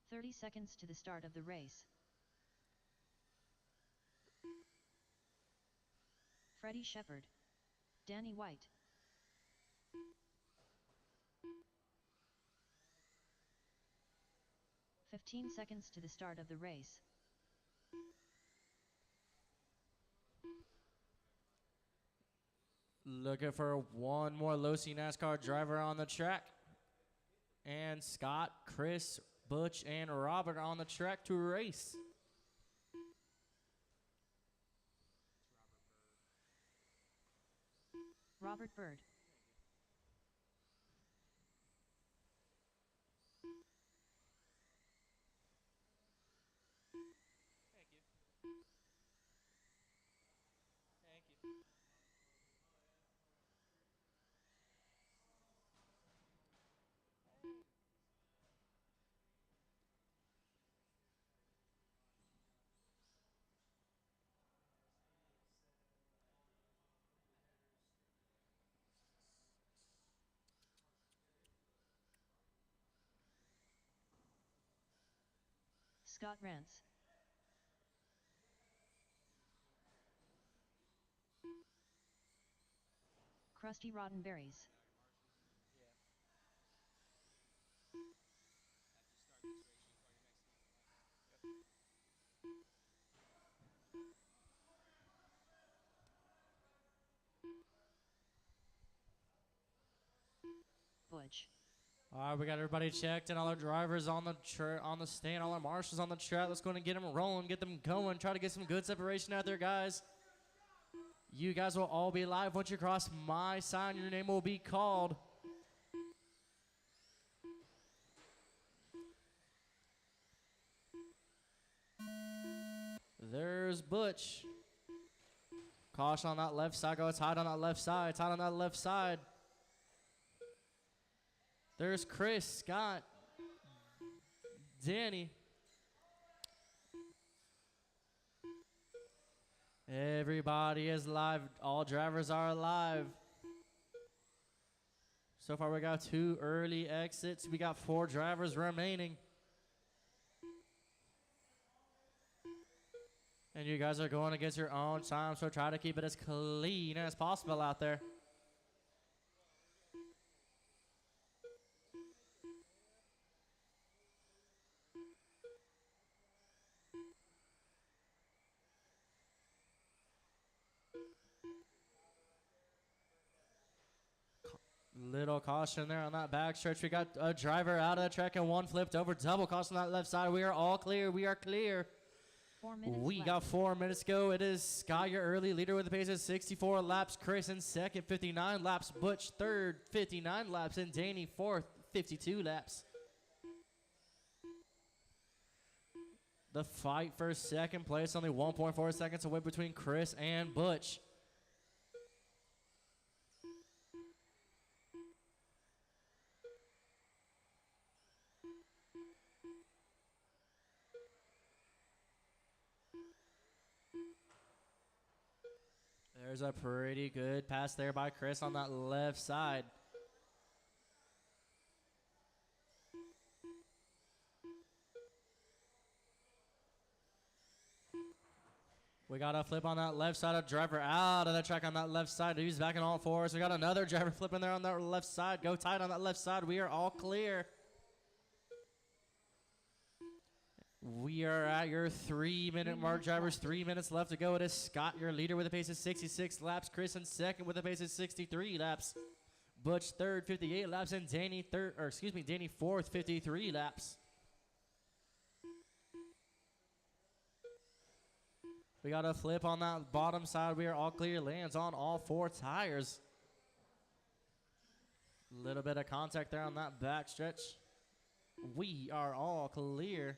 30 seconds to the start of the race. Freddie Shepherd. Danny White. "15 seconds to the start of the race. Looking for one more Losi NASCAR driver on the track. And Scott, Chris, Butch, and Robert on the track to race. Robert Bird. Thank you. Thank you. Scott Rance. Krusty Roddenberries. Butch. All right, we got everybody checked and all our drivers on the stand, all our marshals on the track. Let's go and get them rolling, get them going, try to get some good separation out there, guys. You guys will all be live. Once you cross my sign, your name will be called. There's Butch. Caution on that left side. Go tight on that left side. Tight on that left side. There's Chris, Scott, Danny. Everybody is live. All drivers are alive. So far, we got 2 early exits. We got 4 drivers remaining. And you guys are going against your own time, so try to keep it as clean as possible out there. Little caution there on that backstretch. We got a driver out of the track and one flipped over. Double caution on that left side. We are all clear. We are clear. 4 minutes We left. got 4 minutes to go. It is Scott, your early leader with a pace of 64 laps. Chris in second, 59 laps. Butch third, 59 laps. And Danny fourth, 52 laps. The fight for second place, only 1.4 seconds away between Chris and Butch. There's a pretty good pass there by Chris on that left side. We got a flip on that left side. A driver out of the track on that left side. He's back in all fours. We got another driver flipping there on that left side. Go tight on that left side. We are all clear. We are at your 3-minute mark, drivers. 3 minutes left to go. It is Scott, your leader, with a pace of 66 laps. Chris in second with a pace of 63 laps. Butch third, 58 laps, and Danny Danny fourth, 53 laps. We got a flip on that bottom side. We are all clear. Lands on all 4 tires. A little bit of contact there on that back stretch. We are all clear.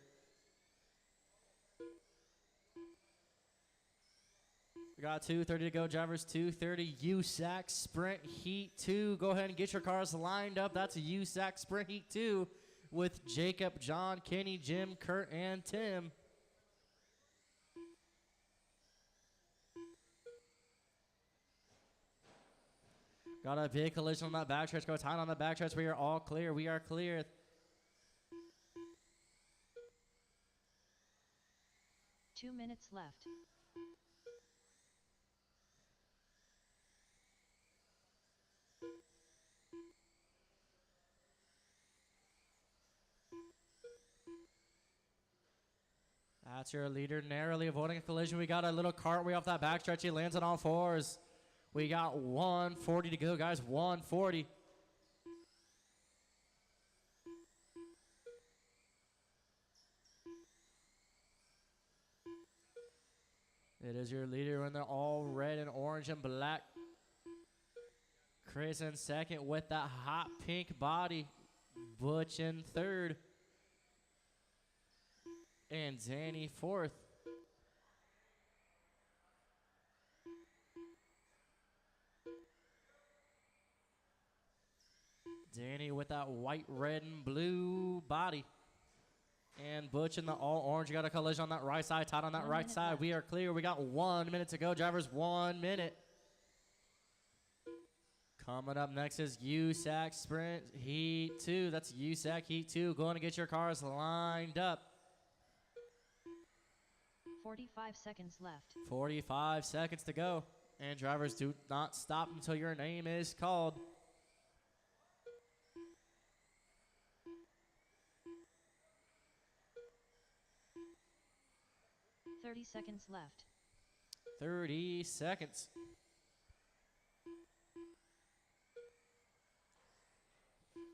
We got 2:30 to go, drivers. 2:30 USAC Sprint Heat 2. Go ahead and get your cars lined up. That's a USAC Sprint Heat 2 with Jacob, John, Kenny, Jim, Kurt, and Tim. Got a big collision on that backstretch. Go tight on the backstretch. We are all clear. We are clear. 2 minutes left. That's your leader, narrowly avoiding a collision. We got a little cartwheel off that backstretch. He lands on all fours. We got 140 to go, guys. 140. It is your leader in the all red and orange and black. Chris in second with that hot pink body. Butch in third. And Danny fourth. Danny with that white, red, and blue body. And Butch in the all orange. You got a collision on that right side, tight on that 1 right minute side. left. We are clear. We got 1 minute to go. Drivers, 1 minute. Coming up next is USAC Sprint Heat 2. That's USAC Heat 2. Going to get your cars lined up. 45 seconds left. 45 seconds to go. And drivers, do not stop until your name is called. Thirty seconds left. 30 seconds.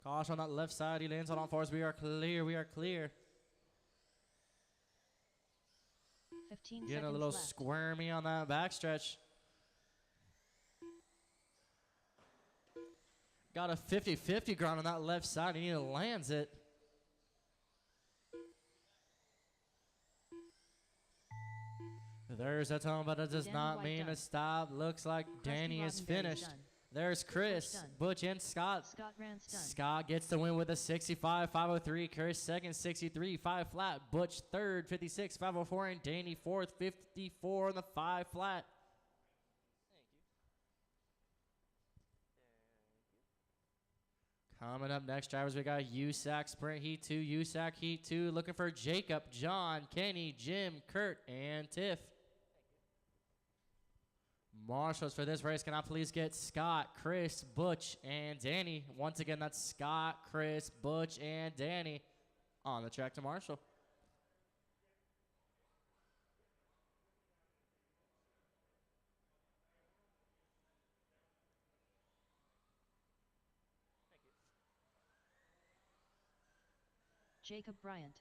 Caution on that left side. He lands on all fours. We are clear. We are clear. 15 Getting seconds a little left. squirmy on that backstretch. Got a 50-50 ground on that left side, and he lands it. There's a tone, but it does Danny not White mean done. a stop. Looks like Danny is Roddenberry's finished. done. There's Chris, done. Butch, and Scott. Scott Rance done. Scott gets the win with a 65, 503. Chris second, 63, 5 flat. Butch third, 56, 504. And Danny fourth, 54 on the 5 flat. Coming up next, drivers, we got USAC Sprint Heat 2, USAC Heat 2. Looking for Jacob, John, Kenny, Jim, Kurt, and Tiff. Marshals for this race, can I please get Scott, Chris, Butch, and Danny? Once again, that's Scott, Chris, Butch, and Danny on the track to Marshall. Jacob Bryant.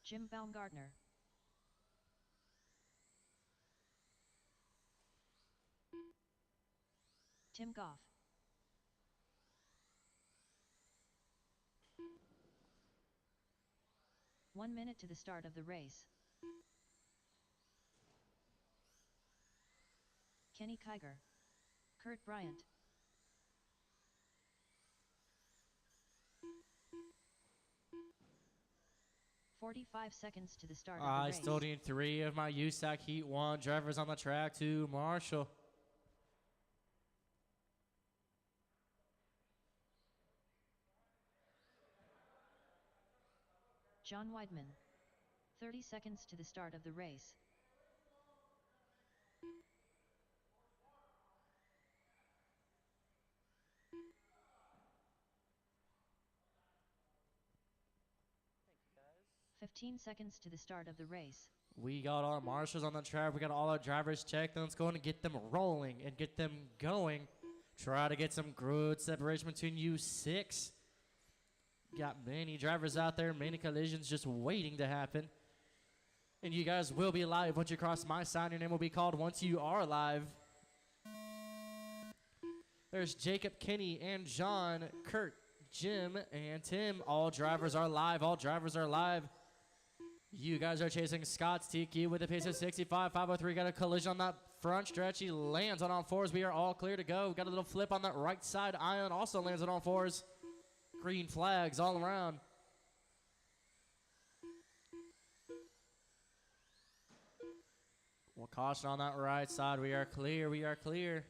Jim Baumgartner. Tim Goff. One minute to the start of the race. Kenny Kiger. Kurt Bryant. "45 seconds to the start of the I race. still need 3 of my USAC Heat 1 drivers on the track to Marshall. John Weidman. 30 seconds to the start of the race. "15 seconds to the start of the race. We got all our marshals on the track. We got all our drivers checked. Let's go and get them rolling and get them going. Try to get some good separation between you 6. Got many drivers out there, many collisions just waiting to happen. And you guys will be live once you cross my sign. Your name will be called once you are live. There's Jacob, Kenny, and John, Kurt, Jim, and Tim. All drivers are live. All drivers are live. You guys are chasing Scott's TQ with a pace of 65, 503. Got a collision on that front stretch. He lands on all fours. We are all clear to go. Got a little flip on that right side. Ion also lands on all fours. Green flags all around. Well, caution on that right side. We are clear. We are clear.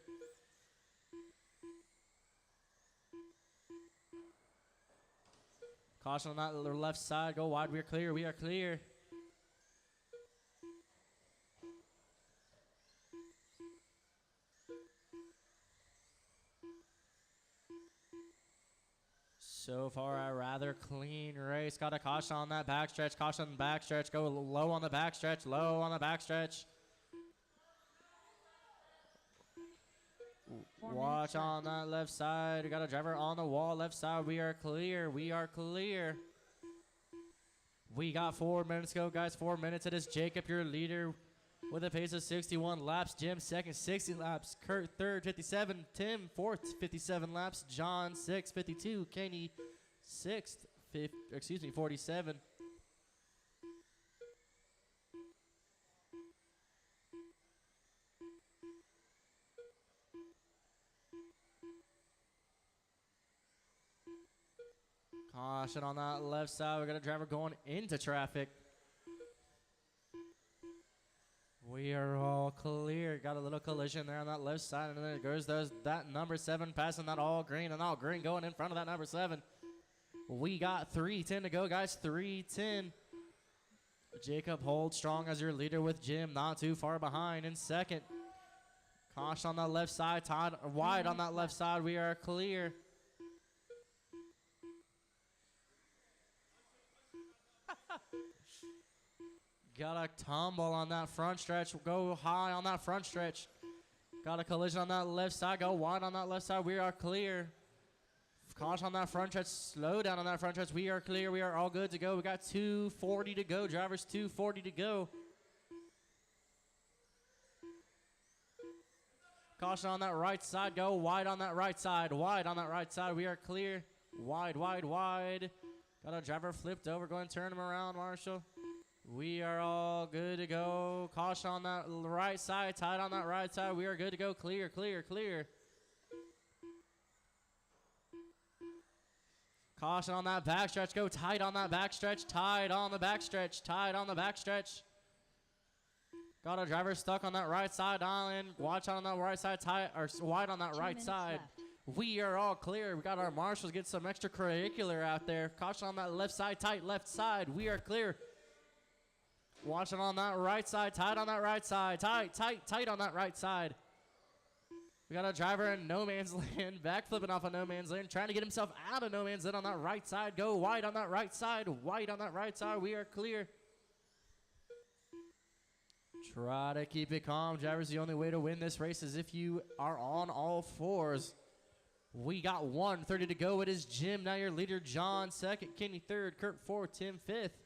Caution on that left side. Go wide. We are clear. We are clear. So far, a rather clean race. Got a caution on that backstretch. Caution on the backstretch. Go low on the backstretch. Low on the backstretch. Watch on that left side. We got a driver on the wall. Left side. We are clear. We are clear. We got 4 minutes to go, guys. 4 minutes. It is Jacob, your leader, with a pace of 61 laps. Jim, second, 60 laps. Kurt, third, 57. Tim, fourth, 57 laps. John, sixth, 52. Kenny, sixth, 47. Caution on that left side. We got a driver going into traffic. We are all clear. Got a little collision there on that left side, and then it goes that number 7 passing that all green, and all green going in front of that number 7. We got 3:10 to go, guys. 3:10. Jacob holds strong as your leader with Jim not too far behind in second. Caution on that left side. Todd wide on that left side. We are clear. Got a tumble on that front stretch. Go high on that front stretch. Got a collision on that left side. Go wide on that left side. We are clear. Caution on that front stretch. Slow down on that front stretch. We are clear. We are all good to go. We got 2:40 to go, drivers. 2:40 to go. Caution on that right side. Go wide on that right side. Wide on that right side. We are clear. Wide, wide, wide. Got a driver flipped over. Go and turn him around, Marshall. We are all good to go. Caution on that right side. Tight on that right side. We are good to go. Clear, clear, clear. Caution on that backstretch. Go tight on that backstretch. Tight on the backstretch. Tight on the backstretch. Got a driver stuck on that right side island. Watch out on that right side. Tight or wide on that right side. Left. We are all clear. We got our marshals get some extracurricular out there. Caution on that left side. Tight left side. We are clear. Watching on that right side, tight on that right side, tight, tight, tight on that right side. We got a driver in no man's land, backflipping off of no man's land, trying to get himself out of no man's land on that right side. Go wide on that right side, wide on that right side. We are clear. Try to keep it calm, drivers. The only way to win this race is if you are on all fours. We got 1:30 to go. It is Jim, now your leader. John, second. Kenny, third. Kurt, fourth. Tim, fifth.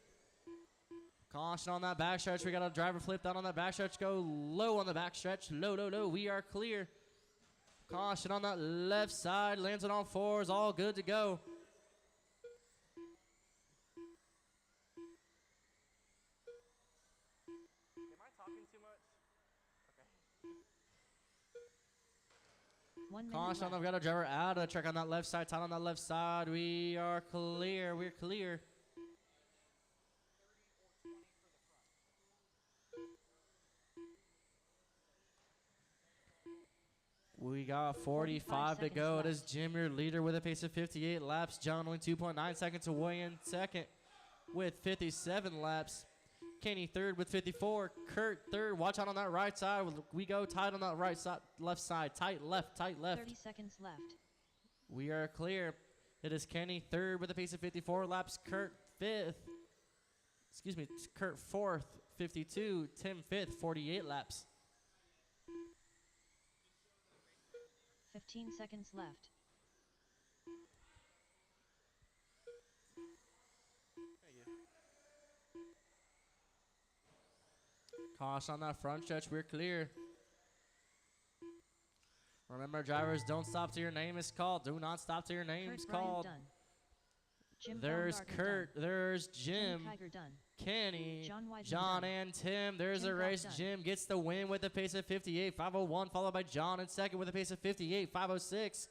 Caution on that backstretch. We got a driver flipped out on that backstretch. Go low on the backstretch. Low, low, low. We are clear. Caution on that left side. Lands it on fours. All good to go. Am I talking too much? Okay. Caution on that. We got a driver out of the track on that left side. Tight on that left side. We are clear. We're clear. We got 45 to go. It is Jim, your leader, with a pace of 58 laps. John only 2.9 seconds away in second with 57 laps. Kenny third with 54. Kurt third. Watch out on that right side. We go tight on that right side, left side. Tight left, tight left. 30 seconds left. We are clear. It is Kenny third with a pace of 54 laps. Kurt fifth. Excuse me, Kurt fourth, 52. Tim fifth, 48 laps. 15 seconds left. Caution on that front stretch. We're clear. Remember, drivers, don't stop till your name is called. Do not stop till your name is called. Done. Jim there's Kurt. Done. There's Jim. Done. Kenny. John and Tim. There's a race. Jim gets the win with a pace of 58. 5:01, followed by John in second with a pace of 58. 5:06.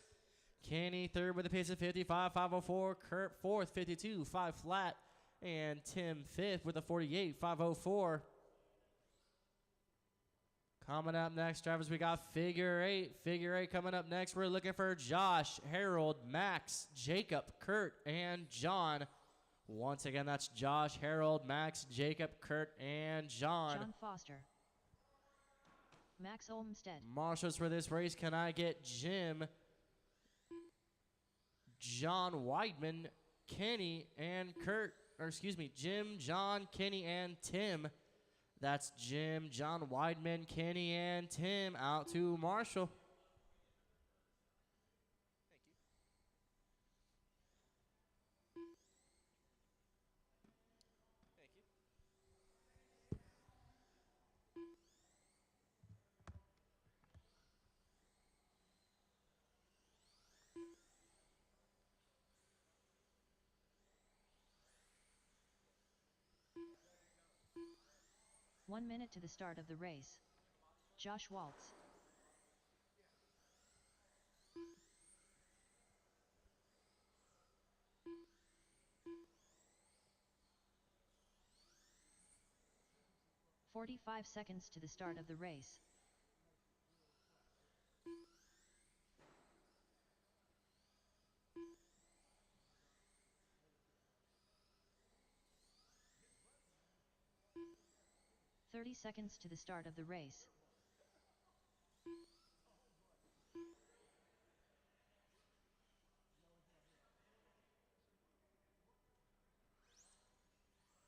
Kenny third with a pace of 55. 5:04. Kurt fourth. 52. 5 flat. And Tim fifth with a 48. 5:04. Coming up next, drivers, we got figure eight. Figure eight coming up next. We're looking for Josh, Harold, Max, Jacob, Kurt, and John. Once again, that's Josh, Harold, Max, Jacob, Kurt, and John. John Foster. Max Olmstead. Marshals for this race, can I get Jim, John Weidman, Kenny, and Kurt, or excuse me, Jim, John, Kenny, and Tim. That's Jim, John Weidman, Kenny, and Tim out to Marshall. One minute to the start of the race. Josh Waltz. "45 seconds to the start of the race. "30 seconds to the start of the race.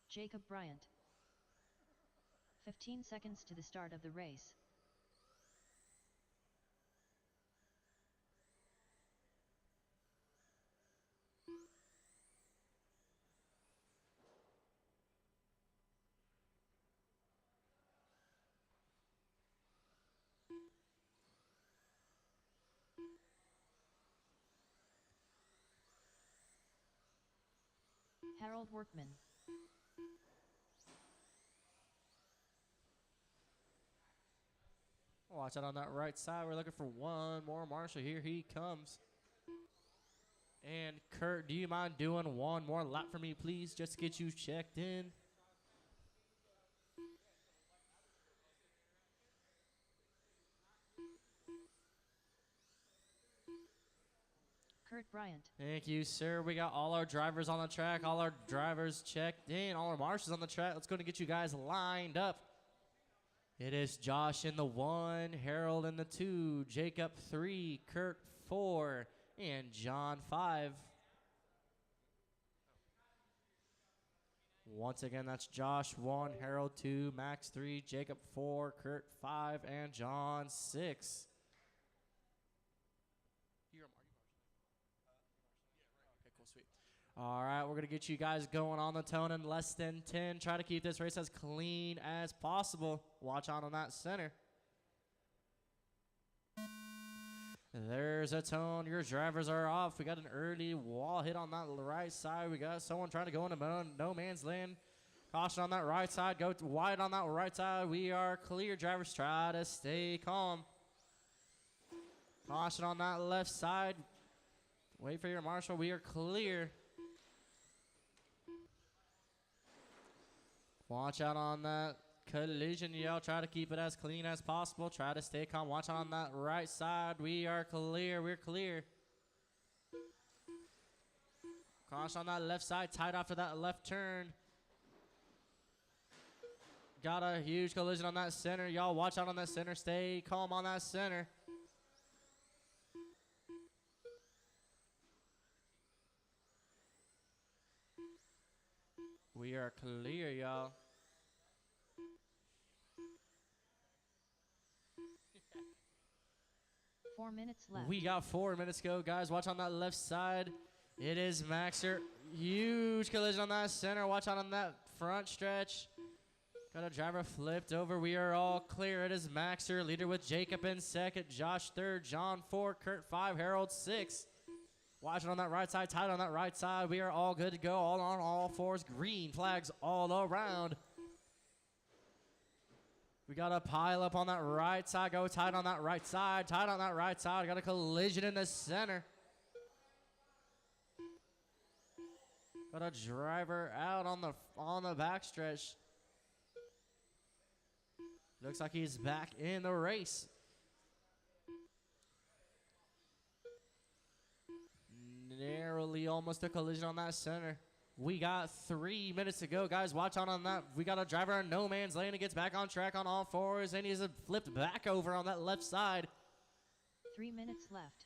Jacob Bryant. 15 seconds to the start of the race. Harold Workman. Watch out on that right side. We're looking for one more Marshall. Here he comes. And Kurt, do you mind doing one more lap for me, please, just to get you checked in? Kurt Bryant. Thank you, sir. We got all our drivers on the track, all our drivers checked in, all our marshals on the track. Let's go and get you guys lined up. It is Josh in the 1, Harold in the 2, Jacob 3, Kurt 4, and John 5. Once again, that's Josh 1, Harold 2, Max 3, Jacob 4, Kurt 5, and John 6. All right, we're going to get you guys going on the tone in less than 10. Try to keep this race as clean as possible. Watch out on that center. There's a tone. Your drivers are off. We got an early wall hit on that right side. We got someone trying to go into no man's land. Caution on that right side. Go wide on that right side. We are clear. Drivers, try to stay calm. Caution on that left side. Wait for your marshal. We are clear. Watch out on that collision, y'all. Try to keep it as clean as possible. Try to stay calm. Watch out on that right side. We are clear. We're clear. Caution on that left side. Tight after that left turn. Got a huge collision on that center. Y'all watch out on that center. Stay calm on that center. We are clear, y'all. Four minutes left. We got 4 minutes to go, guys. Watch on that left side. It is Maxer. Huge collision on that center. Watch out on that front stretch. Got a driver flipped over. We are all clear. It is Maxer, leader with Jacob in second, Josh third, John 4, Kurt 5, Harold 6. Watch it on that right side, tight on that right side. We are all good to go, all on all fours. Green flags all around. We got a pile up on that right side. Go tight on that right side, tight on that right side. Got a collision in the center. Got a driver out on the backstretch. Looks like he's back in the race. Narrowly almost a collision on that center. We got 3 minutes to go, guys. Watch out on that. We got a driver on no man's lane. He gets back on track on all fours, and he's flipped back over on that left side. 3 minutes left.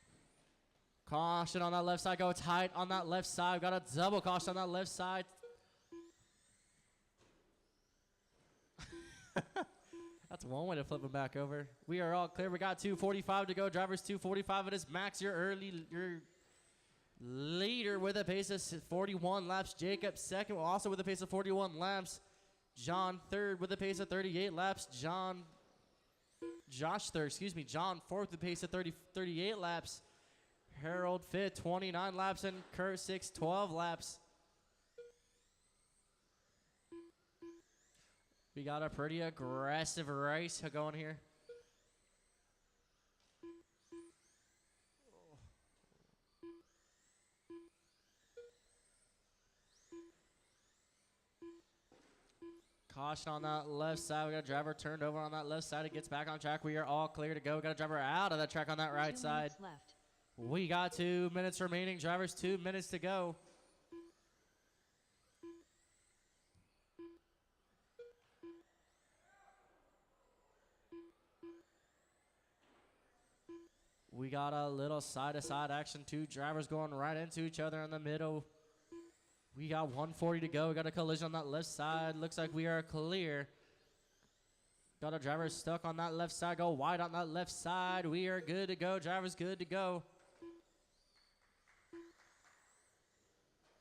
Caution on that left side. Go tight on that left side. Got a double caution on that left side. That's one way to flip him back over. We are all clear. We got 2:45 to go. Drivers 2:45. It is Max, your leader with a pace of 41 laps. Jacob second, also with a pace of 41 laps. John third with a pace of 38 laps. Josh third, excuse me. John fourth with a pace of 38 laps. Harold fifth, 29 laps, and Kurt sixth, 12 laps. We got a pretty aggressive race going here. Caution on that left side. We got a driver turned over on that left side. It gets back on track. We are all clear to go. We got a driver out of that track on that right 2 side. minutes left. We got 2 minutes remaining. Drivers, 2 minutes to go. We got a little side-to-side action. 2 drivers going right into each other in the middle. We got 140 to go. We got a collision on that left side. Looks like we are clear. Got a driver stuck on that left side. Go wide on that left side. We are good to go. Driver's good to go.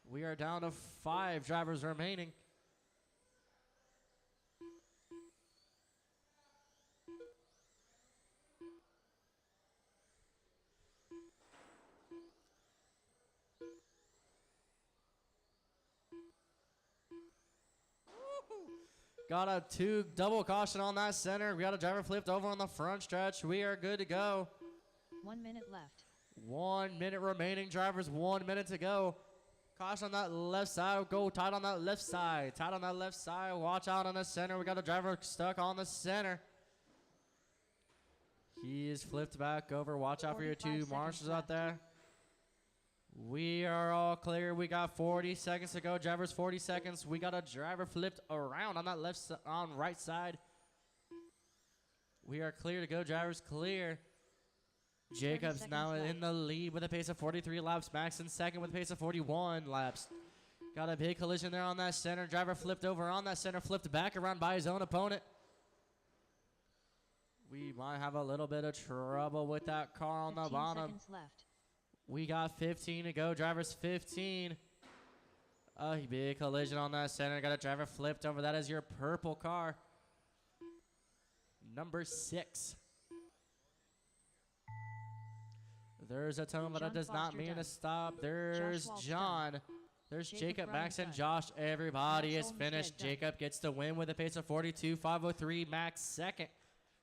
We are down to 5 drivers remaining. Got a 2 double caution on that center. We got a driver flipped over on the front stretch. We are good to go. 1 minute left. 1 minute remaining, drivers. 1 minute to go. Caution on that left side. Go tight on that left side. Tight on that left side. Watch out on the center. We got a driver stuck on the center. He is flipped back over. Watch out for your 2 marshals out there. We are all clear. We got 40 seconds to go. Drivers, 40 seconds. We got a driver flipped around on that right side. We are clear to go. Drivers clear. Jacobs now in the lead with a pace of 43 laps. Max in second with a pace of 41 laps. Got a big collision there on that center. Driver flipped over on that center. Flipped back around by his own opponent. We might have a little bit of trouble with that car on the 15 bottom. seconds left. We got 15 to go. Drivers 15. A big collision on that center. Got a driver flipped over. That is your purple car. Number 6. There's a tone, but that does not mean to stop. There's John. There's Jacob, Max, and Josh. Everybody is finished. Jacob gets the win with a pace of 42, 503. Max second,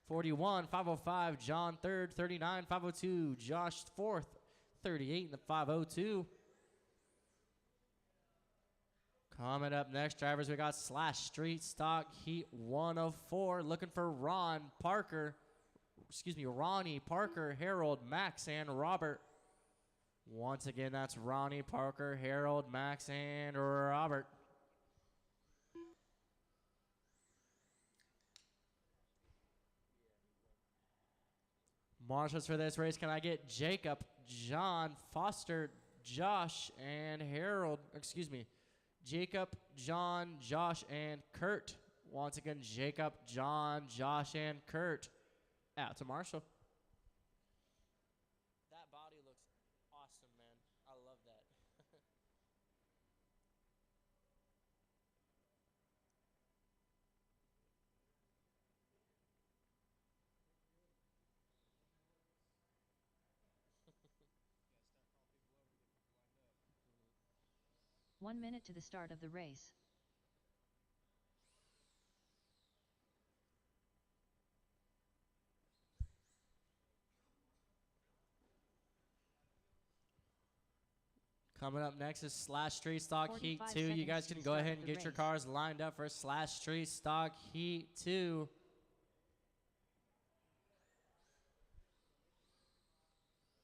41, 505. John third, 39, 502. Josh fourth, 38 in the 502. Coming up next, drivers, we got Slash Street Stock Heat 104. Looking for Ronnie Parker, Harold, Max, and Robert. Once again, that's Ronnie Parker, Harold, Max, and Robert. Marshals for this race, can I get Jacob, John, Foster, Josh, and Harold, Jacob, John, Josh, and Kurt. Once again, Jacob, John, Josh, and Kurt. Out to Marshall. That body looks awesome, man. I love that. 1 minute to the start of the race. Coming up next is Slash Street Stock Heat 2. You guys can go ahead and get your cars lined up for Slash Street Stock Heat 2.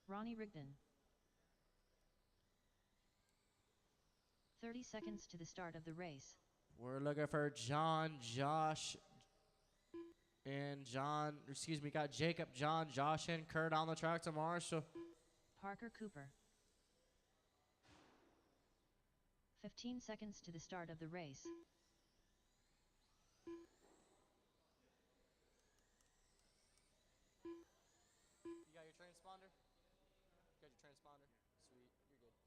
Ronnie Rigdon. 30 seconds to the start of the race. We're looking for John, Josh, and John. Excuse me, got Jacob, John, Josh, and Kurt on the track to Marshall. Parker Cooper. 15 seconds to the start of the race. You got your transponder? You got your transponder? Sweet, you're good.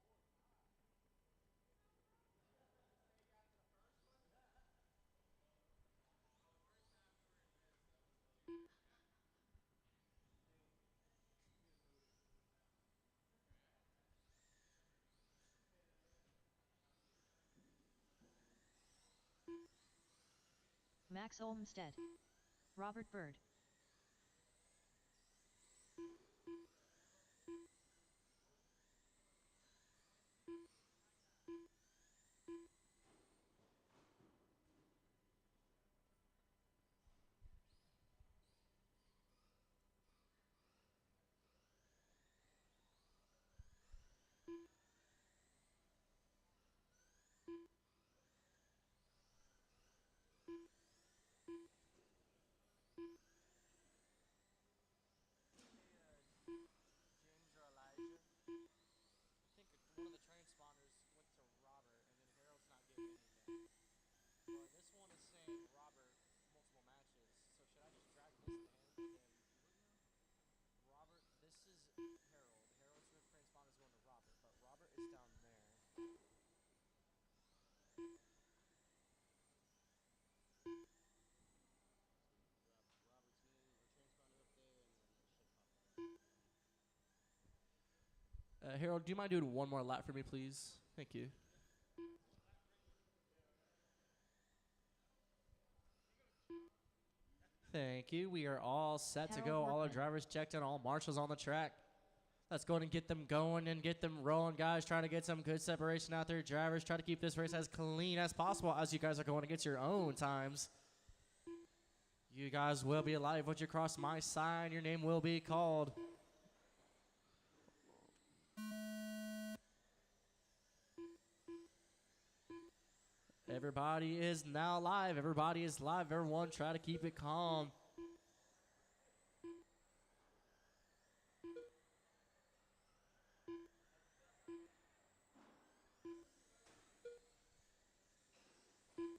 Max Olmstead. Robert Bird. James or Elijah. I think one of the transponders went to Robert, and then Harold's not giving anything. Well, this one is saying Robert multiple matches. So should I just drag this to him? And then Robert, this is Harold. Harold's transponder is going to Robert, but Robert is down there. Harold, do you mind doing one more lap for me, please? Thank you. Thank you. We are all set to go. Harold All our Workman. drivers checked in. All marshals on the track. Let's go and get them going and get them rolling, guys. Trying to get some good separation out there. Drivers, try to keep this race as clean as possible as you guys are going to get your own times. You guys will be alive once you cross my sign. Your name will be called. Everybody is now live. Everybody is live. Everyone try to keep it calm.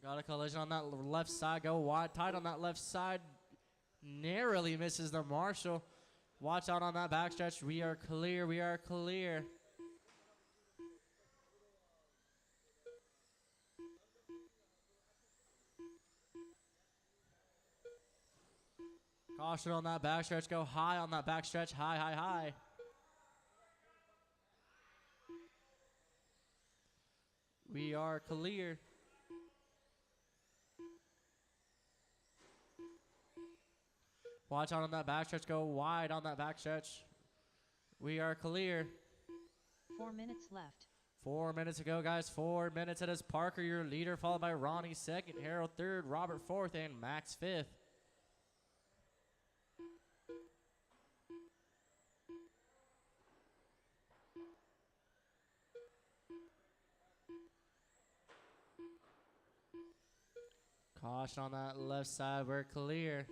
Got a collision on that left side. Go wide, tight on that left side. Narrowly misses the marshal. Watch out on that backstretch. We are clear. We are clear. Caution on that backstretch. Go high on that backstretch. High, high, high. We are clear. Watch out on that backstretch. Go wide on that backstretch. We are clear. 4 minutes left. 4 minutes to go, guys. 4 minutes. It is Parker, your leader, followed by Ronnie second, Harold third, Robert fourth, and Max fifth. Caution on that left side. We're clear.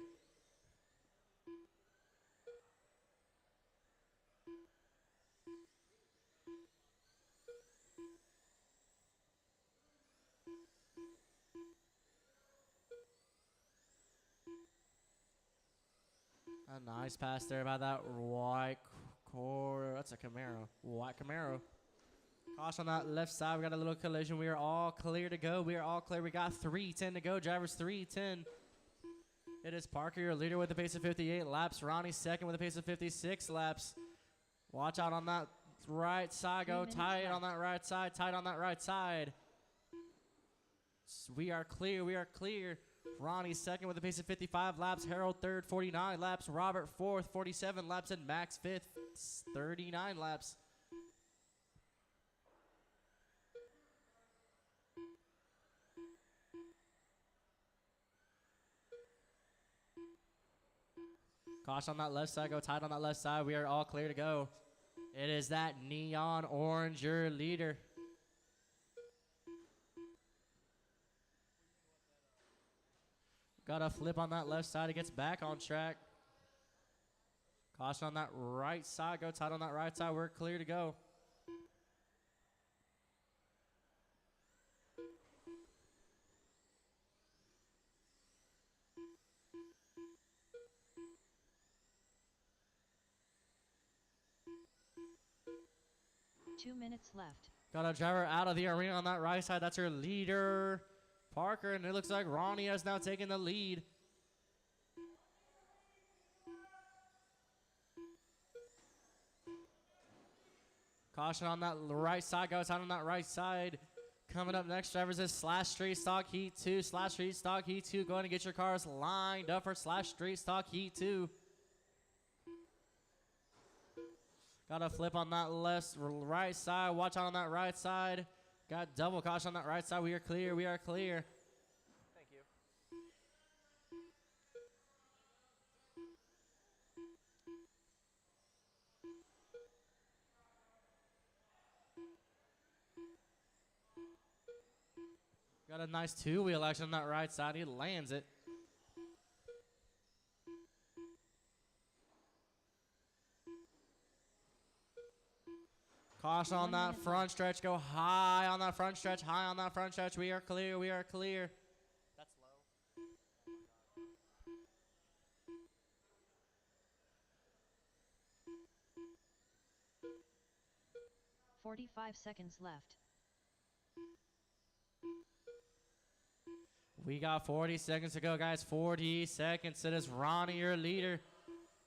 A nice pass there by that white core. That's a Camaro. White Camaro. Caution on that left side. We got a little collision. We are all clear to go. We are all clear. We got 3:10 to go. Drivers 3:10. It is Parker, your leader, with a pace of 58 laps. Ronnie second with a pace of 56 laps. Watch out on that right side. 3 Go minutes tight on left. that right side. Tight on that right side. We are clear. We are clear. Ronnie second with a pace of 55 laps. Harold third, 49 laps. Robert fourth, 47 laps. And Max fifth, 39 laps. Caution on that left side. Go tight on that left side. We are all clear to go. It is that neon orange, your leader. Got a flip on that left side. He gets back on track. Caution on that right side. Go tight on that right side. We're clear to go. Two minutes left. Got a driver out of the arena on that right side. That's your leader, Parker, and it looks like Ronnie has now taken the lead. Caution on that right side. Goes out on that right side. Coming up next, drivers, is Slash Street Stock Heat 2. Slash Street Stock Heat 2. Go ahead and get your cars lined up for Slash Street Stock Heat 2. Got a flip on that right side. Watch out on that right side. Got double caution on that right side. We are clear. We are clear. Thank you. Got a nice two-wheel action on that right side. He lands it. Caution on that front stretch. Go high on that front stretch. High on that front stretch. We are clear. We are clear. That's low. 45 seconds left. We got 40 seconds to go, guys. 40 seconds. It is Ronnie, your leader,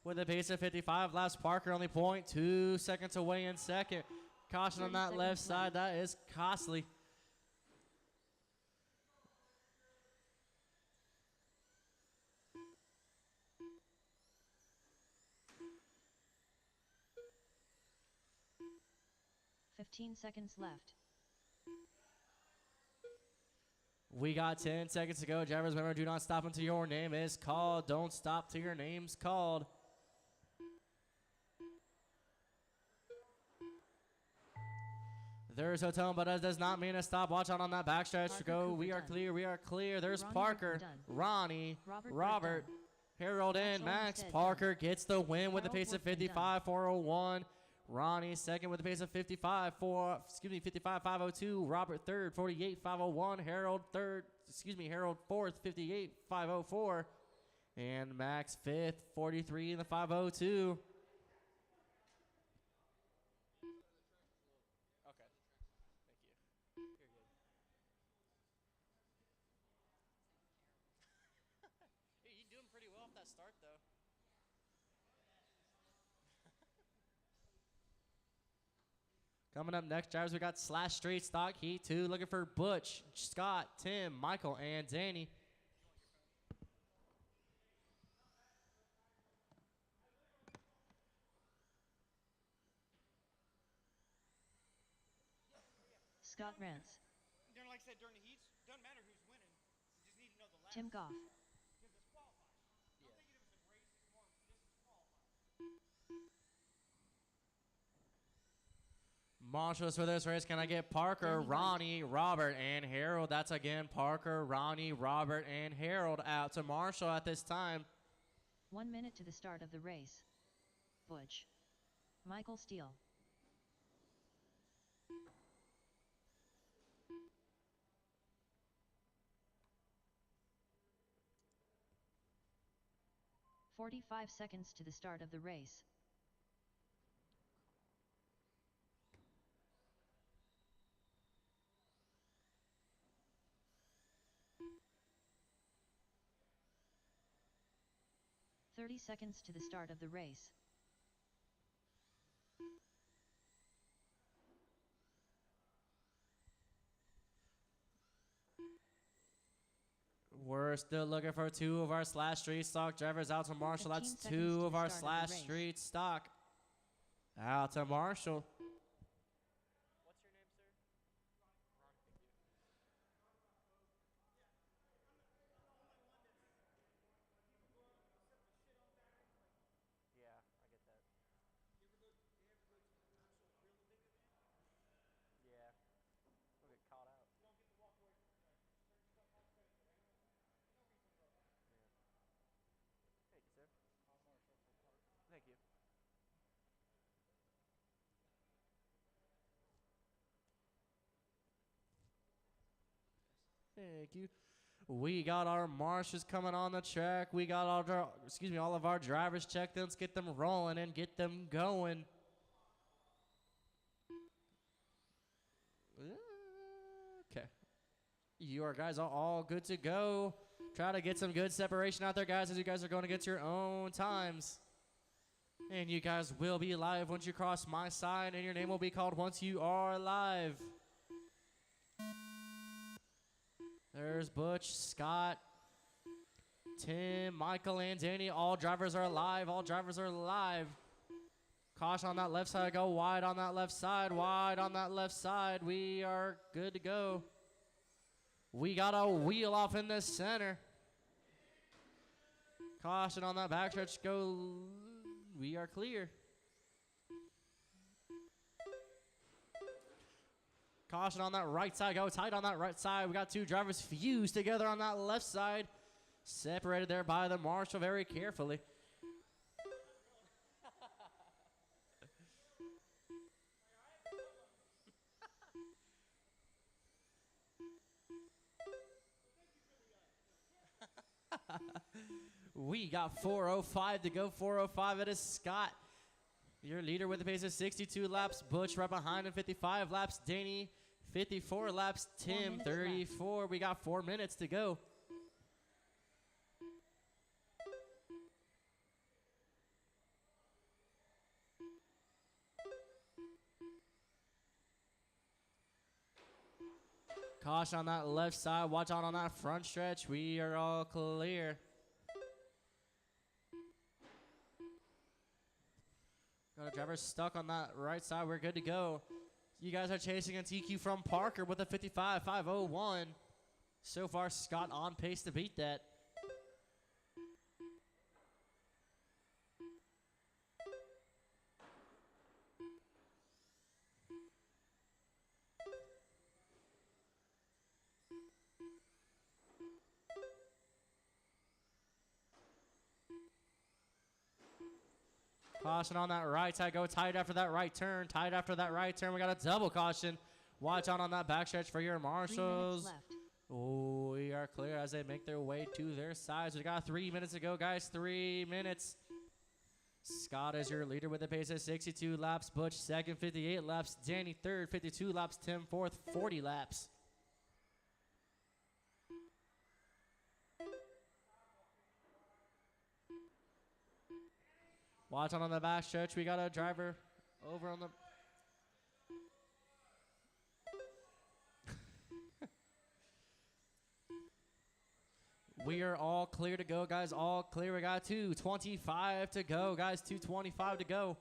with a pace of 55 laps. Parker only 0.2 seconds away in second. Caution on 30 that left seconds side. That is costly. Fifteen seconds left. We got 10 seconds to go. Drivers, remember, do not stop until your name is called. Don't stop till your name's called. There's Hotel, but that does not mean a stop. Watch out on that backstretch. Parker Go. Cooper We are done. clear. We are clear. There's Ronnie Parker, Rickman done. Ronnie, Robert done. Harold, and Max Max. Olmsted Parker gets the win with a Harold pace of Workman done. 55.401. Ronnie second with a pace of 55.502. Robert third, 48.501. Harold fourth, 58.504. And Max fifth, 43 in the 502. Okay. Thank you. You're good. Hey, you're doing pretty well off that start, though. Coming up next, drivers, we got Slash Street Stock Heat 2. Looking for Butch, Scott, Tim, Michael, and Danny. Scott Rance. Like I said, during the heats, doesn't matter who's winning. You just need to know the lap. Tim Goff. Because it's qualified. Don't think of it as a race, it's more, this is qualified. Marshals for this race. Can I get Parker, Danny White. Ronnie, Robert, and Harold? That's again Parker, Ronnie, Robert, and Harold out to Marshall at this time. 1 minute to the start of the race. Butch. Michael Steele. "45 seconds to the start of the race. "30 seconds to the start of the race. We're still looking for two of our Slash Street Stock drivers out to Marshall. 15 That's seconds two to of the our start of the Slash race. Street Stock out to Marshall. What's your name, sir? Ron, thank you. Yeah, I get that. Yeah, we'll get caught out. Yeah. Thank you. Thank you. We got our marshals coming on the track. We got all of our drivers checked in. Let's get them rolling and get them going. Okay. You are guys all good to go. Try to get some good separation out there, guys, as you guys are going to get your own times. And you guys will be live once you cross my side, and your name will be called once you are live. There's Butch, Scott, Tim, Michael, and Danny. All drivers are live. All drivers are live. Caution on that left side. Go wide on that left side. Wide on that left side. We are good to go. We got a wheel off in the center. Caution on that backstretch. Go. We are clear. Caution on that right side. Go tight on that right side. We got two drivers fused together on that left side. Separated there by the marshal very carefully. We got 4:05 to go. 4:05. It is Scott, your leader with a pace of 62 laps. Butch right behind him, 55 laps. Danny, 54 laps. Tim, 34. We got 4 minutes to go. Caution on that left side. Watch out on that front stretch. We are all clear. Got a driver stuck on that right side. We're good to go. You guys are chasing a TQ from Parker with a 55.501. So far, Scott on pace to beat that. Caution on that right side. Go tight after that right turn. Tight after that right turn. We got a double caution. Watch out on that backstretch for your 3 minutes marshals. left. Oh, we are clear as they make their way to their sides. We got 3 minutes to go, guys. 3 minutes. Scott is your leader with a pace of 62 laps. Butch second, 58 laps. Danny third, 52 laps. Tim fourth, 40 laps. Watch out on the back stretch. We got a driver over on the... We are all clear to go, guys. All clear. We got 2:25 to go, guys. 2:25 to go.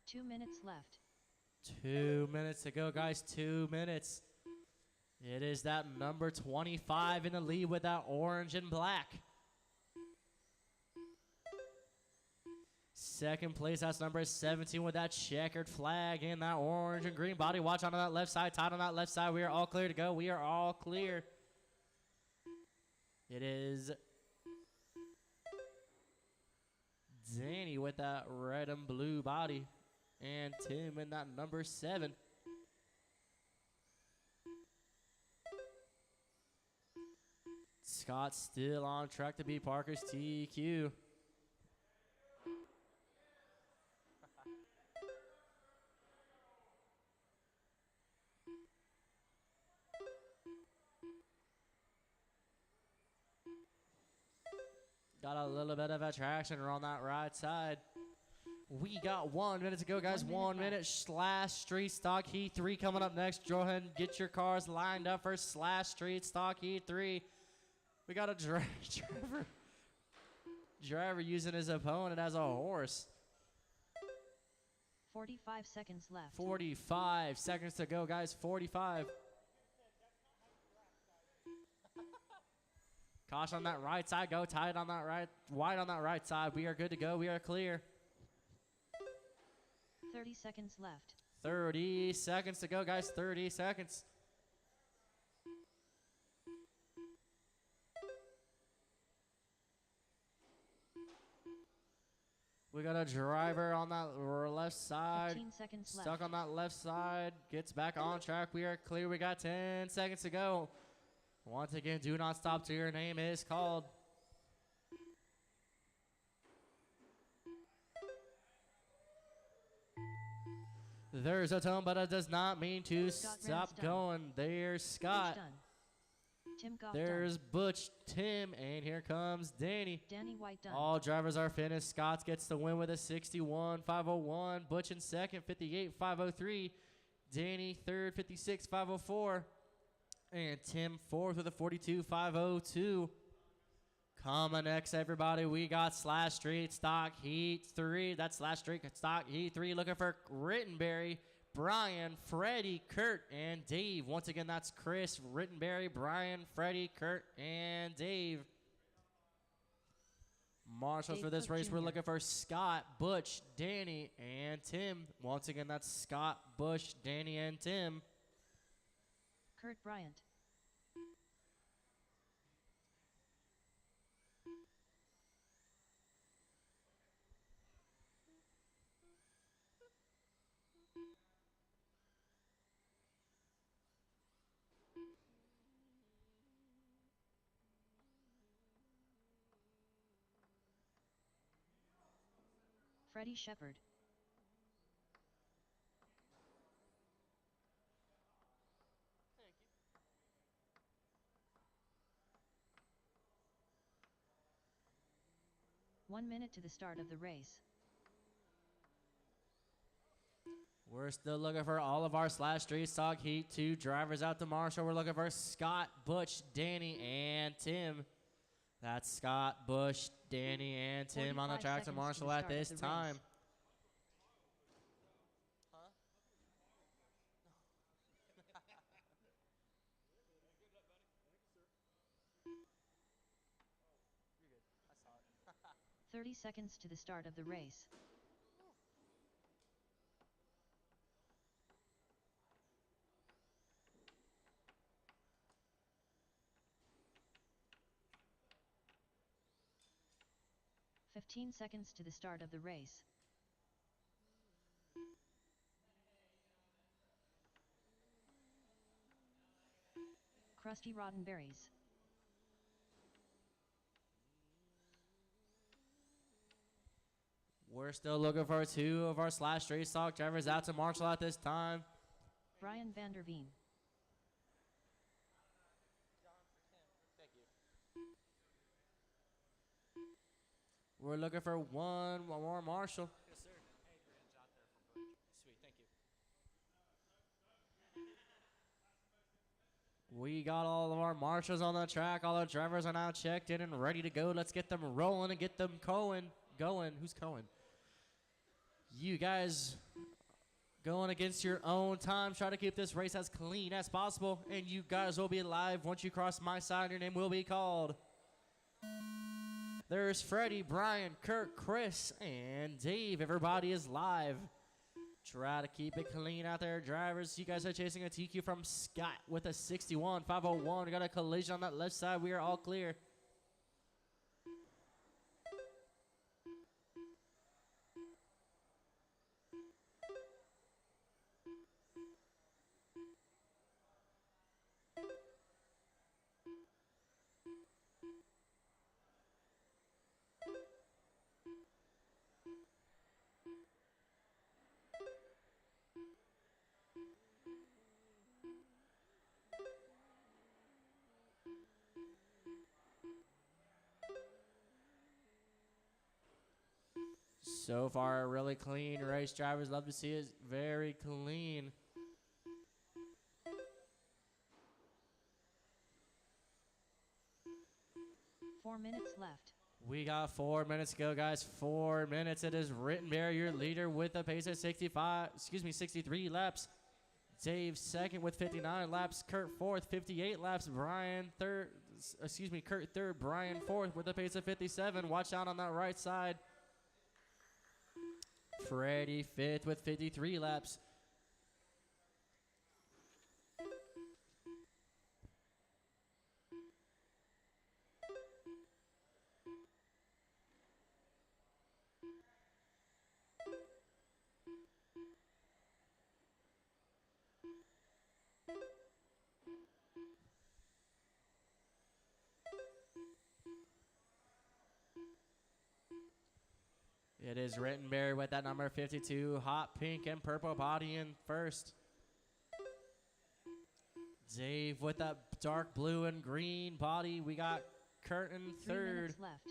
Two minutes left. 2 minutes to go, guys. 2 minutes. It is that number 25 in the lead with that orange and black. Second place, that's number 17 with that checkered flag and that orange and green body. Watch on that left side, tight on that left side. We are all clear to go. We are all clear. It is Danny with that red and blue body. And Tim in that number 7. Scott still on track to beat Parker's TQ. Got a little bit of attraction on that right side. We got 1 minute to go, guys. 1 minute. Slash Street Stock Heat 3 coming up next. Go ahead and get your cars lined up for Slash Street Stock Heat 3. We got a driver using his opponent as a horse. 45 seconds left. 45 seconds to go, guys. 45. Caution on that right side. Go tight on that right, wide on that right side. We are good to go. We are clear. 30 seconds left. 30 seconds to go, guys. 30 seconds. We got a driver on that left side. 15 seconds Stuck left. on that left side. Gets back on track. We are clear. We got 10 seconds to go. Once again, do not stop till your name is called. There's a tone, but it does not mean to Scott stop Rand's done. going. There's Butch Scott. done. Tim Goff There's done. Butch, Tim, and here comes Danny. Danny White done. All drivers are finished. Scott gets the win with a 61.501. Butch in second, 58.503. Danny third, 56.504. And Tim fourth with a 42.502. Coming next, everybody, we got Slash Street Stock Heat 3. That's Slash Street Stock Heat 3. Looking for Rittenberry, Brian, Freddie, Kurt, and Dave. Once again, that's Chris, Rittenberry, Brian, Freddie, Kurt, and Dave. Marshals Dave for this Cook race, we're Jr. looking for Scott, Butch, Danny, and Tim. Once again, that's Scott, Bush, Danny, and Tim. Kurt Bryant. Freddie Shepard. Thank you. One minute to the start of the race. We're still looking for all of our Slash Street Stock Heat 2 drivers out to Marshall. We're looking for Scott, Butch, Danny, and Tim. That's Scott, Bush, Danny, and Tim on the 45 track to seconds to Marshall the at start of this the race. time. Huh? You're good. I saw it. 30 seconds to the start of the race. "15 seconds to the start of the race. Krusty Roddenberries. We're still looking for 2 of our Slash Street Stock drivers out to Marshall at this time. Brian Vanderveen. John for Tim. Thank you. We're looking for one more Marshall. Yes, sir. Adrian's out there for Butch. Sweet, thank you. We got all of our marshals on the track. All our drivers are now checked in and ready to go. Let's get them rolling and get them going. Who's going? You guys going against your own time. Try to keep this race as clean as possible. And you guys will be live once you cross my side. Your name will be called. There's Freddie, Brian, Kurt, Chris, and Dave. Everybody is live. Try to keep it clean out there, drivers. You guys are chasing a TQ from Scott with a 61.501. We got a collision on that left side. We are all clear. So far, a really clean race. Drivers love to see it. Very clean. Four minutes left. We got 4 minutes to go, guys. 4 minutes. It is Rittenberry, your leader, with a pace of 63 laps. Dave second with 59 laps. Kurt fourth, 58 laps. Kurt third. Brian fourth with a pace of 57. Watch out on that right side. Freddie fifth with 53 laps. It is Rittenberry with that number 52, hot pink and purple body in first. Dave with that dark blue and green body. We got Kurt in 3 third. minutes left.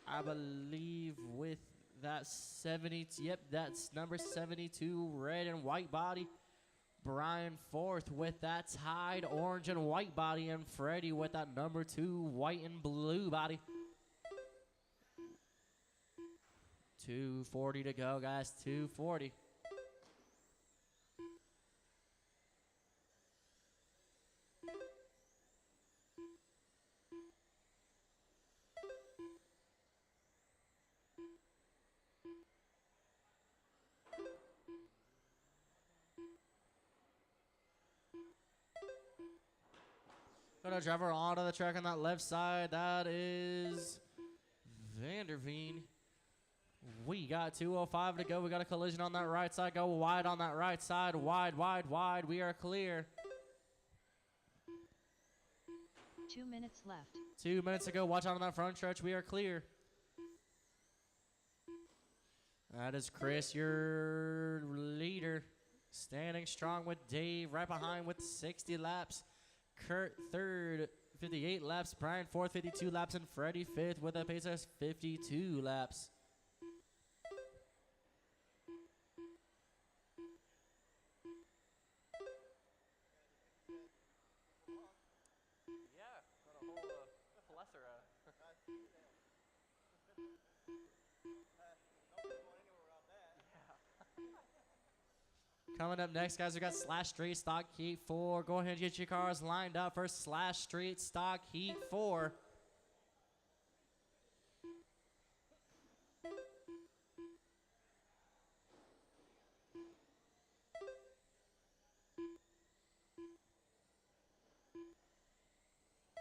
I believe with that 70, yep, that's number 72, red and white body. Brian fourth with that tied orange and white body, and Freddie with that number 2, white and blue body. 2:40 to go, guys. 2:40. Got a driver onto the track on that left side. That is Vanderveen. We got 2:05 to go. We got a collision on that right side. Go wide on that right side. Wide, wide, wide. We are clear. 2 minutes left. 2 minutes to go. Watch out on that front stretch. We are clear. That is Chris, your leader. Standing strong with Dave right behind with 60 laps. Kurt third, 58 laps. Brian fourth, 52 laps. And Freddie fifth with a pace of 52 laps. Yeah, got a whole plethora. Coming up next, guys, we got Slash Street Stock Heat 4. Go ahead and get your cars lined up for Slash Street Stock Heat 4.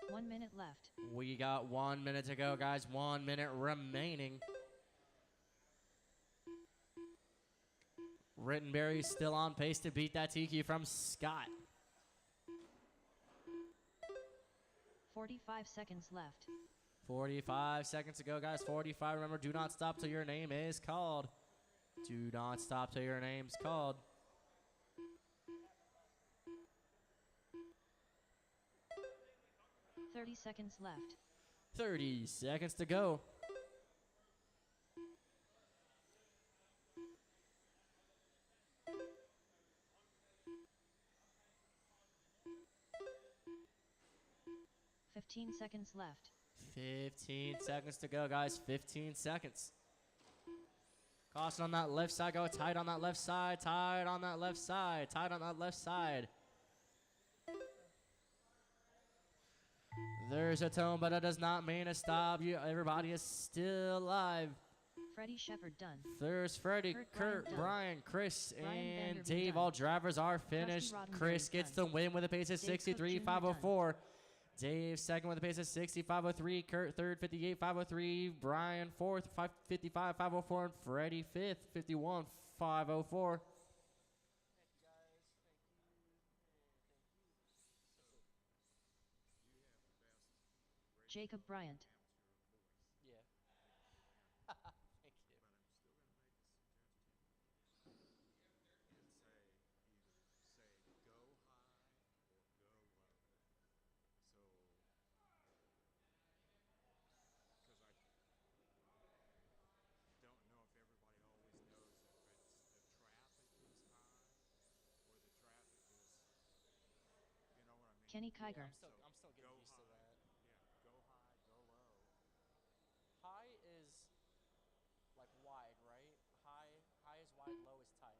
One minute left. We got 1 minute to go, guys. 1 minute remaining. Rittenberry still on pace to beat that TQ from Scott. 45 seconds left. 45 seconds to go, guys. 45. Remember, do not stop till your name is called. Do not stop till your name's called. Thirty seconds left. 30 seconds to go. Fifteen seconds left. 15 seconds to go, guys. 15 seconds. Caution on that left side. Go tight on that left side. Tight on that left side. Tight on that left side. There's a tone, but it does not mean a stop. Everybody is still alive. Freddie Shepard done. There's Freddie, Kurt, Kurt, Brian, Brian, Chris, Brian and Vanderveen Dave. done. All drivers are finished. Roddenberry Chris gets the done. win with a pace of Dave Cook 63, Jr. 504. Dave second with a pace of 60, 503. Kurt third, 58, 503. Brian fourth, 55, 504. And Freddie fifth, 51, 504. Jacob Bryant. Yeah. Thank you. Kenny Kiger. I'm still getting used to that. Go high, go low. High is like wide, right? High is wide, low is tight.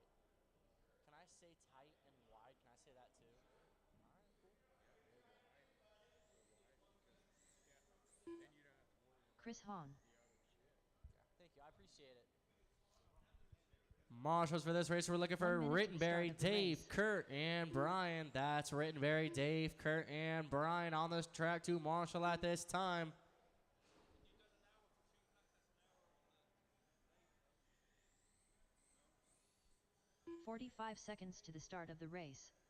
Chris Hahn. Thank you. I appreciate it. Marshals for this race, we're looking for 1 minute to the start Rittenberry, of the Dave, race. Kurt, and Brian. That's Rittenberry, Dave, Kurt, and Brian on this track to marshal at this time. – 45 seconds to the start of the race. –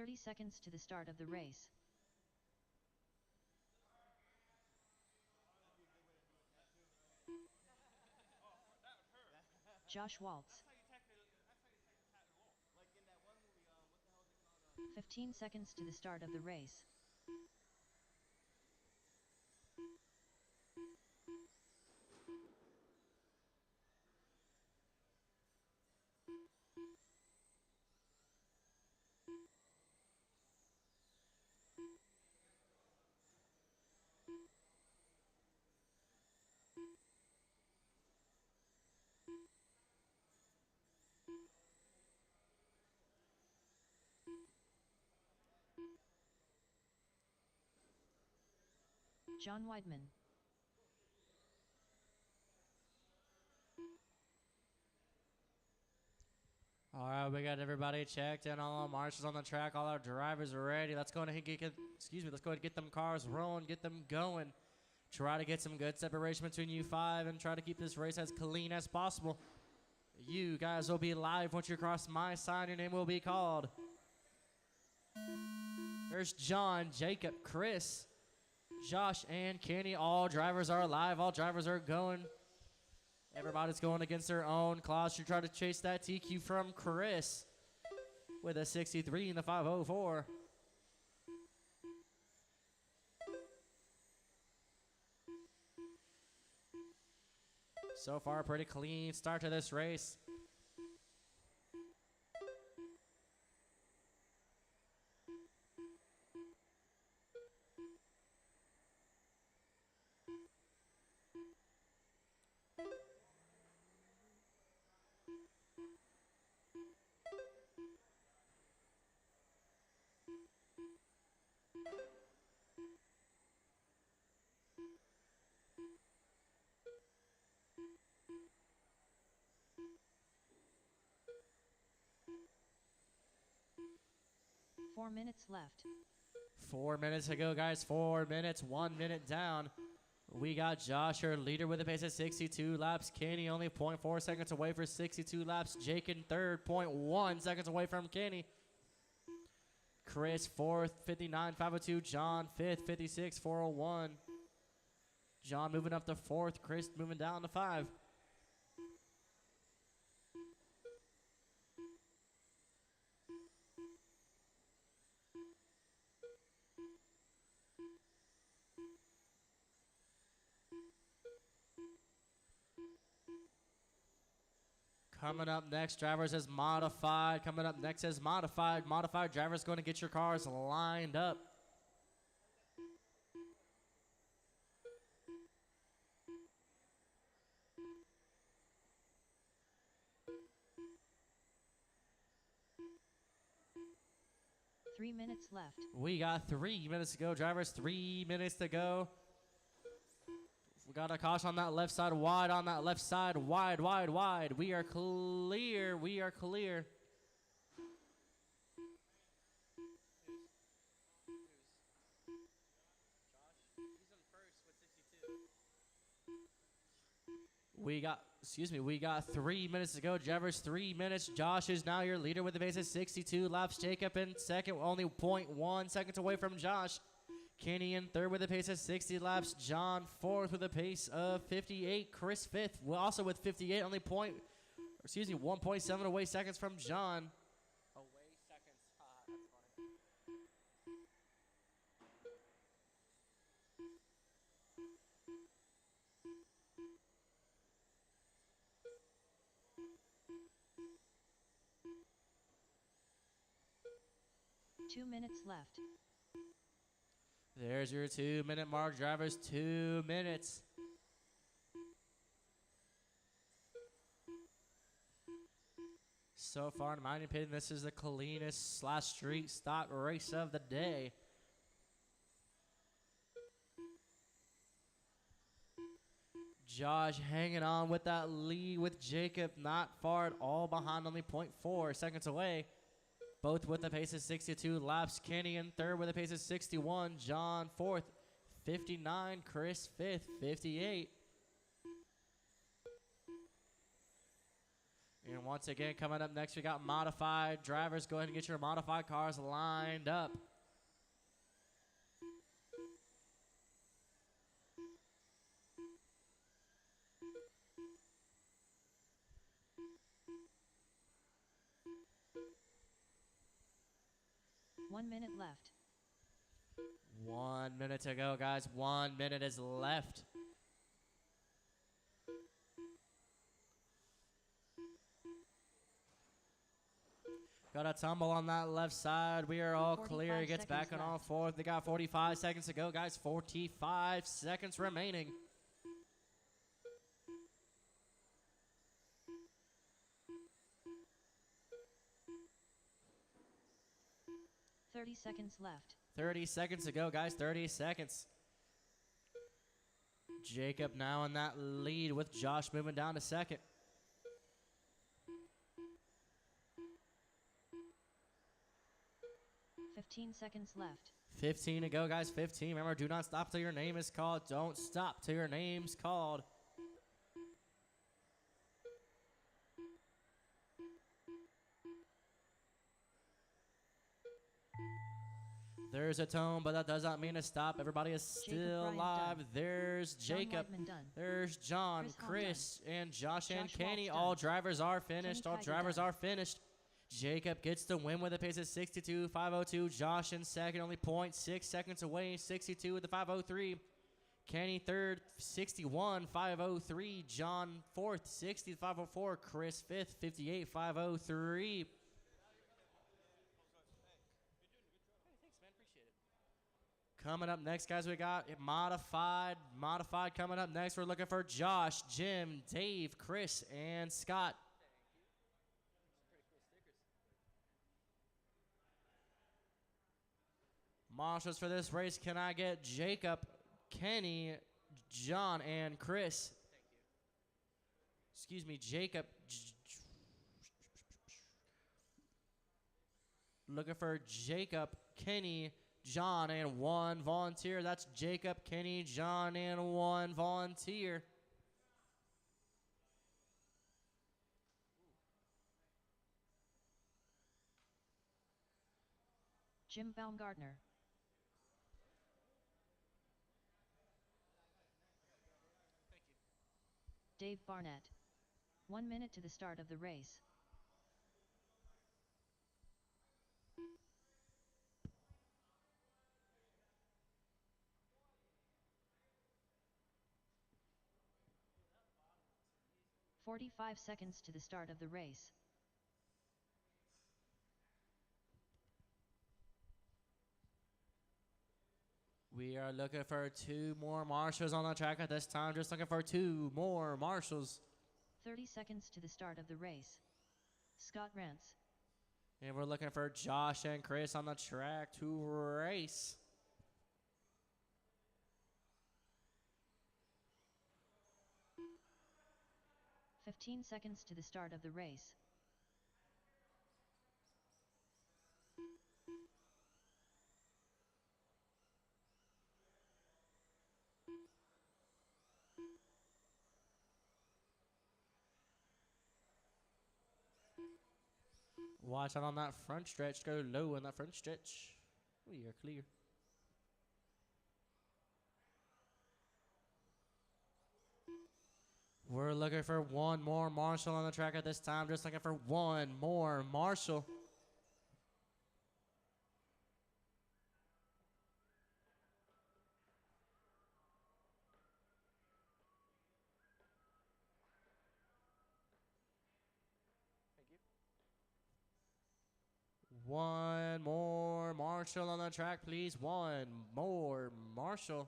30 seconds to the start of the race. Josh Waltz. 15 seconds to the start of the race. John Weidman. All right, we got everybody checked in. All our marshals on the track. All our drivers are ready. Let's go ahead and let's go ahead and get them cars rolling, get them going. Try to get some good separation between you five and try to keep this race as clean as possible. You guys will be live once you cross my sign. Your name will be called. There's John, Jacob, Chris, Josh, and Kenny. All drivers are live. All drivers are going. Everybody's going against their own. Klaus should try to chase that TQ from Chris with a 63 in the 504. So far, a pretty clean start to this race. Four minutes left. 4 minutes to go, guys. 4 minutes, 1 minute down. We got Josh, your leader, with a pace of 62 laps. Kenny only 0.4 seconds away for 62 laps. Jake in third, 0.1 seconds away from Kenny. Chris fourth, 59, 502. John fifth, 56, 401. John moving up to fourth. Chris moving down to 5. Coming up next, drivers is modified. Coming up next is modified. Modified drivers going to get your cars lined up. Three minutes left. We got 3 minutes to go, drivers. 3 minutes to go. We got a caution on that left side, wide on that left side, wide, wide, wide. We are clear. We are clear. We got 3 minutes to go, drivers. 3 minutes. Josh is now your leader with a pace of 62 laps. Jacob in second, only 0.1 seconds away from Josh. Kenny in third with a pace of 60 laps. John fourth with a pace of 58. Chris fifth, also with 58, only 1.7 away seconds from John. Away seconds. That's funny. 2 minutes left. There's your 2 minute mark, drivers. 2 minutes. So far, in my opinion, this is the cleanest slash street stock race of the day. Josh hanging on with that lead with Jacob not far at all behind, only 0.4 seconds away. Both with a pace of 62 laps. Kenny in third with a pace of 61. John fourth, 59. Chris fifth, 58. And once again, coming up next, we got modified drivers. Go ahead and get your modified cars lined up. One minute left. 1 minute to go, guys. 1 minute is left. Got a tumble on that left side. We are all clear. He gets back on all fourth. They got 45 seconds to go, guys. 45 seconds remaining. Seconds left. 30 seconds to go, guys. 30 seconds. Jacob now in that lead with Josh moving down to second. Seconds left. 15 to go, guys. 15. Remember, do not stop till your name is called. Don't stop till your name's called. There's a tone, but that does not mean a stop. Everybody is still alive. There's Jacob. There's John, Chris, and Josh and Kenny. All drivers are finished. All drivers are finished. Jacob gets the win with a pace of 62.502. Josh in second, only 0.6 seconds away. 62 with the 503. Kenny third, 61.503. John fourth, 60.504. Chris fifth, 58.503. Coming up next, guys, we got modified. Modified coming up next. We're looking for Josh, Jim, Dave, Chris, and Scott. Marshals for this race. Can I get Jacob, Kenny, John, and Chris? Excuse me, Jacob. Looking for Jacob, Kenny, John, and one volunteer. That's Jacob, Kenny, John, and one volunteer. Jim Baumgartner. Dave Barnett. 1 minute to the start of the race. "45 seconds to the start of the race. We are looking for two more marshals on the track at this time. Just looking for two more marshals. 30 seconds to the start of the race. Scott Rance. And we're looking for Josh and Chris on the track to race. "15 seconds to the start of the race. Watch out on that front stretch. Go low on that front stretch. We are clear. We're looking for one more marshal on the track at this time. Just looking for one more marshal. One more marshal on the track, please. One more marshal.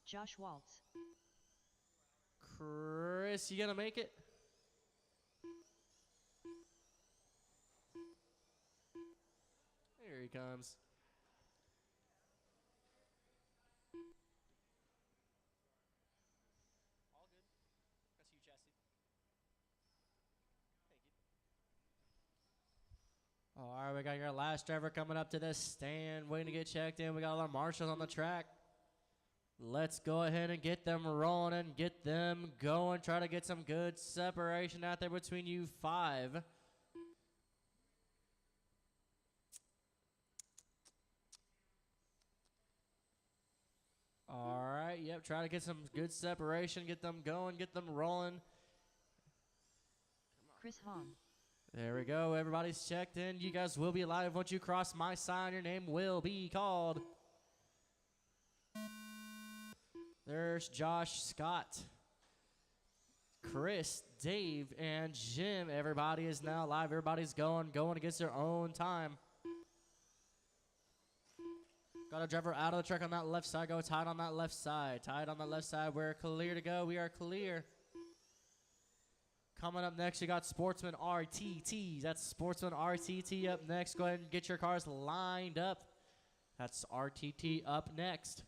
Josh Waltz. Chris, you gonna make it? Here he comes. All good. That's you, Chassis. Thank you. All right, we got your last driver coming up to the stand, waiting to get checked in. We got all our marshals on the track. Let's go ahead and get them rolling and get them going. Try to get some good separation out there between you five. All right, yep, try to get some good separation, get them going, get them rolling. Chris Hahn. There we go. Everybody's checked in. You guys will be live once you cross my sign. Your name will be called. There's Josh, Scott, Chris, Dave, and Jim. Everybody is now live. Everybody's going against their own time. Got a driver out of the track on that left side. Go tied on that left side. Tied on that left side. We're clear to go. We are clear. Coming up next, you got Sportsman RTT. That's Sportsman RTT up next. Go ahead and get your cars lined up. That's RTT up next.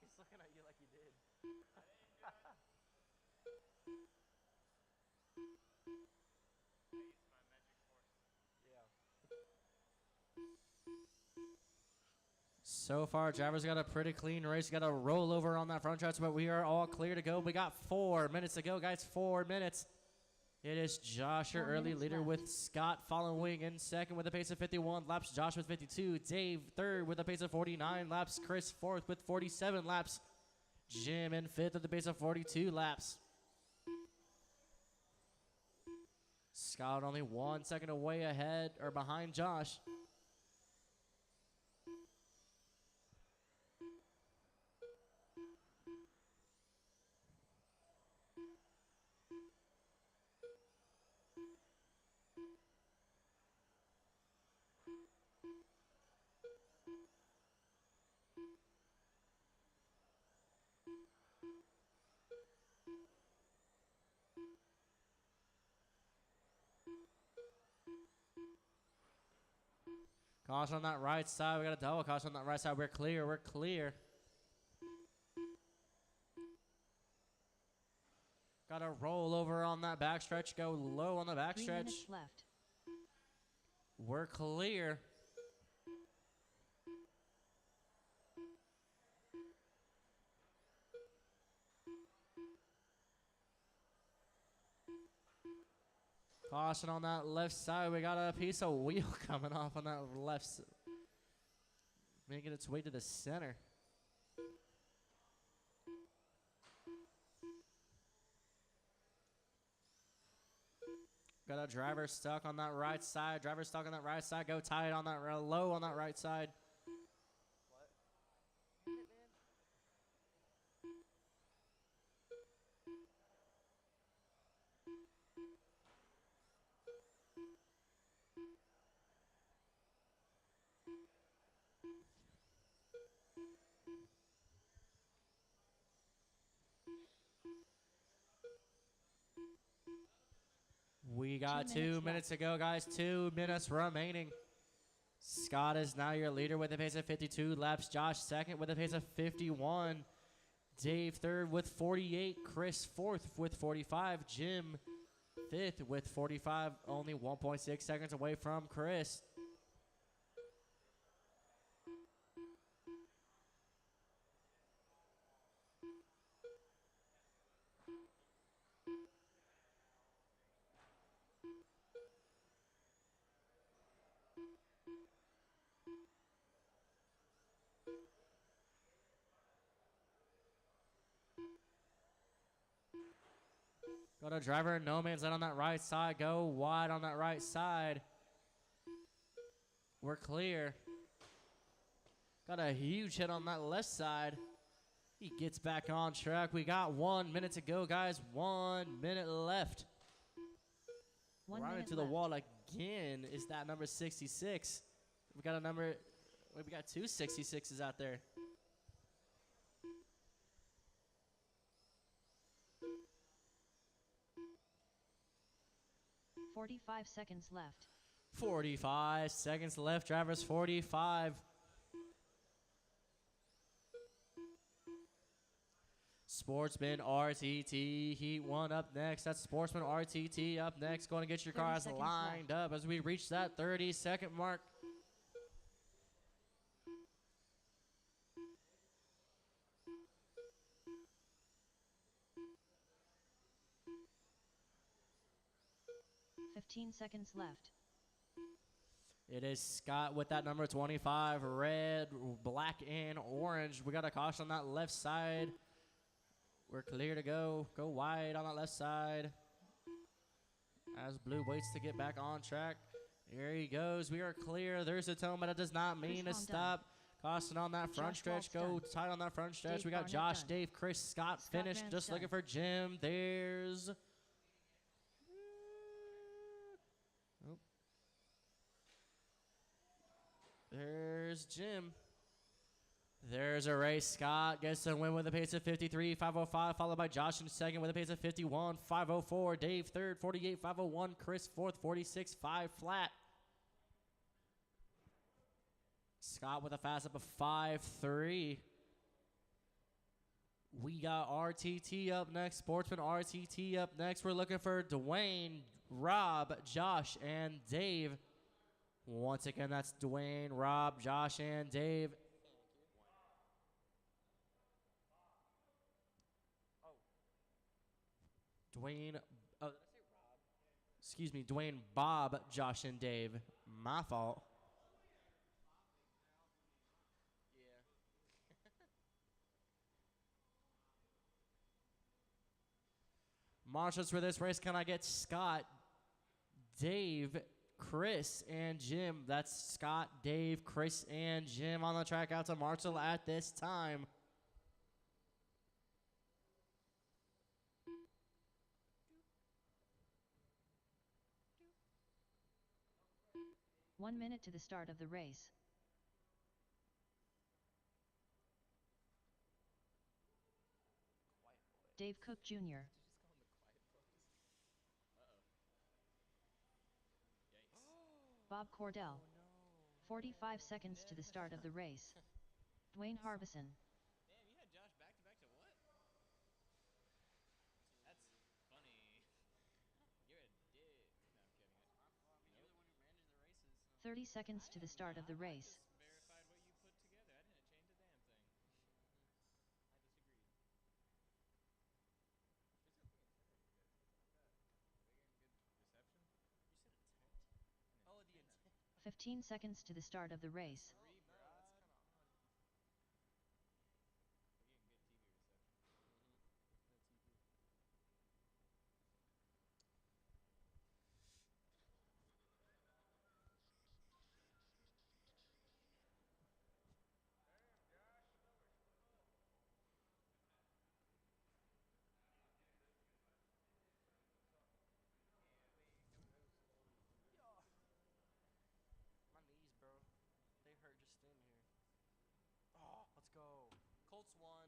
He's looking at you like you did. So far, drivers got a pretty clean race. Got a rollover on that front stretch, but we are all clear to go. We got 4 minutes to go, guys. 4 minutes. It is Josh, your 4 early minutes leader, left. with Scott following in second with a pace of 51 laps. Josh with 52. Dave third with a pace of 49 laps. Chris fourth with 47 laps. Jim in fifth with a pace of 42 laps. Scott only 1 second away ahead or behind Josh. Caution on that right side. We got a double caution on that right side. We're clear. We're clear. Got a roll over on that backstretch. Go low on the 3 backstretch. minutes left. We're clear. Caution on that left side. We got a piece of wheel coming off on that left side. Making its way to the center. Got a driver stuck on that right side. Driver stuck on that right side. Go tight on that low on that right side. We got 2 2 minutes minutes to go, guys. 2 minutes remaining. Scott is now your leader with a pace of 52 laps. Josh second with a pace of 51. Dave third with 48. Chris fourth with 45. Jim fifth with 45. Only 1.6 seconds away from Chris. Got a driver in no man's land on that right side. Go wide on that right side. We're clear. Got a huge hit on that left side. He gets back on track. We got 1 minute to go, guys. 1 minute left. 1 Running minute to the left. wall again is that number 66. We got two 66s out there. Forty-five seconds left. 45 seconds left, drivers 45. Sportsman RTT Heat 1 up next. That's Sportsman RTT up next. Going to get your 30 cars seconds lined up as we reach that 30-second mark. Fifteen seconds left. It is Scott with that number 25, red, black, and orange. We got a caution on that left side. We're clear to go. Go wide on that left side. As Blue waits to get back on track. Here he goes. We are clear. There's a tone, but it does not mean to Chris Hahn stop. Caution on that front Josh stretch. Waltz Go tight on that front stretch. Dave We got Barnett Josh, done. Dave, Chris, Scott Scott finished. Rance Just done. looking for Jim. There's... Oh. There's Jim. There's a race. Scott gets the win with a pace of 53.505, followed by Josh in second with a pace of 51.504. Dave third, 48.501. Chris fourth, 46.5 flat. Scott with a fast up of 5.3. We got RTT up next. Sportsman RTT up next. We're looking for Dwayne, Rob, Josh, and Dave. Once again, that's Dwayne, Rob, Josh, and Dave. Dwayne, excuse me, Dwayne, Bob, Josh, and Dave. My fault. Marshals for this race, can I get Scott, Dave, Chris, and Jim? That's Scott, Dave, Chris, and Jim on the track out to Marshall at this time. One minute to the start of the race. Dave Cook Jr. Bob Cordell. 45 seconds to the start of the race. Dwayne Harbison. Damn, you had Josh back to what? That's funny. You're a dick. No, I'm kidding. Nope. 30 seconds to the start of the race. Verified what you put together. I didn't change a damn thing. I disagreed. 15 seconds to the start of the race. My knees, bro. They hurt just standing here. Oh, let's go. Colts won.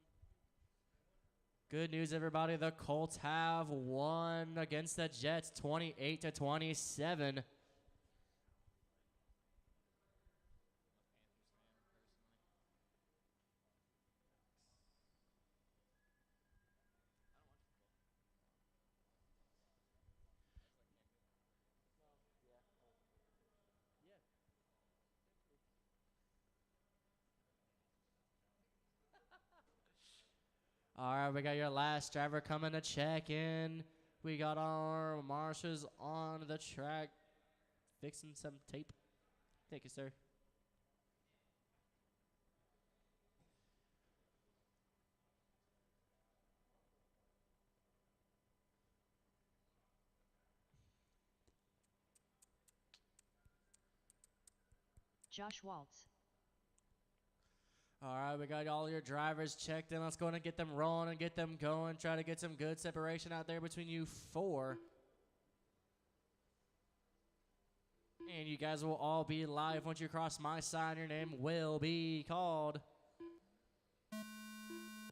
Good news, everybody. The Colts have won against the Jets, 28-27. All right, we got your last driver coming to check in. We got our marshals on the track fixing some tape. Thank you, sir. Josh Waltz. All right, we got all your drivers checked in. Let's go and get them rolling and get them going. Try to get some good separation out there between you four. And you guys will all be live once you cross my sign. Your name will be called.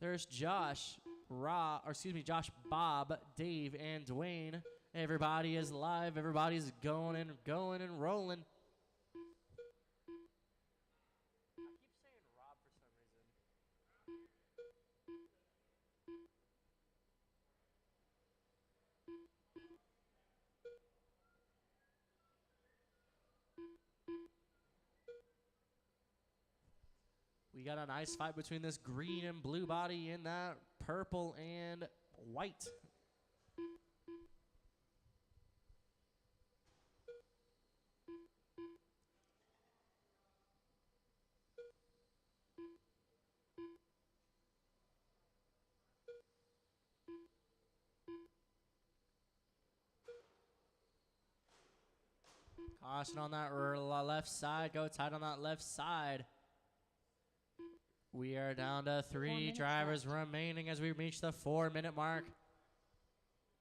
There's Josh, Josh, Bob, Dave, and Dwayne. Everybody is live. Everybody's going and rolling. I keep saying Rob for some reason. We got a nice fight between this green and blue body and that purple and white. Caution on that left side. Go tight on that left side. We are down to 3 drivers remaining as we reach the 4-minute mark.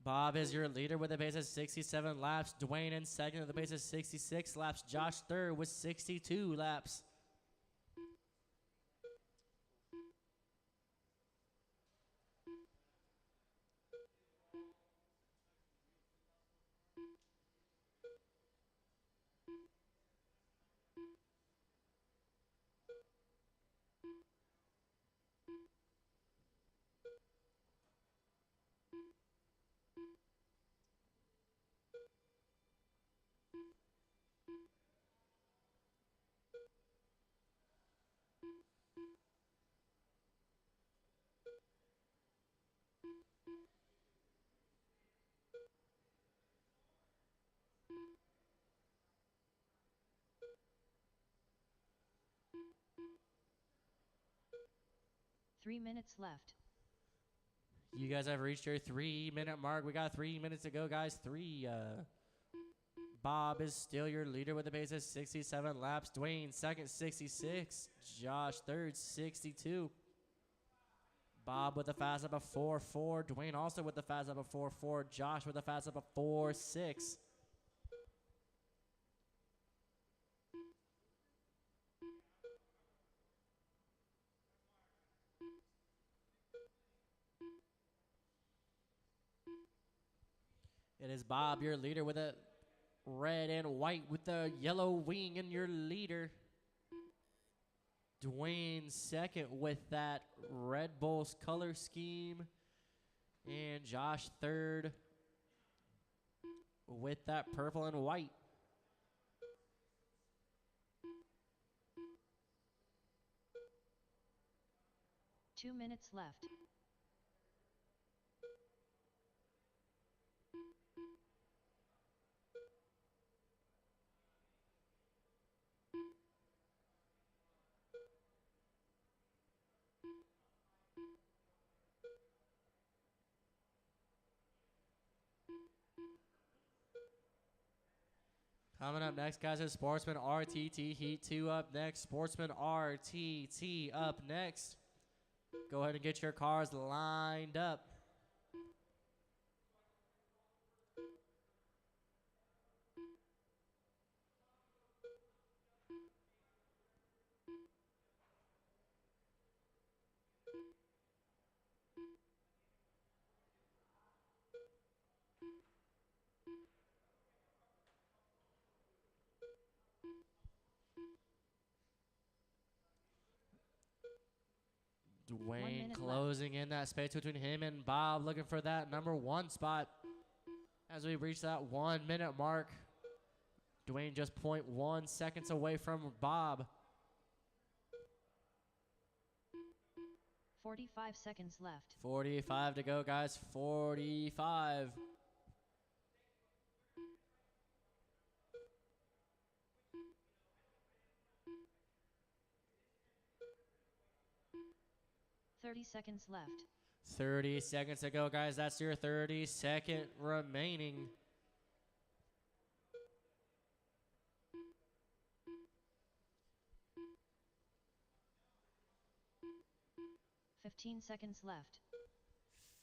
Bob is your leader with a pace of 67 laps. Dwayne in second with a pace of 66 laps. Josh third with 62 laps. Three minutes left. You guys have reached your 3-minute mark. We got 3 minutes to go, guys. Bob is still your leader with a pace of 67 laps. Dwayne second, 66. Josh third, 62. Bob with a fast lap of 4.4. Dwayne also with the fast lap of 4.4. Josh with a fast lap of 4.6. It is Bob, your leader, with a red and white with the yellow wing, and your leader. Dwayne second with that Red Bulls color scheme. And Josh third with that purple and white. Two minutes left. Coming up next, guys, is Sportsman RTT Heat 2 up next. Sportsman RTT up next. Go ahead and get your cars lined up. Dwayne closing in that space between him and Bob, looking for that number 1 spot. As we reach that 1-minute mark, Dwayne just 0.1 seconds away from Bob. 45 seconds left. 45 to go, guys. 45. $30 seconds left. 30 seconds to go, guys. That's your 30-second remaining. $15 seconds left.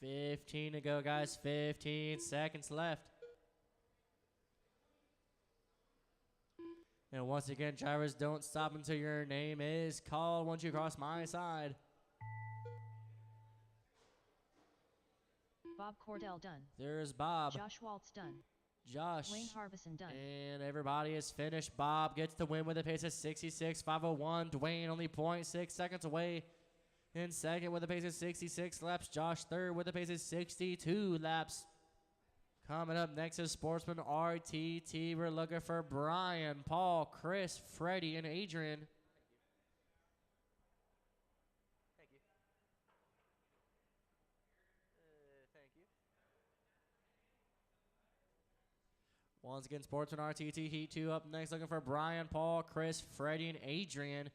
15 to go, guys. 15 seconds left. And once again, drivers, don't stop until your name is called once you cross my side. Bob Cordell done. There's Bob. Josh Waltz done. Josh. Wayne Harbison done. And everybody is finished. Bob gets the win with a pace of 66.501. Dwayne only 0.6 seconds away in second with a pace of 66 laps. Josh third with a pace of 62 laps. Coming up next is Sportsman RTT. We're looking for Brian, Paul, Chris, Freddie, and Adrian. Thank you. Thank you. Once again, Sportsman RTT Heat 2 up next. Looking for Brian, Paul, Chris, Freddie, and Adrian.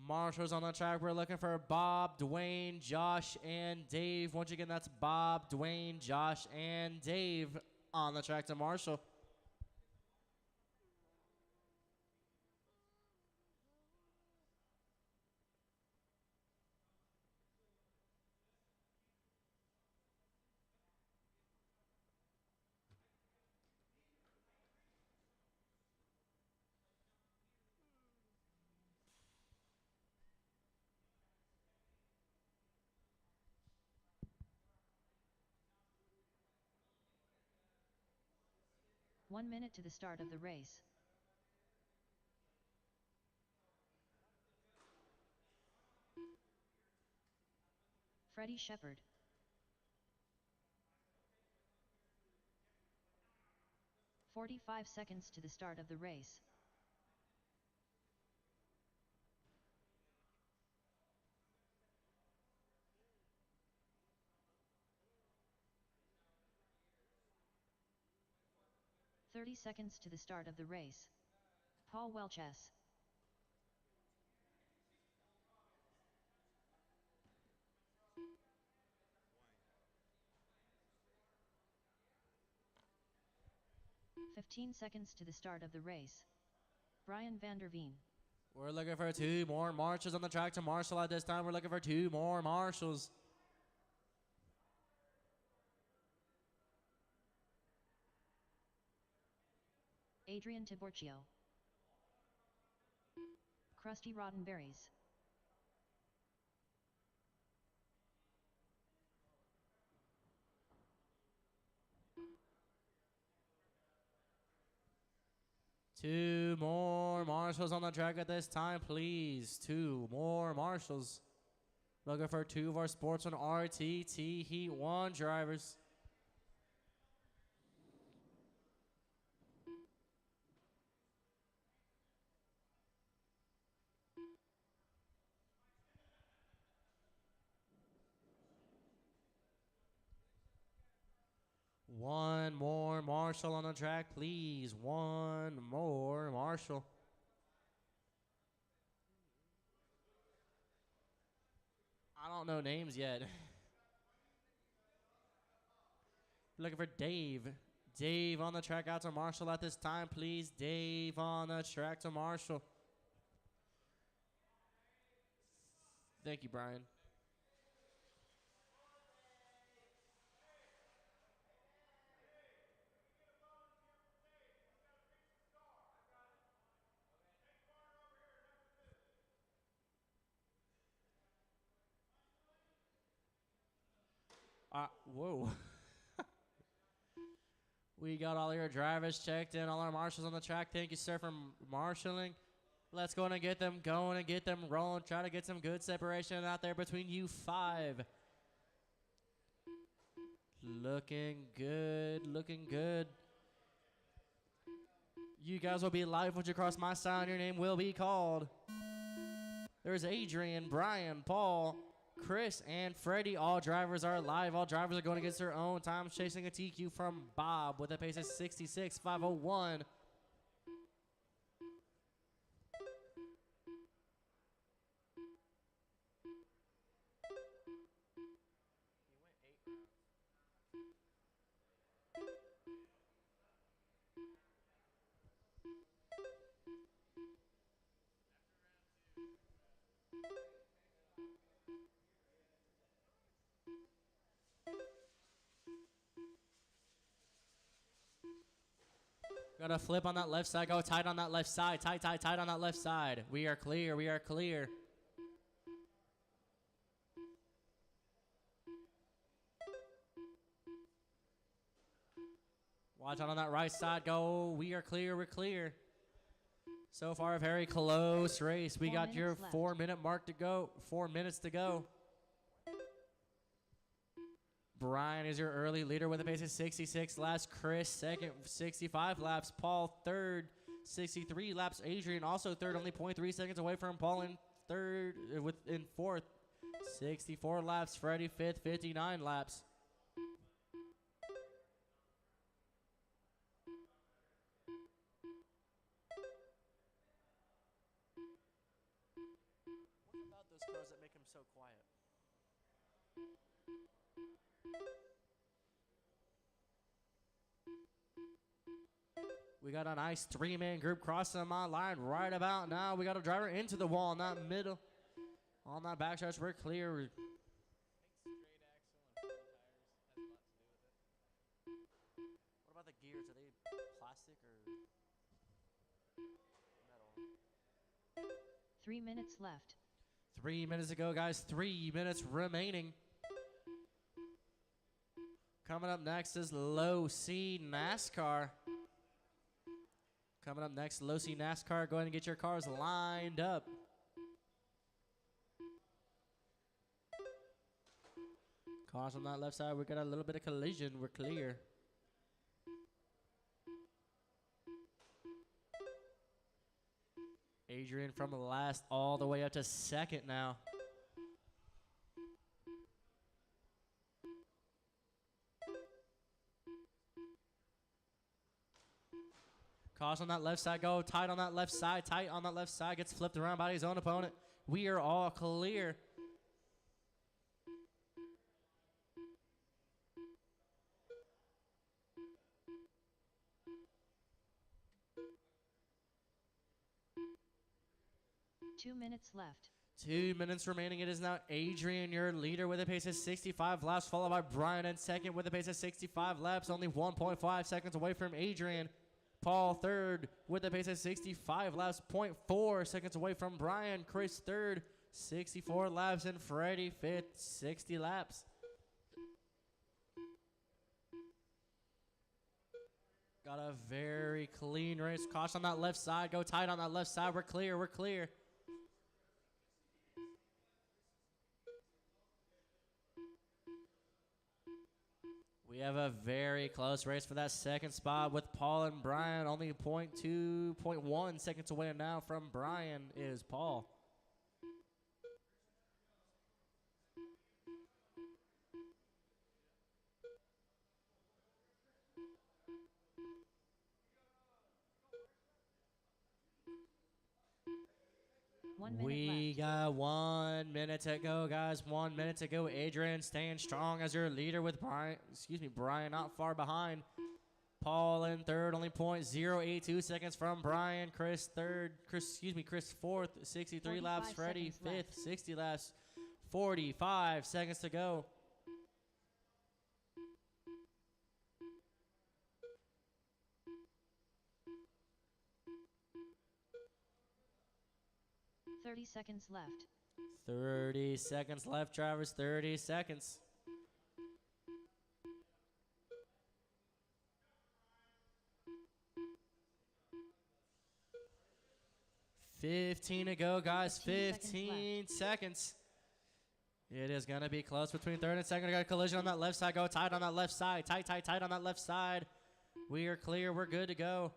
Marshals on the track. We're looking for Bob, Dwayne, Josh, and Dave. Once again, that's Bob, Dwayne, Josh, and Dave on the track to Marshall. One minute to the start of the race. Freddie Shepard. "45 seconds to the start of the race. "30 seconds to the start of the race. Paul Welches. "15 seconds to the start of the race. Brian Vanderveen. We're looking for 2 more marshals on the track to Marshall at this time. We're looking for 2 more marshals. Adrian Tiborcio. Krusty Roddenberries. Two more marshals on the track at this time, please. 2 more marshals. Looking for 2 of our Sportsman RTT Heat 1 drivers. One more marshal on the track, please. 1 more marshal. I don't know names yet. Looking for Dave. Dave on the track out to Marshall at this time, please. Dave on the track to Marshall. Thank you, Brian. Whoa. We got all your drivers checked in, all our marshals on the track. Thank you, sir, for marshaling. Let's go and get them going and get them rolling. Try to get some good separation out there between you 5. Looking good, looking good. You guys will be live once you cross my side. Your name will be called. There's Adrian, Brian, Paul, Chris, and Freddie. All drivers are live. All drivers are going against their own time, chasing a TQ from Bob with a pace of 66.501. Got a flip on that left side. Go tight on that left side. Tight, tight, tight on that left side. We are clear. We are clear. Watch out on that right side. Go. We are clear. We're clear. So far, a very close race. We 4 got your minutes left. 4-minute mark to go. 4 minutes to go. Brian is your early leader with a pace of 66 laps. Chris second, 65 laps. Paul third, 63 laps. Adrian also third, only 0.3 seconds away from Paul in third, in fourth, 64 laps. Freddie fifth, 59 laps. What about those cars that make him so quiet? We got a nice 3-man group crossing my line right about now. We got a driver into the wall in that middle. On that backstretch, we're clear. What about the gears? Are they plastic or metal? 3 minutes left. 3 minutes to go, guys. 3 minutes remaining. Coming up next is Low C NASCAR. Coming up next, Low C NASCAR. Go ahead and get your cars lined up. Cars on that left side, we got a little bit of collision. We're clear. Adrian from last all the way up to second now. Caution on that left side. Go tight on that left side. Tight on that left side. Gets flipped around by his own opponent. We are all clear. Two minutes left. 2 minutes remaining. It is now Adrian, your leader, with a pace of 65 laps, followed by Brian in second with a pace of 65 laps, only 1.5 seconds away from Adrian. Paul third with a pace of 65 laps, 0.4 seconds away from Brian. Chris third, 64 laps, and Freddie fifth, 60 laps. Got a very clean race. Caution on that left side. Go tight on that left side. We're clear. We're clear. We have a very close race for that second spot with Paul and Brian. Only 0.2, 0.1 seconds away now from Brian is Paul. We got 1 minute to go, guys. 1 minute to go. Adrian staying strong as your leader with Brian not far behind. Paul in third, only 0.082 seconds from Brian. Chris fourth, 63 laps. Freddie fifth, 60 laps. 45 seconds to go. .30 seconds left. 30 seconds left, drivers. 30 seconds. $15 to go, guys. 15 seconds. It is going to be close between third and second. We got a collision on that left side. Go tight on that left side. Tight, tight, tight on that left side. We are clear. We're good to go.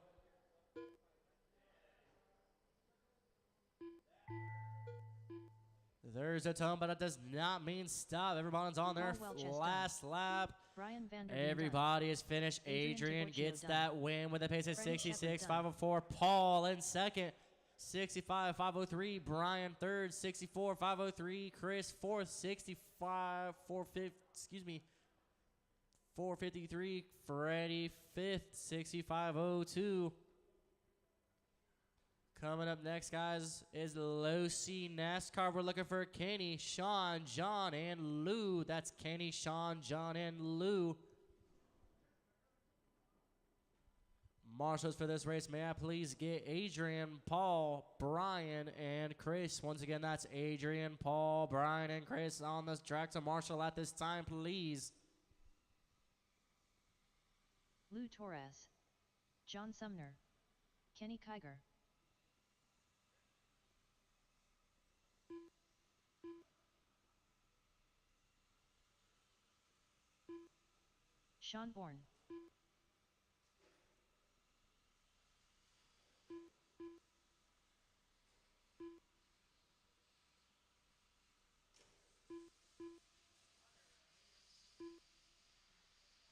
There's a tone, but it does not mean stop. Everyone's on their last lap. Brian Vander Everybody is finished. Adrian gets that win with a pace of 66, 504. Paul in second, 65, 503. Brian third, 64, 503. Chris fourth, 65, 453. Freddie fifth, 6502. Coming up next, guys, is Low C NASCAR. We're looking for Kenny, Sean, John, and Lou. That's Kenny, Sean, John, and Lou. Marshals for this race, may I please get Adrian, Paul, Brian, and Chris. Once again, that's Adrian, Paul, Brian, and Chris on this track to marshal at this time, please. Lou Torres, John Sumner, Kenny Kiger. Sean Bourne.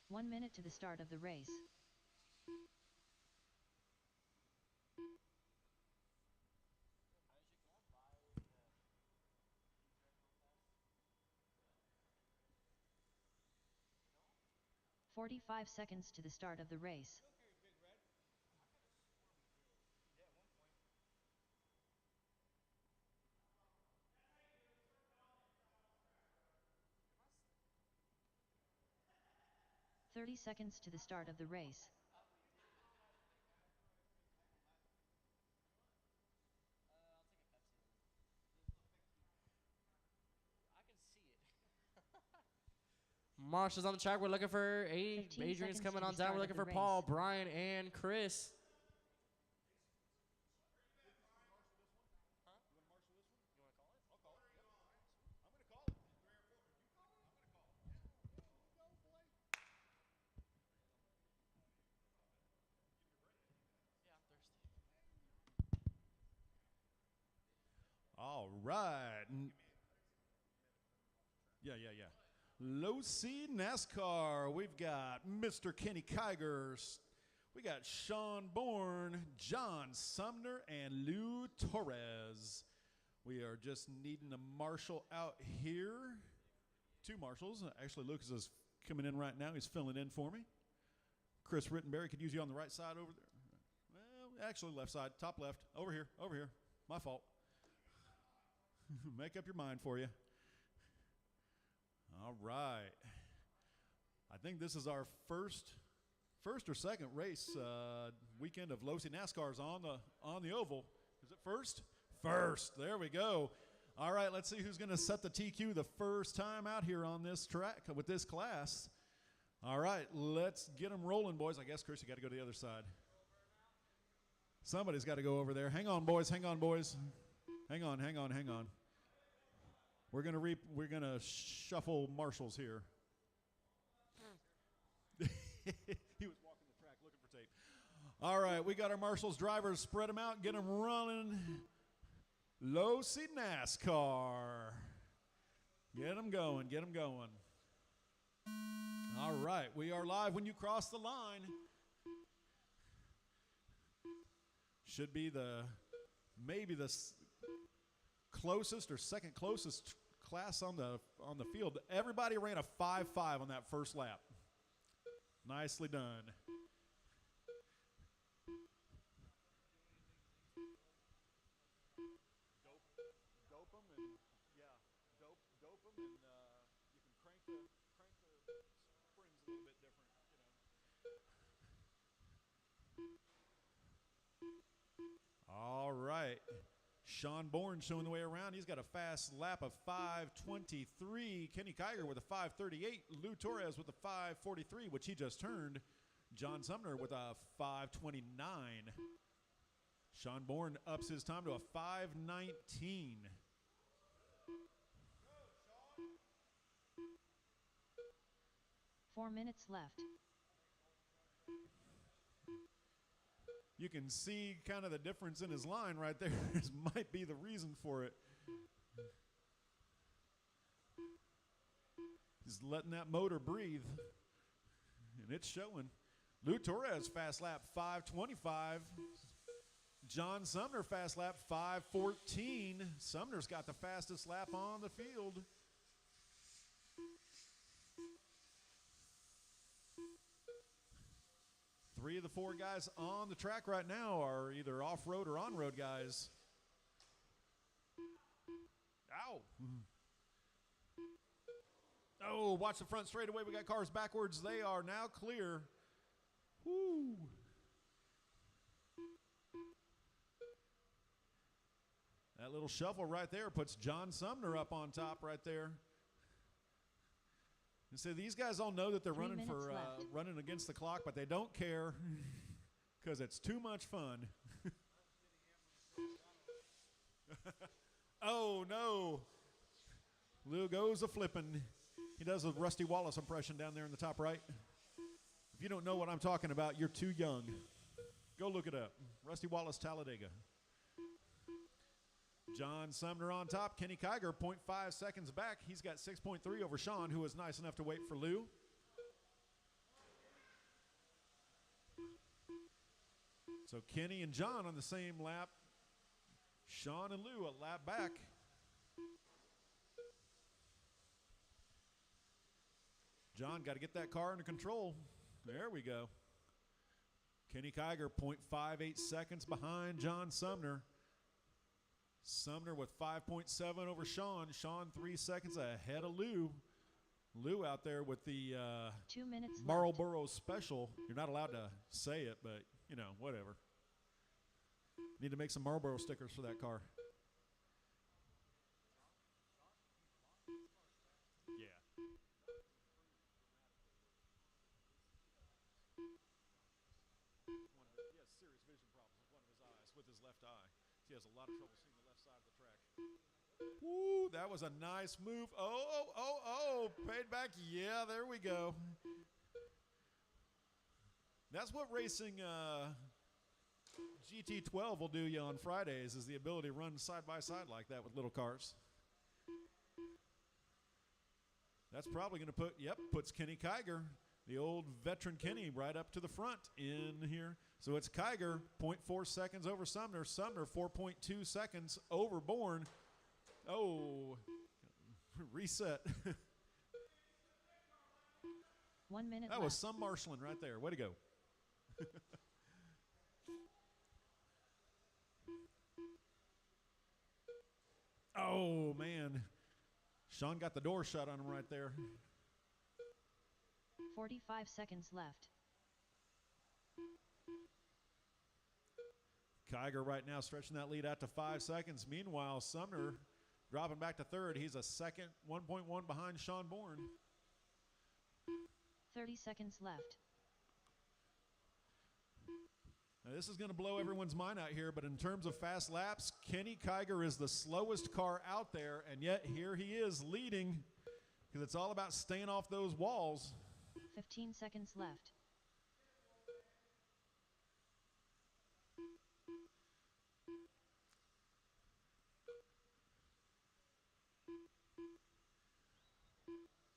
One minute to the start of the race. "45 seconds to the start of the race. "30 seconds to the start of the race. Marshals on the track. We're looking for 15 Adrian's seconds coming to on the down. start We're of looking the for Paul, race. Brian, and Chris. All right. Yeah. Low C NASCAR. We've got Mr. Kenny Kigers. We got Sean Bourne, John Sumner, and Lou Torres. We are just needing a marshal out here. Two marshals. Actually, Lucas is coming in right now. He's filling in for me. Chris Rittenberry could use you on the right side over there. Well, actually, left side, top left. Over here. My fault. Make up your mind for you. All right. I think this is our first or second race weekend of Losi NASCAR's on the oval. Is it first? First. There we go. All right, let's see who's going to set the TQ the first time out here on this track with this class. All right, let's get them rolling, boys. I guess, Chris, you got to go to the other side. Somebody's got to go over there. Hang on, boys. Hang on. We're gonna shuffle marshals here. He was walking the track looking for tape. All right, we got our marshals, drivers, spread them out, get them running. Low C NASCAR. Get them going. All right, we are live when you cross the line. Should be maybe the closest or second closest class on the field. Everybody ran a 5.5 on that first lap. Nicely done. Dope them and dope them, and you can crank the springs a little bit different, All right. Sean Bourne showing the way around. He's got a fast lap of 5:23. Kenny Kiger with a 5:38. Lou Torres with a 5:43, which he just turned. John Sumner with a 5:29. Sean Bourne ups his time to a 5:19. "4 minutes left. You can see kind of the difference in his line right there. This might be the reason for it. He's letting that motor breathe, and it's showing. Lou Torres, fast lap, 5:25. John Sumner, fast lap, 5:14. Sumner's got the fastest lap on the field. Three of the four guys on the track right now are either off-road or on-road guys. Ow. Oh, watch the front straightaway. We got cars backwards. They are now clear. Woo. That little shuffle right there puts John Sumner up on top right there. And so these guys all know that they're 3 running minutes for left. running against the clock, but they don't care because it's too much fun. Oh no! Lou goes a flipping. He does a Rusty Wallace impression down there in the top right. If you don't know what I'm talking about, you're too young. Go look it up. Rusty Wallace, Talladega. John Sumner on top. Kenny Kiger, 0.5 seconds back. He's got 6.3 over Sean, who was nice enough to wait for Lou. So Kenny and John on the same lap. Sean and Lou a lap back. John got to get that car under control. There we go. Kenny Kiger, 0.58 seconds behind John Sumner. Sumner with 5.7 over Sean. Sean 3 seconds ahead of Lou. Lou out there with the 2 minutes left. Marlboro Special. You're not allowed to say it, but, you know, whatever. Need to make some Marlboro stickers for that car. Yeah. He has serious vision problems with one of his eyes, with his left eye. He has a lot of trouble seeing the left side of the track. Woo, that was a nice move. Oh, paid back. Yeah, there we go. That's what racing GT12 will do you on Fridays, is the ability to run side by side like that with little cars. That's probably going to puts Kenny Kiger, the old veteran Kenny, right up to the front in here. So it's Kiger, 0.4 seconds over Sumner. Sumner, 4.2 seconds over Bourne. Oh, reset. 1 minute That left. was some marshalling right there. Way to go. Oh, man. Sean got the door shut on him right there. 45 seconds left. Kiger right now stretching that lead out to 5 seconds. Meanwhile, Sumner dropping back to third. He's a second, 1.1 behind Sean Bourne. 30 seconds left. Now, this is going to blow everyone's mind out here, but in terms of fast laps, Kenny Kiger is the slowest car out there, and yet here he is leading, because it's all about staying off those walls. 15 seconds left.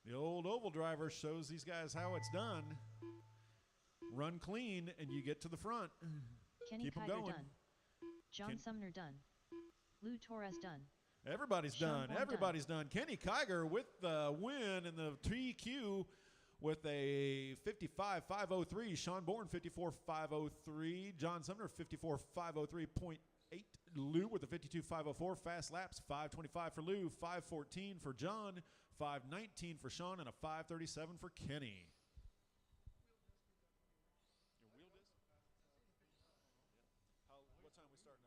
The old oval driver shows these guys how it's done. Run clean, and you get to the front. Kenny Keep 'em Kiger going. done. John Sumner done. Lou Torres done. Everybody's Sean done. Bourne Everybody's done. Kenny Kiger with the win in the TQ with a 55.503. Sean Bourne 54.503. John Sumner 54.503.8. Lou with the 52.504. Fast laps 5:25 for Lou, 5:14 for John, 5:19 for Sean, and a 5:37 for Kenny. What time are we starting up again?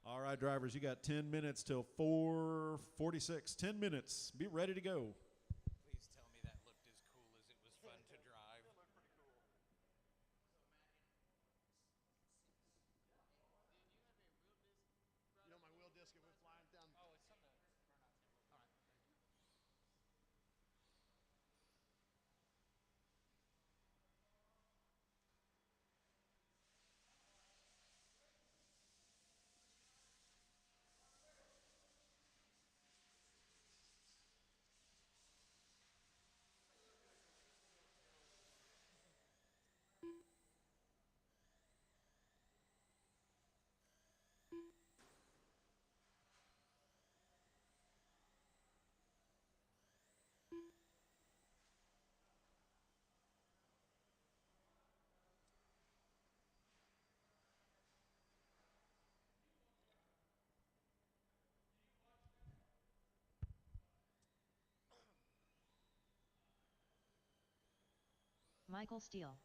All right, drivers, you got 10 minutes till 4:46. 10 minutes. Be ready to go. Please tell me that looked as cool as it was fun to drive. You know my wheel disc, it went flying down. Oh, it's something to burn out timber. All right. Michael Steele.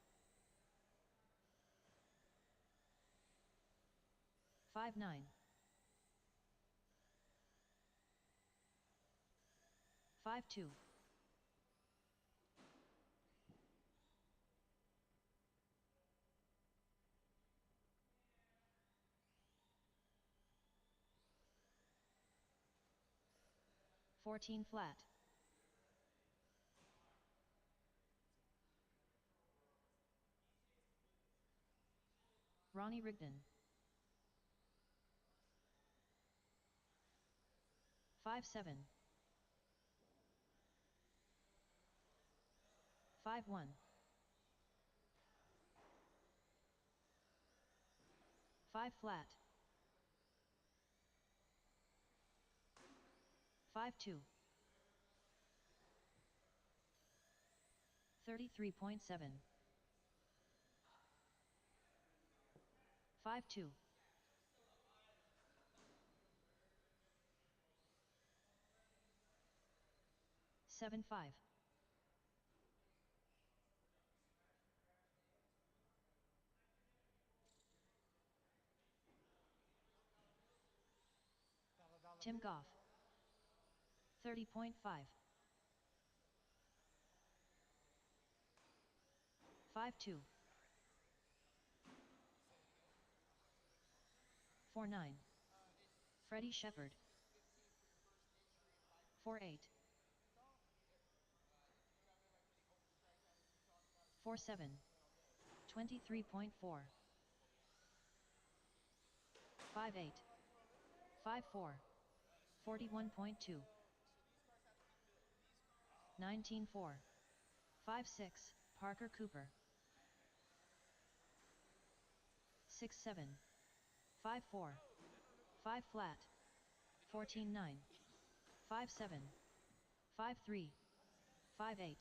5-9. 5-2. 14 flat. Ronnie Rigdon. 5-7. 5-1. 5 flat. 5-2. 33.7. 5-2. 7-5. 'Tim Goff. 30.5. 5-2. 4-9. Freddie Shepard. 4-8. 4-7. 23.4. 5-8. 5-4. 41.2. 19-4. 5-6. Parker Cooper. 6-7. 5-4. 5 flat. 14-9. 5-7. 5-3. 5-8.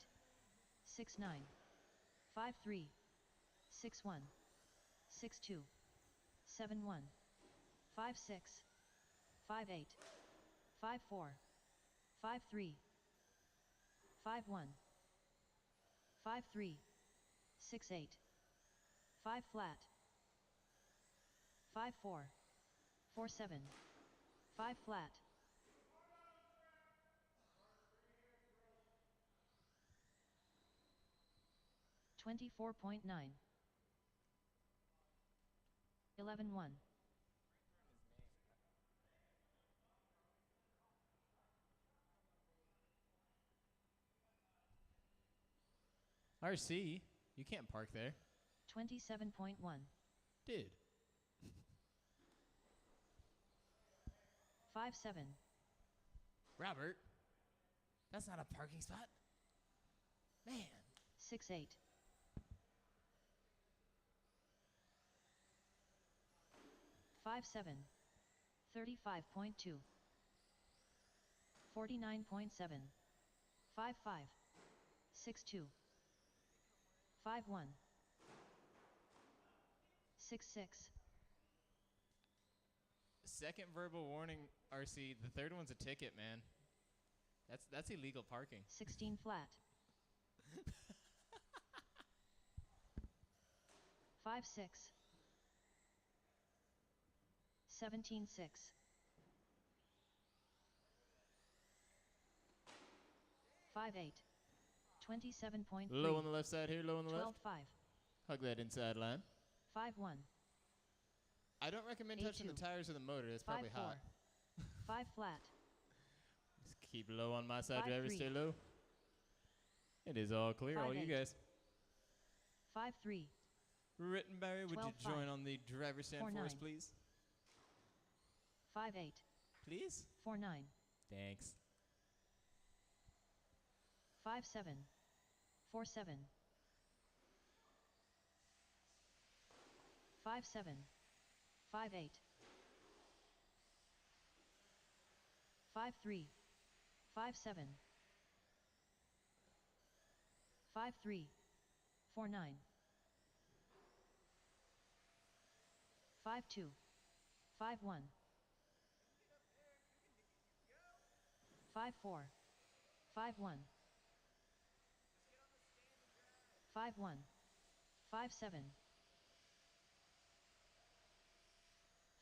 6-9. 5-3. 6-1. 6-2. 7-1. 5-6. 5-8. 5-4. 5-3. 5-1. 5-3. 6-8. 5 flat. 5-4. 4-7. 5 flat. 24.9. 11-1. RC, you can't park there. 27.1. Dude. 5-7. Robert, that's not a parking spot. Man. 6-8. 5-7. 35.2. 49.7. 5-5. 6-2. 5-1. 6-6. Second verbal warning, RC. The third one's a ticket, man. That's illegal parking. 16 flat. 5-6. 17-6. 5-8. 27.3. Low on the left side here, low on the 12-5. left. Hug that inside line. 5-1. I don't recommend touching the A2. tires of the motor. It's 5-4. probably hot. 5 flat. Just keep low on my side, 5-3. driver. Stay low. It is all clear, all you 5-8. guys. 5-3. Rittenberry, would you 12-5. join on the driver's stand for us, 4-9. please? 5-8. Please? 4-9. Thanks. 5-7. 4-7. 5-7. 5-8. 5-3. 5-7. 5-3. 4-9. 5-2. 5-1. 5-4. 5-1. 5-1. 5-7.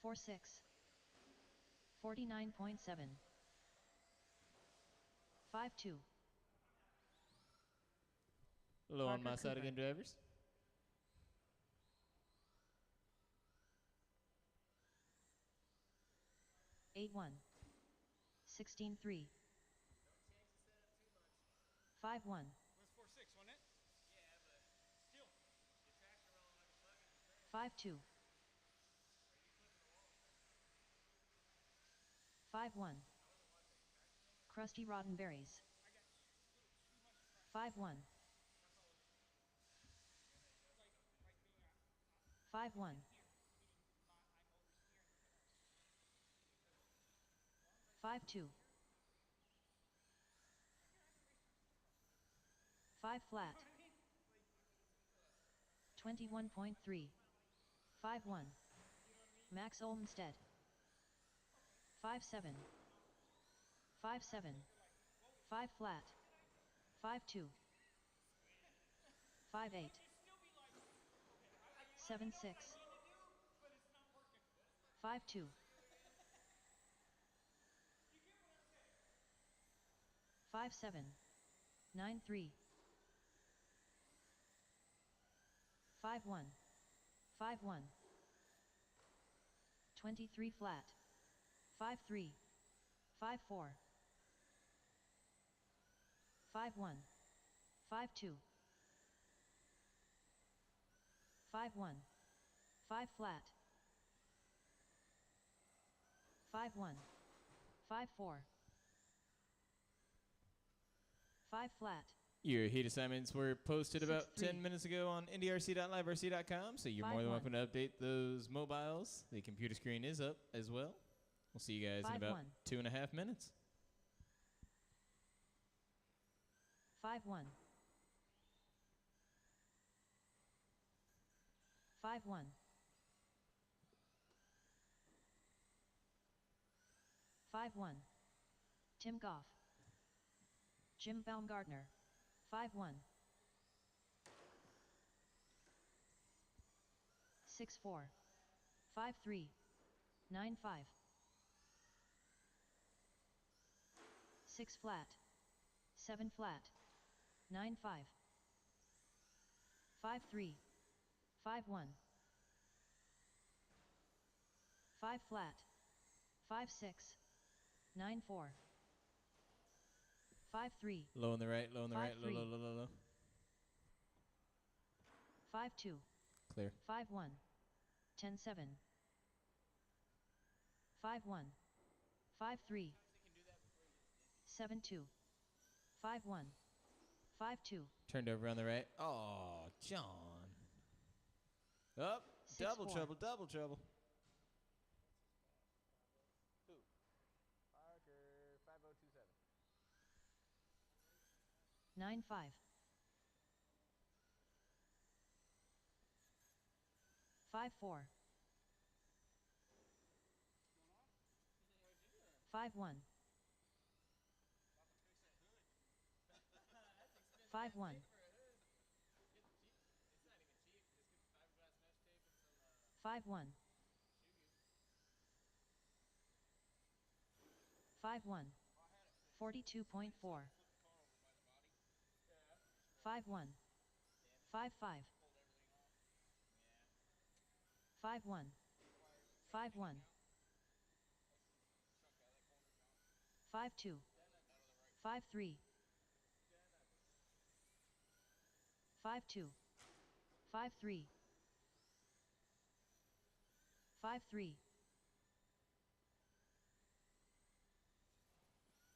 4-6. 49.7. 5-2. Low on Parker my side Cooper. again, drivers. 8-1. 16-3. 5-1. It was 4-6, wasn't it? 5-2. 5-1. Crusty Rotten Berries. 5-1. 5-1. 5-2. 5 flat. 21.3. 5-1. Max Olmstead. 5-7. 5-7. 5 flat. 5-2. 5-8. 7-6. 5-2. 5-7. 9-3. 5-1. 5-1. 23 flat. 5-3. 5-4. 5-1. 5-2. 5-1. 5 flat. 5-1. 5-4. 5 flat. Your heat assignments were posted about 6-3. 10 minutes ago on ndrc.liverc.com, so you're more than 5-1. welcome to update those mobiles. The computer screen is up as well. We'll see you guys in about 5-1. 2.5 minutes. 5-1. 5-1. 5-1. Tim Goff. Jim Baumgartner. 5-1. 6-4. 5-3. 9-5. 6 flat. 7 flat. 9-5. 5-3. 5-1. 5 flat. 5-6. 9-4. 5-3. Low on the right, low on the right, low, 5-3. low, low, low, low. 5-2. Clear. 5-1. 10-7. 5-1. 5-3. 7-2. 5-1. 5-2. Turned over on the right. Oh, John. Up. Double 6-4. trouble, double trouble. Parker 5027. 9-5. 5-4. 5-1. 5-1. 5-1. 5-1. 42.4. 5-1. 5-5. 5-1. 5-1. 5-2. 5-3. 5-2. 5-3. 5-3.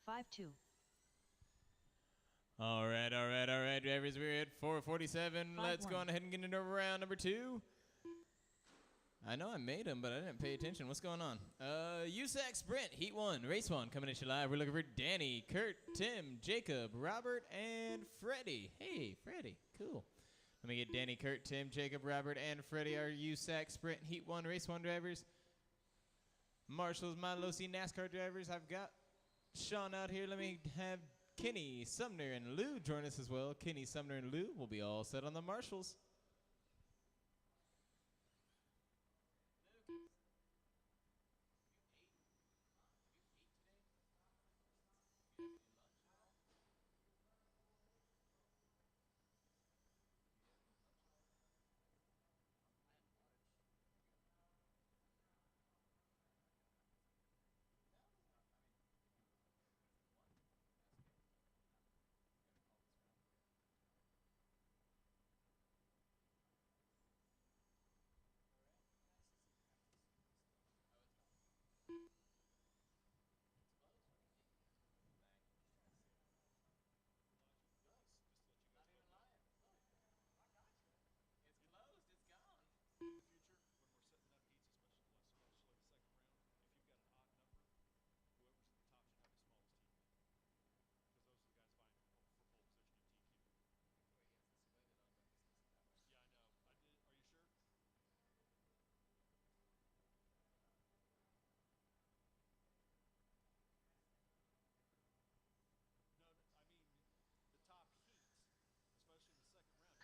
5-2. All right, drivers. We're at 447. Let's go 5-1. on ahead and get into round number 2. I know I made them, but I didn't pay attention. What's going on? USAC Sprint, Heat 1, Race 1, coming at you live. We're looking for Danny, Kurt, Tim, Jacob, Robert, and Freddie. Hey, Freddie. Cool. Let me get Danny, Kurt, Tim, Jacob, Robert, and Freddie, our USAC Sprint, Heat 1, Race 1 drivers. Marshall's my low-C NASCAR drivers. I've got Sean out here. Let me have Kenny, Sumner, and Lou join us as well. Kenny, Sumner, and Lou will be all set on the Marshalls.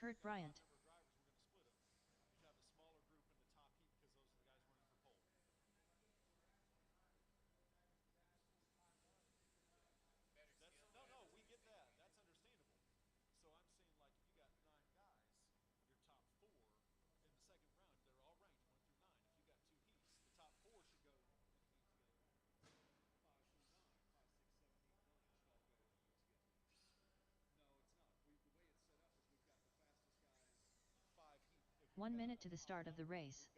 Kurt Bryant. One minute to the start of the race.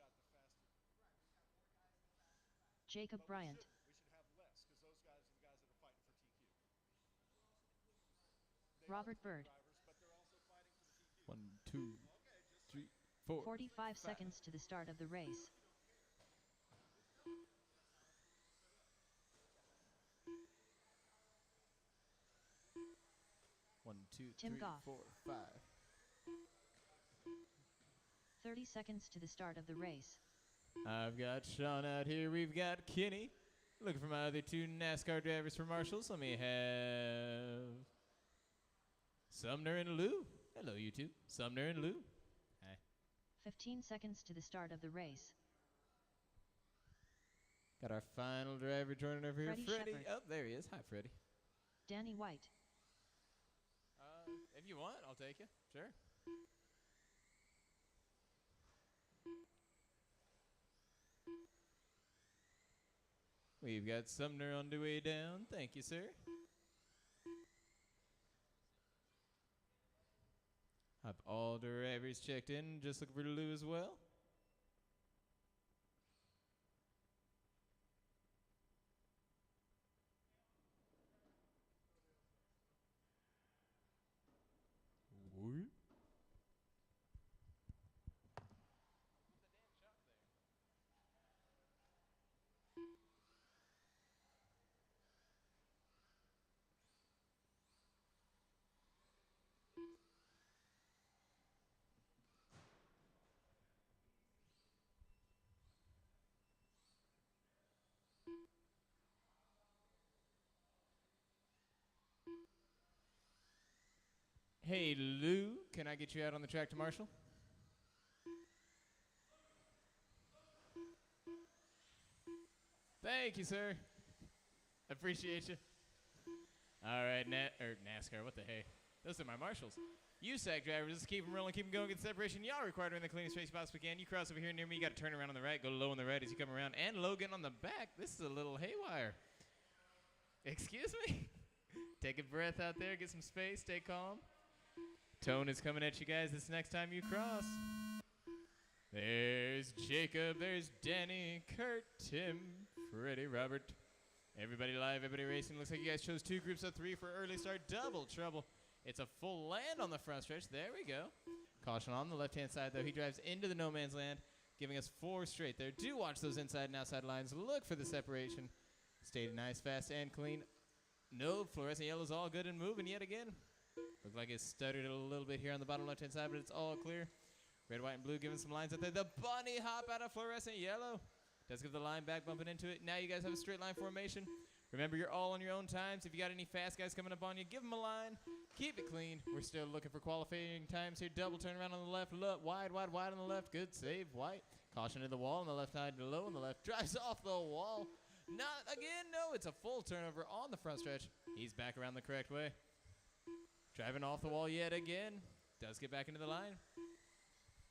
Jacob Bryant. Robert Bird. 1, 2, 3, 4. 45 seconds to the start of the race. One, two, Tim three, Goff. 4, 5. 30 seconds to the start of the race. I've got Sean out here. We've got Kenny. Looking for my other two NASCAR drivers for marshals. Let me have Sumner and Lou. Hello, you two. Sumner and Lou. Hi. 15 seconds to the start of the race. Got our final driver joining over here, Freddie Freddie. Shepherd. Oh, there he is. Hi, Freddie. Danny White. If you want, I'll take you. Sure. We've got Sumner on the way down. Thank you, sir. Have all drivers checked in. Just looking for Lou as well. Hey, Lou, can I get you out on the track to Marshall? Thank you, sir. Appreciate you. All right, NASCAR, what the hey? Those are my marshals. USAC drivers, just keep them rolling, keep them going, get separation. Y'all required in the cleanest space possible we can. You cross over here near me, you got to turn around on the right, go low on the right as you come around, and Logan on the back. This is a little haywire. Excuse me? Take a breath out there, get some space, stay calm. Tone is coming at you guys this next time you cross. There's Jacob, there's Danny, Kurt, Tim, Freddie, Robert. Everybody live, everybody racing. Looks like you guys chose 2 groups of 3 for early start. Double trouble. It's a full land on the front stretch. There we go. Caution on the left-hand side, though. He drives into the no man's land, giving us 4 straight there. Do watch those inside and outside lines. Look for the separation. Stayed nice, fast, and clean. No, fluorescent yellow's all good and moving yet again. Looked like it stuttered a little bit here on the bottom left-hand side, but it's all clear. Red, white, and blue giving some lines out there. The bunny hop out of fluorescent yellow. Does give the line back, bumping into it. Now you guys have a straight line formation. Remember, you're all on your own times. If you got any fast guys coming up on you, give them a line. Keep it clean. We're still looking for qualifying times here. Double turn around on the left. Look, wide, wide, wide on the left. Good save, white. Caution to the wall on the left side. Low on the left. Drives off the wall. Not again. No, it's a full turnover on the front stretch. He's back around the correct way. Driving off the wall yet again. Does get back into the line.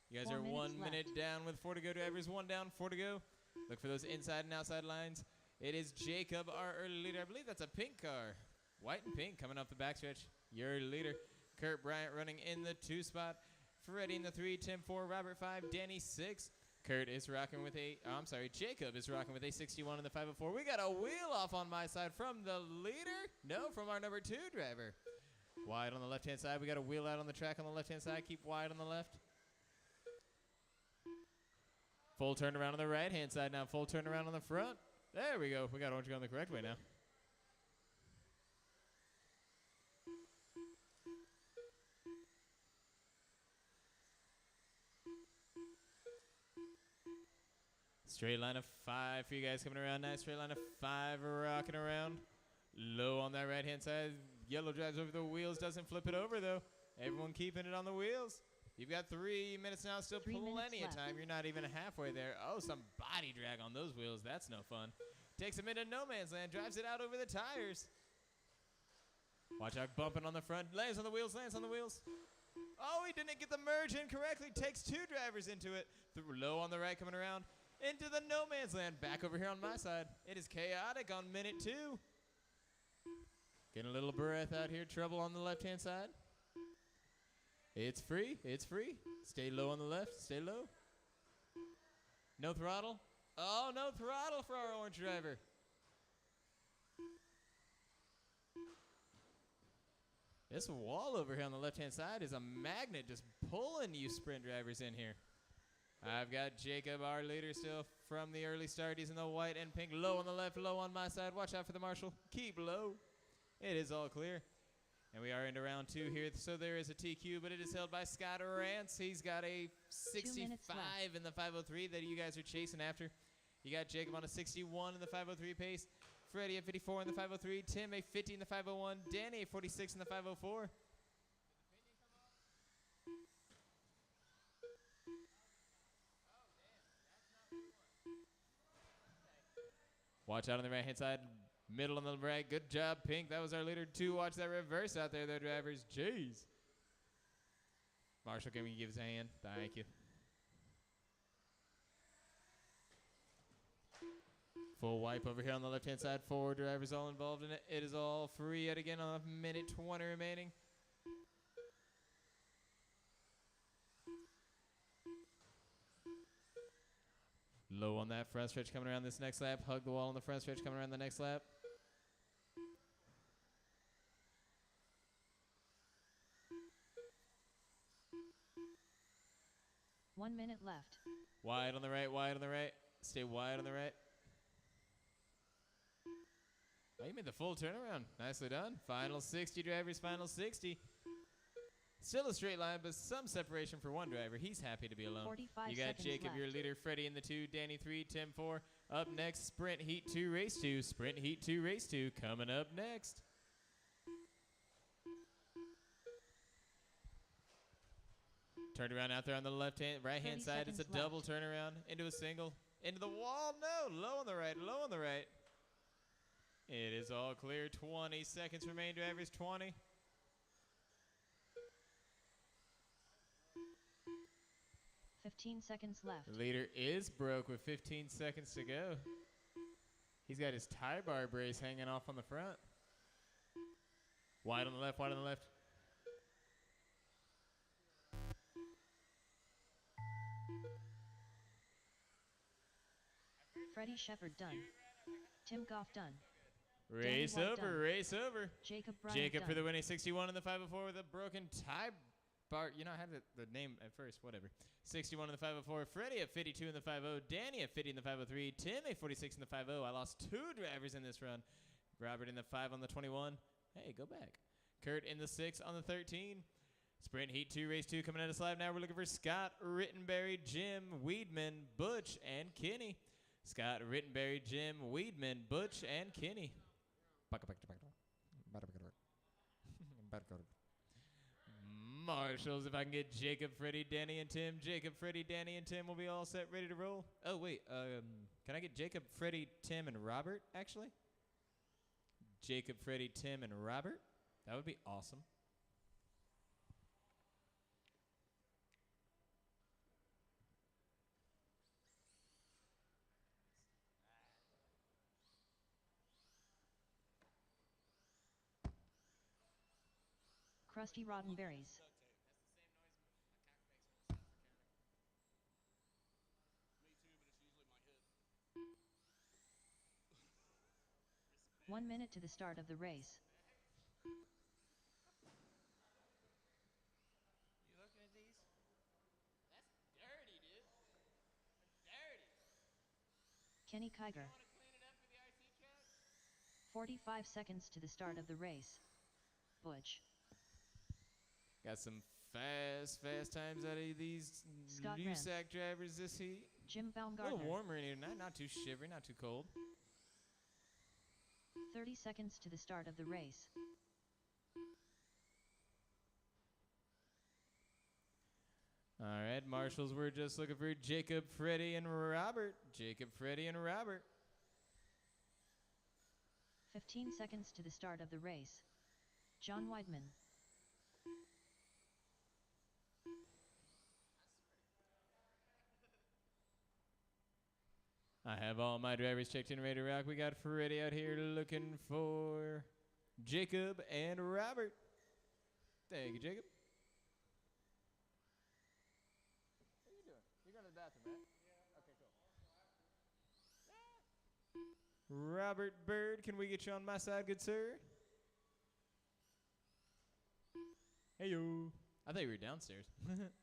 You guys 4 are 1 minutes minute left. down with 4 to go drivers. 1 down, 4 to go. Look for those inside and outside lines. It is Jacob, our early leader. I believe that's a pink car. White and pink coming off the backstretch. Your leader. Kurt Bryant running in the 2 spot. Freddie in the 3, Tim 4, Robert 5, Danny 6. Kurt is rocking with Jacob is rocking with a 61 in the 504. We got a wheel off on my side from the leader. No, from our number 2 driver. Wide on the left-hand side. We got a wheel out on the track on the left-hand side. Keep wide on the left. Full turn around on the right-hand side now. Full turn around on the front. There we go. We got orange going the correct way now. Straight line of 5 for you guys coming around. Nice straight line of 5 rocking around. Low on that right-hand side. Yellow drives over the wheels. Doesn't flip it over, though. Everyone keeping it on the wheels. You've got 3 minutes now, still 3 minutes plenty of left. time. You're not even halfway there. Oh, some body drag on those wheels. That's no fun. Takes him into no man's land, drives it out over the tires. Watch out, bumping on the front. Lands on the wheels, lands on the wheels. Oh, he didn't get the merge in correctly. Takes 2 drivers into it. Low on the right, coming around. Into the no man's land. Back over here on my side. It is chaotic on minute 2. Getting a little breath out here. Trouble on the left-hand side. It's free. It's free. Stay low on the left. Stay low. No throttle. Oh, no throttle for our orange driver. This wall over here on the left-hand side is a magnet just pulling you sprint drivers in here. I've got Jacob, our leader, still from the early start. He's in the white and pink. Low on the left, low on my side. Watch out for the marshal. Keep low. It is all clear. And we are into round 2 here. So there is a TQ, but it is held by Scott Rance. He's got a 65 in the 503 that you guys are chasing after. You got Jacob on a 61 in the 503 pace. Freddie at 54 in the 503. Tim a 50 in the 501. Danny a 46 in the 504. Watch out on the right-hand side. Middle on the right. Good job, Pink. That was our leader, too. Watch that reverse out there, though, drivers. Jeez. Marshall, can we give us a hand? Thank you. Full wipe over here on the left-hand side. 4 drivers all involved in it. It is all free yet again on a minute 20 remaining. Low on that front stretch coming around this next lap. Hug the wall on the front stretch coming around the next lap. One minute left. Wide on the right, wide on the right. Stay wide on the right. Oh, you made the full turnaround. Nicely done. Final 60 drivers, final 60. Still a straight line, but some separation for one driver. He's happy to be alone. 45 You got seconds Jacob, left. your leader, Freddie in the 2, Danny 3, Tim 4. Up next, Sprint Heat 2, Race 2. Sprint Heat 2, Race 2 coming up next. Turned around out there on the right-hand 30 side. It's a seconds left. double turnaround into a single. Into the wall. No, low on the right, low on the right. It is all clear. 20 seconds remain, drivers. 20. Fifteen seconds left. The leader is broke with 15 seconds to go. He's got his tie bar brace hanging off on the front. Wide on the left, wide on the left. Freddie Shepard done. Tim Goff done. Race White over, done. race over. Jacob Bryant Jacob done. for the winning 61 in the 504 with a broken tie bar. You know, I had the name at first, whatever. 61 in the 504. Freddie at 52 in the 50. Danny at 50 in the 503. Tim at 46 in the 50. I lost 2 drivers in this run. Robert in the 5 on the 21. Hey, go back. Kurt in the 6 on the 13. Sprint Heat 2, Race 2 coming at us live now. We're looking for Scott Rittenberry, Jim Weedman, Butch, and Kenny. Scott Rittenberry, Jim Weedman, Butch, and Kenny. Marshals, if I can get Jacob, Freddie, Danny, and Tim. Jacob, Freddie, Danny, and Tim will be all set, ready to roll. Oh, wait. Can I get Jacob, Freddie, Tim, and Robert, actually? Jacob, Freddie, Tim, and Robert? That would be awesome. Krusty Roddenberries. One minute to the start of the race. You looking at these? That's dirty, dude. Dirty. Kenny Kiger. Want to clean it up for the RC track? 45 seconds to the start of the race. Butch. Got some fast times out of these Scott USAC drivers this heat. Jim A little Baumgartner. warmer in here tonight, not too shivery, not too cold. 30 seconds to the start of the race. Head marshals, we're just looking for Jacob, Freddie, and Robert. Jacob, Freddie, and Robert. 15 seconds to the start of the race. John Weidman. I have all my drivers checked in, ready to rock. We got Freddie out here looking for Jacob and Robert. Thank you, Jacob. What are you doing? You're going to the bathroom, right? Yeah. Okay, cool. Robert Bird, can we get you on my side, good sir? Hey, yo. I thought you were downstairs.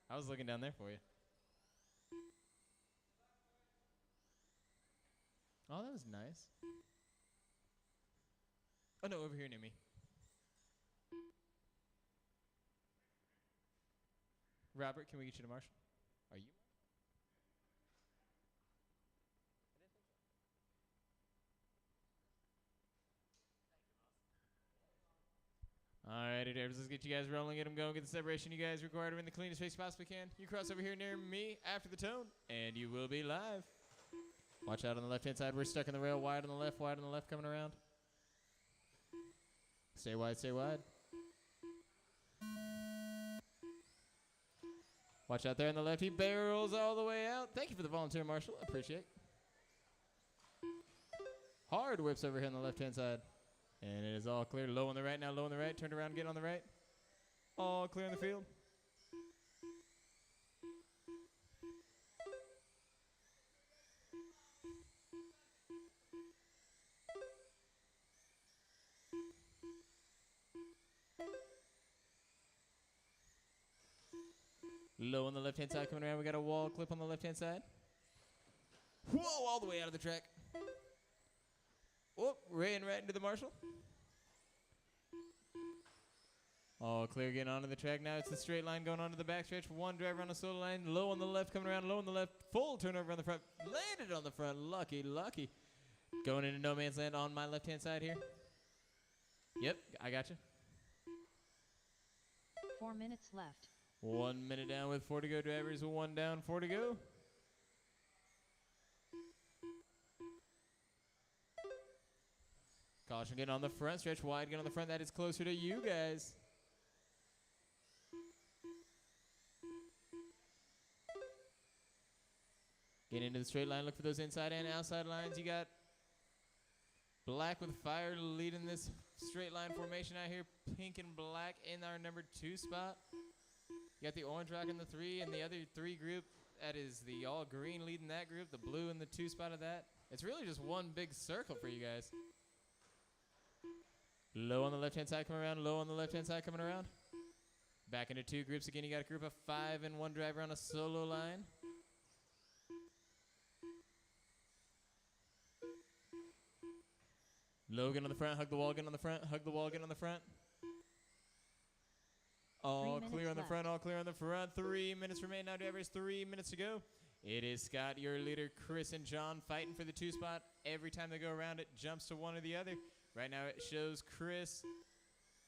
I was looking down there for you. Oh, that was nice. Oh, no, over here near me. Robert, can we get you to Marshall? Are you? Alrighty, drivers, let's get you guys rolling, get them going, get the separation you guys require to win the cleanest race you possibly can. You cross over here near me after the tone, and you will be live. Watch out on the left-hand side. We're stuck in the rail. Wide on the left coming around. Stay wide, stay wide. Watch out there on the left. He barrels all the way out. Thank you for the volunteer, Marshall. Appreciate it. Hard whips over here on the left-hand side. And it is all clear. Low on the right now, low on the right. Turn around and get on the right. All clear on the field. Low on the left-hand side coming around. We got a wall clip on the left-hand side. Whoa, all the way out of the track. Whoop, ran right into the marshal. All clear getting onto the track now. It's the straight line going onto the backstretch. One driver on the solo line. Low on the left coming around. Low on the left. Full turnover on the front. Landed on the front. Lucky, lucky. Going into no man's land on my left-hand side here. Yep, I got you. 4 minutes left. 1 minute down with 4 to go, drivers. 1 down, 4 to go. Caution getting on the front stretch. Wide getting on the front. That is closer to you guys. Get into the straight line. Look for those inside and outside lines. You got black with fire leading this straight line formation out here. Pink and black in our number 2 spot. You got the orange rock in the 3 and the other 3 group. That is the all green leading that group. The blue in the 2 spot of that. It's really just one big circle for you guys. Low on the left-hand side coming around. Low on the left-hand side coming around. Back into 2 groups again. You got a group of 5 and 1 driver on a solo line. Logan on the front. Hug the wall. Get on the front. Hug the wall. Get on the front. All clear on the front, all clear on the front. 3 minutes remain now, drivers. 3 minutes to go. It is Scott, your leader, Chris and John fighting for the 2 spot. Every time they go around, it jumps to one or the other. Right now it shows Chris.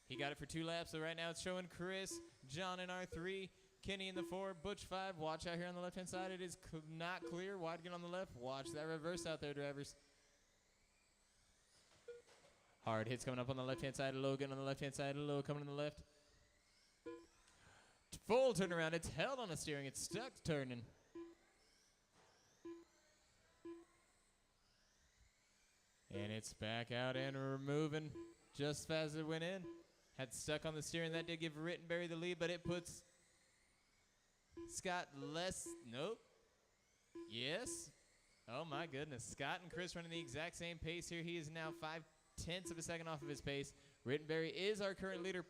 He got it for 2 laps, so right now it's showing Chris, John in R3, Kenny in the 4, Butch 5. Watch out here on the left-hand side. It is not clear. Wide get on the left. Watch that reverse out there, drivers. Hard hits coming up on the left-hand side. Logan on the left-hand side. Low coming on the left. Full turnaround. It's held on the steering. It's stuck turning. And it's back out and removing just as fast as it went in. Had stuck on the steering. That did give Rittenberry the lead, but it puts Scott less. Nope. Yes. Oh, my goodness. Scott and Chris running the exact same pace here. He is now 0.5 of a second off of his pace. Rittenberry is our current leader.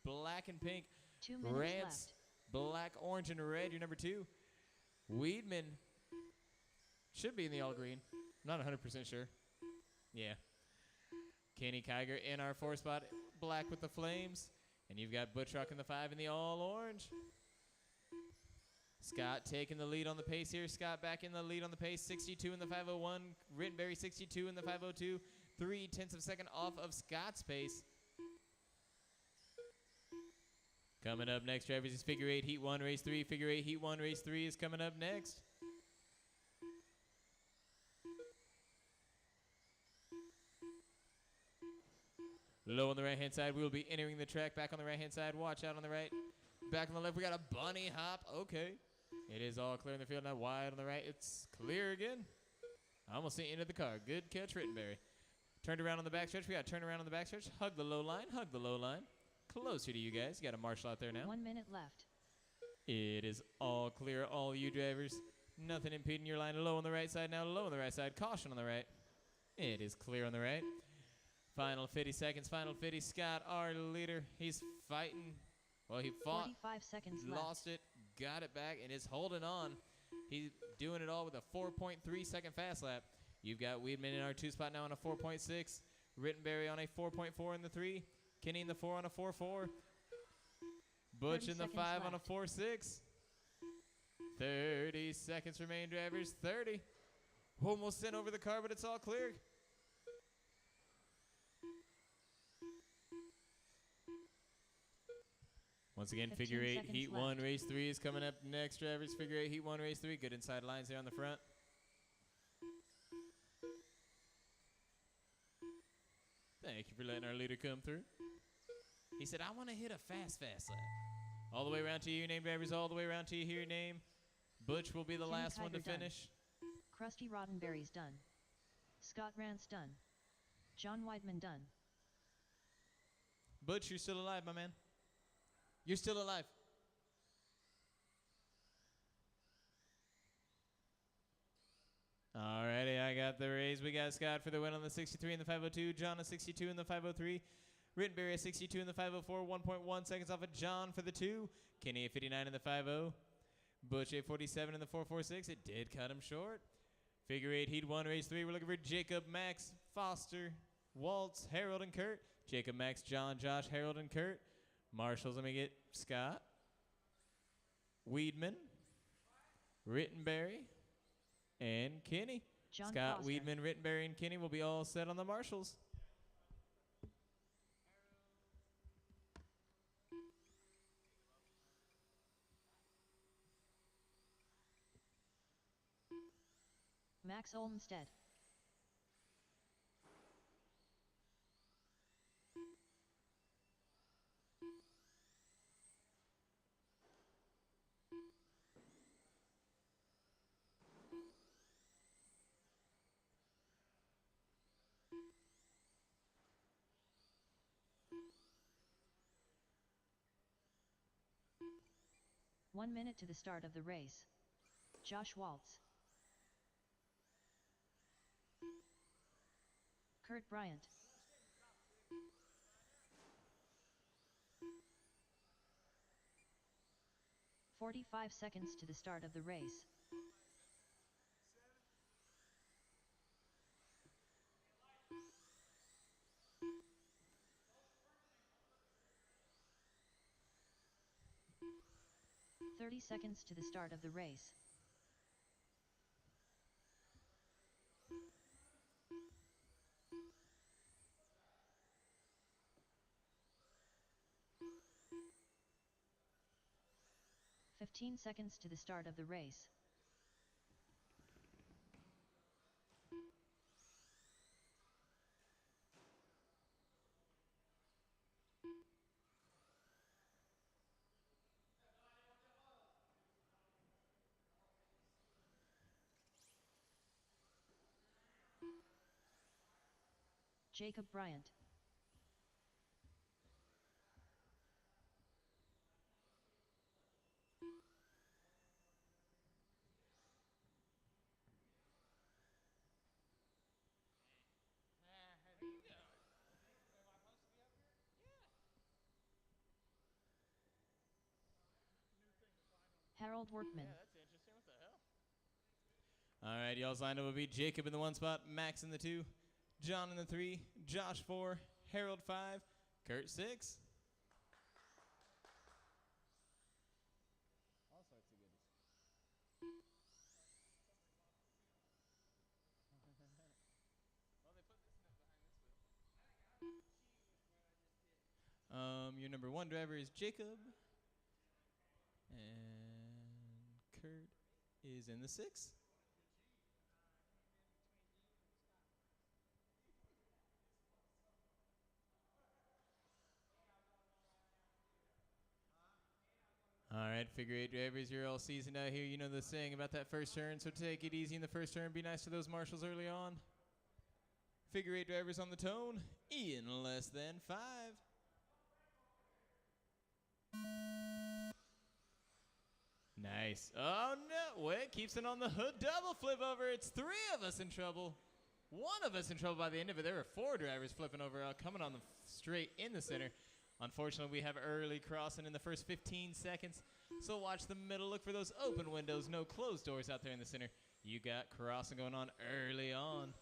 Black and pink. 2 minutes Rance, left. black, orange, and red. You're number 2. Weedman should be in the all green. Not 100% sure. Yeah. Kenny Kiger in our 4 spot. Black with the flames. And you've got Butch Rock in the 5 in the all orange. Scott taking the lead on the pace here. Scott back in the lead on the pace. 62 in the 501. Rittenberry 62 in the 502. 0.3 of a second off of Scott's pace. Coming up next, drivers, is figure 8, heat 1, race 3. Figure 8, heat 1, race 3 is coming up next. Low on the right-hand side, we will be entering the track. Back on the right-hand side, watch out on the right. Back on the left, we got a bunny hop. Okay. It is all clear in the field, now wide on the right. It's clear again. I almost sent you into the car. Good catch, Rittenberry. Turned around on the backstretch. We got to turn around on the backstretch. Hug the low line. Hug the low line. Closer to you guys. You got a marshal out there now. 1 minute left. It is all clear, all you drivers. Nothing impeding your line. Low on the right side now. Low on the right side. Caution on the right. It is clear on the right. Final 50 seconds. Final 50. Scott, our leader. He's fighting. Well, he fought. 45 seconds left. Lost it. Got it back and is holding on. He's doing it all with a 4.3 second fast lap. You've got Weedman in our 2 spot now on a 4.6. Rittenberry on a 4.4 in the 3. Kenny in the 4 on a 4.4. Butch 30 in the seconds 5 on a left. 4.6. 30 seconds remain, drivers. 30. Almost sent over the car, but it's all clear. Once again, 15 figure 8, seconds heat left. 1, race 3 is coming up next, drivers. Figure 8, heat 1, race 3. Good inside lines there on the front. Thank you for letting our leader come through. He said, I want to hit a fast lap. All the way around to your name, drivers. All the way around to your name. Butch will be the Kenny last one to Kiger done. finish. Krusty Roddenberry's done. Scott Rance done. John Weidman done. Butch, you're still alive, my man. You're still alive. Alrighty, I got the raise. We got Scott for the win on the 63 and the 502. John a 62 and the 503. Rittenberry a 62 and the 504. 1.1 seconds off of John for the 2. Kenny a 59 and the 50. Butch a 47 and the 446. It did cut him short. Figure 8, heat 1, race 3. We're looking for Jacob, Max, Foster, Waltz, Harold, and Kurt. Jacob, Max, John, Josh, Harold, and Kurt. Marshals, let me get Scott, Weedman, Rittenberry, and Kenny. John Scott, Foster. Weedman, Rittenberry, and Kenny will be all set on the marshals. Max Olmstead. One minute to the start of the race. Josh Waltz. Kurt Bryant. "45 seconds to the start of the race. "30 seconds to the start of the race. "15 seconds to the start of the race. Jacob Bryant. Harold Workman. All right, y'all's lineup will be Jacob in the 1 spot, Max in the 2, John in the 3, Josh 4, Harold 5, Kurt 6. Your number 1 driver is Jacob. And Kurt is in the 6. All right, figure 8 drivers, you're all seasoned out here. You know the saying about that first turn, so take it easy in the first turn. Be nice to those marshals early on. Figure 8 drivers on the tone in less than 5. Nice. Oh, no. Wait, keeps it on the hood. Double flip over. It's 3 of us in trouble. 1 of us in trouble by the end of it. There were 4 drivers flipping over, coming on the straight in the center. Unfortunately, we have early crossing in the first 15 seconds. So watch the middle. Look for those open windows. No closed doors out there in the center. You got crossing going on early on.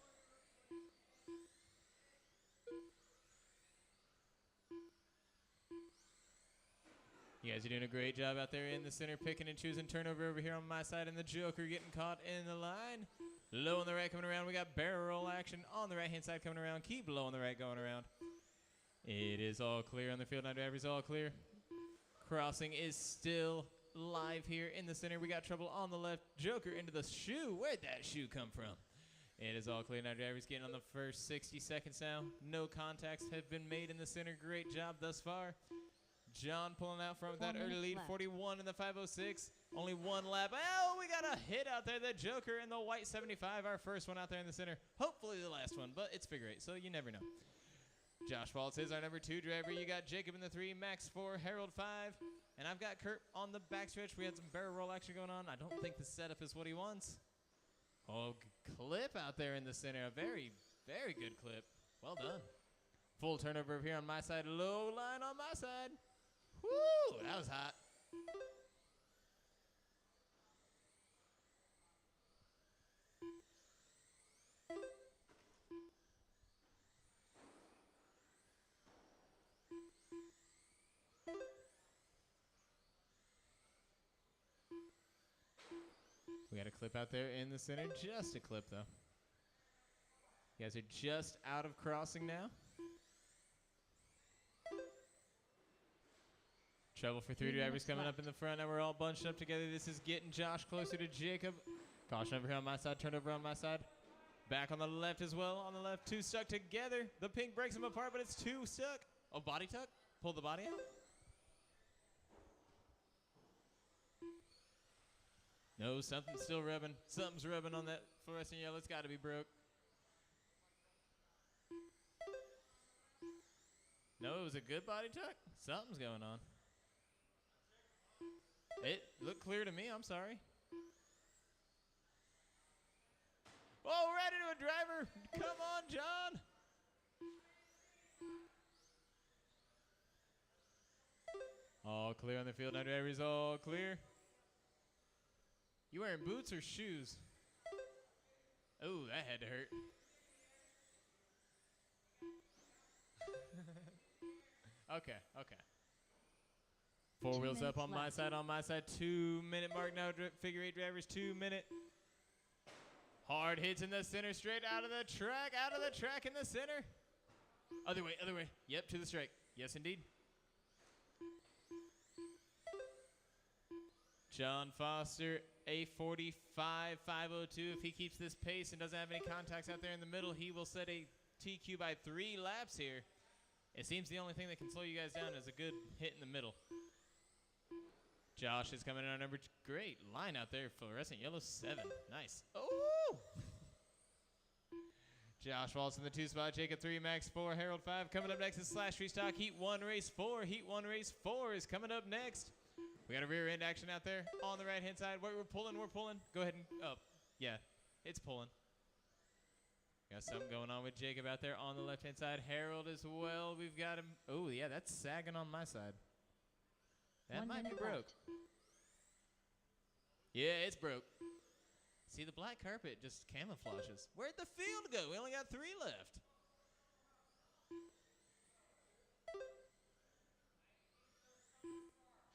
You guys are doing a great job out there in the center, picking and choosing. Turnover over here on my side, and the Joker getting caught in the line. Low on the right coming around. We got barrel roll action on the right-hand side coming around. Keep low on the right going around. It is all clear on the field. Now drivers all clear. Crossing is still live here in the center. We got trouble on the left. Joker into the shoe. Where'd that shoe come from? It is all clear. Now drivers getting on the first 60 seconds now. No contacts have been made in the center. Great job thus far. John pulling out from that early lead, left. 41 in the 506. Only 1 lap. Oh, we got a hit out there. The Joker in the white 75, our first one out there in the center. Hopefully the last one, but it's figure 8, so you never know. Josh Waltz is our number 2 driver. You got Jacob in the 3, Max 4, Harold 5, and I've got Kurt on the backstretch. We had some barrel roll action going on. I don't think the setup is what he wants. Oh, clip out there in the center. A very, very good clip. Well done. Full turnover over here on my side. Low line on my side. Woo, that was hot. We got a clip out there in the center. Just a clip, though. You guys are just out of crossing now. Trouble for 3 drivers coming up in the front. Now we're all bunched up together. This is getting Josh closer to Jacob. Caution over here on my side. Turnover on my side. Back on the left as well. On the left, 2 stuck together. The pink breaks them apart, but it's 2 stuck. Oh, body tuck? Pull the body out? No, something's still rubbing. Something's rubbing on that fluorescent yellow. It's got to be broke. No, it was a good body tuck. Something's going on. It looked clear to me. I'm sorry. Oh, right into a driver. Come on, John. All clear on the field. Now drivers all clear. You wearing boots or shoes? Oh, that had to hurt. Okay. 4 wheels up on my side, 2-minute mark now, figure 8 drivers, 2 minute. Hard hits in the center, straight out of the track in the center. Other way. Yep, to the strike. Yes, indeed. John Foster, a 45.502. If he keeps this pace and doesn't have any contacts out there in the middle, he will set a TQ by 3 laps here. It seems the only thing that can slow you guys down is a good hit in the middle. Josh is coming in on number 2. Great line out there. Fluorescent yellow 7. Nice. Oh! Josh Waltz in the 2 spot. Jacob 3, Max 4, Harold 5. Coming up next is Slash Restock. Heat 1, Race 4. Heat 1, Race 4 is coming up next. We got a rear end action out there on the right-hand side. We're pulling. Go ahead and up. Yeah, it's pulling. Got something going on with Jacob out there on the left-hand side. Harold as well. We've got him. Oh, yeah, that's sagging on my side. That might be broke. Left. Yeah, it's broke. See, the black carpet just camouflages. Where'd the field go? We only got 3 left.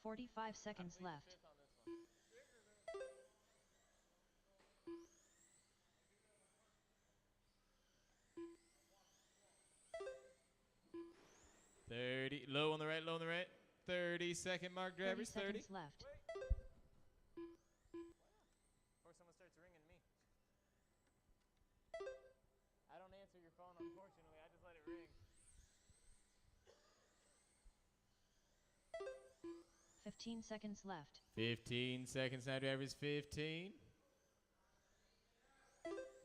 $45 seconds left. Low on the right. 30. 30-second mark, 30 drivers. 30. seconds left. Before someone starts ringing me. I don't answer your phone, unfortunately. I just let it ring. 15 seconds left. 15 seconds now, drivers. 15.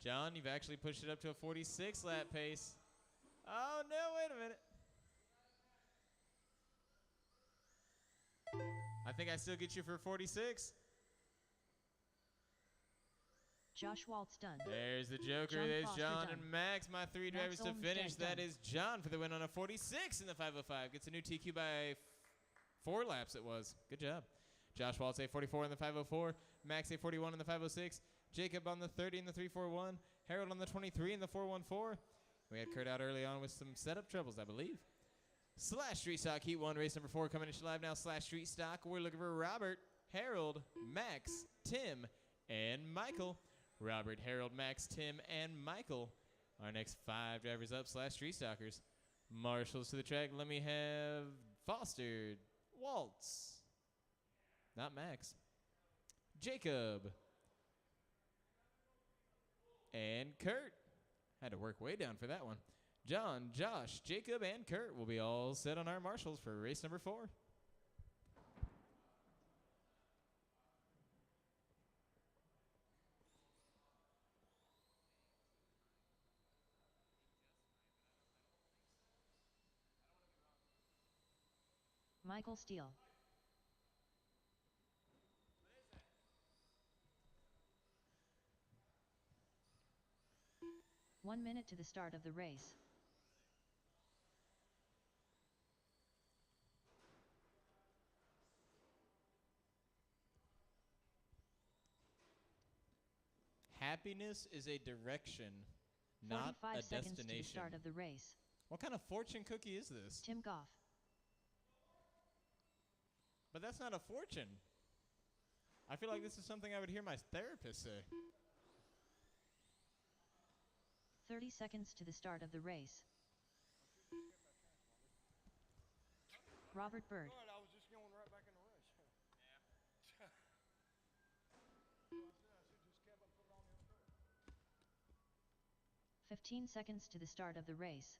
John, you've actually pushed it up to a 46 lap pace. Oh, no, wait a minute. I think I still get you for 46. Josh Waltz done. There's the Joker. John There's Foster John done. and Max, my three drivers to Olmsted finish. That done. is John for the win on a 46 in the 505. Gets a new TQ by 4 laps it was. Good job. Josh Waltz a 44 in the 504. Max a 41 in the 506. Jacob on the 30 in the 341. Harold on the 23 in the 414. We had Kurt out early on with some setup troubles, I believe. Slash Street Stock Heat 1, race number 4 coming into live now. Slash Street Stock. We're looking for Robert, Harold, Max, Tim, and Michael. Robert, Harold, Max, Tim, and Michael. Our next 5 drivers up. Slash Street Stockers. Marshals to the track. Let me have Foster, Waltz. Not Max. Jacob. And Kurt. Had to work way down for that one. John, Josh, Jacob, and Kurt will be all set on our marshals for race number 4. Michael Steele. One minute to the start of the race. Happiness is a direction, not 45 a seconds to the destination. start of the race. What kind of fortune cookie is this? Tim Goff. But that's not a fortune. I feel like this is something I would hear my therapist say. 30 seconds to the start of the race. Robert Bird. Good, I was just going right back in the race. Yeah. I should just kept up, put it on the other car. 15 seconds to the start of the race.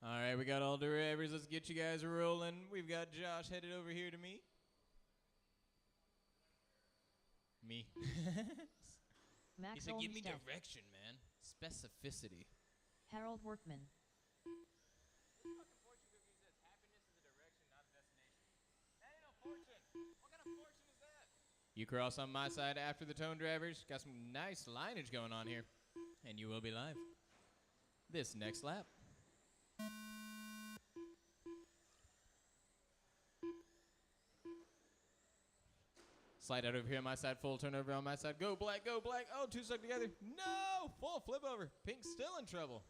All right, we got all the drivers. Let's get you guys rolling. We've got Josh headed over here to me. Me. He Max said, give me Olmsted. direction, man. Specificity. Harold Workman. Fucking fortune cookie says happiness is a direction, not a destination. That ain't no fortune. What kind of fortune is that? You cross on my side after the tone drivers. Got some nice lineage going on here. And you will be live. This next lap. Slide out over here on my side. Full turnover on my side. Go black, go black. Oh, 2 stuck together. No! Full flip over. Pink's still in trouble.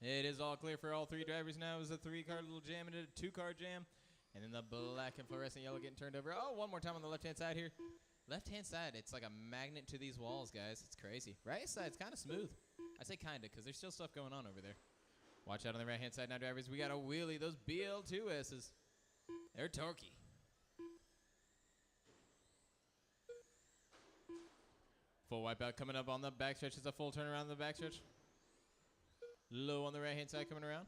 It is all clear for all 3 drivers now. It was a 3-car little jam and a 2-car jam. And then the black and fluorescent yellow getting turned over. Oh, one more time on the left-hand side here. Left-hand side, it's like a magnet to these walls, guys. It's crazy. Right side's kind of smooth. I say kind of because there's still stuff going on over there. Watch out on the right-hand side now, drivers. We got a wheelie. Those BL2S's. They're torquey. Full wipeout coming up on the backstretch. It's a full turnaround on the backstretch. Low on the right-hand side coming around.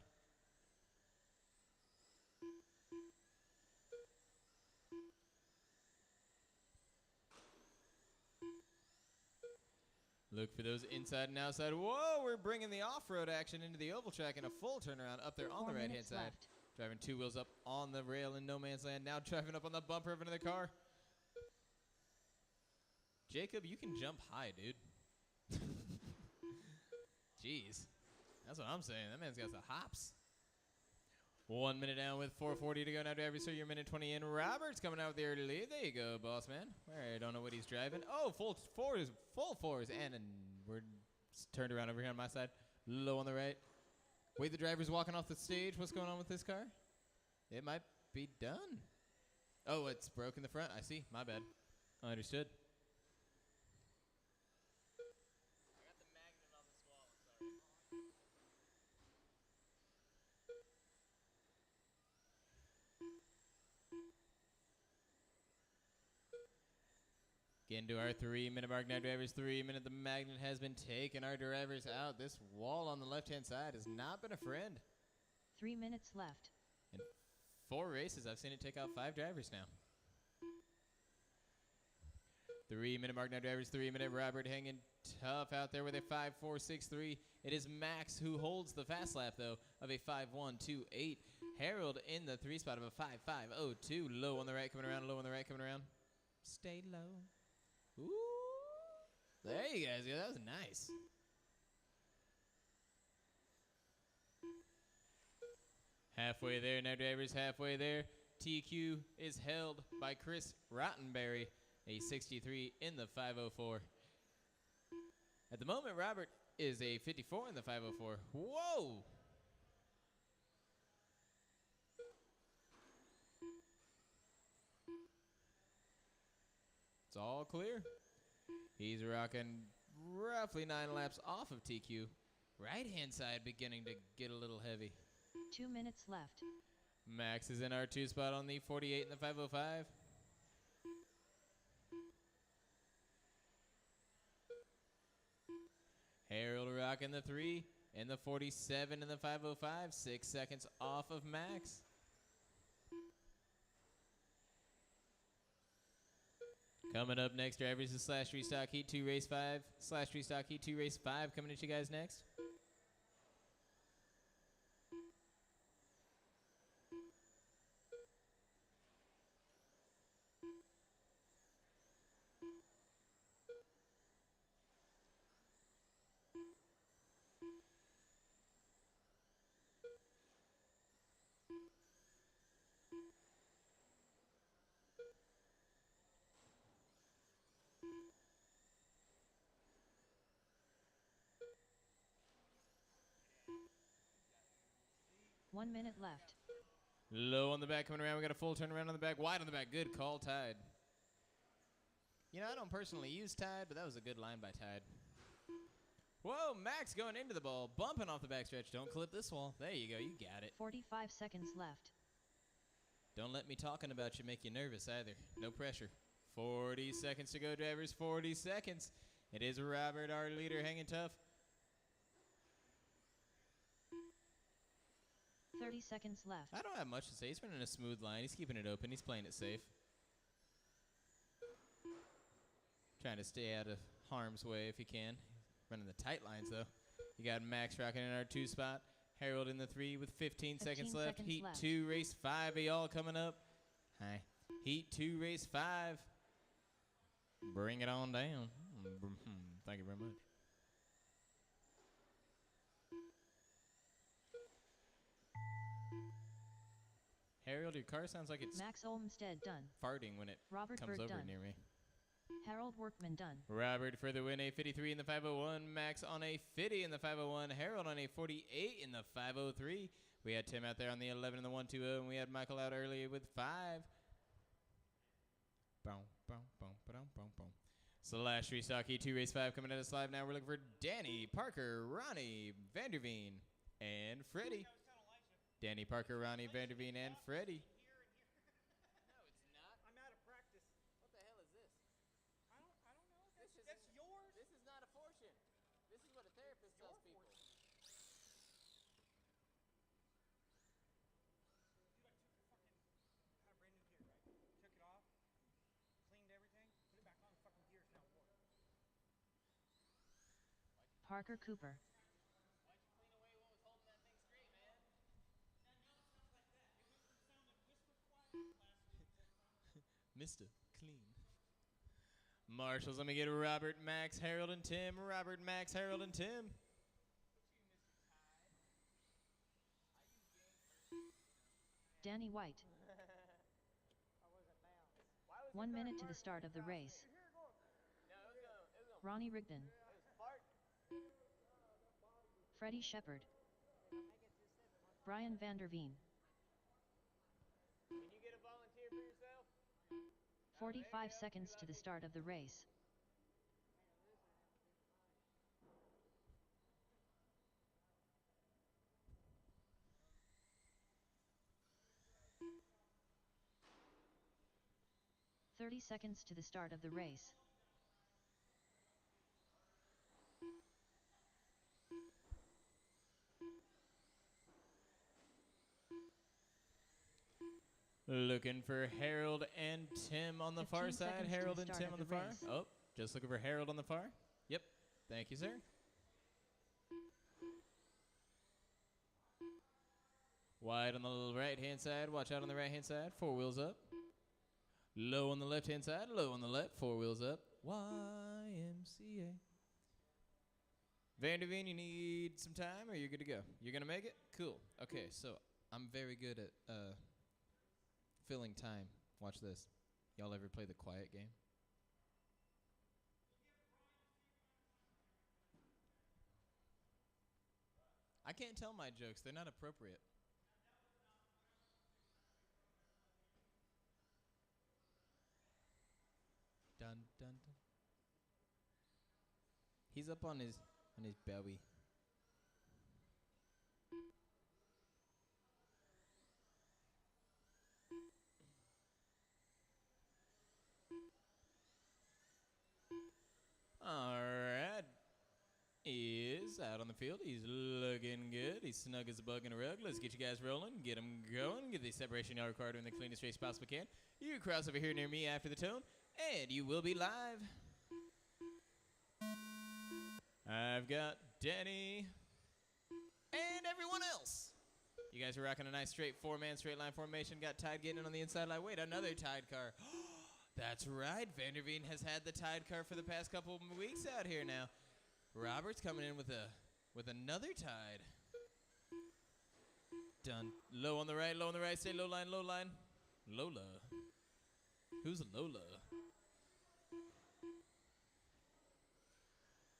Look for those inside and outside. Whoa, we're bringing the off-road action into the oval track and a full turnaround up there on 4 the right-hand minutes side. left. Driving 2 wheels up on the rail in no man's land. Now driving up on the bumper of another car. Jacob, you can jump high, dude. Jeez. That's what I'm saying. That man's got the hops. 1 minute down with 4:40 to go now, drivers. So you're minute 20 in. Robert's coming out with the early lead. There you go, boss man. I don't know what he's driving. Oh, full fours, and we're turned around over here on my side. Low on the right. Wait, the driver's walking off the stage. What's going on with this car? It might be done. Oh, it's broken the front. I see. My bad. Understood. Getting to our 3 minute mark now, drivers. 3 minute. The magnet has been taken. Our drivers out. This wall on the left hand side has not been a friend. 3 minutes left. In 4 races, I've seen it take out 5 drivers now. 3 minute mark now, drivers. 3 minute. Robert hanging tough out there with a 5.463. It is Max who holds the fast lap, though, of a 5.128. Harold in the 3 spot of a 5.502. Low on the right, coming around. Low on the right, coming around. Stay low. Ooh. There you guys go. That was nice. Halfway there now, drivers. Halfway there. TQ is held by Chris Rottenberry, a 63 in the 504. At the moment, Robert is a 54 in the 504. Whoa! It's all clear. He's rocking roughly 9 laps off of TQ. Right-hand side beginning to get a little heavy. 2 minutes left. Max is in our 2 spot on the 48 and the 505. Harold rocking the 3 and the 47 and the 505. 6 seconds off of Max. Coming up next, drivers, is Slash Restock Heat 2 Race 5. Slash Restock Heat 2 Race 5 coming at you guys next. One minute left. Low on the back coming around. We got a full turnaround on the back. Wide on the back. Good call, Tide. You know, I don't personally use Tide, but that was a good line by Tide. Whoa, Max going into the ball. Bumping off the backstretch. Don't clip this wall. There you go. You got it. 45 seconds left. Don't let me talking about you make you nervous either. No pressure. 40 seconds to go, drivers. 40 seconds. It is Robert, our leader, hanging tough. 30 seconds left. I don't have much to say. He's running a smooth line. He's keeping it open. He's playing it safe. Trying to stay out of harm's way if he can. Running the tight lines, though. You got Max rocking in our 2 spot. Harold in the 3 with 15 seconds left. seconds Heat left. 2, race 5. Y'all coming up. Hi. Heat 2, race 5. Bring it on down. Thank you very much. Harold, your car sounds like it's Max Olmstead done. farting when it Robert comes Berg over done. near me. Harold Workman done. Robert for the win, a 53 in the 501. Max on a 50 in the 501. Harold on a 48 in the 503. We had Tim out there on the 11 in the 120, and we had Michael out early with 5. Boom, boom, boom, boom, boom, boom. Slash Restock E2 Race 5 coming at us live now. We're looking for Danny, Parker, Ronnie, Vanderveen, and Freddie. Danny, Parker, Ronnie, Vanderveen, and Freddie. I'm out of practice. What the hell is this? I don't know. This That's isn't- yours. This is not a fortune. This is what a therapist tells people. Dude, I took the fucking. I had a brand new gear, right? Took it off, cleaned everything, put it back on. The fucking gear's now warped. Parker Cooper. Why'd you clean away what was holding that thing straight, man? Mr. Clean. Marshals, let me get Robert, Max, Harold, and Tim. Robert, Max, Harold, and Tim. Danny White. 1 minute to the start of the race. Ronnie Rigdon. Freddie Shepard. Brian Vanderveen. Can you get a volunteer for yourself? 45 seconds to the start of the race. "30 seconds to the start of the race. Looking for Harold and Tim on the 15 far seconds side. to the Harold and start Tim of on the the far. race. Oh, just looking for Harold on the far. Yep. Thank you, sir. Wide on the right-hand side. Watch out on the right-hand side. 4 wheels up. Low on the left-hand side. Low on the left. 4 wheels up. YMCA. Vanderveen, you need some time or you're good to go? You're going to make it? Cool. Okay, so I'm very good at filling time. Watch this. Y'all ever play the quiet game? I can't tell my jokes. They're not appropriate. Dun dun dun. He's up on his belly. All right. He is out on the field. He's looking good. He's snug as a bug in a rug. Let's get you guys rolling. Get them going. Get the separation y'all required in the cleanest race possible can. You cross over here near me after the tone, and you will be live. I've got Danny and everyone else. You guys are rocking a nice straight 4-man straight line formation. Got Tide getting in on the inside line. Wait, another Tide car. That's right. Vanderveen has had the Tide car for the past couple of weeks out here now. Robert's coming in with another Tide. Done. Low on the right, low on the right. Stay low line, low line. Lola. Who's Lola?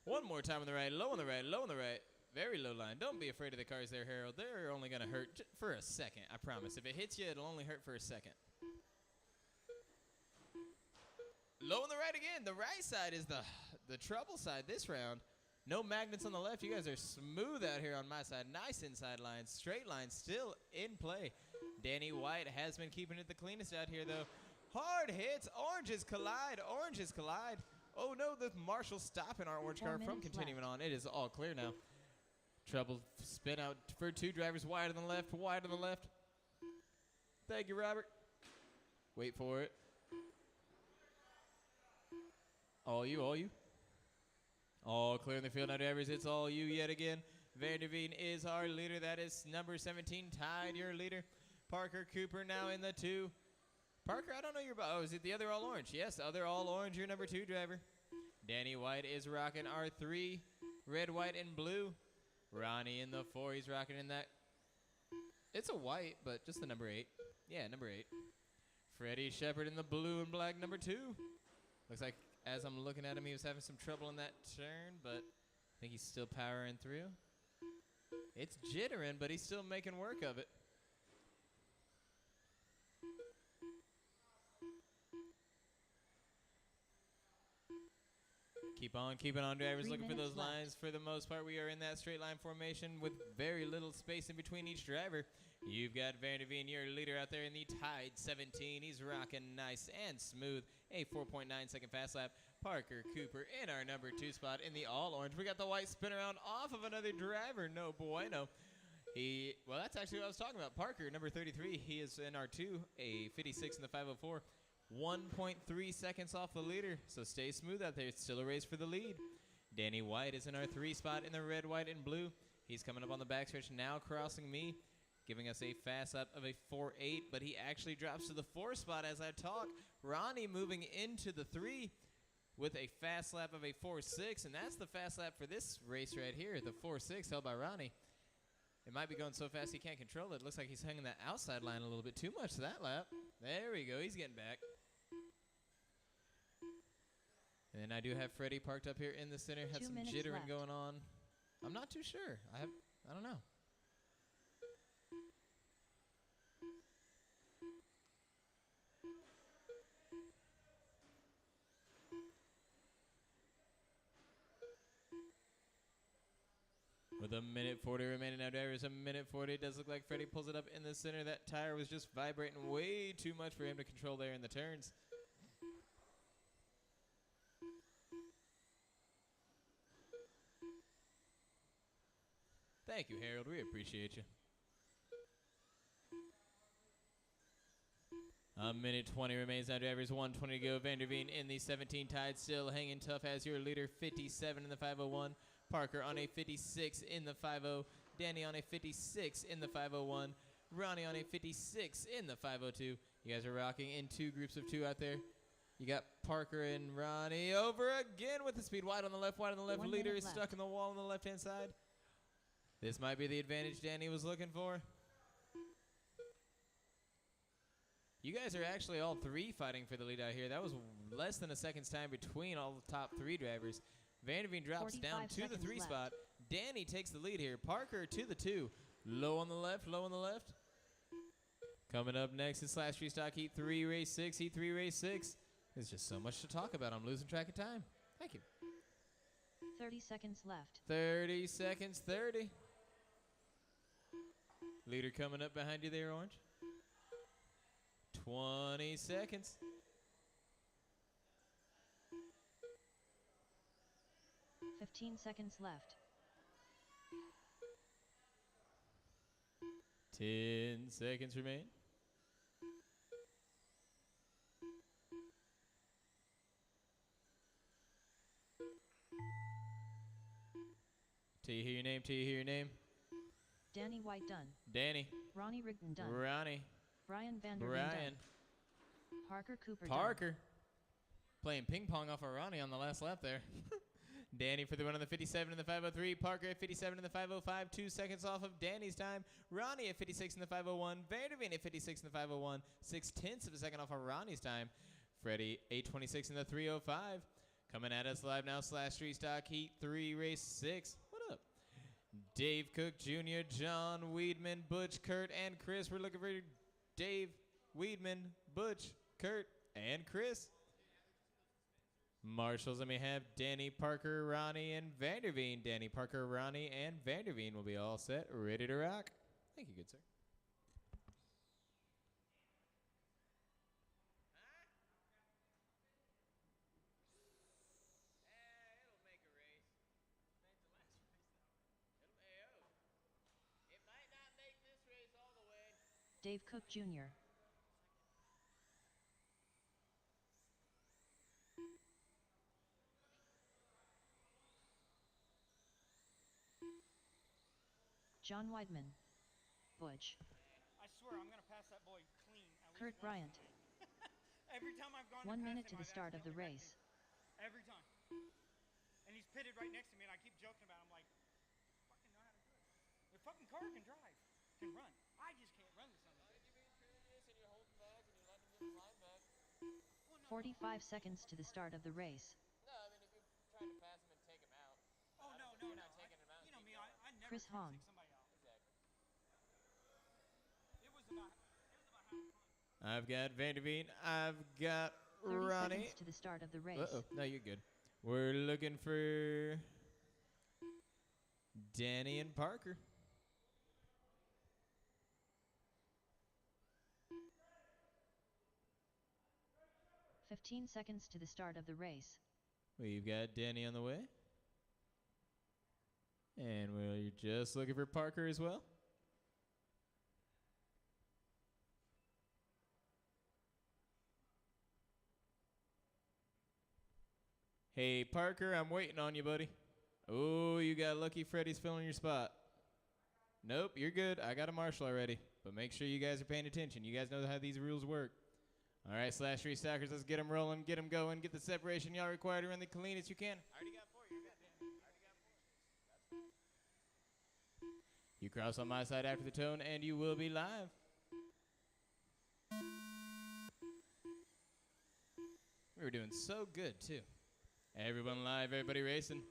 One more time on the right, low on the right, low on the right. Very low line. Don't be afraid of the cars there, Harold. They're only going to hurt for a second, I promise. If it hits you, it'll only hurt for a second. Low on the right again. The right side is the trouble side this round. No magnets on the left. You guys are smooth out here on my side. Nice inside lines. Straight lines still in play. Danny White has been keeping it the cleanest out here, though. Hard hits. Oranges collide. Oranges collide. Oh, no, the marshal's stopping our orange 4 car from minutes continuing left. on. It is all clear now. Trouble spin out for 2 drivers. Wide on the left. Wide on the left. Thank you, Robert. Wait for it. All you, all you. All clear in the field now, drivers. It's all you yet again. Vanderveen is our leader. That is number 17, Tide, your leader. Parker Cooper now in the 2. Parker, I don't know your about. Oh, is it the other all orange? Yes, other all orange, your number 2 driver. Danny White is rocking our 3, red, white, and blue. Ronnie in the 4. He's rocking in that. It's a white, but just the number 8. Yeah, number 8. Freddie Shepard in the blue and black, number 2. Looks like as I'm looking at him, he was having some trouble in that turn, but I think he's still powering through. It's jittering, but he's still making work of it. Keep on keeping on, drivers. 3 Looking for minutes those left. lines. For the most part, we are in that straight line formation with very little space in between each driver. You've got Vanderveen, your leader, out there in the Tide 17. He's rocking nice and smooth. A 4.9 second fast lap. Parker Cooper in our number 2 spot in the all orange. We got the white spin around off of another driver. No bueno. Well, that's actually what I was talking about. Parker, number 33. He is in our 2. A 56 in the 504. 1.3 seconds off the leader, so stay smooth out there. It's still a race for the lead. Danny White is in our 3 spot in the red, white, and blue. He's coming up on the backstretch now, crossing me, giving us a fast lap of a 4.8, but he actually drops to the 4 spot as I talk. Ronnie moving into the 3 with a fast lap of a 4.6, and that's the fast lap for this race right here, the 4.6 held by Ronnie. It might be going so fast he can't control it. Looks like he's hanging that outside line a little bit too much that lap. There we go. He's getting back. And then I do have Freddie parked up here in the center. Had 2 some minutes jittering left. going on. I'm not too sure. I don't know. With a minute 40 remaining now, drivers, a minute 40. It does look like Freddie pulls it up in the center. That tire was just vibrating way too much for him to control there in the turns. Thank you, Harold. We appreciate you. A minute 20 remains now, drivers. 120 to go. Vanderveen in the 17 tied, still hanging tough as your leader. 57 in the 501. Parker on a 56 in the 50. Danny on a 56 in the 501. Ronnie on a 56 in the 502. You guys are rocking in two groups of two out there. You got Parker and Ronnie over again with the speed. Wide on the left, wide on the left. 1 Leader minute is left. stuck in the wall on the left-hand side. This might be the advantage Danny was looking for. You guys are actually all three fighting for the lead out here. That was less than a second's time between all the top three drivers. Vanderveen drops down 45 to the seconds 3 left. spot. Danny takes the lead here. Parker to the 2. Low on the left, low on the left. Coming up next is Slash Restock Heat 3, Race 6. Heat 3, Race 6. There's just so much to talk about. I'm losing track of time. Thank you. 30 seconds left. 30 seconds, 30. Leader coming up behind you there, Orange. 20 seconds. Fifteen seconds left. 10 seconds remain. Till you hear your name, till you hear your name. Danny White done. Danny, Ronnie Rigdon done. Ronnie, Brian Vanderveen Brian, done. Parker Cooper Parker. Playing ping pong off of Ronnie on the last lap there. Danny for the run on the 57 in the 503. Parker at 57 in the 505. 2 seconds off of Danny's time. Ronnie at 56 in the 501. Vanderveen at 56 in the 501. 6/10 of a second off of Ronnie's time. Freddie 826 in the 305. Coming at us live now, Slash Street Stock Heat 3, Race 6. What up? Dave Cook Jr., John Weedman, Butch, Kurt, and Chris. We're looking for Dave, Weedman, Butch, Kurt, and Chris. Marshals, let me have Danny, Parker, Ronnie, and Vanderveen. Danny, Parker, Ronnie, and Vanderveen will be all set, ready to rock. Thank you, good sir. It'll make a race. It might not make this race all the way. Dave Cook Jr. John Weidman. Butch. I swear I'm gonna pass that boy clean. At least Kurt once. Bryant. Every time I've gone 1 past minute him, to the I've start of the accidentally race. wrecked him. Every time. And he's pitted right next to me, and I keep joking about it. I'm like, fucking know how to do it. The fucking car can drive, can run. I just can't run this on the 45 seconds to the start of the race. No, I mean, if you're trying to pass him and take him out. Oh, no, no, You're no. not taking him out. You know keep me, going. I never Chris try to Hahn. take somebody out. Exactly. It was about having fun. I've got Vanderveen. I've got 30 Ronnie. seconds to the start of the race. Uh-oh. No, you're good. We're looking for Danny and Parker. Fifteen seconds to the start of the race. We've got Danny on the way. And we're just looking for Parker as well. Hey, Parker, I'm waiting on you, buddy. Oh, you got lucky Freddy's filling your spot. Nope, you're good. I got a marshal already. But make sure you guys are paying attention. You guys know how these rules work. All right, Slash Restockers, let's get them rolling, get them going, get the separation y'all require to run the cleanest you can. I already got 4. You're good, Dan. I already got 4. You cross on my side after the tone, and you will be live. We were doing so good, too. Everyone live, everybody racing.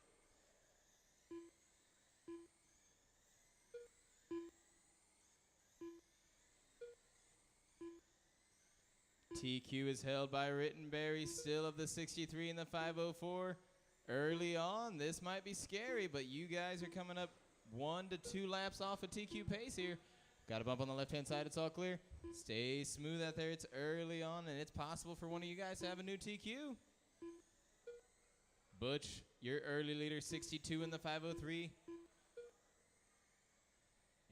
TQ is held by Rittenberry, still of the 63 and the 504. Early on, this might be scary, but you guys are coming up 1 to 2 laps off of TQ pace here. Got a bump on the left-hand side. It's all clear. Stay smooth out there. It's early on, and it's possible for one of you guys to have a new TQ. Butch, your early leader, 62 in the 503.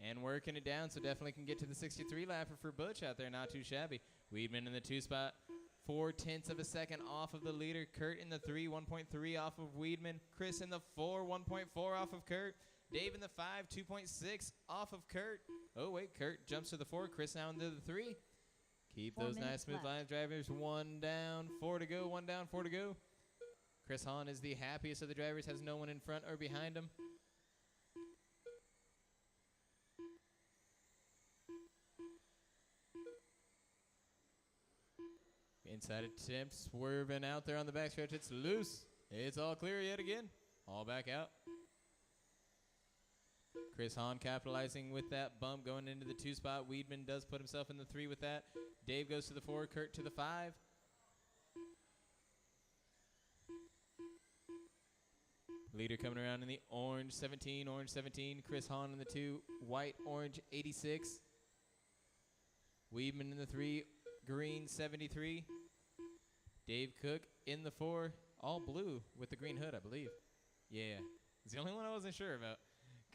And working it down, so definitely can get to the 63 lapper for Butch out there. Not too shabby. Weedman in the 2 spot. 0.4 of a second off of the leader. Kurt in the 3, 1.3 off of Weedman. Chris in the 4, 1.4 off of Kurt. Dave in the 5, 2.6 off of Kurt. Oh, wait, Kurt jumps to the 4. Chris now into the 3. Keep 4 those nice minutes smooth left. line drivers. 1 down, 4 to go. 1 down, 4 to go. Chris Hahn is the happiest of the drivers. Has no one in front or behind him. Inside attempt, swerving out there on the backstretch. It's loose. It's all clear yet again. All back out. Chris Hahn capitalizing with that bump going into the 2 spot. Weedman does put himself in the 3 with that. Dave goes to the 4, Kurt to the 5. Leader coming around in the orange 17, Chris Hahn in the 2, white, orange 86. Weedman in the 3, green 73. Dave Cook in the 4, all blue with the green hood, I believe. Yeah, it's the only one I wasn't sure about.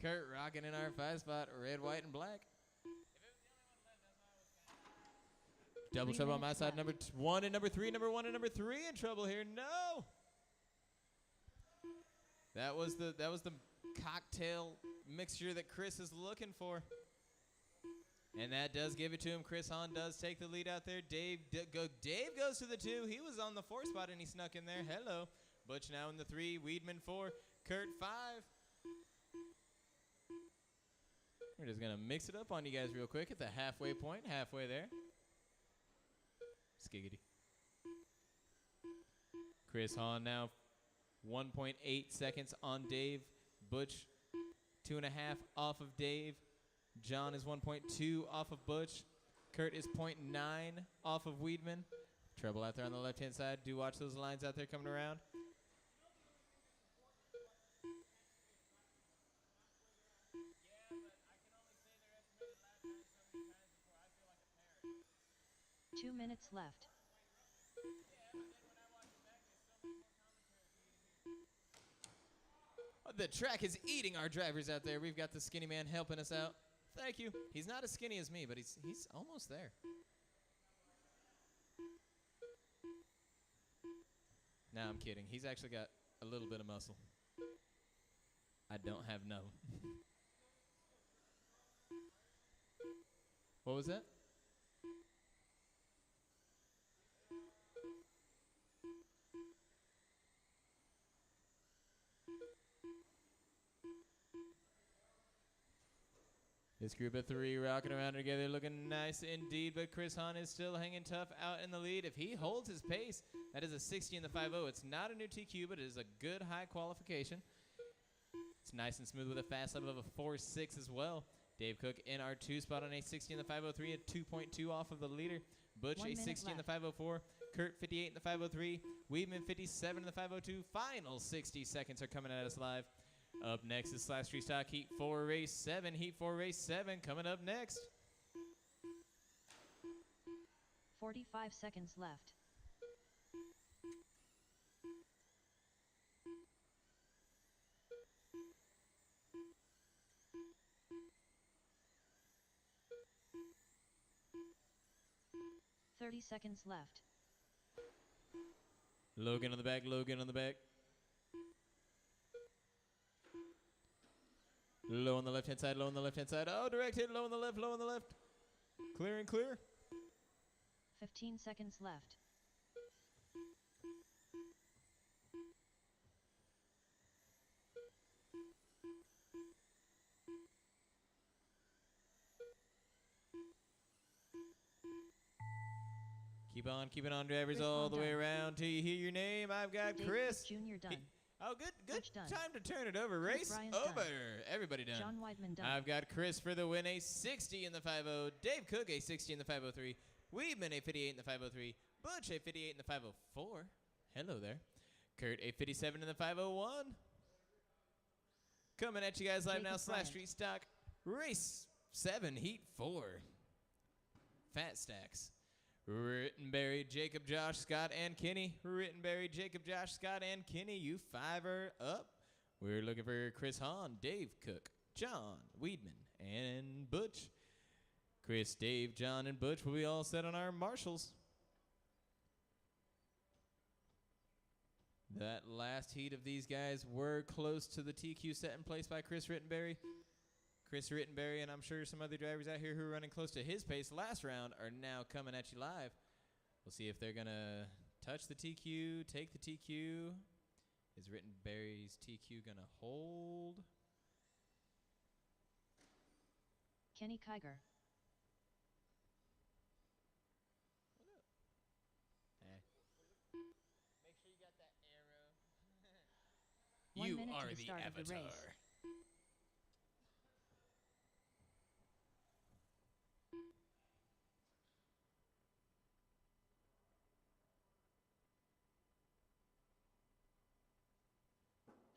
Kurt rocking in our 5 spot, red, white, and black. Double 3 trouble on my minutes side, left. number 1 and number 3, number 1 and number 3 in trouble here. No! That was the cocktail mixture that Chris is looking for. And that does give it to him. Chris Hahn does take the lead out there. Dave goes to the 2. He was on the 4 spot and he snuck in there. Hello. Butch now in the 3. Weedman 4. Kurt 5. We're just going to mix it up on you guys real quick at the halfway point. Halfway there. Skiggity. Chris Hahn now 1.8 seconds on Dave. Butch 2.5 off of Dave. John is 1.2 off of Butch. Kurt is 0.9 off of Weedman. Trouble out there on the left-hand side. Do watch those lines out there coming around. Two minutes left. The track is eating our drivers out there. We've got the skinny man helping us out. Thank you. He's not as skinny as me, but he's almost there. No, I'm kidding. He's actually got a little bit of muscle. I don't have no. What was that? This group of 3 rocking around together, looking nice indeed, but Chris Hahn is still hanging tough out in the lead. If he holds his pace, that is a 60 in the 5.0. It's not a new TQ, but it is a good high qualification. It's nice and smooth with a fast lap of a 4.6 as well. Dave Cook in our 2 spot on a 60 in the 5.03, a 2.2 off of the leader. Butch 1 a minute 60 in the left. 5.04. Kurt 58 in the 5.03. Weedman 57 in the 5.02. Final 60 seconds are coming at us live. Up next is Slash Street Stock Heat 4 Race 7. Heat 4 Race 7 coming up next. 45 seconds left. Thirty seconds left. Logan on the back, Logan on the back. Low on the left-hand side, low on the left-hand side. Oh, direct hit, low on the left, low on the left. Clear and clear. 15 seconds left. keeping on, drivers Chris all Hahn the way done. around till you hear your name. I've got Dave Chris. Cook Jr. done. Oh, good Butch done. time to turn it over. Race Bryant's over. done. Everybody done. John Weidman done. I've got Chris for the win, a 60 in the 5-0. Dave Cook, a 60 in the 503. Weedman, a 58 in the 503. Butch, a 58 in the 504. Hello there. Kurt, a 57 in the 501. Coming at you guys live Jacob now, Slash Bryant. Street Stock. Race 7, Heat 4. Fat Stacks. Rittenberry, Jacob, Josh, Scott, and Kenny. Rittenberry, Jacob, Josh, Scott, and Kenny. You 5 are up. We're looking for Chris Hahn, Dave Cook, John Weedman, and Butch. Chris, Dave, John, and Butch will be all set on our marshals. That last heat of these guys were close to the TQ set in place by Chris Rittenberry. Chris Rittenberry and I'm sure some other drivers out here who are running close to his pace last round are now coming at you live. We'll see if they're going to touch the TQ, take the TQ. Is Rittenberry's TQ going to hold? Kenny Kiger. Make sure you got that arrow. 1 You minute to are the the start of the avatar. race.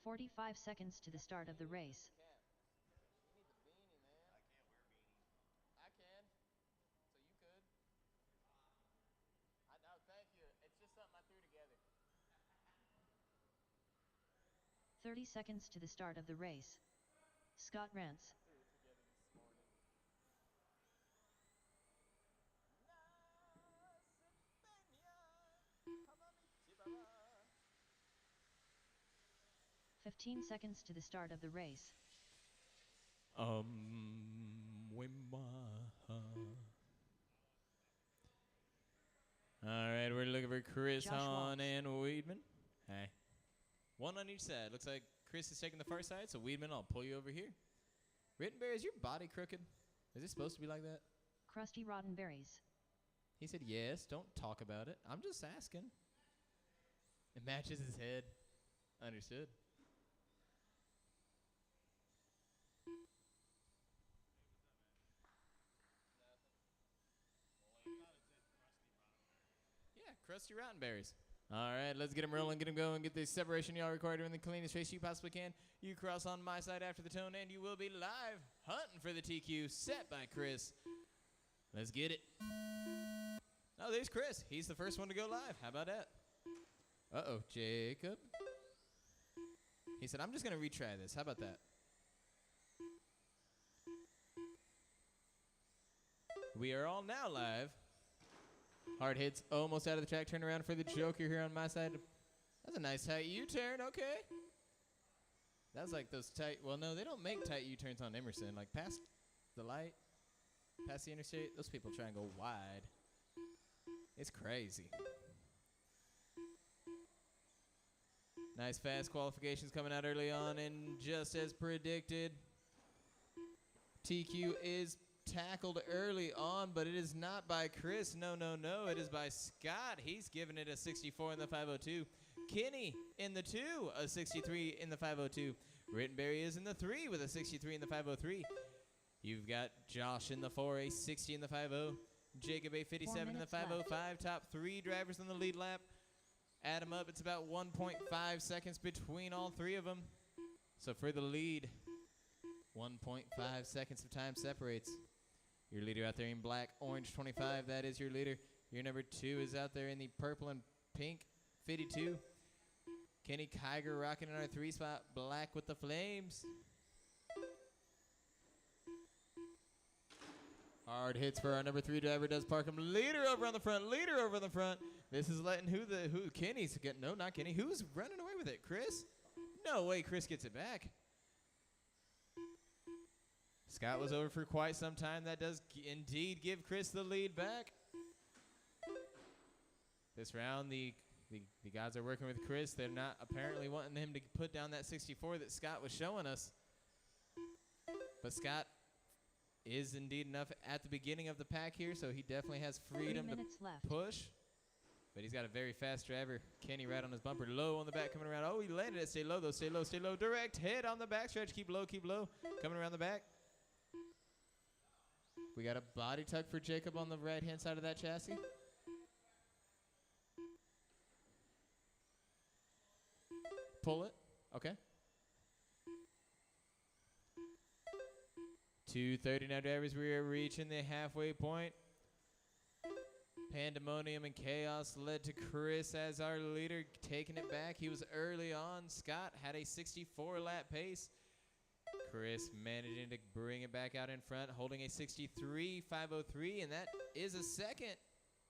"45 seconds to the start of the race. I can. So you could. I know, thank you. It's just something I threw together. 30 seconds to the start of the race. Scott Rance. Together this morning. 15 seconds to the start of the race. All right, we're looking for Chris Josh Hahn Walks. and Weedman. Hey. One on each side. Looks like Chris is taking the far side, so Weedman, I'll pull you over here. Rittenberry, is your body crooked? Is it supposed to be like that? Krusty Roddenberries. He said yes. Don't talk about it. I'm just asking. It matches his head. Understood. Yeah, Krusty Rottenberries. All right, let's get him rolling, get him going, get the separation y'all required in the cleanest face you possibly can. You cross on my side after the tone, and you will be live hunting for the TQ set by Chris. Let's get it. Oh, there's Chris. He's the first one to go live. How about that? Uh-oh, Jacob. He said, I'm just going to retry this. How about that? We are all now live. Hard hits almost out of the track. Turn around for the Joker here on my side. That's a nice tight U-turn. Okay. That was like those tight. Well, no, they don't make tight U-turns on Emerson. Like past the light, past the interstate, those people try and go wide. It's crazy. Nice fast qualifications coming out early on, and just as predicted, TQ is tackled early on, but it is not by Chris. No, no, no. It is by Scott. He's giving it a 64 in the 502. Kenny in the 2, a 63 in the 502. Rittenberry is in the 3 with a 63 in the 503. You've got Josh in the 4, a 60 in the 50. Jacob, a 57 in the minutes left. 505. Top 3 drivers in the lead lap. Add them up. It's about 1.5 seconds between all 3 of them. So for the lead, 1.5 seconds of time separates. Your leader out there in black, orange 25, that is your leader. Your number 2 is out there in the purple and pink 52. Kenny Kiger rocking in our 3 spot, black with the flames. Hard hits for our number 3 driver, does park him. Leader over on the front, leader over on the front. This is letting who Kenny's getting, no, not Kenny. Who's running away with it? Chris? No way Chris gets it back. Scott was over for quite some time. That does indeed give Chris the lead back. This round, the guys are working with Chris. They're not apparently wanting him to put down that 64 that Scott was showing us. But Scott is indeed enough at the beginning of the pack here, so he definitely has 3 freedom to minutes left. push. But he's got a very fast driver. Kenny right on his bumper. Low on the back coming around. Oh, he landed it. Stay low, though. Stay low, stay low. Direct hit on the backstretch. Keep low, keep low. Coming around the back. We got a body tuck for Jacob on the right-hand side of that chassis. Pull it. Okay. 2:30 now, drivers. We are reaching the halfway point. Pandemonium and chaos led to Chris as our leader, taking it back. He was early on. Scott had a 64-lap pace. Chris managing to bring it back out in front, holding a 63.503, and that is a second.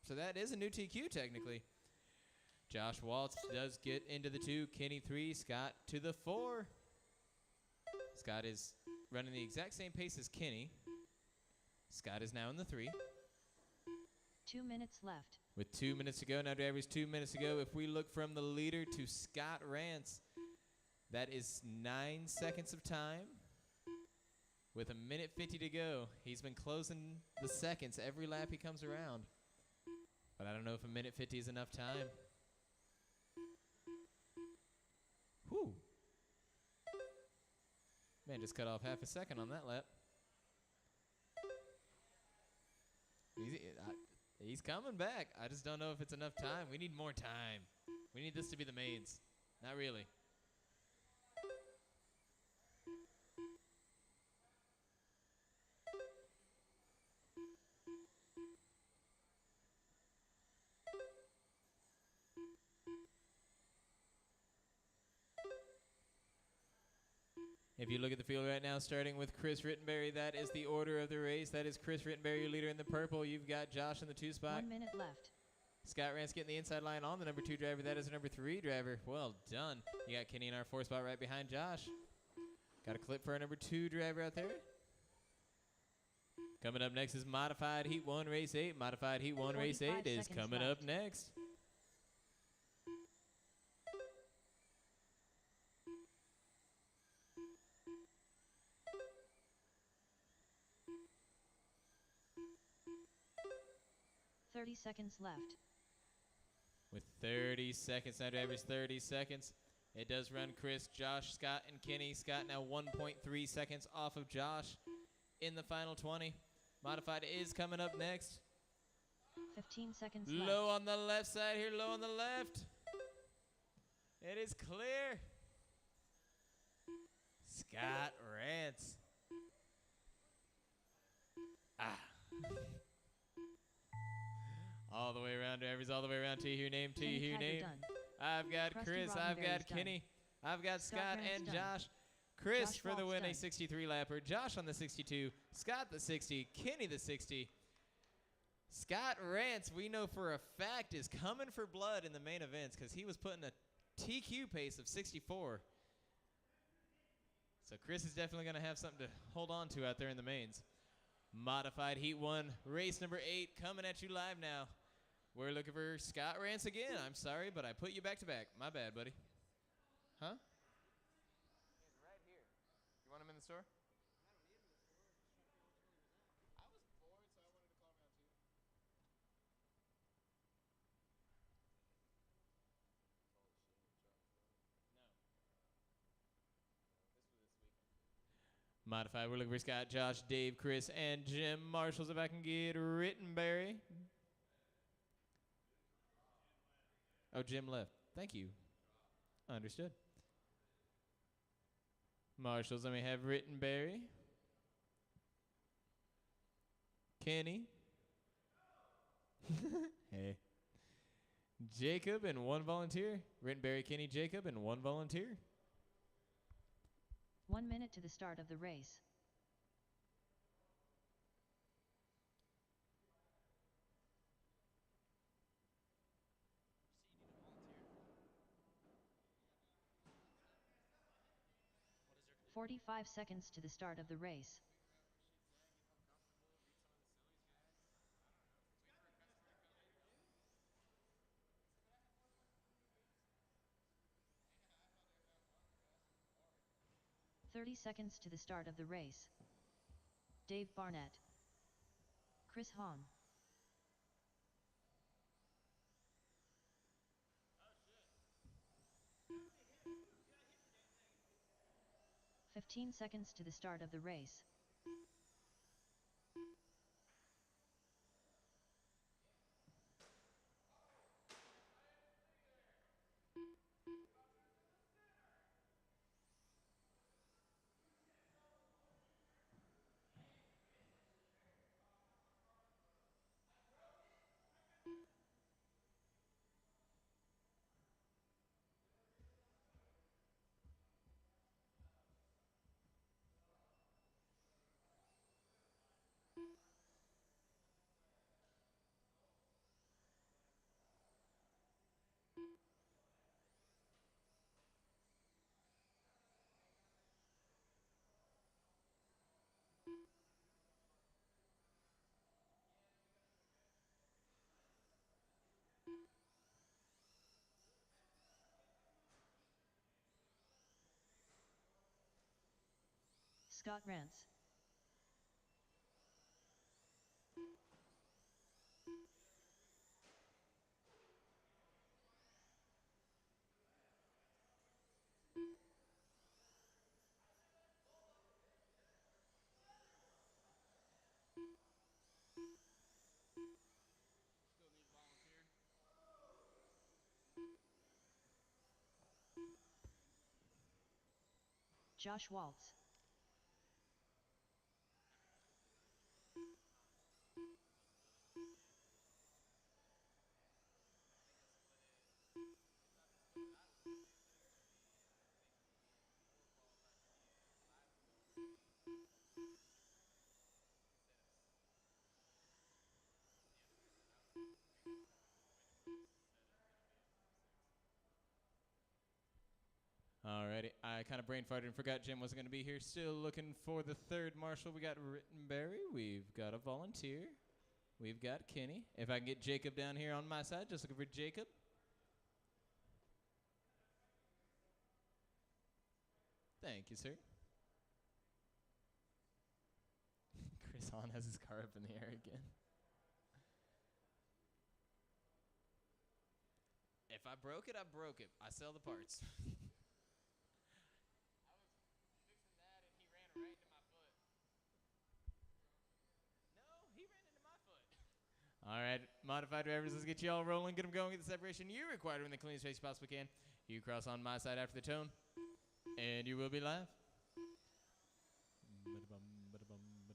So that is a new TQ technically. Josh Waltz does get into the 2, Kenny 3, Scott to the 4. Scott is running the exact same pace as Kenny. Scott is now in the 3. 2 minutes left. With 2 minutes to go, now drivers, 2 minutes to go. If we look from the leader to Scott Rance, that is 9 seconds of time. With 1:50 to go, he's been closing the seconds every lap he comes around. But I don't know if 1:50 is enough time. Whew. Man, just cut off half a second on that lap. He's coming back. I just don't know if it's enough time. We need more time. We need this to be the mains. Not really. If you look at the field right now, starting with Chris Rittenberry, that is the order of the race. That is Chris Rittenberry, your leader in the purple. You've got Josh in the 2 spot. 1 minute left. Scott Rance getting the inside line on the number 2 driver. That is the number 3 driver. Well done. You got Kenny in our 4 spot right behind Josh. Got a clip for our number 2 driver out there. Coming up next is Modified Heat 1 Race 8. Modified Heat 1 Race 8 is 45 coming seconds up next. Thirty seconds left. With 30 seconds, now drivers, 30 seconds. It does run Chris, Josh, Scott, and Kenny. Scott now 1.3 seconds off of Josh in the final 20. Modified is coming up next. 15 seconds Low left. on the left side here, low on the left. It is clear. Scott Rance. All the way around, drivers, all the way around. T, your name, T, Kenny your Kiger name. done. I've got Krusty Chris, I've Robinberry's got done. Kenny, I've got Scott Scott Rance and done. Josh. Chris Josh for the Waltz win, a done. 63 lapper. Josh on the 62, Scott the 60, Kenny the 60. Scott Rance, we know for a fact, is coming for blood in the main events because he was putting a TQ pace of 64. So Chris is definitely going to have something to hold on to out there in the mains. Modified Heat 1, race number 8, coming at you live now. We're looking for Scott Rance again. I'm sorry, but I put you back to back. My bad, buddy. Huh? He's right here. You want him in the store? I was bored, so I wanted to call around too. Modified, we're looking for Scott, Josh, Dave, Chris, and Jim Marshalls. If I can get Rittenberry. Oh, Jim left. Thank you. Understood. Marshalls, let me have Rittenberry. Kenny. Hey. Jacob and 1 volunteer. Rittenberry, Kenny, Jacob, and 1 volunteer. 1 minute to the start of the race. What is there? 45 seconds to the start of the race. "30 seconds to the start of the race. Dave Barnett. Chris Hahn. 15 seconds to the start of the race. Scott Rance. Josh Waltz. Alrighty, I kind of brain farted and forgot Jim wasn't going to be here. Still looking for the third marshal. We got Rittenberry. We've got a volunteer. We've got Kenny. If I can get Jacob down here on my side, just looking for Jacob. Thank you, sir. Chris Hahn has his car up in the air again. If I broke it, I broke it. I sell the parts. All right, modified drivers, let's get you all rolling. Get them going, get the separation you require to win the cleanest race you possibly can. You cross on my side after the tone, and you will be live.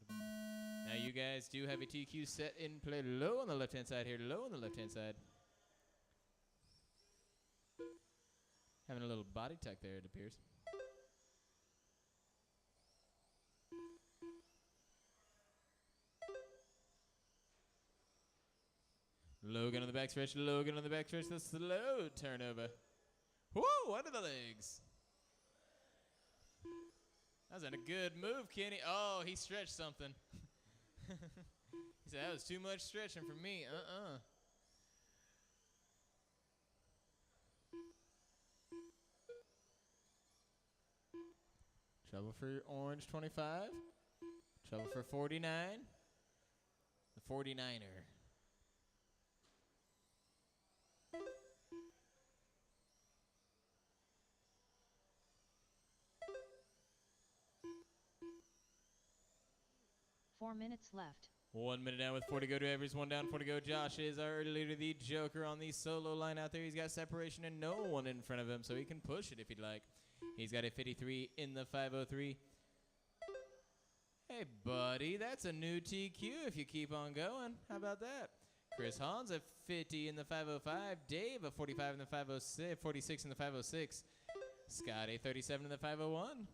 Now you guys do have a TQ set in play low on the left-hand side here, low on the left-hand side. Having a little body tuck there, it appears. Logan on the backstretch, Logan on the backstretch, the slow turnover. Whoa, under the legs. That was a good move, Kenny. Oh, he stretched something. He said, that was too much stretching for me. Trouble for Orange 25. Trouble for 49. The 49er. Four minutes left. 1 minute down with 4 to go, drivers. 1 down, 4 to go. Josh is our early leader, the Joker on the solo line out there. He's got separation and no one in front of him, so he can push it if he'd like. He's got a 53 in the 503. Hey, buddy, that's a new TQ if you keep on going. How about that? Chris Hahn's a 50 in the 505. Dave a 45 in the 506, 46 in the 506. Scott a 37 in the 501.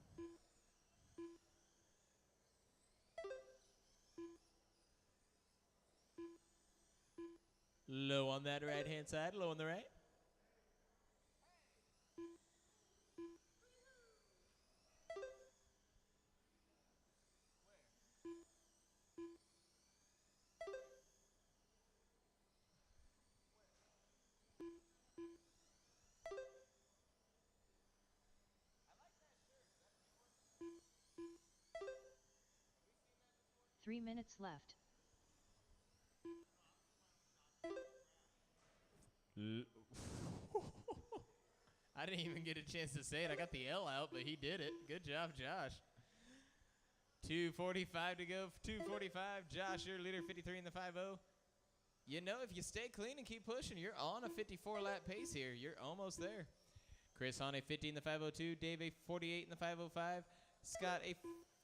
Low on that right-hand side, low on the right. Three minutes left. I didn't even get a chance to say it. I got the L out, but he did it. Good job, Josh. 2:45 to go. 2:45. Josh, your leader, 53 in the 5-0. You know, if you stay clean and keep pushing, you're on a 54-lap pace here. You're almost there. Chris on a 50 in the 5:02. Dave a 48 in the 5:05. Scott a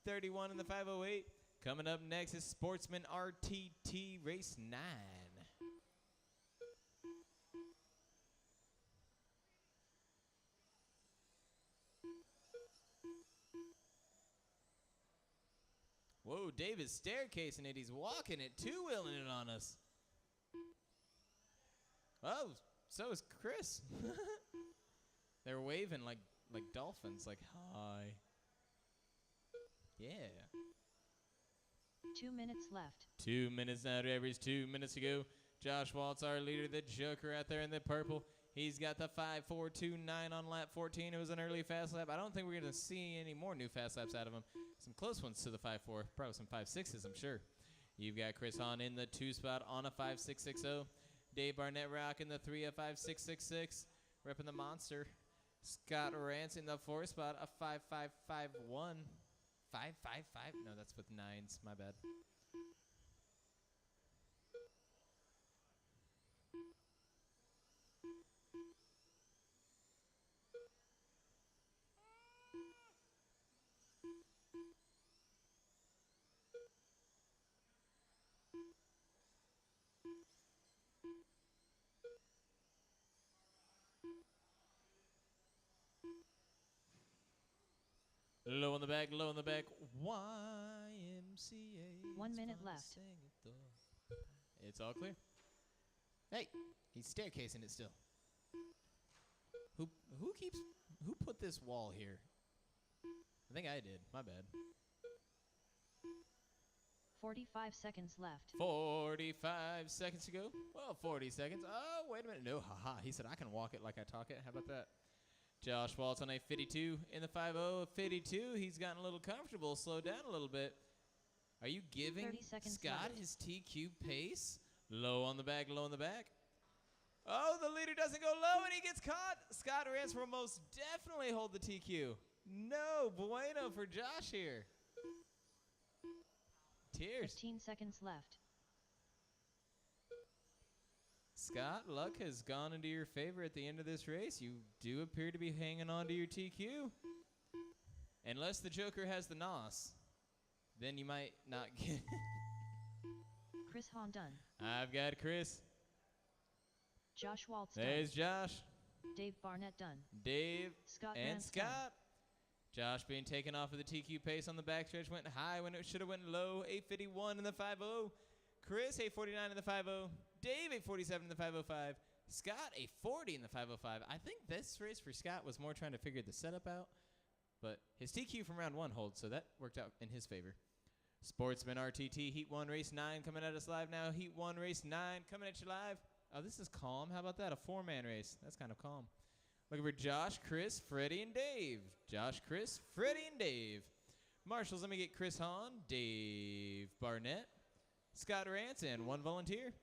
31 in the 5:08. Coming up next is Sportsman RTT Race 9. Whoa, Dave is staircasing it. He's walking it, two-wheeling it on us. Oh, so is Chris. They're waving like dolphins, like, hi. Yeah. 2 minutes left. 2 minutes now, drivers. 2 minutes to go. Josh Waltz, our leader, the Joker out there in the purple. He's got the 5:4.29 on lap 14. It was an early fast lap. I don't think we're going to see any more new fast laps out of him. Some close ones to the 5:4. Probably some 5.6s, I'm sure. You've got Chris Hahn in the 2 spot on a 5.660. Dave Barnett rocking the 3 a 5.666. Repping the monster. Scott Rance in the 4 spot, a 5.551. 5.55? No, that's with 9s. My bad. Low on the back, low on the back. YMCA. 1 minute It's fun to left. sing it though. It's all clear. Hey, he's staircasing it still. Who put this wall here? I think I did. My bad. 45 seconds left. 45 seconds to go. Well, 40 seconds. Oh, wait a minute. No, haha. He said I can walk it like I talk it. How about that? Josh Waltz on a 52 in the 5-0. 52. He's gotten a little comfortable. Slowed down a little bit. Are you giving 30 seconds Scott left. his TQ pace? Low on the back, low on the back. Oh, the leader doesn't go low and he gets caught. Scott Rance will most definitely hold the TQ. No bueno for Josh here. Tears. 15 seconds left. Scott, luck has gone into your favor at the end of this race. You do appear to be hanging on to your TQ. Unless the Joker has the NOS, then you might not get Chris Hahn done. I've got Chris. Josh Waltz There's done. Josh, Dave Barnett done. Dave, Scott and Rance done. Scott. Josh being taken off of the TQ pace on the backstretch, went high when it should have went low. 8:51 in the 5-0. Chris, 8:49 in the 5-0. Dave, 8:47 in the 5:05. Scott, 8:40 in the 5:05. I think this race for Scott was more trying to figure the setup out, but his TQ from round 1 holds, so that worked out in his favor. Sportsman RTT, Heat 1, Race 9 coming at us live now. Heat 1, Race 9 coming at you live. Oh, this is calm. How about that? A 4-man race. That's kind of calm. Looking for Josh, Chris, Freddie, and Dave. Josh, Chris, Freddie, and Dave. Marshals, let me get Chris Hahn, Dave Barnett, Scott Rance, and 1 volunteer.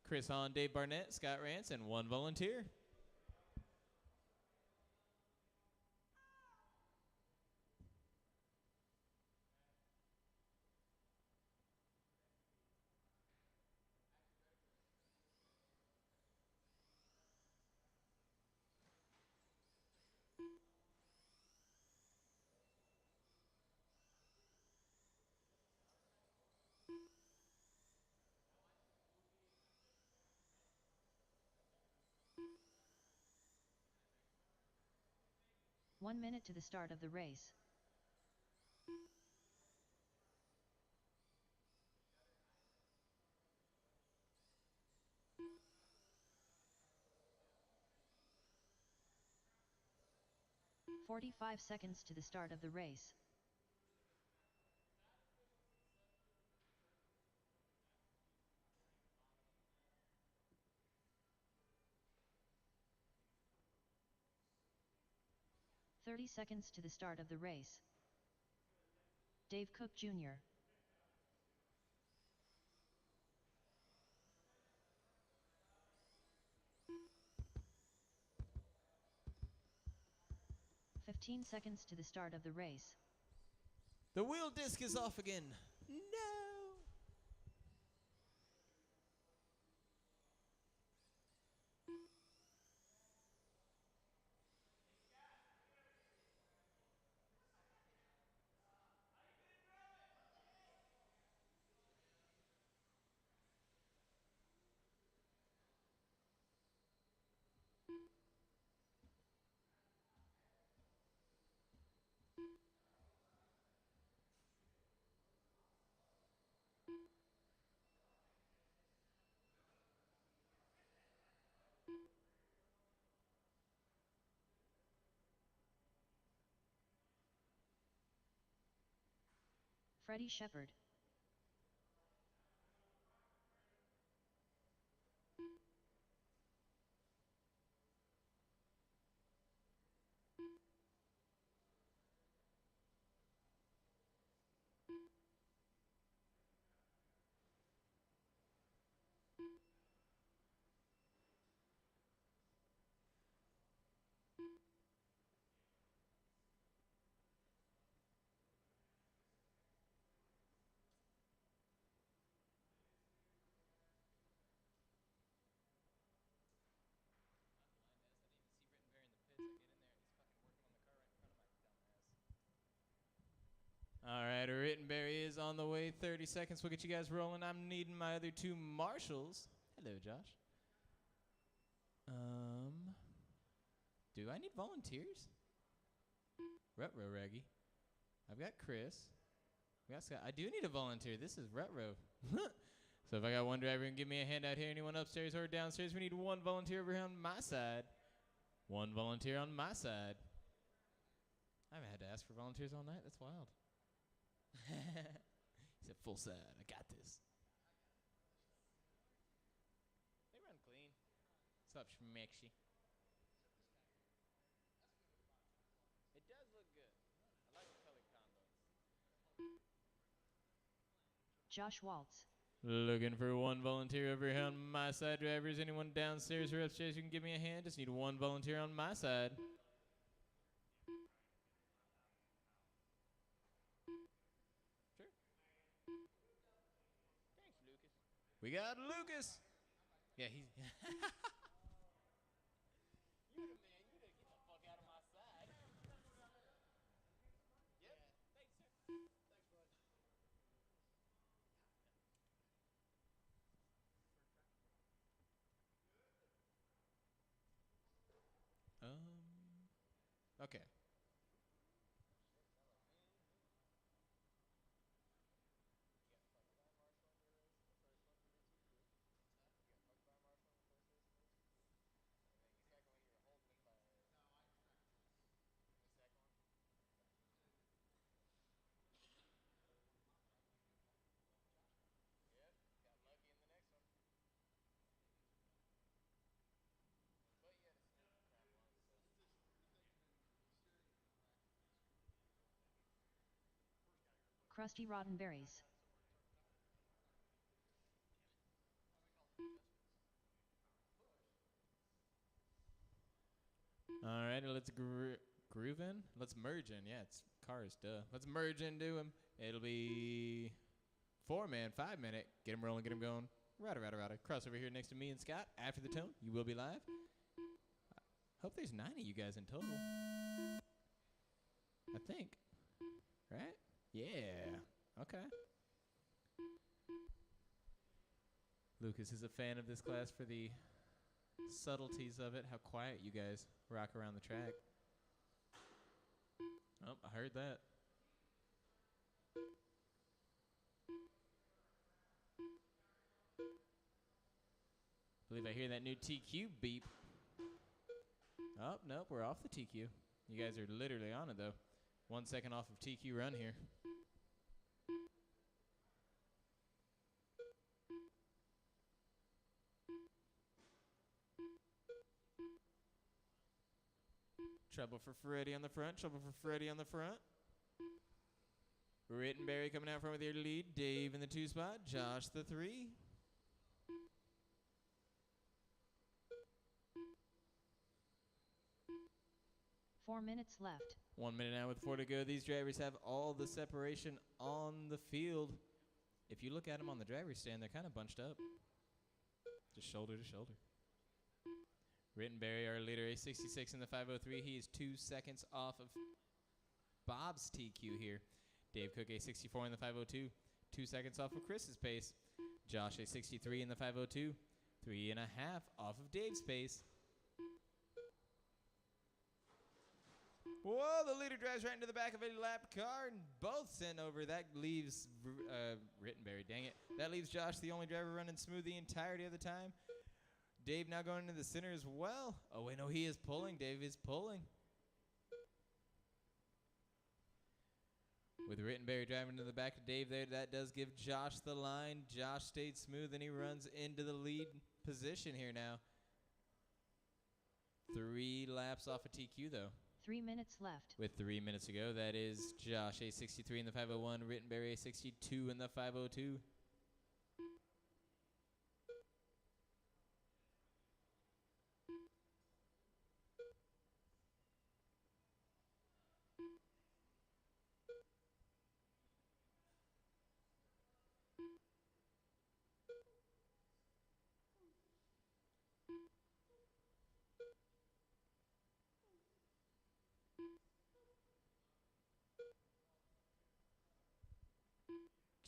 Chris Hahn, Dave Barnett, Scott Rance, and 1 volunteer. One minute to the start of the race. "45 seconds to the start of the race. "30 seconds to the start of the race. Dave Cook Jr. 15 seconds to the start of the race. The wheel disc is off again. No. Freddie Shepard. All right, Rittenberry is on the way. 30 seconds. We'll get you guys rolling. I'm needing my other two marshals. Hello, Josh. Do I need volunteers? Rutro Reggie. I've got Chris. We got Scott. I do need a volunteer. This is Rutro. So if I got one driver, and give me a hand out here. Anyone upstairs or downstairs? We need one volunteer over here on my side. One volunteer on my side. I haven't had to ask for volunteers all night. That's wild. He said, full side. I got this. They run clean. What's up, Schmexy? It does look good. I like the color combos. Josh Waltz. Looking for one volunteer over here on my side, drivers. Anyone downstairs or upstairs you can give me a hand? Just need one volunteer on my side. Sure. Thanks, Lucas. We got Lucas. Yeah, he's... You the man. You the get the fuck out of my side. Yep. Thanks, sir. Thanks, bud. Okay. Krusty Roddenberries. All right, let's groove in. Let's merge in. Yeah, it's cars, duh. Let's merge into him. It'll be 4-man, 5-minute. Get him rolling, get him going. Rada. Cross over here next to me and Scott. After the tone, you will be live. Hope there's 9 of you guys in total. I think. Right? Yeah. Okay. Lucas is a fan of this class for the subtleties of it, how quiet you guys rock around the track. Oh, I heard that. Believe I hear that new TQ beep. Oh, nope, we're off the TQ. You guys are literally on it, though. 1 second off of TQ run here. Trouble for Freddie on the front. Trouble for Freddie on the front. Rittenberry coming out front with your lead. Dave in the 2 spot. Josh the 3. 4 minutes left. 1 minute now with 4 to go. These drivers have all the separation on the field. If you look at them on the driver's stand, they're kind of bunched up. Just shoulder to shoulder. Rittenberry, our leader, a 66 in the 503. He is 2 seconds off of Bob's TQ here. Dave Cook, a 64 in the 502. 2 seconds off of Chris's pace. Josh, a 63 in the 502. 3.5 off of Dave's pace. Whoa, the leader drives right into the back of a lapped car and both sent over. That leaves Rittenberry, dang it. That leaves Josh, the only driver, running smooth the entirety of the time. Dave now going into the center as well. Oh, wait, no, he is pulling. Dave is pulling. With Rittenberry driving to the back of Dave there, that does give Josh the line. Josh stayed smooth, and he runs into the lead position here now. 3 laps off of TQ, though. 3 minutes left. With 3 minutes to go, that is Josh, a 63 in the 501, Rittenberry, a 62 in the 502.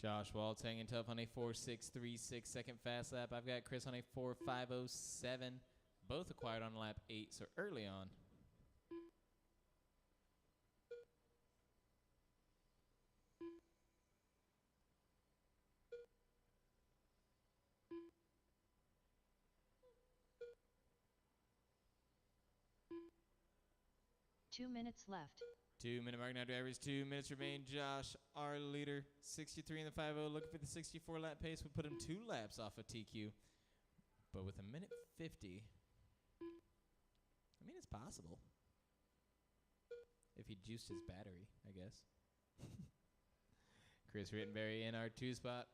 Josh Waltz hanging tough on a 4.636 second fast lap. I've got Chris on a 4.507. Both acquired on lap 8, so early on. Two minutes left. 2 minute mark now, drivers. 2 minutes remain. Josh, our leader, 63 in the 5.0, looking for the 64 lap pace. Would put him 2 laps off of TQ. But with 1:50, I mean, it's possible. If he juiced his battery, I guess. Chris Rittenberry in our 2 spot.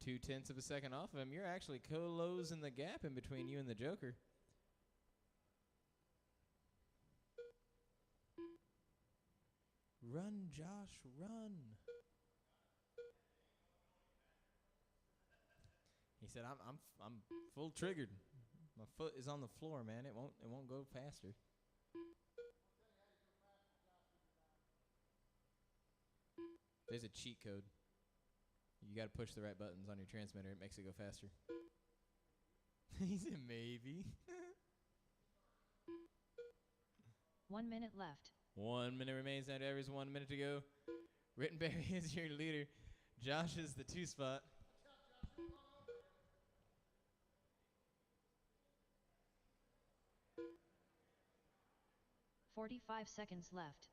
0.2 of a second off of him. You're actually closing the gap in between you and the Joker. Run, Josh, run. He said, I'm full triggered. My foot is on the floor, man. It won't go faster. There's a cheat code. You got to push the right buttons on your transmitter. It makes it go faster. He said maybe. 1 minute left. 1 minute remains now, drivers. 1 minute to go. Rittenberry is your leader. Josh is the 2 spot. "45 seconds left.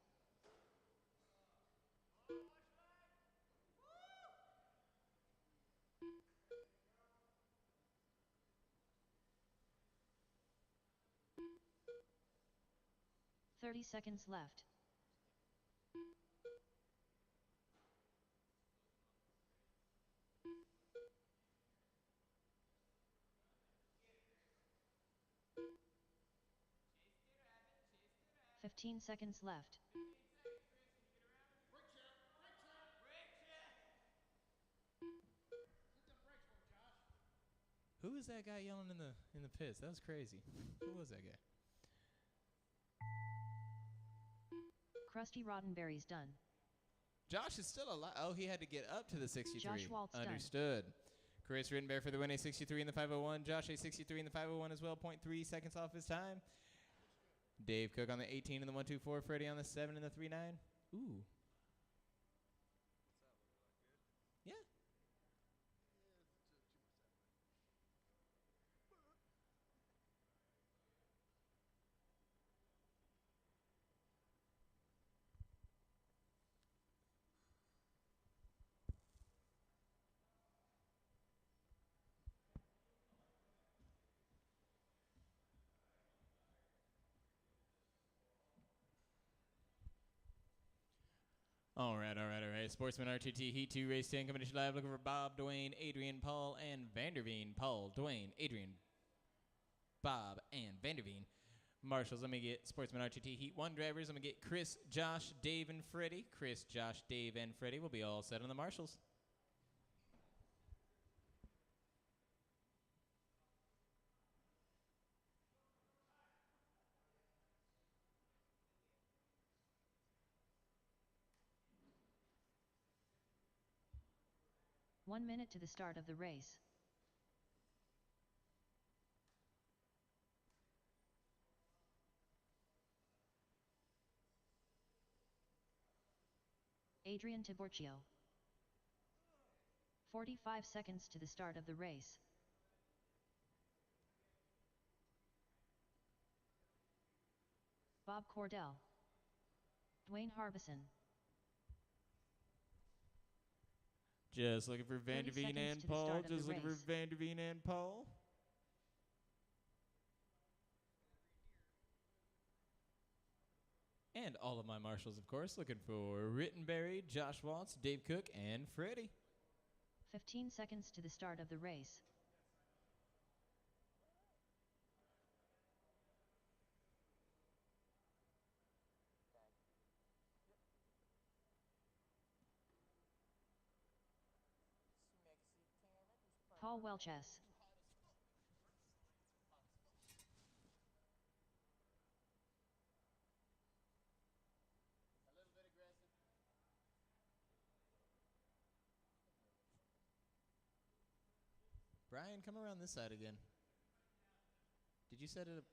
"30 seconds left. "15 seconds left. Who was that guy yelling in the pits? That was crazy. Who was that guy? Krusty Roddenberry's done. Josh is still alive. Oh, he had to get up to the 63. Josh Waltz done. Understood. Chris Rittenberry for the win, a 63 in the 501. Josh, a 63 in the 501 as well, 0.3 seconds off his time. Dave Cook on the 18 in the 124. Freddie on the 7 in the 39. Ooh. Yeah. All right. Sportsman R2T Heat 2 Race 10 coming to you live. Looking for Bob, Dwayne, Adrian, Paul, and Vanderveen. Paul, Dwayne, Adrian, Bob, and Vanderveen. Marshals, let me get Sportsman RTT Heat 1 drivers. Let me get Chris, Josh, Dave, and Freddie. Chris, Josh, Dave, and Freddie will be all set on the Marshals. One minute to the start of the race. Adrian Tiborcio. 45 seconds to the start of the race. Bob Cordell. Dwayne Harbison. Just looking for 30 Vanderveen seconds and to the Paul. start of Just the looking for race. Vanderveen and Paul. And all of my marshals, of course, looking for Rittenberry, Josh Waltz, Dave Cook, and Freddie. 15 seconds to the start of the race. Paul Welches. Brian, come around this side again. Did you set it up?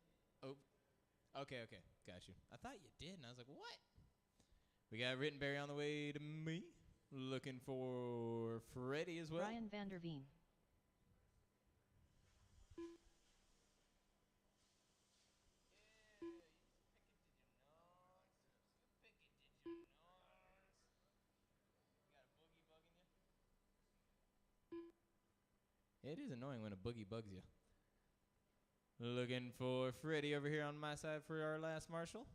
Oh, okay, got you. I thought you did, and I was like, what? We got Rittenberry on the way to me. Looking for Freddie as well. Brian Vanderveen. It is annoying when a boogie bugs you. Looking for Freddie over here on my side for our last marshal.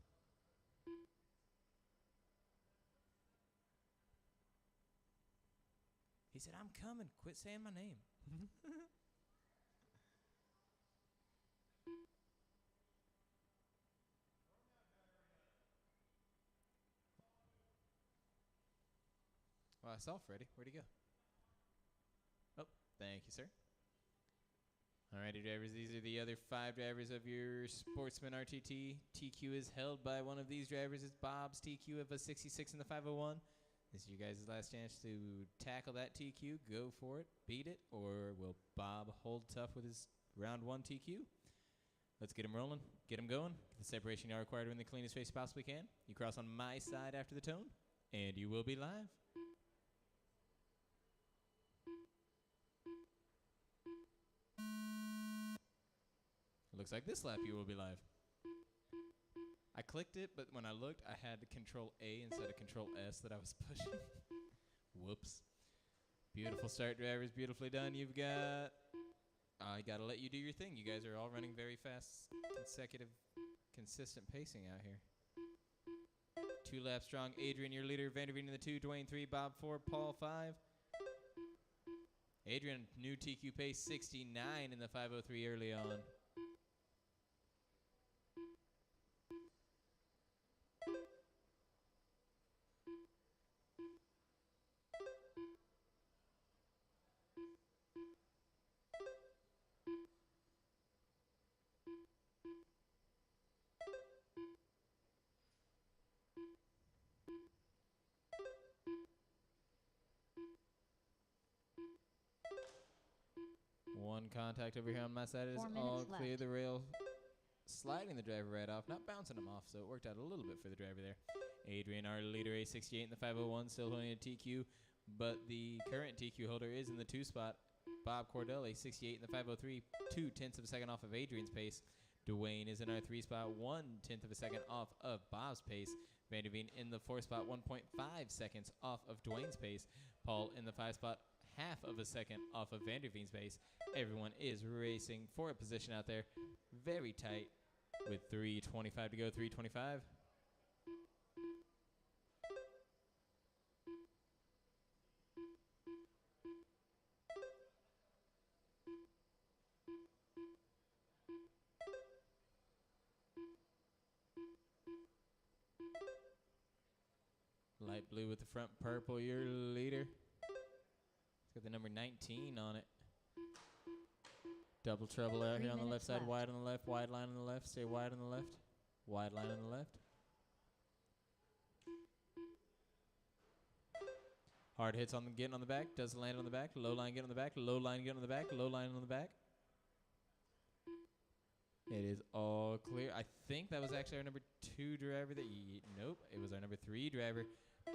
He said, I'm coming. Quit saying my name. Well, I saw Freddie. Where'd he go? Oh, thank you, sir. Alrighty, drivers. These are the other 5 drivers of your Sportsman RTT. TQ is held by one of these drivers. It's Bob's TQ of a 66 in the 501. This is your guys' last chance to tackle that TQ. Go for it. Beat it. Or will Bob hold tough with his round 1 TQ? Let's get him rolling. Get him going. Get the separation you are required in the cleanest face you possibly can. You cross on my side after the tone, and you will be live. It looks like this lap you will be live. I clicked it, but when I looked, I had Control A instead of Control S that I was pushing. Whoops. Beautiful start, drivers. Beautifully done. You've got... I got to let you do your thing. You guys are all running very fast, consecutive, consistent pacing out here. 2 laps strong. Adrian, your leader. Vanderveen in the 2. Dwayne 3. Bob 4. Paul 5. Adrian, new TQ pace 69 in the 503 early on. One contact over here on my side is 4 minutes all clear. left. The rail sliding the driver right off, not bouncing him off, so it worked out a little bit for the driver there. Adrian, our leader, A68 in the 501, still holding a TQ, but the current TQ holder is in the 2 spot. Bob Cordell, A68 in the 503, 2/10 of a second off of Adrian's pace. Dwayne is in our 3 spot, 1/10 of a second off of Bob's pace. Vanderveen in the 4 spot, 1.5 seconds off of Dwayne's pace. Paul in the 5 spot, half of a second off of Vanderveen's pace. Everyone is racing for a position out there. Very tight with 3:25 to go, 3:25. Light blue with the front purple, your leader. It's got the number 19 on it. Double trouble out 3 here on the left minutes side. left. Wide on the left, wide line on the left. Stay wide on the left. Wide line on the left. Hard hits on the getting on the back. Does land on the back. Low line get on the back. Low line get on the back. Low line on the back. It is all clear. I think that was actually our number 2 driver. Nope, it was our number 3 driver.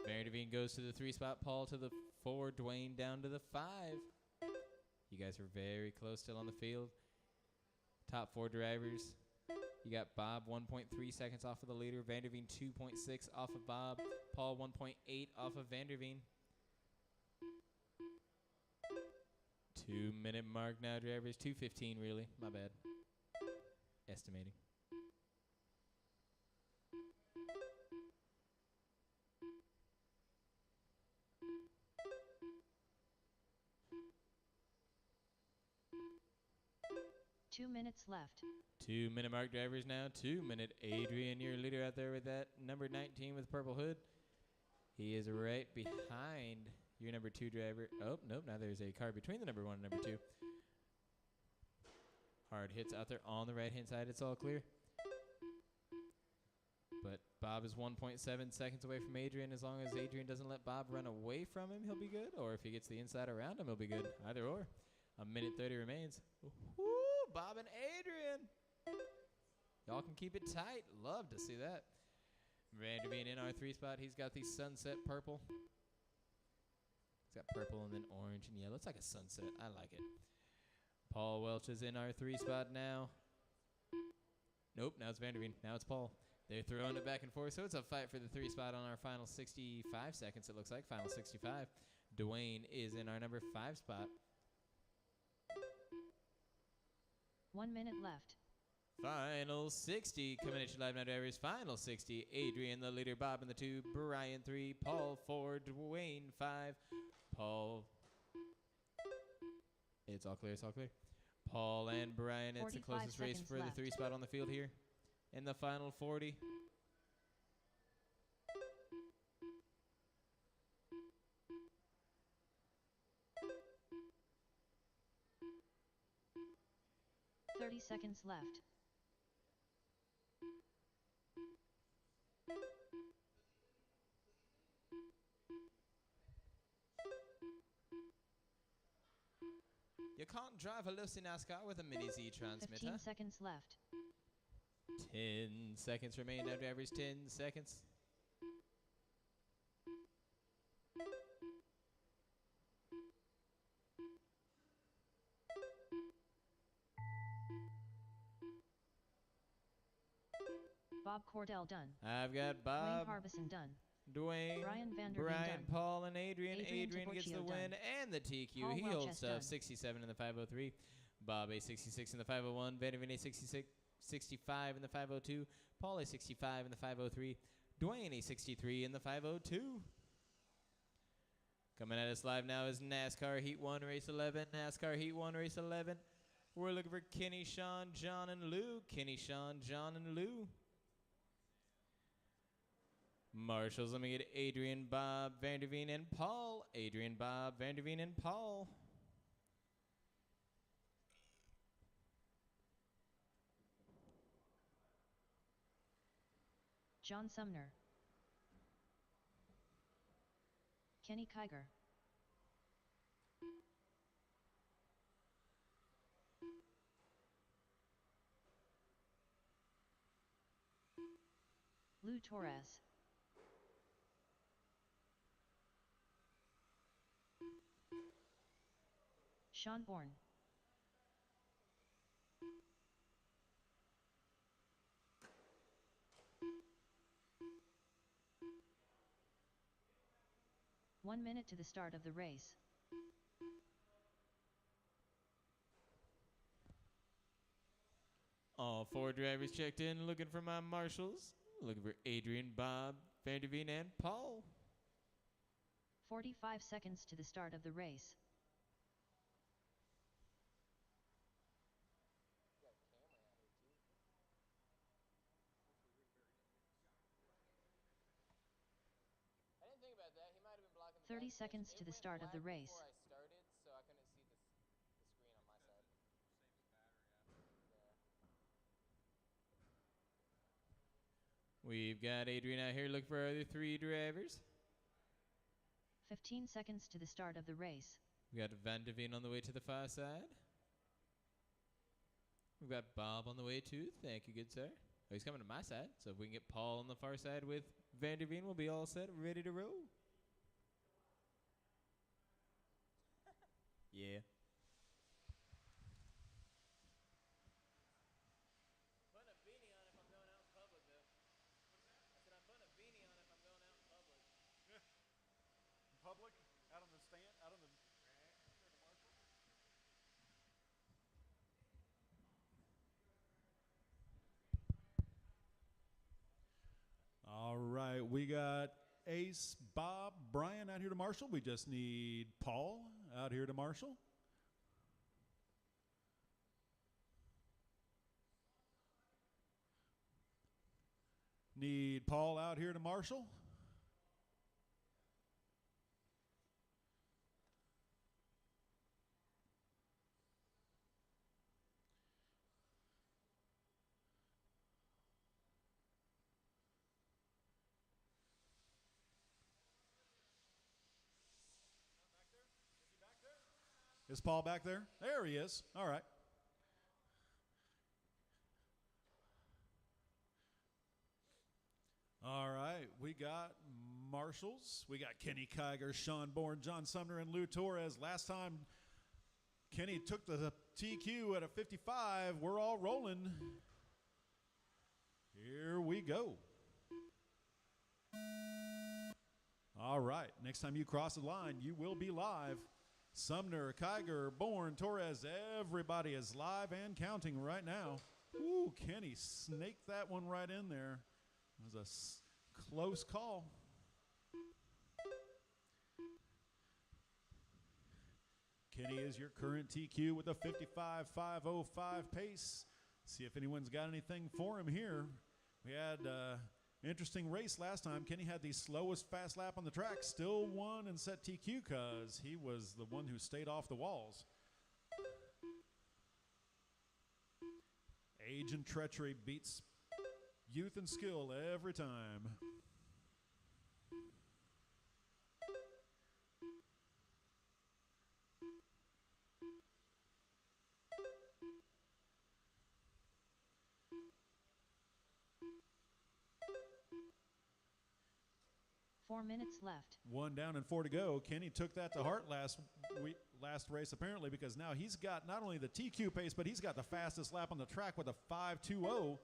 Mary Devine goes to the 3 spot. Paul to the 4. Dwayne down to the 5. You guys are very close still on the field. Top 4 drivers. You got Bob 1.3 seconds off of the leader. Vanderveen 2.6 off of Bob. Paul 1.8 off of Vanderveen. 2-minute mark now, drivers. 2:15 really. My bad. Estimating. Two minutes left. 2-minute mark, drivers now. 2-minute. Adrian, your leader out there with that number 19 with purple hood. He is right behind your number 2 driver. Oh, nope. Now there's a car between the number 1 and number 2. Hard hits out there on the right-hand side. It's all clear. But Bob is 1.7 seconds away from Adrian. As long as Adrian doesn't let Bob run away from him, he'll be good. Or if he gets the inside around him, he'll be good. Either or. 1:30 remains. Woo, Bob and Adrian. Y'all can keep it tight. Love to see that. Vanderveen in our 3 spot. He's got the sunset purple. He's got purple and then orange and yellow. It's like a sunset. I like it. Paul Welch is in our 3 spot now. Nope, now it's Vanderveen. Now it's Paul. They're throwing it back and forth, so it's a fight for the 3 spot on our final 65 seconds, it looks like. Final 65. Dwayne is in our number 5 spot. 1 minute left. Final 60. Coming at you live now, drivers. Final 60. Adrian, the leader. Bob in the 2. Brian 3. Paul 4. Dwayne 5. Paul. It's all clear. It's all clear. Paul and Brian. It's the 45 closest race seconds for the left. 3 spot on the field here. In the final 40. Thirty seconds left. You can't drive a Lucy NASCAR with a Mini Z 15 transmitter. seconds left. 10 seconds remain now, drivers. 10 seconds. Bob Cordell done. I've got Bob, Dwayne Harbison done. Dwayne, Brian Vanderveen Brian, done. Paul, and Adrian. Adrian Adrian gets the Taborcio win done. and the TQ. Paul He Welch holds has stuff. done. 67 in the 503. Bob a 66 in the 501. Vanderveen a 66, 65 in the 502. Paul a 65 in the 503. Dwayne a 63 in the 502. Coming at us live now is NASCAR Heat 1 Race 11. NASCAR Heat 1 Race 11. We're looking for Kenny, Sean, John, and Lou. Kenny, Sean, John, and Lou. Marshals, let me get Adrian, Bob, Vanderveen, and Paul. Adrian, Bob, Vanderveen, and Paul. John Sumner. Kenny Kiger. Lou Torres. Sean Bourne. One minute to the start of the race. All 4 drivers checked in, looking for my marshals. Looking for Adrian, Bob, Vanderveen, and Paul. 45 seconds to the start of the race. I didn't think about 30 seconds to the start of the race. Before I started, so I couldn't see the screen on my side. We've got Adrian out here looking for our other 3 drivers. 15 seconds to the start of the race. We got Van de Veen on the way to the far side. We've got Bob on the way too. Thank you, good sir. Oh, he's coming to my side, so if we can get Paul on the far side with Van der Veen, we'll be all set, ready to roll. Yeah. Putting a beanie on if I'm going out in public, though. I said I'm putting a beanie on if I'm going out in public. Public, out on the stand, out on the. All right, we got Ace, Bob, Brian out here to marshal. We just need Paul out here to marshal. Need Paul out here to marshal. Is Paul back there? There he is. All right. All right. We got marshals. We got Kenny Kiger, Sean Bourne, John Sumner, and Lou Torres. Last time Kenny took the TQ at a 55. We're all rolling. Here we go. All right. Next time you cross the line, you will be live. Sumner, Kiger, Bourne, Torres, everybody is live and counting right now. Ooh, Kenny snaked that one right in there. It was a close call. Kenny is your current TQ with a 55.505 pace. See if anyone's got anything for him here. We had interesting race last time. Kenny had the slowest fast lap on the track, still won and set TQ because he was the one who stayed off the walls. Age and treachery beats youth and skill every time. Four minutes left. 1 down and 4 to go. Kenny took that to heart last race apparently because now he's got not only the TQ pace, but he's got the fastest lap on the track with a 5.20.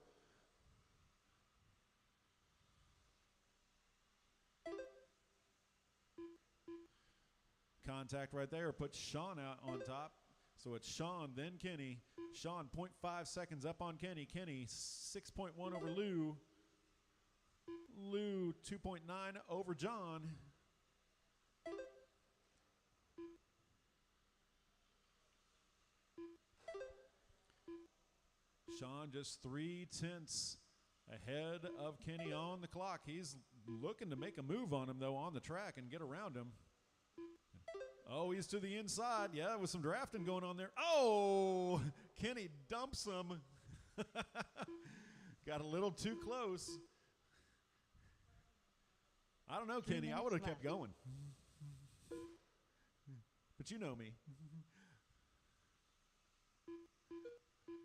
Contact right there puts Sean out on top. So it's Sean, then Kenny. Sean 0.5 seconds up on Kenny. Kenny 6.1 over Lou. Lou 2.9 over John. Sean just 3/10 ahead of Kenny on the clock. He's looking to make a move on him, though, on the track and get around him. Oh, he's to the inside. Yeah, with some drafting going on there. Oh, Kenny dumps him. Got a little too close. I don't know, 3 Kenny. I minutes would have kept left. going. But you know me.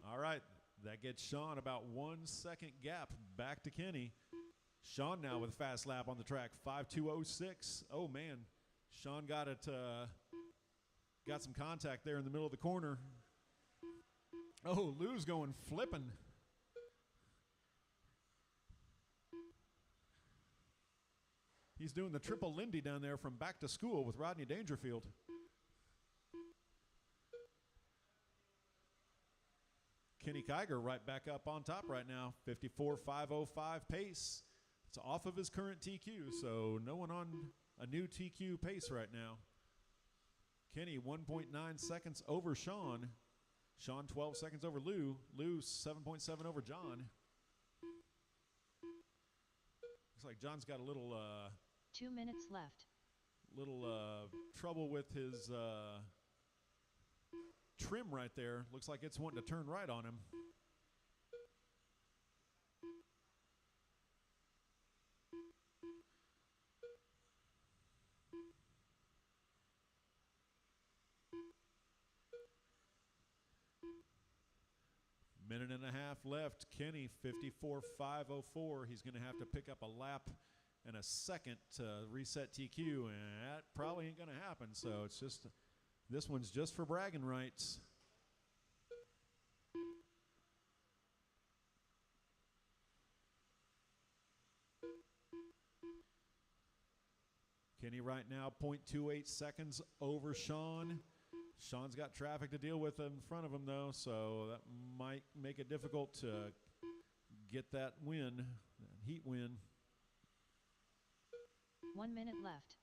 All right. That gets Sean about 1 second gap back to Kenny. Sean now with a fast lap on the track, 5.206. Oh, man. Sean got it, got some contact there in the middle of the corner. Oh, Lou's going flipping. He's doing the triple Lindy down there from Back to School with Rodney Dangerfield. Kenny Kiger right back up on top right now, 54.505 pace. It's off of his current TQ, so no one on a new TQ pace right now. Kenny 1.9 seconds over Sean. Sean 12 seconds over Lou. Lou 7.7 over John. Looks like John's got a little 2 minutes left. Little trouble with his trim right there. Looks like it's wanting to turn right on him. Minute and a half left. Kenny, 54.504. He's going to have to pick up a lap and a second to reset TQ, and that probably ain't going to happen. So it's just, this one's just for bragging rights. Kenny right now 0.28 seconds over Sean. Sean's got traffic to deal with in front of him, though, so that might make it difficult to get that win, that heat win. 1 minute left.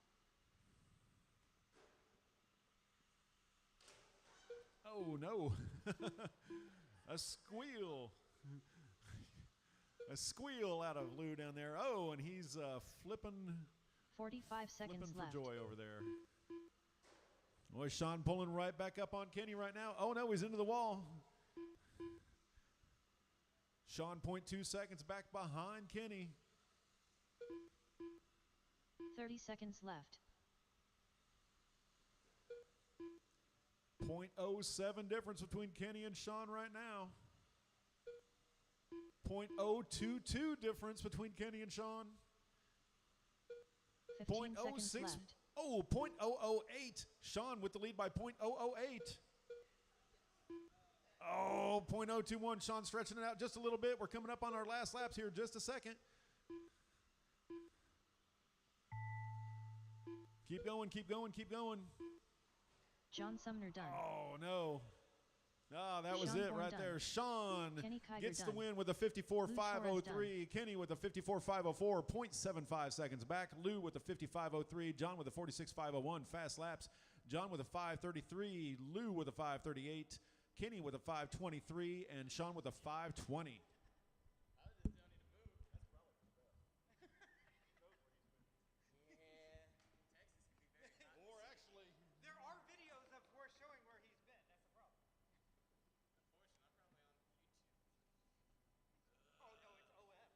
Oh, no. A squeal. A squeal out of Lou down there. Oh, and he's flipping 45 seconds for left. joy over there. Boy, Sean pulling right back up on Kenny right now. Oh, no, he's into the wall. Sean 0.2 seconds back behind Kenny. 30 seconds left. 0.07 difference between Kenny and Sean right now. 0.022 difference between Kenny and Sean. 15 seconds 0.06. left. Oh, 0.008. Sean with the lead by 0.008. Oh, 0.021. Sean stretching it out just a little bit. We're coming up on our last laps here. Just a second. Keep going, keep going, keep going. John Sumner done. Oh, no. Ah, that was Sean it Bourne right done. there. Sean Kenny Kiger gets the done. win with a Torres 54.503. Kenny with a 54.504, 0.75 seconds back. Lou with a 55.03. John with a 46.501. Fast laps. John with a 5.33. Lou with a 5.38. Kenny with a 5.23. And Sean with a 5.20. There are videos of where showing where he's been. That's the problem. Oh, no, it's OF.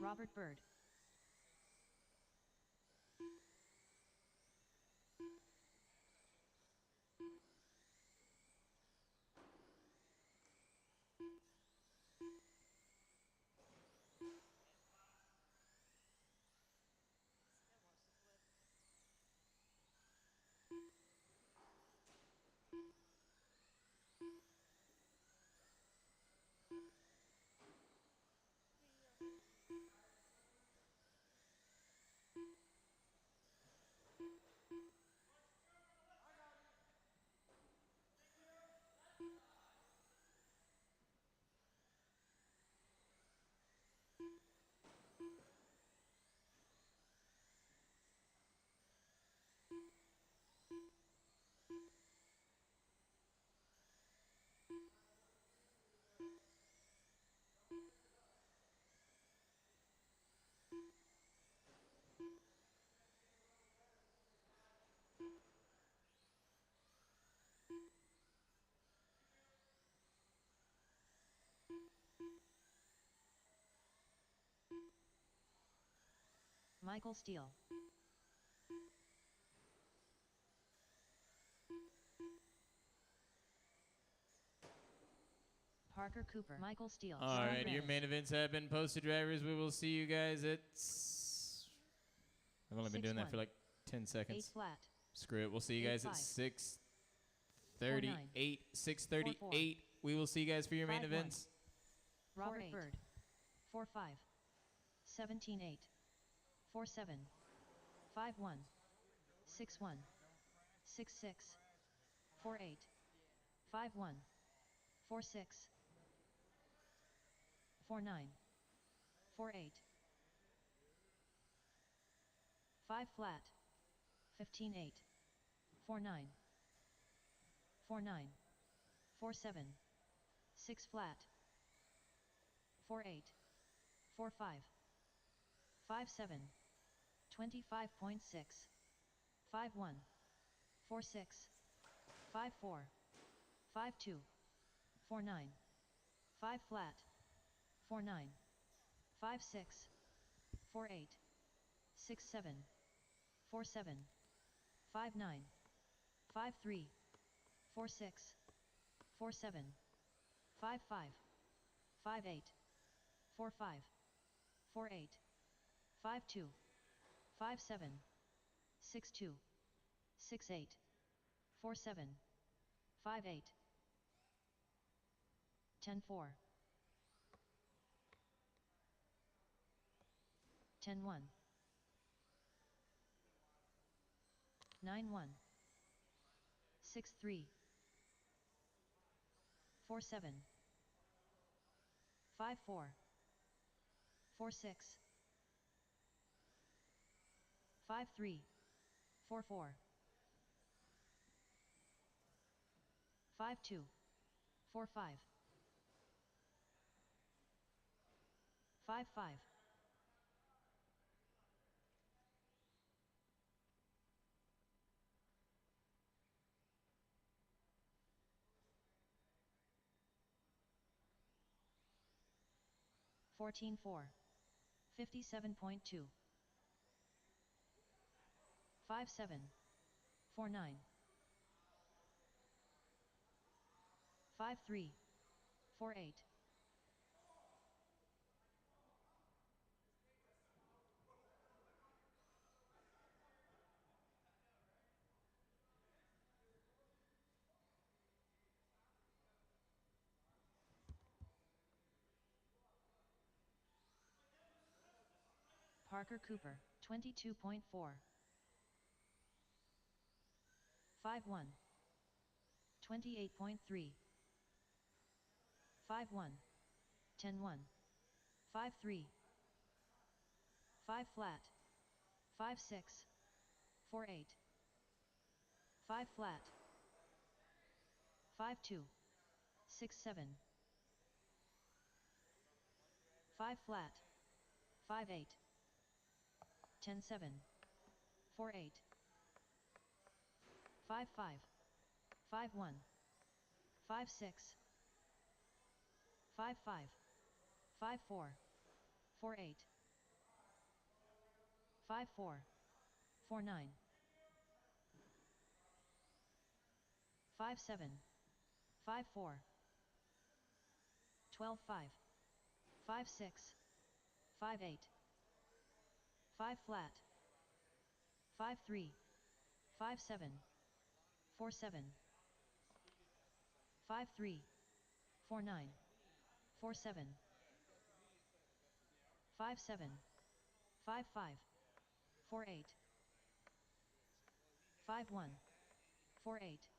Robert Bird. Michael Steele. Parker Cooper. Michael Steele. All Ryan right, your Reddish. main events have been posted, drivers. We will see you guys at. I've only been doing that for 6-1. like 10 8 seconds. flat. Screw it. We'll see you guys at 8-5. 6:38. 6:38. We will see you guys for your main 5-1. events. Robert 4-8. Bird. 4-5. 17-8. 4-7. 5-1. 6-1. 6-6. 4-8. 5-1. 4-6. 4-9. 4-8. 5 flat. 15-8. 4-9. 4-9. 4-7. 6 flat. 4-8. 4-5. 5-7. 25.6. 5-1. 4-6. 5-4. 5-2. 4-9. 5 flat. 4-9. 5-6. 4-8. 6-7. 4-7. 5-9. 5-3. 4-6. 4-7. 5-5. 5-8. 4-5. 4-8. 5-2. 5-7. 6-2. 6-8. 4-7. 5-8. 10-4. 10-1. 9-1. 6-3. 4-7. 5-4. 4-6. 5-3. 4-4. 5-2. 4-5. 5-5. 14-4. 57.2. 5-7. 4-9. 5-3. 4-8. Parker Cooper, 22.4. 5-1. 28.3. 5-1. 10-1. 5-3. 5 flat. 5-6. 4-8. 5 flat. 5-2. 6-7. 5 flat. 5-8. 10-7. 4-8. 5-5. 5-1. 5-6. 5-5. 5-4. 4-8. 5-4. 4-9. 5-7. 5-4. 12-5. 5-6. 5-8. 5 flat. 5-3. 5-7. 4-7. 5-3. 4-9. 4-7. 5-7. 5-5. 4-8. 5-1. 4-8.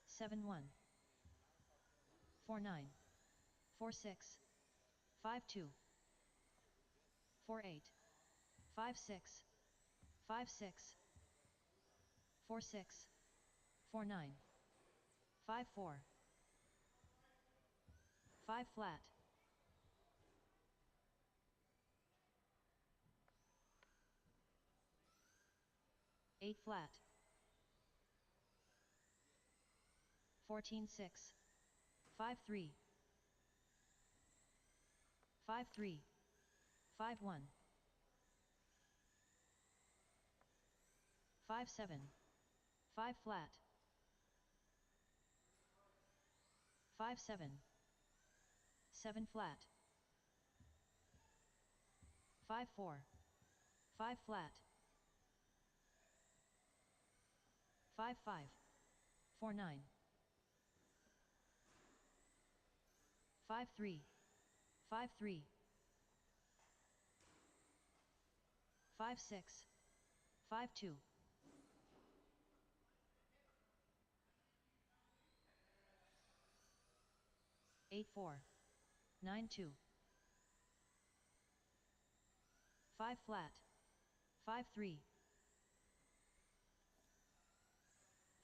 7-1. 4-9. 4-6. 5-2. 4-8. 5-6. 5-6. 4-6. 4-9. 5-4. 5 flat. 8 flat. 14-6. 5-3. 5-3. 5-1. 5-7. 5 flat. 5-7. 7 flat. 5-4. 5 flat. 5-5. 4-9. 5-3. 5-3. 5-6. 5-2. 8-4. 9-2. 5 flat. 5-3.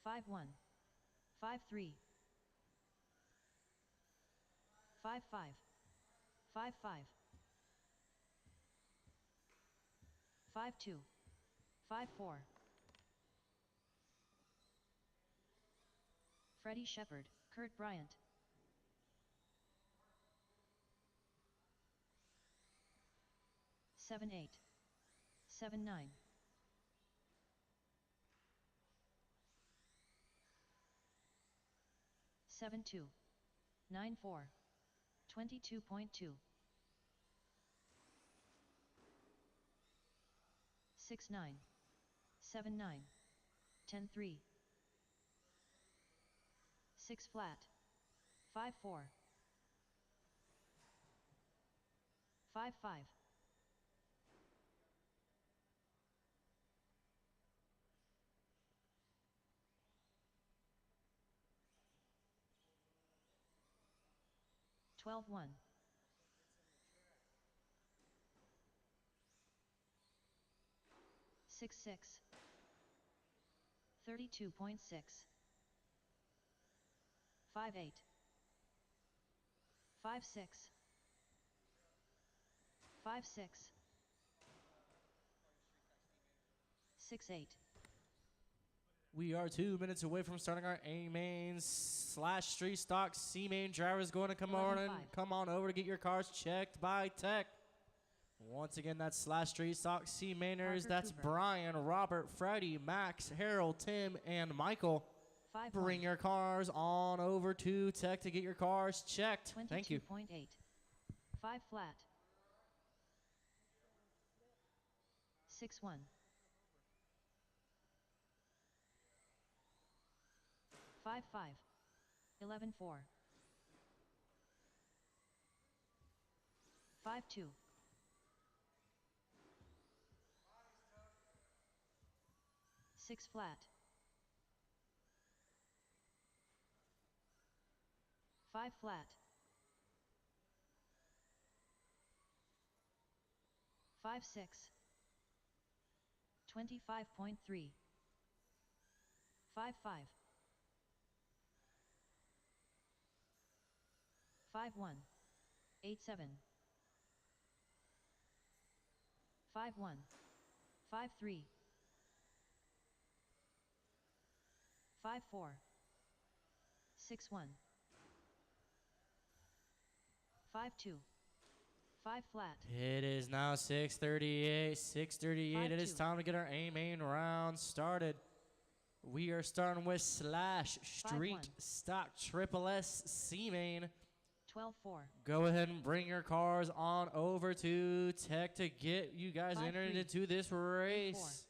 5-1. 5-3. 5-5. 5-5. 5-2. 5-4. Freddie Shepard, Kurt Bryant. 7-8. 7-9. 7-2. 9-4. 22.2. 6-9. 7-9. 10-3. 6 flat. 5-4. 5-5. 12-1. 6-6. 32.6. 5-8. 5-6. 5-6. 6-8. We are 2 minutes away from starting our A main / street stock C main drivers going to come on 11-5. and come on over to get your cars checked by Tech. Once again, that's / street stock C mainers. Parker That's Cooper. Brian, Robert, Freddie, Max, Harold, Tim, and Michael. 5-1. Bring your cars on over to Tech to get your cars checked. Thank you. 22.8. 5 flat. 6-1. 5-5. 11-4. 5-2. 6 flat. 5 flat. 5-6. 25.3. 5-5. 5-1. 8-7. 5-1. 5-3. 5-4. 6-1. 5-2. 5 flat. It is now 6:38. 6:38. It is 5-2. time to get our A main round started. We are starting with / street 5-1. stock triple S C main. 12-4. Go ahead and bring your cars on over to Tech to get you guys 5-3. entered into this race.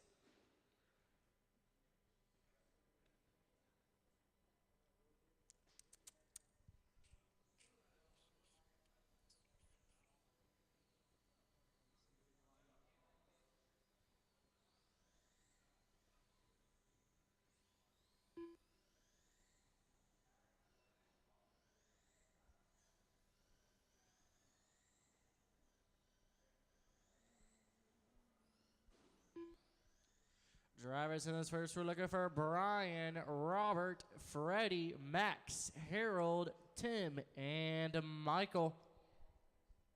Drivers in this first, we're looking for Brian, Robert, Freddie, Max, Harold, Tim, and Michael.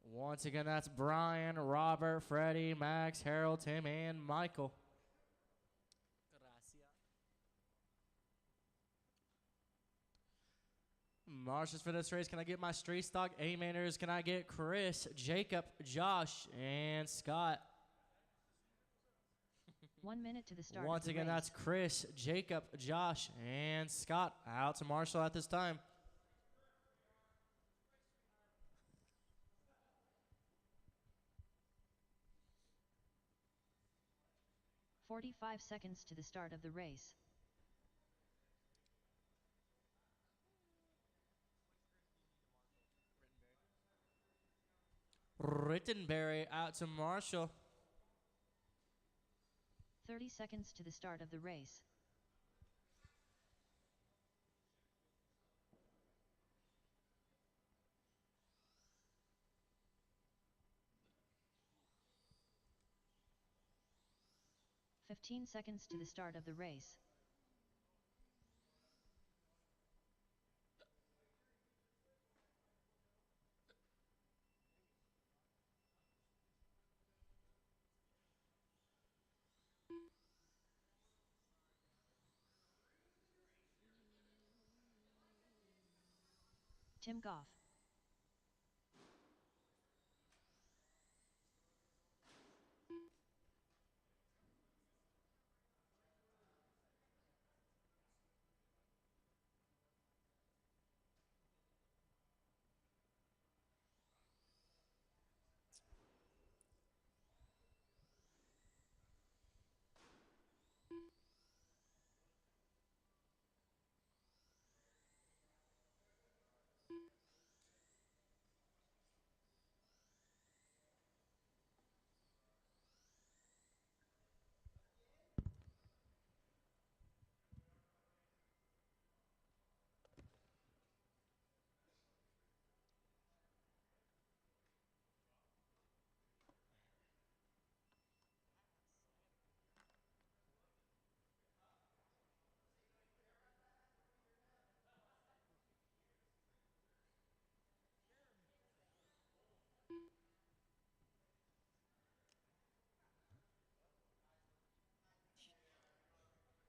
Once again, that's Brian, Robert, Freddie, Max, Harold, Tim, and Michael. Marshals for this race. Can I get my street stock A-mainers? Can I get Chris, Jacob, Josh, and Scott? 1 minute to the start. Once of the again, race. that's Chris, Jacob, Josh, and Scott out to Marshall at this time. 45 seconds to the start of the race. Rittenberry out to Marshall. 30 seconds to the start of the race. "15 seconds to the start of the race. Tim Goff.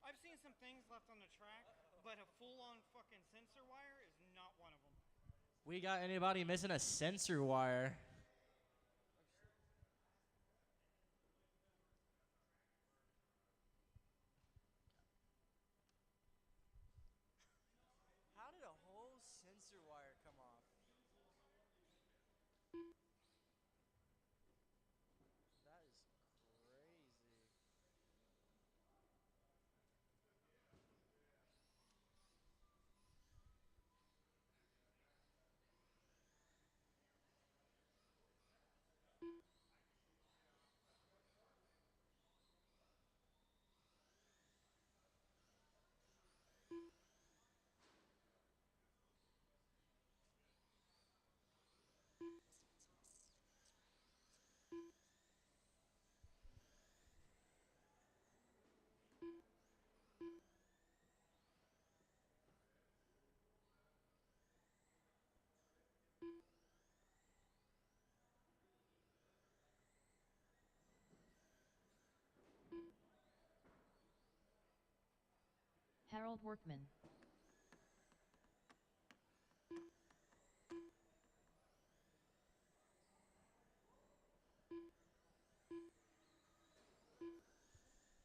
I've seen some things left on the track, but a full-on fucking sensor wire is not one of them. We got anybody missing a sensor wire? How did a whole sensor wire come off? That is crazy. Harold Workman.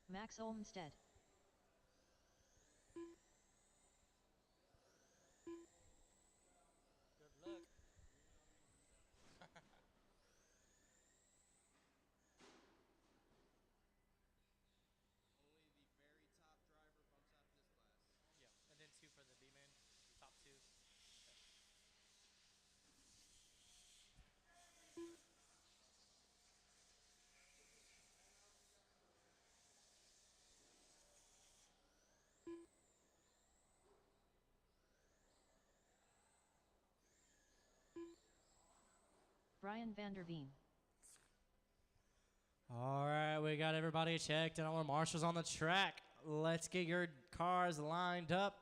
Max Olmstead. Good luck. Only the very top driver bumps out of this class. Yeah, and then 2 for the B-main, top 2. Brian Vanderveen. All right, we got everybody checked and all our marshals on the track. Let's get your cars lined up.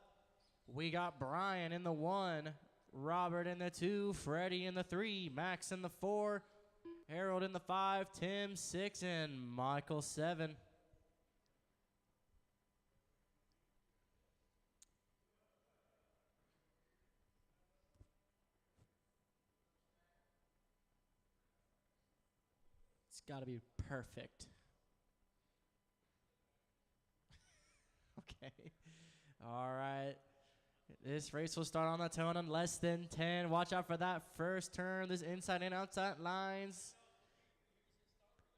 We got Brian in the 1, Robert in the 2, Freddie in the 3, Max in the 4, Harold in the 5, Tim 6, and Michael 7. It's got to be perfect. Okay. All right. This race will start on the tone in less than 10. Watch out for that first turn. This inside and outside lines.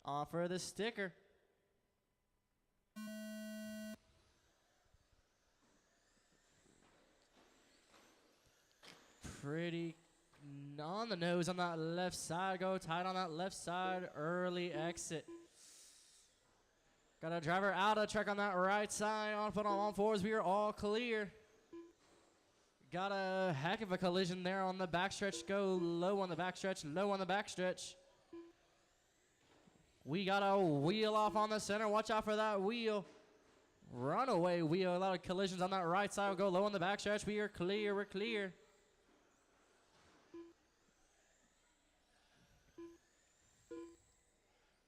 Offer the sticker. Pretty on the nose on that left side. Go tight on that left side. Early exit. Got a driver out of track on that right side. On foot on all fours. We are all clear. Got a heck of a collision there on the backstretch. Go low on the backstretch. Low on the backstretch. We got a wheel off on the center. Watch out for that wheel. Runaway wheel. A lot of collisions on that right side. We'll go low on the backstretch. We are clear. We're clear.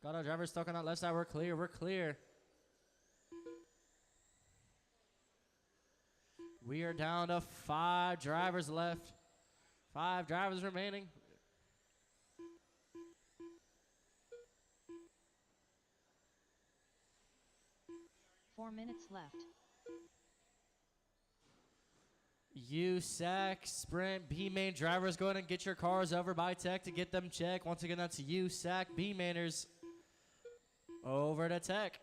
Got our driver stuck on that left side. We're clear. We're clear. We are down to 5 drivers left. 5 drivers remaining. Four minutes left. USAC Sprint B main drivers, go ahead and get your cars over by Tech to get them checked. Once again, that's USAC B mainers over to Tech.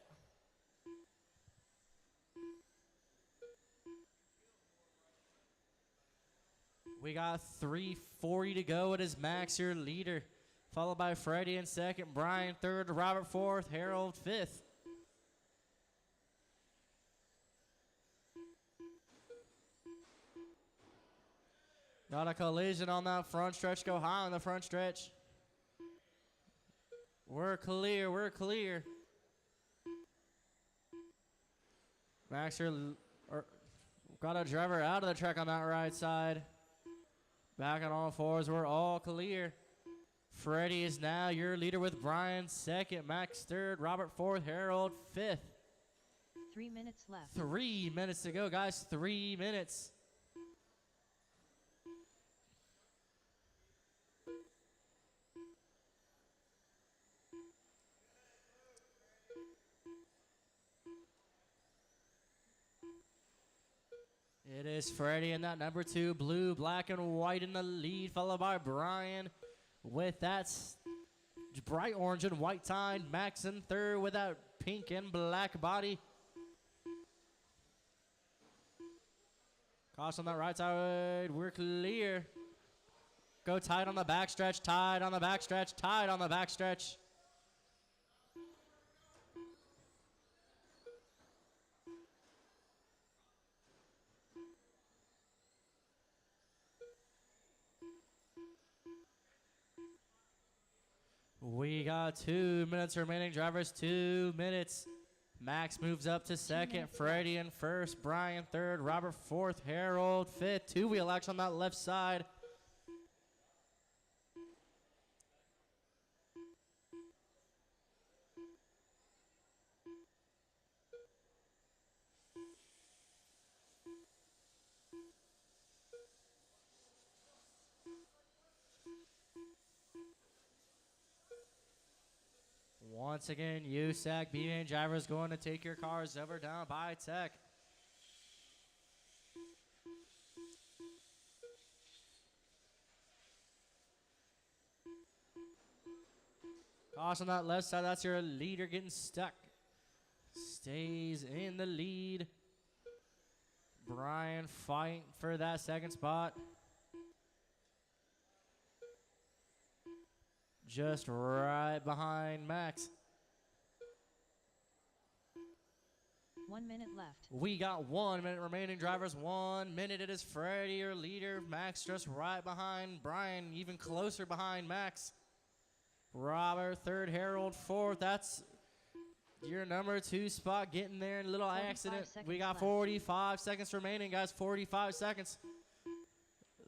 We got 3:40 to go. It is Max, your leader, followed by Freddie in second, Brian third, Robert fourth, Harold fifth. Got a collision on that front stretch. Go high on the front stretch. We're clear. We're clear. Max, got a driver out of the track on that right side. Back on all fours. We're all clear. Freddie is now your leader with Brian second, Max third, Robert fourth, Harold fifth. 3 minutes left. 3 minutes to go, guys. 3 minutes. It is Freddie in that number 2, blue, black, and white in the lead, followed by Brian with that bright orange and white tie. Max in third with that pink and black body. Caution on that right side. We're clear. Go tight on the backstretch, tight on the backstretch, tight on the backstretch. We got 2 minutes remaining, drivers, 2 minutes. Max moves up to second, Freddie in first, Brian third, Robert fourth, Harold fifth. 2-wheel action on that left side. Once again, USAC B-main drivers going to take your cars over down by Tech. Caution on that left side, that's your leader getting stuck. Stays in the lead. Brian fighting for that second spot. Just right behind Max. 1 minute left. We got 1 minute remaining, drivers. 1 minute. It is Freddie, your leader. Max just right behind Brian, even closer behind Max. Robert third, Harold fourth. That's your number 2 spot getting there in a little accident. We got left. 45 seconds remaining, guys. 45 seconds.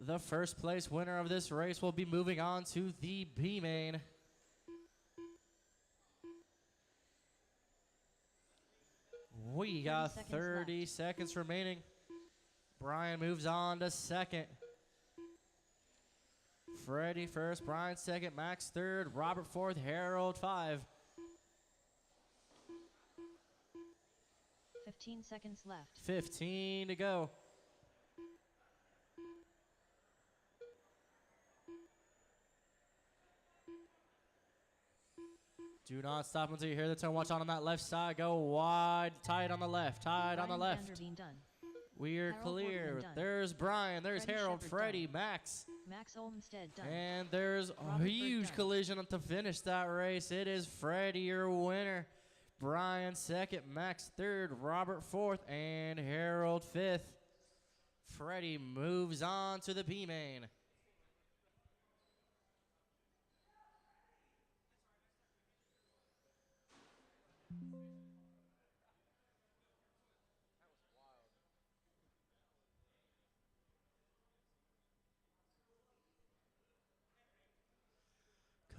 The first place winner of this race will be moving on to the B main. We got 30 seconds remaining. Brian moves on to second. Freddie first, Brian second, Max third, Robert fourth, Harold 5. 15 seconds left. 15 to go. Do not stop until you hear the tone. Watch on that left side. Go wide. Tight on the left. Tight on the Brian left. Vanderveen done. We're Harold clear. Portman done. There's Brian. There's Freddie Harold. Shepherd Freddie. done. Max. Max Olmstead done. And there's a Robert Bird huge done. collision to finish that race. It is Freddie, your winner. Brian second. Max third. Robert fourth. And Harold fifth. Freddie moves on to the B main.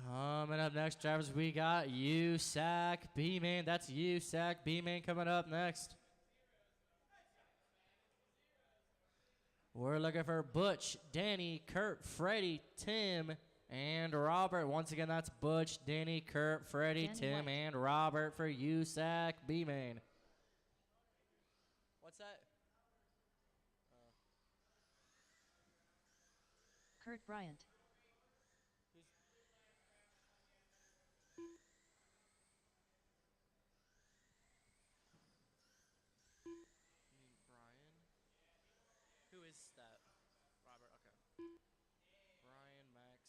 Coming up next, drivers, we got USAC B-Main. That's USAC B-Main coming up next. We're looking for Butch, Danny, Kurt, Freddie, Tim, and Robert. Once again, that's Butch, Danny, Kurt, Freddie, Danny Tim, White. and Robert for USAC B-Main. What's that? Kurt Bryant. Brian? Who is that? Robert, okay. Brian, Max.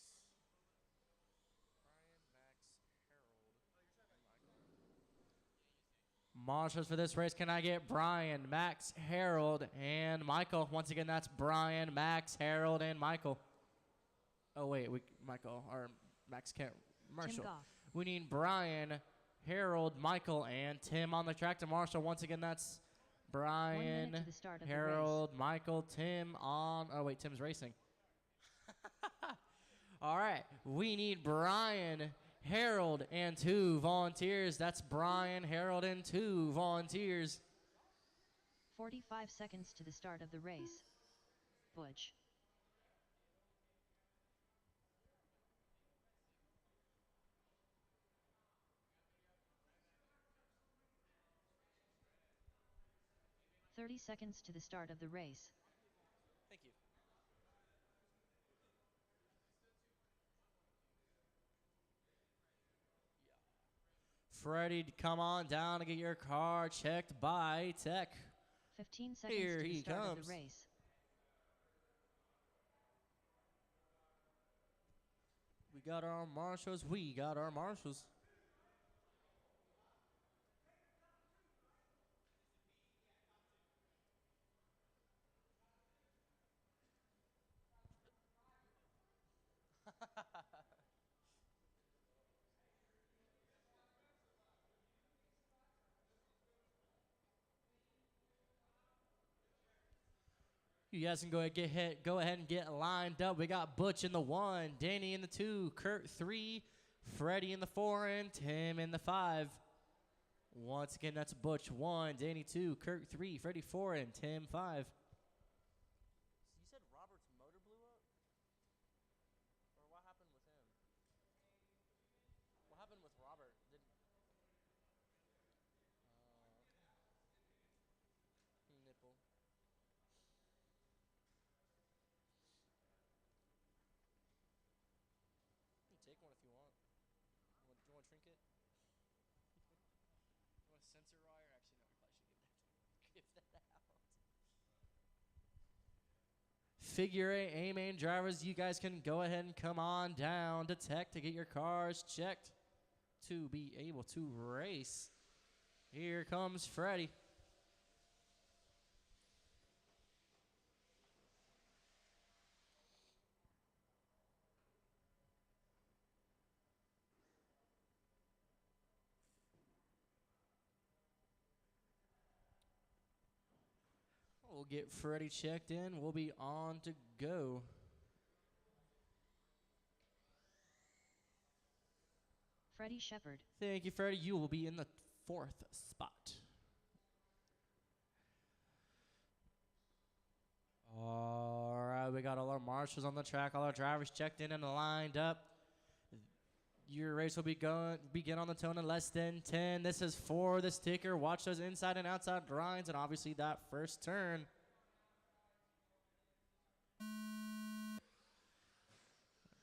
Monsters for this race. Can I get Brian, Max, Harold, and Michael? Once again, that's Brian, Max, Harold, and Michael. Oh, wait, Michael, or Max can't. Tim Marshall. Goff. We need Brian, Harold, Michael, and Tim on the track to Marshall. Once again, that's 1 Brian, minute to the start of the Harold, Michael, Tim on. Oh, wait, Tim's racing. All right. We need Brian, Harold, and 2 volunteers. That's Brian, Harold, and 2 volunteers. 45 seconds to the start of the race. Butch. "30 seconds to the start of the race. Thank you. Freddie, come on down to get your car checked by Tech. 15 seconds Here to the he start of comes. the race. We got our marshals. We got our marshals. You guys can go ahead and get lined up. We got Butch in the 1, Danny in the 2, Kurt 3, Freddie in the 4, and Tim in the 5. Once again, that's Butch 1, Danny 2, Kurt 3, Freddie 4, and Tim 5. You said Robert's motor blew up? Or what happened with him? What happened with Robert? Nipple. You can take one if you want. Do you want a trinket? You want a sensor wire? Actually, no, we probably should give that out. Figure 8 A-Main drivers, you guys can go ahead and come on down to Tech to get your cars checked to be able to race. Here comes Freddie. We'll get Freddie checked in. We'll be on to go. Freddie Shepherd. Thank you, Freddie. You will be in the 4th spot. All right, we got all our marshals on the track, all our drivers checked in and lined up. Your race will begin on the tone in less than 10. This is for the sticker. Watch those inside and outside lines, and obviously that first turn.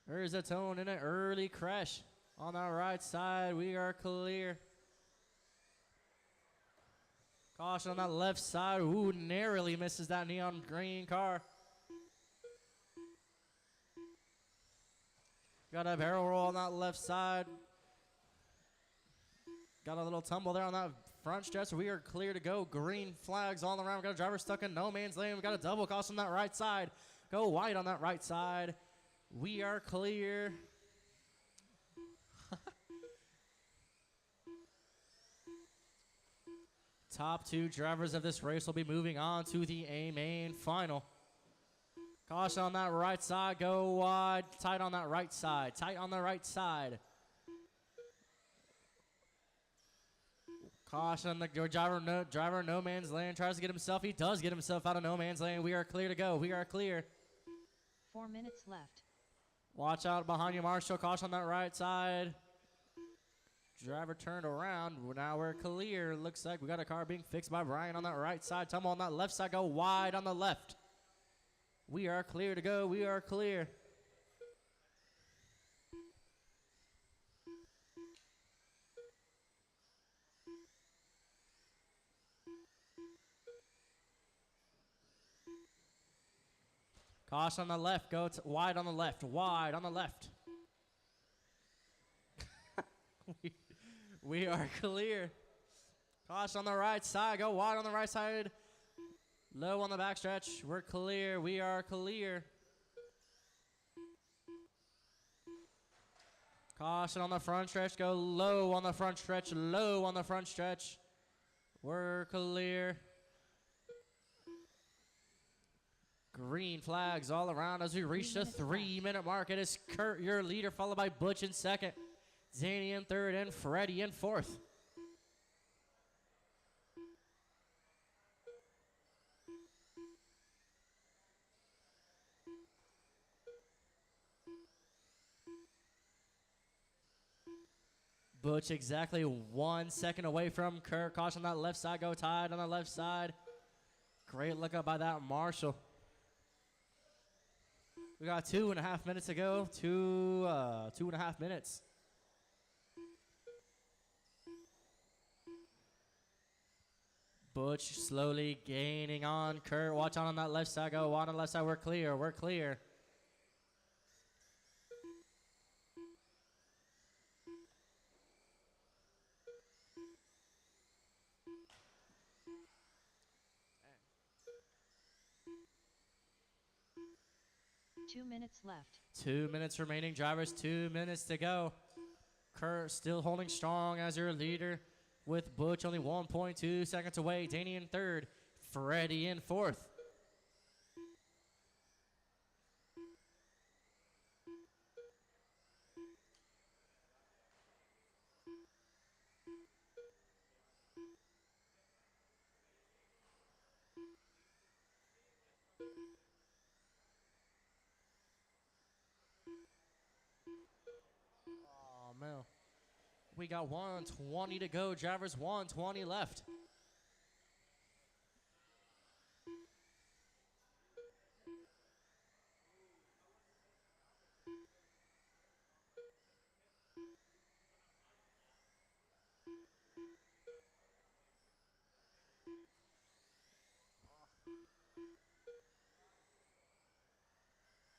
There's a tone in an early crash. On the right side, we are clear. Caution on that left side. Ooh, narrowly misses that neon green car. Got a barrel roll on that left side. Got a little tumble there on that front stretch. We are clear to go. Green flags all around. We got a driver stuck in no man's lane. We got a double caution on that right side. Go wide on that right side. We are clear. Top two drivers of this race will be moving on to the A main final. Caution on that right side, go wide, tight on that right side, tight on the right side. Caution on the driver no man's lane, tries to get himself, he does get himself out of no man's lane. We are clear to go, we are clear. 4 minutes left. Watch out behind you, Marshall, caution on that right side. Driver turned around, now we're clear. Looks like we got a car being fixed by Brian on that right side. Tumble on that left side, go wide on the left. We are clear to go, we are clear. Caution on the left, go wide on the left, wide on the left. we are clear. Caution on the right side, go wide on the right side. Low on the backstretch, we're clear, we are clear. Caution on the front stretch, go low on the front stretch, low on the front stretch. We're clear. Green flags all around as we reach the 3-minute mark. It is Kurt, your leader, followed by Butch in second, Danny in third, and Freddie in fourth. Butch exactly 1 second away from Kurt. Caution on that left side, go tied on the left side. Great look up by that Marshall. We got 2.5 minutes to go. 2.5 minutes. Butch slowly gaining on Kurt. Watch out on that left side. Go on the left side. We're clear. We're clear. Two minutes left. 2 minutes remaining, drivers. 2 minutes to go. Kurt still holding strong as your leader, with Butch only 1.2 seconds away. Danny in third, Freddie in fourth. Oh, we got 1:20 to go, drivers. 1:20 left.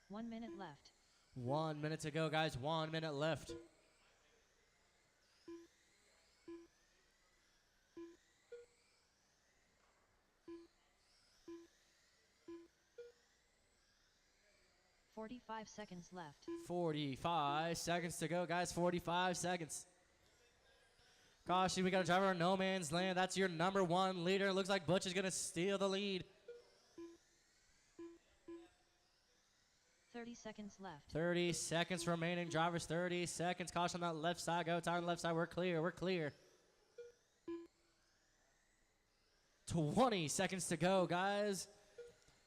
One minute left. 1 minute to go, guys. 1 minute left. Forty-five seconds left. 45 seconds to go, guys. 45 seconds. Caution, we got a driver in no man's land. That's your number one leader. Looks like Butch is going to steal the lead. 30 seconds left. 30 seconds remaining, drivers. 30 seconds. Caution on that left side. Go tight on the left side. We're clear. We're clear. 20 seconds to go, guys.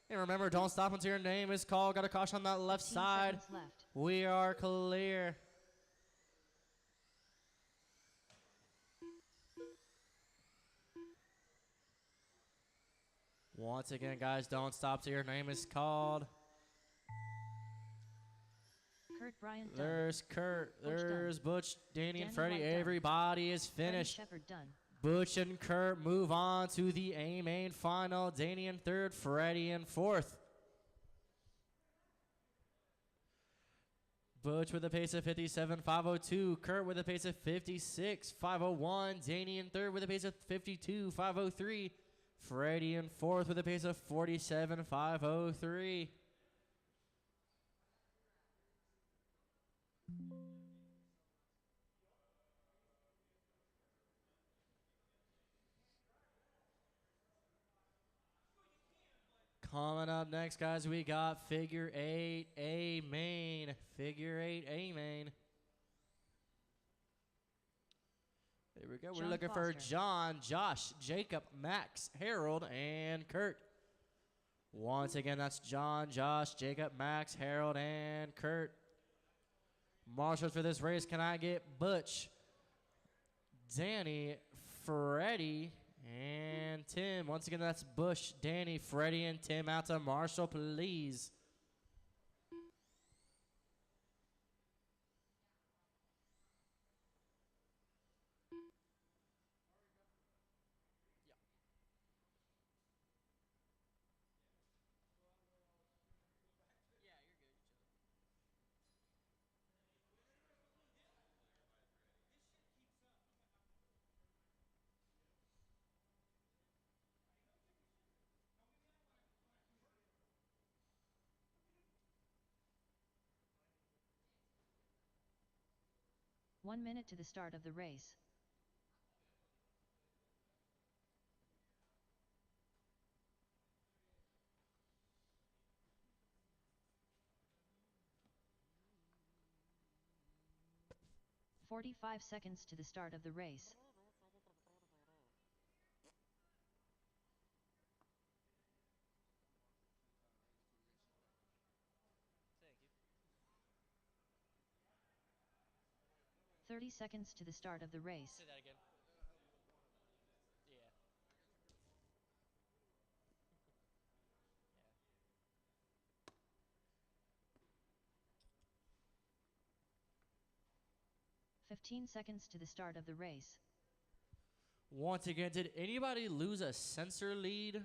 And remember, don't stop until your name is called. Got a caution on that left 15 side. seconds left. We are clear. Once again, guys, don't stop till your name is called. Kurt Bryant done. There's Kurt. Butch done. There's Butch, Danny, and Danny Freddie. White done. Everybody is Freddie finished. Shepard done. Butch and Kurt move on to the A main final. Danny in third, Freddie in fourth. Butch with a pace of 57.502. Kurt with a pace of 56.501. Danny in third with a pace of 52.503. Freddie in fourth with a pace of 47.503. Coming up next, guys, we got figure 8 A main. Figure 8 A main. There we go. We're John looking for Foster. John, Josh, Jacob, Max, Harold, and Kurt. Once again, that's John, Josh, Jacob, Max, Harold, and Kurt. Marshals for this race, can I get Butch, Danny, Freddie, and Tim? Once again, that's Bush, Danny, Freddie, and Tim out to Marshall, please. One minute to the start of the race. "45 seconds to the start of the race. Thank you. 30 seconds to the start of the race. Say that again. Yeah. 15 seconds to the start of the race. Once again, did anybody lose a sensor lead?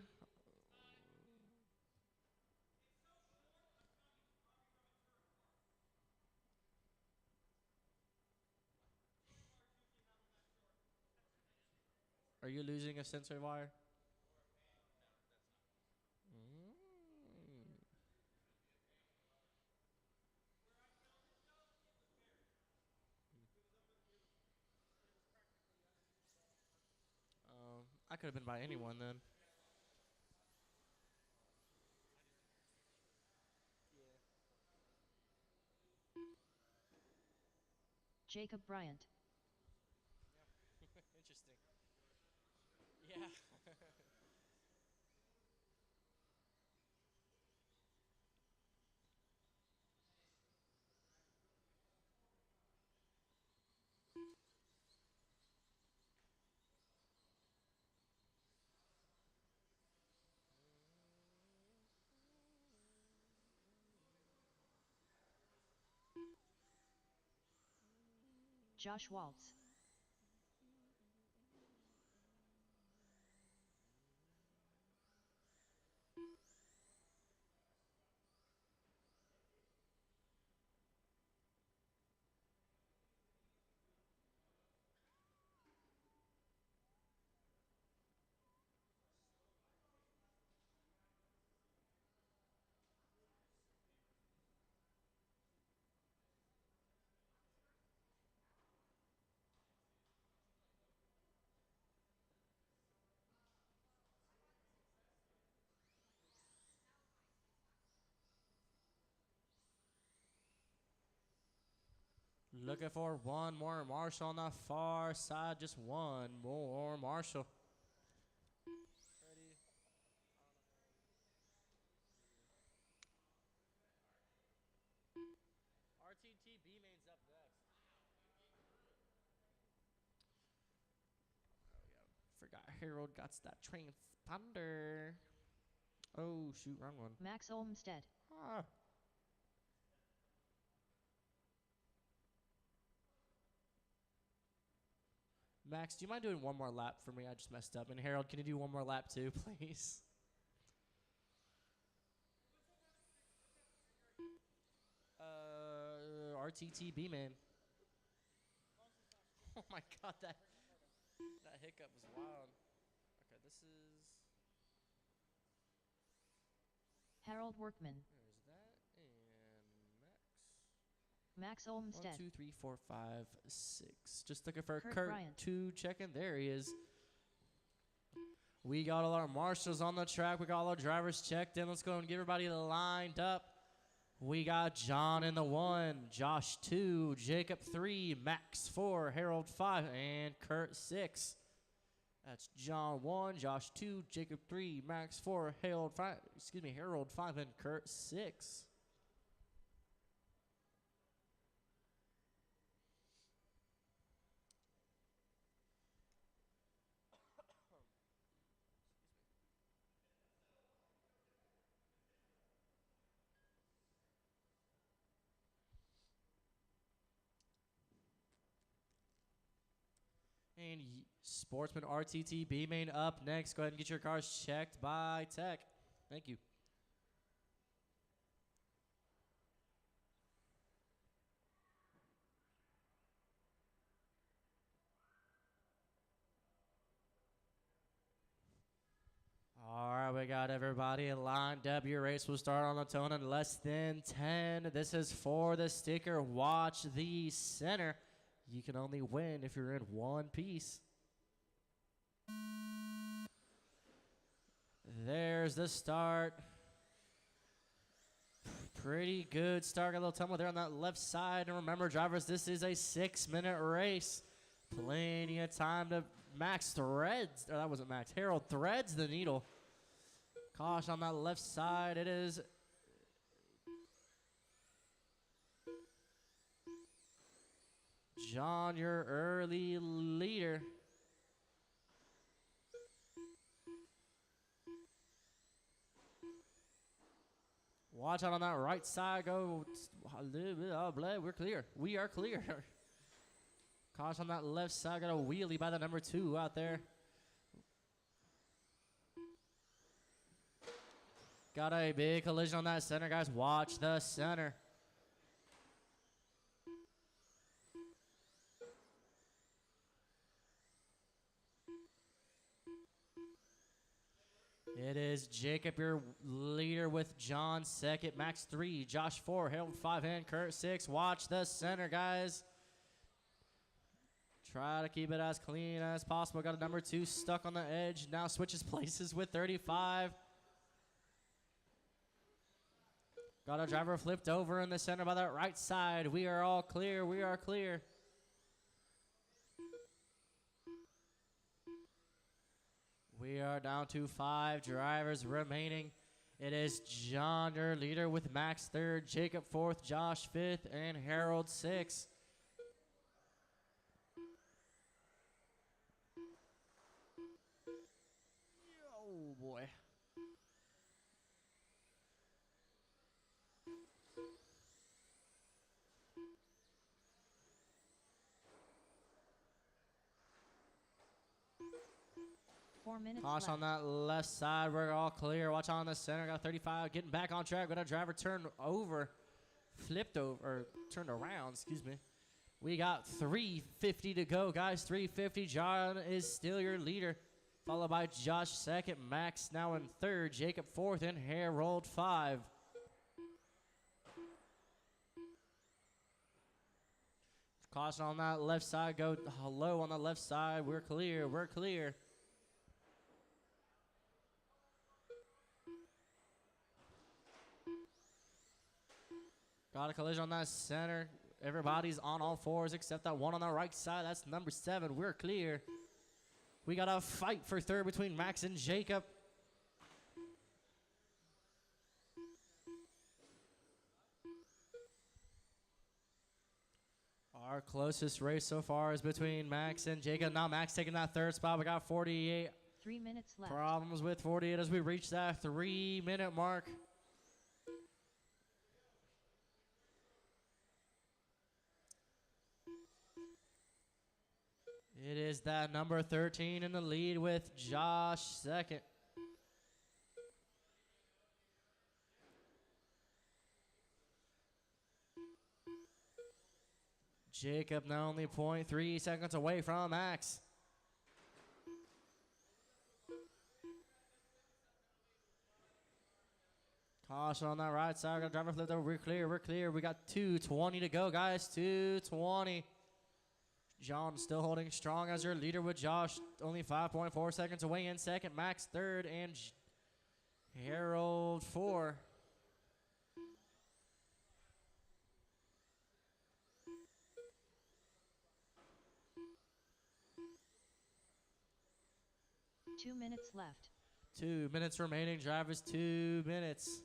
Are you losing a sensor wire? Mm. I could have been by anyone then. Jacob Bryant. Interesting. Yeah. Josh Waltz. Looking for one more Marshall on the far side. Just one more Marshall. RTTB main's up next. Oh, yeah. Forgot Harold got that transponder. Oh, shoot, wrong one. Max Olmstead. Ah. Max, do you mind doing one more lap for me? I just messed up. And Harold, can you do one more lap too, please? RTT B-Man. Oh my God, that hiccup was wild. Okay, this is. Harold Workman. There's that and Max Max. 1, Olmstead. 2, 3, 4, 5, 6. Just looking for Kurt Kurt Bryant. to check in. There he is. We got all our marshals on the track. We got all our drivers checked in. Let's go and get everybody lined up. We got John in the 1, Josh 2, Jacob 3, Max 4, Harold 5, and Kurt 6. That's John 1, Josh 2, Jacob 3, Max 4, Harold 5, Harold 5, and Kurt 6. And Sportsman RTT B-Main up next. Go ahead and get your cars checked by Tech. Thank you. All right, we got everybody lined up. Your race will start on the tone in less than 10. This is for the sticker. Watch the center. You can only win if you're in one piece. There's the start. Pretty good start. Got a little tumble there on that left side. And remember, drivers, this is a 6-minute race. Plenty of time to Max threads. Or that wasn't Max. Harold threads the needle. Caution on that left side. It is John, your early leader. Watch out on that right side. Go. We're clear. We are clear. Caution on that left side. Got a wheelie by the number 2 out there. Got a big collision on that center, guys. Watch the center. It is Jacob, your leader, with John 2nd, Max 3, Josh 4, Harold 5, and Kurt 6. Watch the center, guys. Try to keep it as clean as possible. Got a number 2 stuck on the edge. Now switches places with 35. Got a driver flipped over in the center by that right side. We are all clear. We are clear. We are down to 5 drivers remaining. It is John, your leader, with Max 3rd, Jacob 4th, Josh 5th, and Harold 6th. Oh, boy. Minutes Caution on left. that left side. We're all clear. Watch on the center. Got 35. Getting back on track. Got a driver turned over. Flipped over. Or turned around. Excuse me. We got 350 to go, guys. 350. John is still your leader. Followed by Josh 2nd. Max now in 3rd. Jacob 4th. And Harold 5. Caution on that left side. Go low on the left side. We're clear. We're clear. Got a collision on that center. Everybody's on all 4s except that one on the right side. That's number 7. We're clear. We got a fight for 3rd between Max and Jacob. Our closest race so far is between Max and Jacob. Now Max taking that 3rd spot. We got 48 3 minutes left. Problems with 48 as we reach that 3-minute mark. It is that number 13 in the lead with Josh second. Jacob now only 0.3 seconds away from Max. Caution on that right side. Got driver flipped over. We're clear. We're clear. We got 2:20 to go, guys. 2:20. John still holding strong as your leader with Josh. Only 5.4 seconds away in second. Max third and Harold four. Two minutes left. 2 minutes remaining. Drivers, 2 minutes.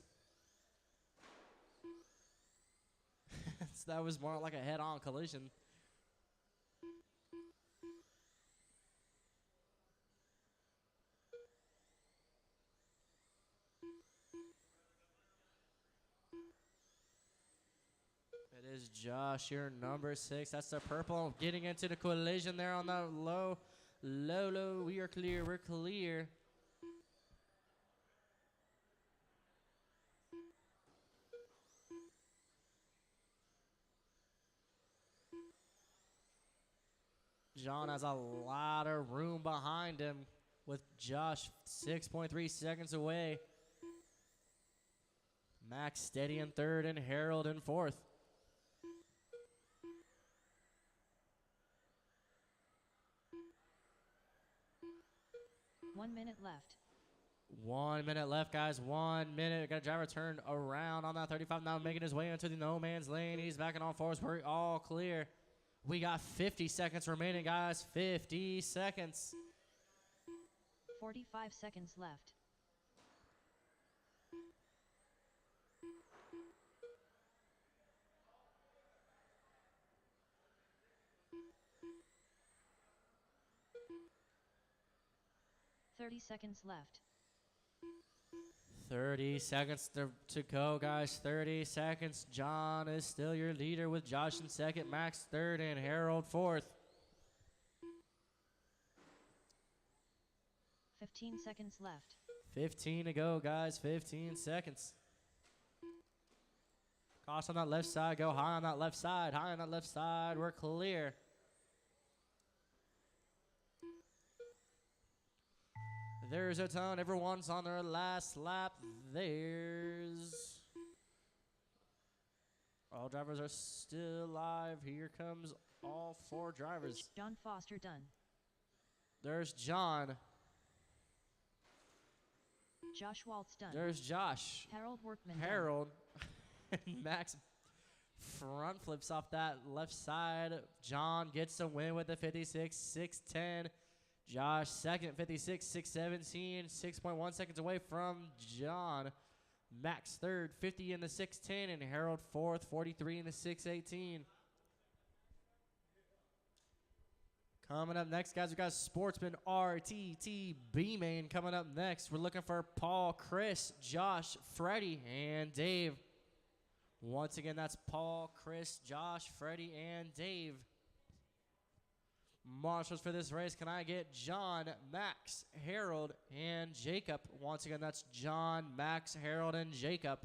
So that was more like a head-on collision. It is Josh, your number 6. That's the purple getting into the collision there on the low. We are clear. We're clear. John has a lot of room behind him with Josh 6.3 seconds away. Max steady in third and Harold in fourth. One minute left. 1 minute left, guys. 1 minute. Got a driver turned around on that 35 now, making his way into the no man's lane. He's backing on fours. We're all clear. We got 50 seconds remaining, guys. 50 seconds. 45 seconds left. $30 seconds left. 30 seconds to go, guys. 30 seconds. John is still your leader with Josh in second, Max third, and Harold fourth. 15 seconds left. 15 to go, guys. 15 seconds. Caution on that left side. Go high on that left side. High on that left side. We're clear. There's a ton. Everyone's on their last lap. There's... All drivers are still alive. Here comes all 4 drivers. John Foster done. There's John. Josh Waltz done. There's Josh. Harold Workman done. Harold. Max front flips off that left side. John gets the win with the 56.610. Josh second, 56.617, 6.1 seconds away from John. Max third, 50 in the 610, and Harold fourth, 43 in the 618. Coming up next, guys, we got Sportsman RTT B-Main coming up next. We're looking for Paul, Chris, Josh, Freddie, and Dave. Once again, that's Paul, Chris, Josh, Freddie, and Dave. Marshals for this race, can I get John, Max, Harold, and Jacob? Once again, that's John, Max, Harold, and Jacob.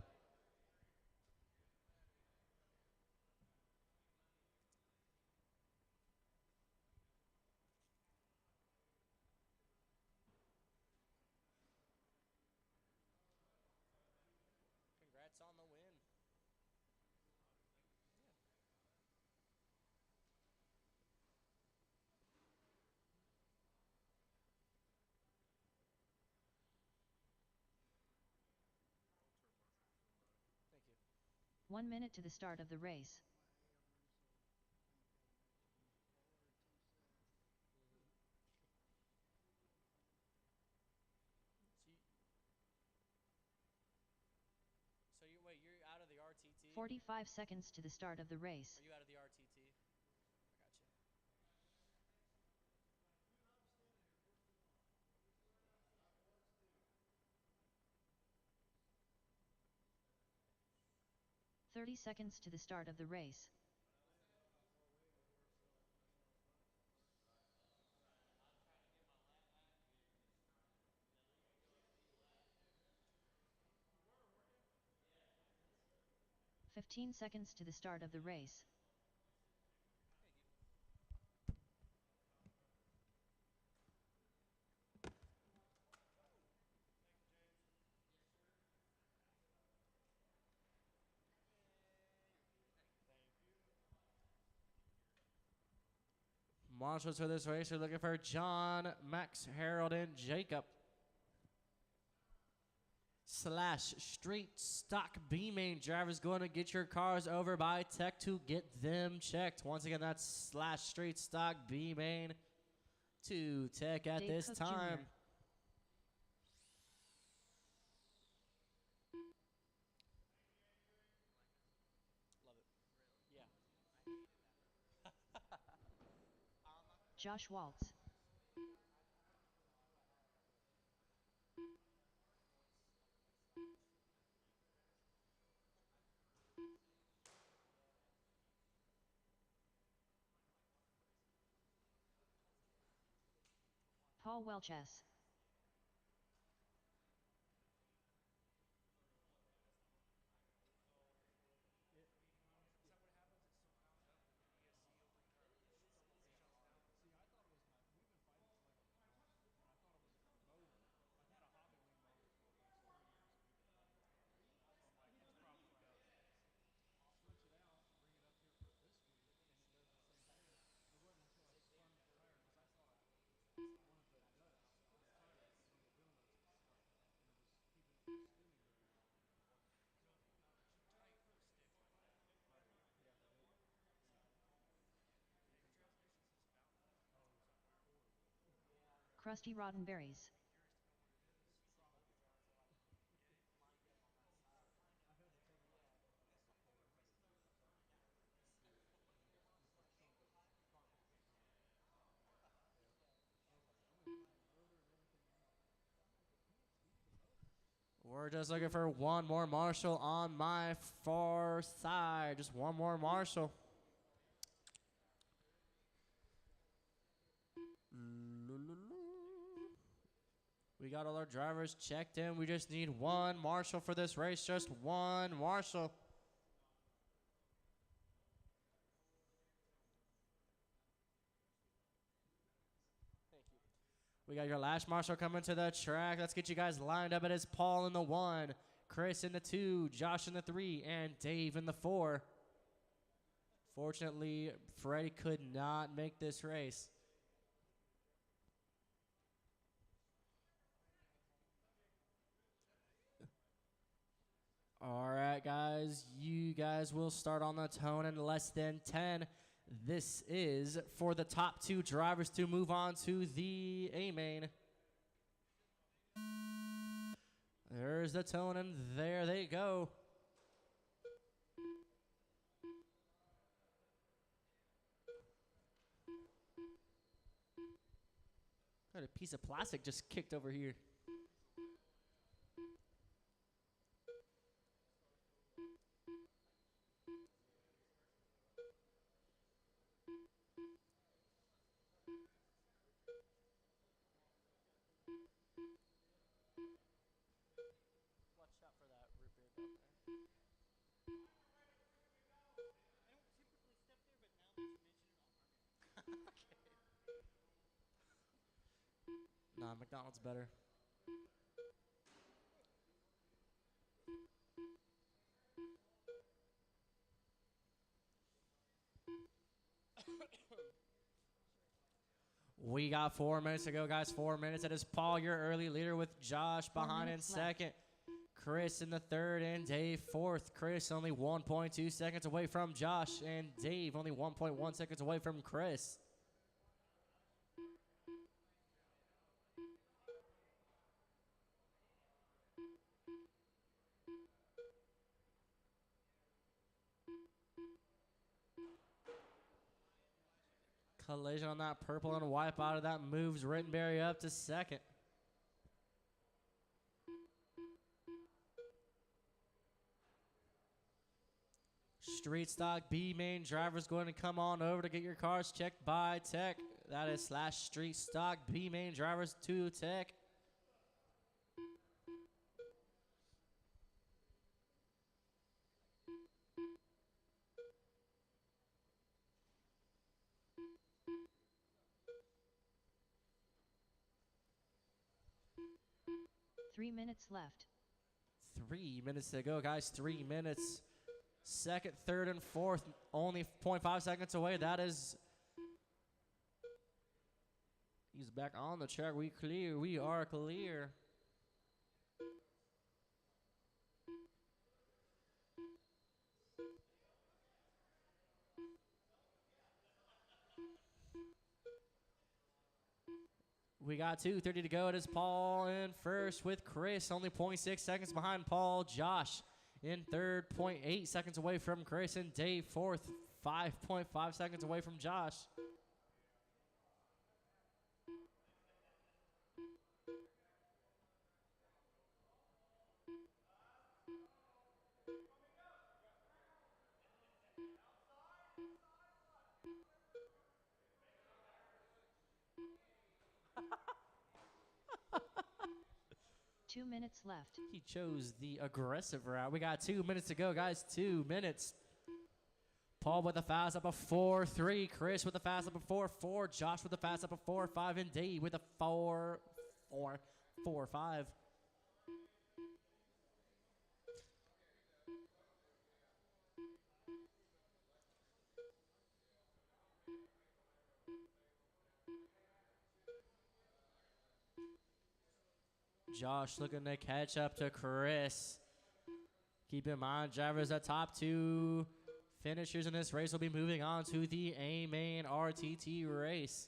Congrats on the win. Thank you. 1 minute to the start of the race. So you're out of the RTT? 45 seconds to the start of the race. Are you out of the RTT? I got you. 30 seconds to the start of the race. "15 seconds to the start of the race. Marshals for this race are looking for John, Max, Harold, and Jacob. Slash Street Stock B main drivers going to get your cars over by Tech to get them checked. Once again, that's Slash Street Stock B main to Tech at Dave this Cook time. Jr. Josh Waltz. Paul Welches. Krusty Roddenberries. We're just looking for one more Marshal on my far side. Just one more Marshal. We got all our drivers checked in. We just need one Marshal for this race. Just one Marshal. We got your last Marshal coming to the track. Let's get you guys lined up. It is Paul in the 1, Chris in the 2, Josh in the 3, and Dave in the 4. Fortunately, Freddie could not make this race. All right, guys. You guys will start on the tone in less than 10. This is for the top 2 drivers to move on to the A main. There's the tone, and there they go. Got a piece of plastic just kicked over here. Nah, McDonald's better. We got 4 minutes to go, guys. 4 minutes. That is Paul, your early leader, with Josh 4 behind in minutes left. second. Chris in the 3rd, and Dave 4th. Chris only 1.2 seconds away from Josh, and Dave only 1.1 seconds away from Chris. Collision on that purple and wipe out of that moves Rittenberry up to second. Street stock B main drivers going to come on over to get your cars checked by Tech. That is slash street stock B main drivers to Tech. Three minutes left. 3 minutes to go, guys. 3 minutes. Second, third, and fourth, only 0.5 seconds away. That is. He's back on the track. We clear. We are clear. We got 2:30 to go. It is Paul in first with Chris, only 0.6 seconds behind Paul. Josh in third, 0.8 seconds away from Chris. And Dave fourth, 5.5 seconds away from Josh. Two minutes left. He chose the aggressive route. We got 2 minutes to go, guys. 2 minutes. Paul with the fast up of 4-3. Chris with the fast up of 4-4. Josh with the fast up of 4-5. And Dave with a 4-5. Josh looking to catch up to Chris. Keep in mind, drivers at top two finishers in this race will be moving on to the A main RTT race.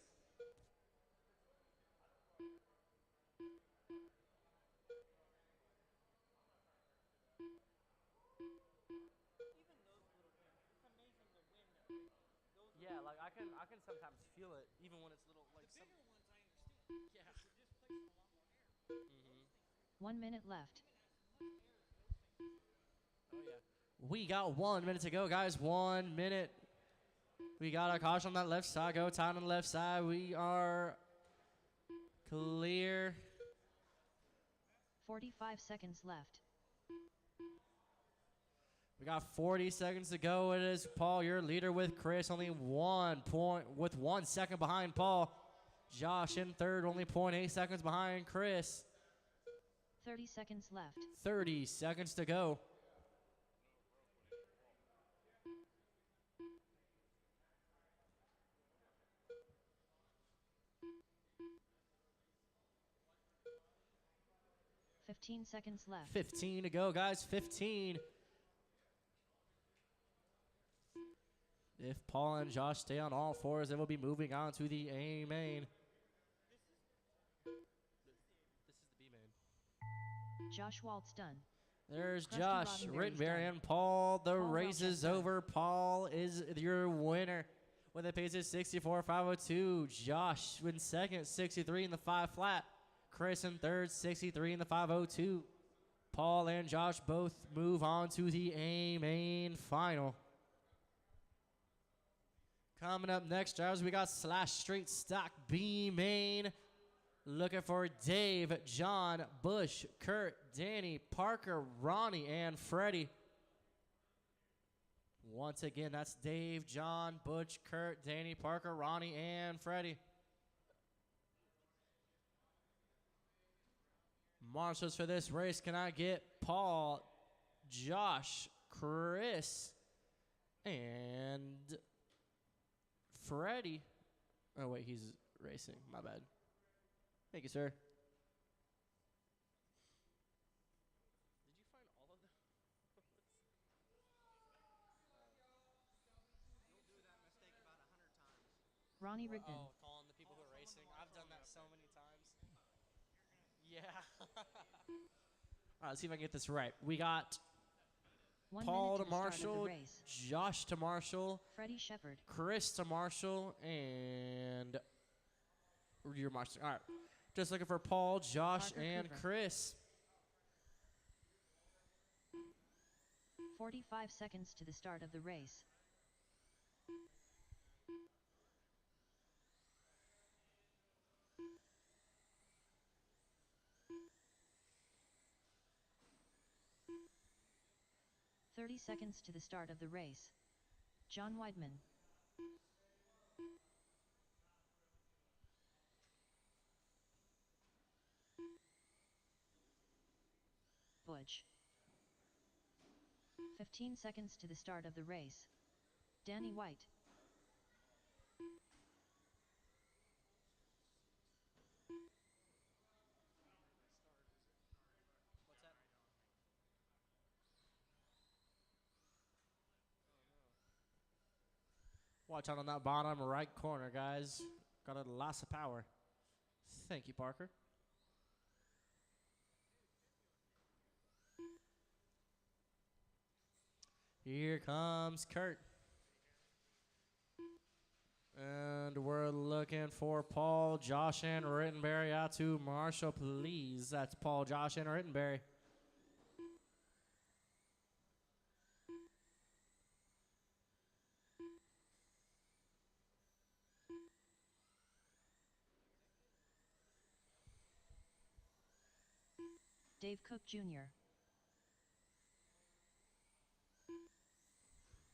Yeah, like I can sometimes feel it even when it's little like some. Yeah. 1 minute left. Oh, yeah. We got 1 minute to go, guys. 1 minute. We got a caution on that left side. Go time on the left side. We are clear. 45 seconds left. We got 40 seconds to go. It is Paul, your leader with Chris. Only 1 point with 1 second behind Paul. Josh in third, only 0.8 seconds behind Chris. 30 seconds left. 30 seconds to go. $15 seconds left. 15 to go, guys. 15. If Paul and Josh stay on all fours, they will be moving on to the A main. This is the B main. Josh Waltz done. There's Krusty Josh, Roddenberry's Rittenberry, done. and Paul. The Paul race Welch is done. over. Paul is your winner with a pace of 64.502. Josh in second, 63 in the 5 flat. Chris in third, 63 in the 502. Paul and Josh both move on to the A main final. Coming up next, drivers, we got Slash Street Stock B main. Looking for Dave, John, Bush, Kurt, Danny, Parker, Ronnie, and Freddie. Once again, that's Dave, John, Butch, Kurt, Danny, Parker, Ronnie, and Freddie. Marshals for this race, can I get Paul, Josh, Chris, and Freddie? Oh, wait, he's racing. My bad. Thank you, sir. Did you find all of them? Ronnie Rigdon. Oh, calling the people who are racing. I've done that so many times. Yeah. All right, let's see if I can get this right. We got 1 Paul minute to to the start of Marshall, the race. Josh to Marshall, Freddie Shepard. Chris to Marshall, and your Marshall. All right. Just looking for Paul, Josh, Parker and Coover. Chris. 45 seconds to the start of the race. "30 seconds to the start of the race. John Weidman. Butch. 15 seconds to the start of the race. Danny White. Watch out on that bottom right corner, guys. Got a loss of power. Thank you, Parker. Here comes Kurt. And we're looking for Paul, Josh, and Rittenberry out to Marshall, please. That's Paul, Josh, and Rittenberry. Dave Cook Jr.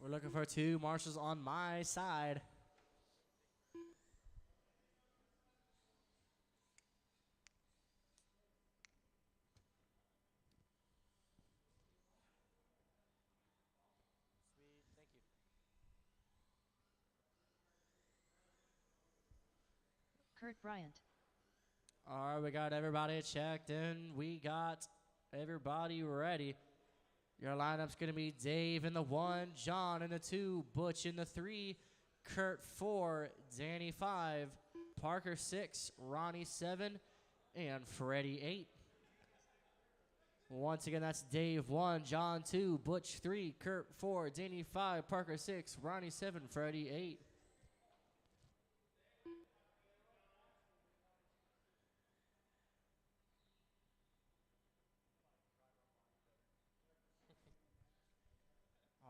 We're looking for two marshals on my side. Sweet, thank you. Kurt Bryant. All right, we got everybody checked in. We got everybody ready. Your lineup's going to be Dave in the 1, John in the 2, Butch in the 3, Kurt 4, Danny 5, Parker 6, Ronnie 7, and Freddie 8. Once again, that's Dave 1, John 2, Butch 3, Kurt 4, Danny 5, Parker 6, Ronnie 7, Freddie 8.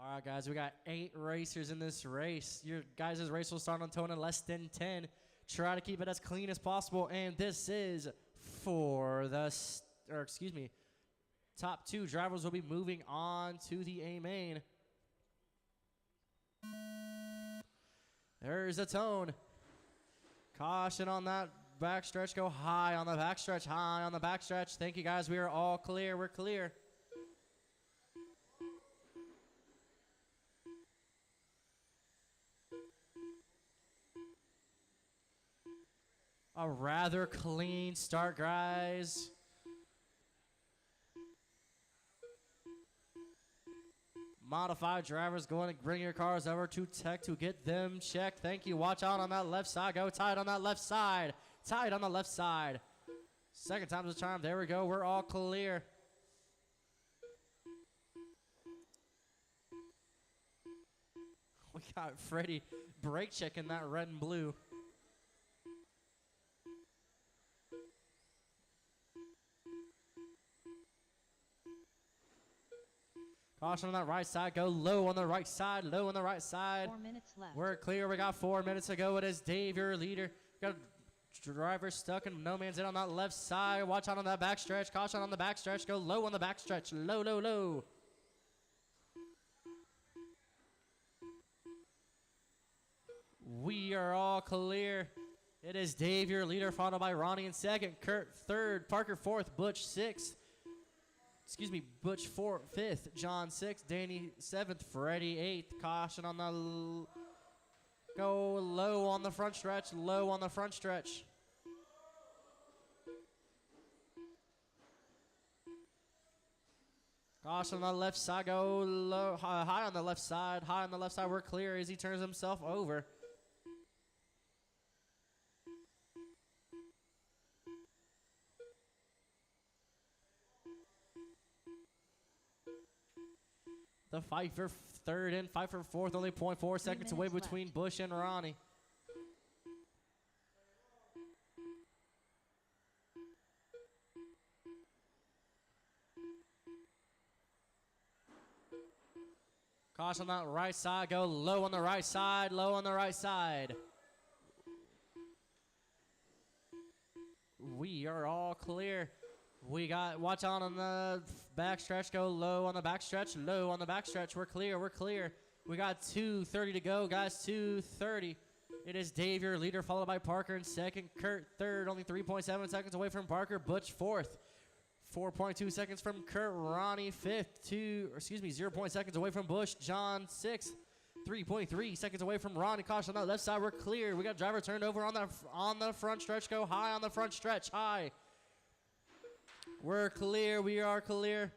All right, guys, we got 8 racers in this race. Your guys' race will start on tone in less than 10. Try to keep it as clean as possible. And this is for the, top 2 drivers will be moving on to the A main. There's a tone. Caution on that backstretch. Go high on the backstretch, high on the backstretch. Thank you, guys. We are all clear. We're clear. A rather clean start, guys. Modified drivers going to bring your cars over to tech to get them checked. Thank you. Watch out on that left side. Go tight on that left side. Tight on the left side. Second time's the charm. There we go. We're all clear. We got Freddie brake checking that red and blue. Caution on that right side. Go low on the right side. Low on the right side. 4 minutes left. We're clear. We got 4 minutes to go. It is Dave, your leader. Got a driver stuck in no man's in on that left side. Watch out on that backstretch. Caution on the backstretch. Go low on the backstretch. Low, low, low. We are all clear. It is Dave, your leader, followed by Ronnie in second, Kurt third, Parker fourth, Butch sixth. Butch fifth, John sixth, Danny seventh, Freddie eighth. Caution on the go low on the front stretch, low on the front stretch. Caution on the left side, go low, high on the left side, high on the left side. We're clear as he turns himself over. The fight for third and fight for fourth, only 0.4 seconds away minutes between left. Bush and Ronnie. Caution on that right side. Go low on the right side. Low on the right side. We are all clear. We got, watch out on the backstretch. Go low on the backstretch. Low on the backstretch. We're clear. We're clear. We got 2:30 to go, guys. 2:30. It is Dave, your leader, followed by Parker in second. Kurt third, only 3.7 seconds away from Parker. Butch fourth. 4.2 seconds from Kurt. Ronnie fifth. 0.7 seconds away from Bush. John sixth. 3.3 seconds away from Ronnie. Caution on that left side. We're clear. We got driver turned over on the front stretch. Go high on the front stretch. High. We're clear. We are clear.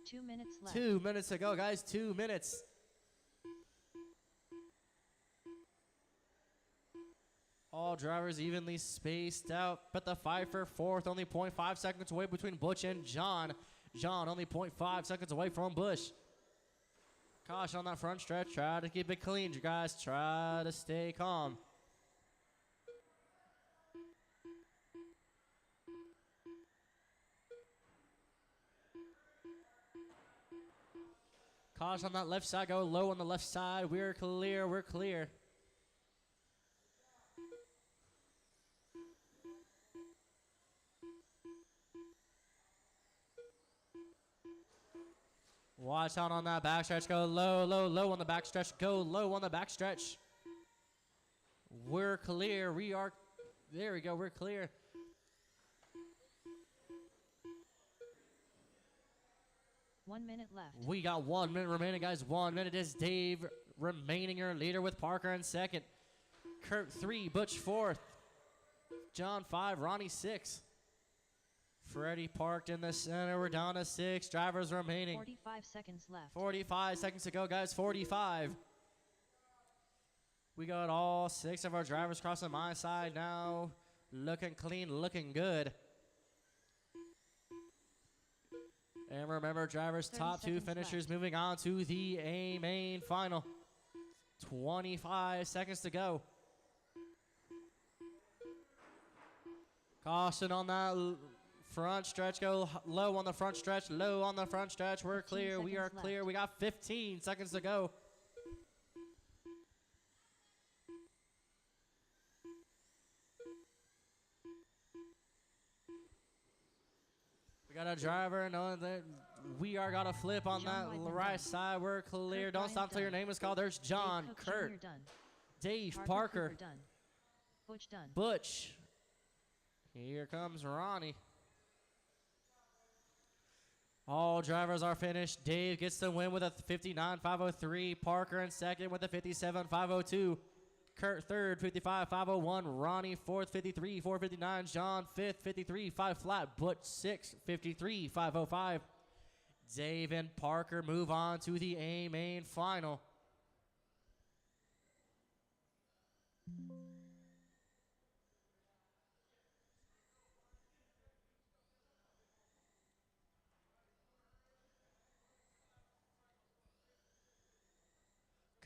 Two minutes left. 2 minutes to go, guys. 2 minutes. All drivers evenly spaced out, but the fight for fourth, only 0.5 seconds away between Butch and John. John only 0.5 seconds away from Bush. Caution on that front stretch. Try to keep it clean, you guys. Try to stay calm. Caution on that left side. Go low on the left side. We're clear. We're clear. Watch out on that backstretch. Go low, low, low on the backstretch. Go low on the backstretch. We're clear. We are. There we go. We're clear. One minute left. We got 1 minute remaining, guys. 1 minute is Dave remaining your leader with Parker in second. Kurt 3, Butch 4th. John 5, Ronnie 6. Freddie parked in the center. We're down to 6 drivers remaining. 45 seconds left. 45 seconds to go, guys. 45. We got all 6 of our drivers crossing my side now. Looking clean, looking good. And remember, drivers, top 2 finishers left. moving on to the A main final. 25 seconds to go. Caution on that front stretch. Go low on the front stretch. Low on the front stretch. We're 15 clear. We are seconds clear. left. We got 15 seconds to go. We got a driver and we are got a flip on John that Weidman right done. side. We're clear. Kurt Don't Bryant stop till your done. name is called. There's John, Dave Cook Kurt, Jr. done. Dave, Parker Parker, Cooper done. Butch done. Butch. Here comes Ronnie. All drivers are finished. Dave gets the win with a 59.503. Parker in second with a 57.502. Kurt third, 55.501. Ronnie fourth, 53.459. John fifth, 53.5 flat. Butch sixth, 53.505. Dave and Parker move on to the A main final.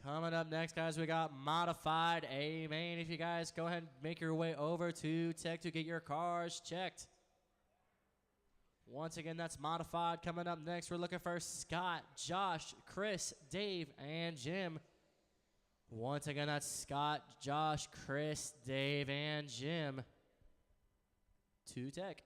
Coming up next, guys, we got modified A main. If you guys go ahead and make your way over to Tech to get your cars checked. Once again, that's modified. Coming up next, we're looking for Scott, Josh, Chris, Dave, and Jim. Once again, that's Scott, Josh, Chris, Dave, and Jim. To Tech.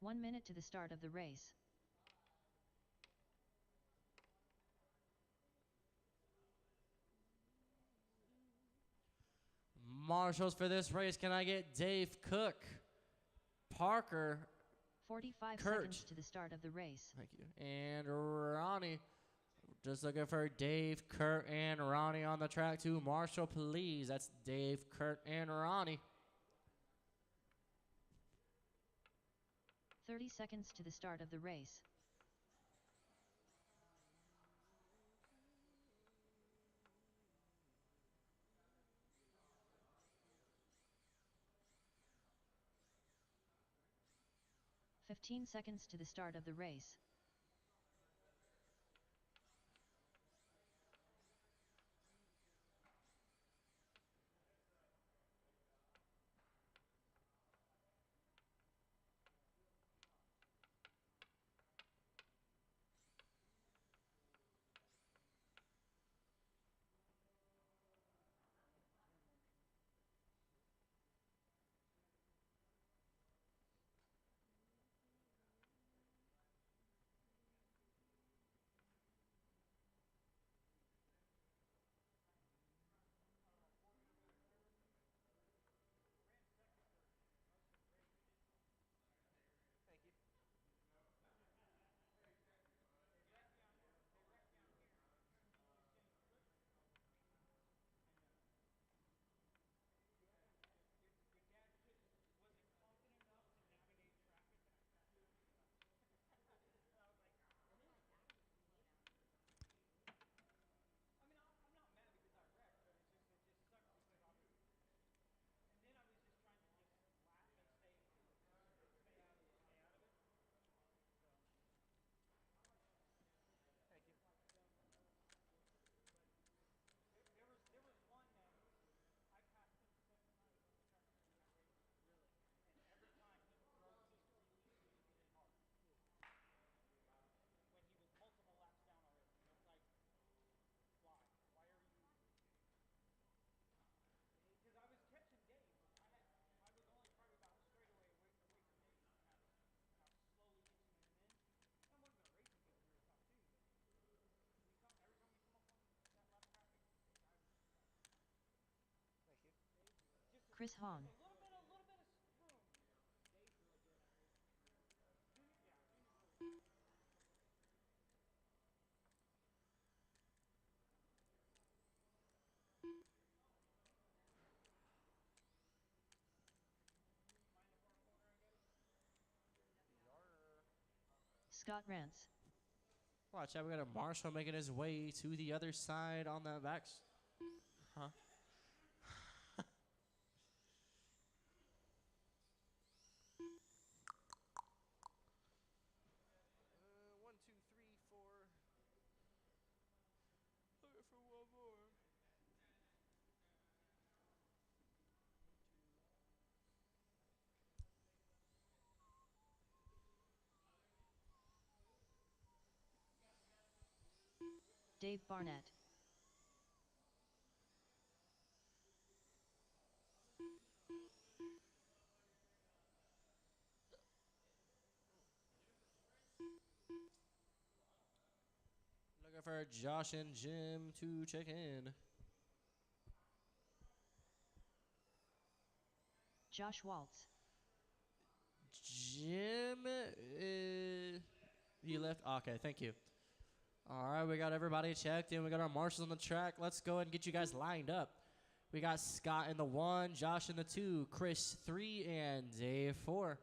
One minute to the start of the race. Marshals for this race. Can I get Dave Cook, Parker, 45 Kurt. seconds to the start of the race. thank you, and Ronnie? Just looking for Dave, Kurt, and Ronnie on the track too. Marshall, please. That's Dave, Kurt, and Ronnie. 30 seconds to the start of the race. "15 seconds to the start of the race. I mean, I'm not mad because I wrecked, but it just sucked because I was, and then I was just trying to just laugh and stay out of it. So. Thank you. There was one that I passed him 7 times on the track during that race. Really? And every time he broke just really, really, really hard. When he was multiple laps down already. And it's like, why? Why are you? Because I was catching Dave. I was only probably about straight away away from Dave. And I was slowly inching him in. I wasn't going to race him because we were top two, but every time we come up on that lap traffic, the guy was just like, thank you. Just Chris Hahn. a little bit of room. Dave's really good at racing. Junior's really good. Scott Rance. Watch out, we got a Marshall making his way to the other side on that back. Huh? One, two, three, four. Looking for one more. Dave Barnett. Looking for Josh and Jim to check in. Josh Waltz. Jim, you left? Okay, thank you. All right, we got everybody checked in. We got our marshals on the track. Let's go ahead and get you guys lined up. We got Scott in the 1, Josh in the 2, Chris 3, and Dave 4.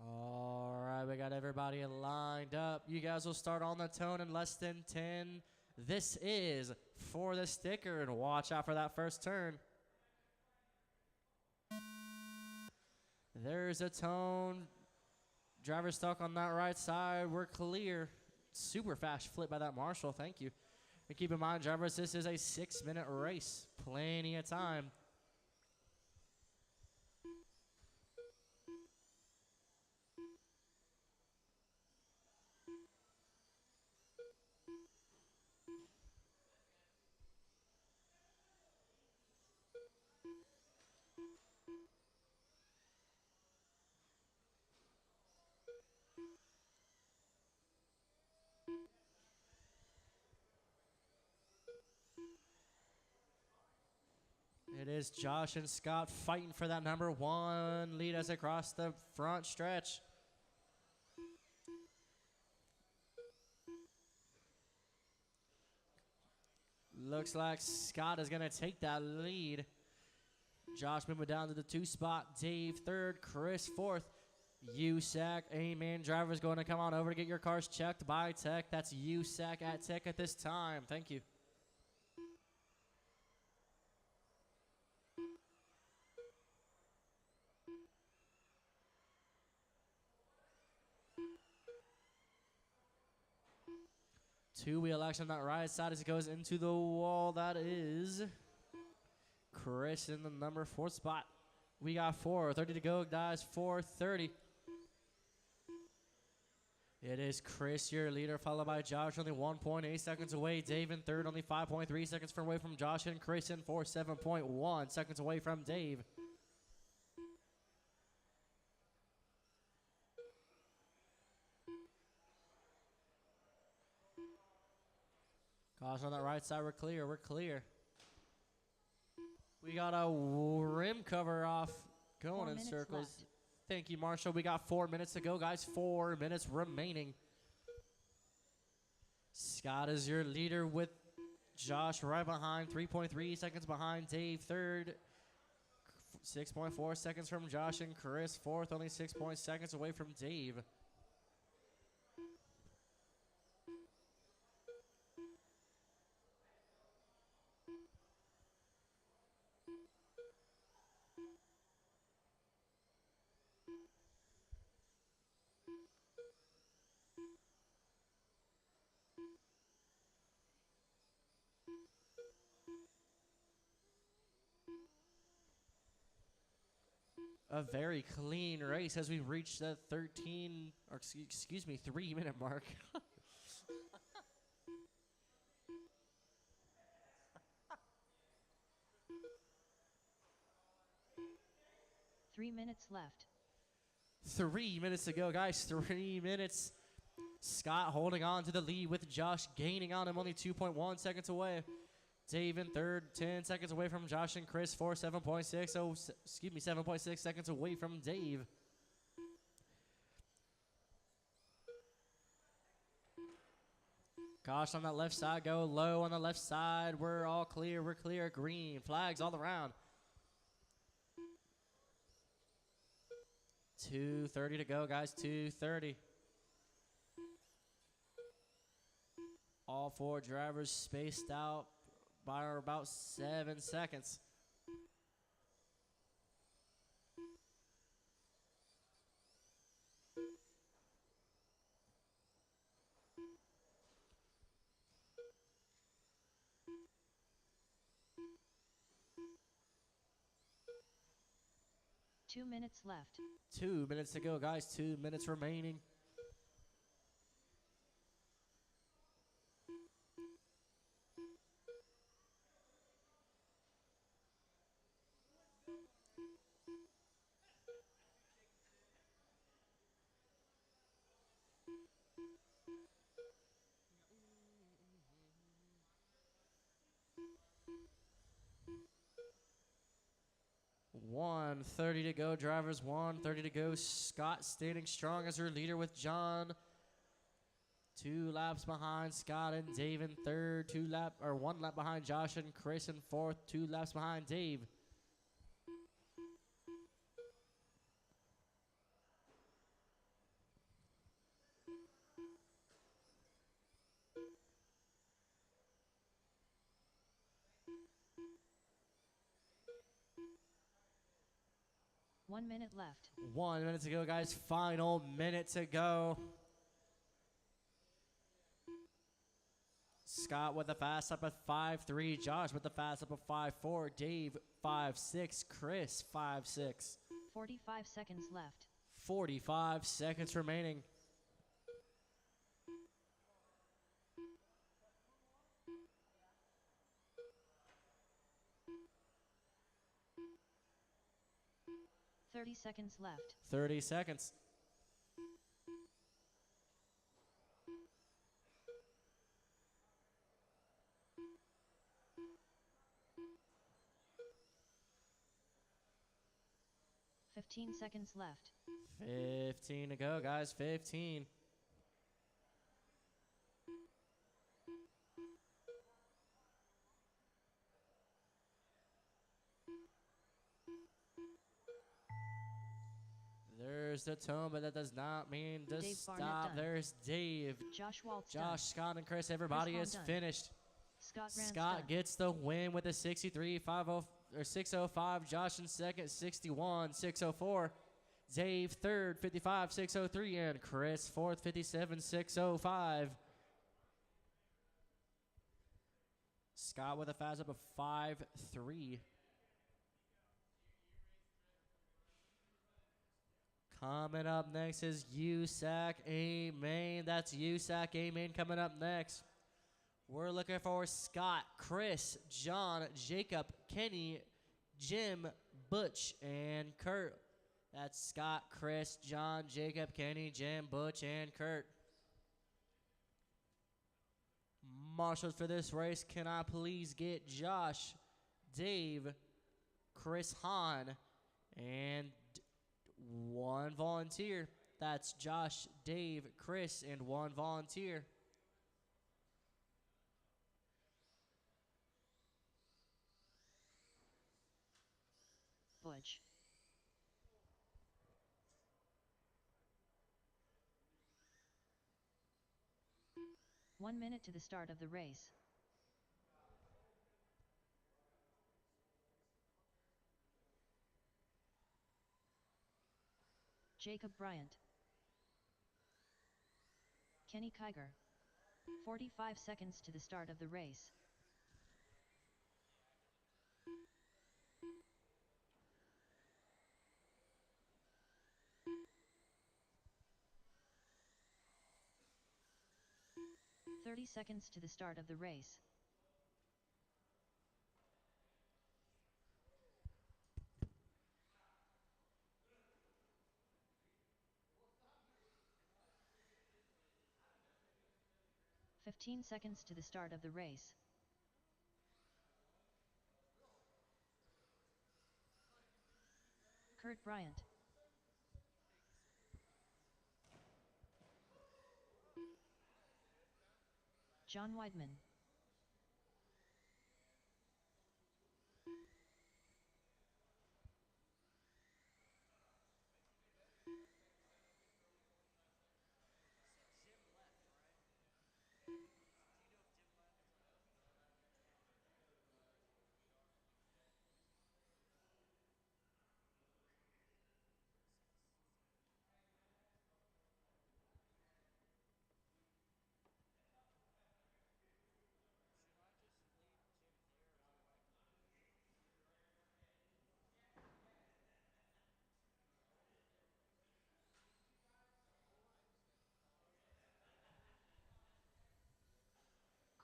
All right, we got everybody lined up. You guys will start on the tone in less than 10. This is for the sticker, and watch out for that first turn. There's a tone. Driver stuck on that right side. We're clear. Super fast flip by that Marshall. Thank you. And keep in mind, drivers, this is a 6-minute race. Plenty of time. It is Josh and Scott fighting for that number 1 lead as they cross the front stretch. Looks like Scott is going to take that lead. Josh moving down to the 2 spot. Dave 3rd, Chris 4th. USAC A-Man driver is going to come on over to get your cars checked by Tech. That's USAC at Tech at this time. Thank you. Two-wheel action on that right side as it goes into the wall. That is Chris in the number 4 spot. We got 4:30 to go, guys. 4:30. It is Chris, your leader, followed by Josh, only 1.8 seconds away. Dave in 3rd, only 5.3 seconds away from Josh, and Chris in 4th, 7.1 seconds away from Dave. Gosh, on that right side, we're clear. We're clear. We got a rim cover off going 4 in minutes circles. left. Thank you, Marshall. We got 4 minutes to go, guys. 4 minutes remaining. Scott is your leader with Josh right behind, 3.3 seconds behind Dave, 3rd. 6.4 seconds from Josh, and Chris 4th, only 6 seconds away from Dave. A very clean race as we reach the 13, or excuse me, 3-minute mark. 3 minutes left. 3 minutes to go, guys. 3 minutes. Scott holding on to the lead with Josh gaining on him, only 2.1 seconds away. Dave in 3rd, 10 seconds away from Josh, and Chris 4, 7.6. Oh, excuse me, 7.6 seconds away from Dave. Gosh, on that left side, go low on the left side. We're all clear. We're clear. Green flags all around. 2:30 to go, guys. 2:30. All 4 drivers spaced out by about 7 seconds. Two minutes left. 2 minutes to go, guys. 2 minutes remaining. $1:30 to go, drivers. $1:30 to go. Scott standing strong as your leader with John 2 laps behind Scott and Dave in 3rd. 1 lap behind Josh and Chris in 4th. 2 laps behind Dave. One minute left. 1 minute to go, guys. Final minute to go. Scott with the fast up at 5.3. Josh with the fast up at 5.4. Dave 5.6. Chris 5.6. 45 seconds left. 45 seconds remaining. Thirty seconds left. 30 seconds. 15 seconds left. 15 to go, guys. 15. There's the tone, but that does not mean to Dave Barnett stop. done. There's Dave. Josh Waltz Josh, done. Scott, and Chris. Everybody Hahn is done. finished. Scott Rance Scott done. gets the win with a 63.50 or 6:05. Josh in second, 61.604. Dave third, 55.603, and Chris fourth, 57.605. Scott with a fast up of 5.3. Coming up next is USAC A Main. That's USAC A Main coming up next. We're looking for Scott, Chris, John, Jacob, Kenny, Jim, Butch, and Kurt. That's Scott, Chris, John, Jacob, Kenny, Jim, Butch, and Kurt. Marshals for this race, can I please get Josh, Dave, Chris Hahn, and one volunteer. That's Josh, Dave, Chris, and one volunteer. Butch. One minute to the start of the race. Jacob Bryant. Kenny Kiger. 45 seconds to the start of the race. "30 seconds to the start of the race. "15 seconds to the start of the race. Kurt Bryant. John Weidman.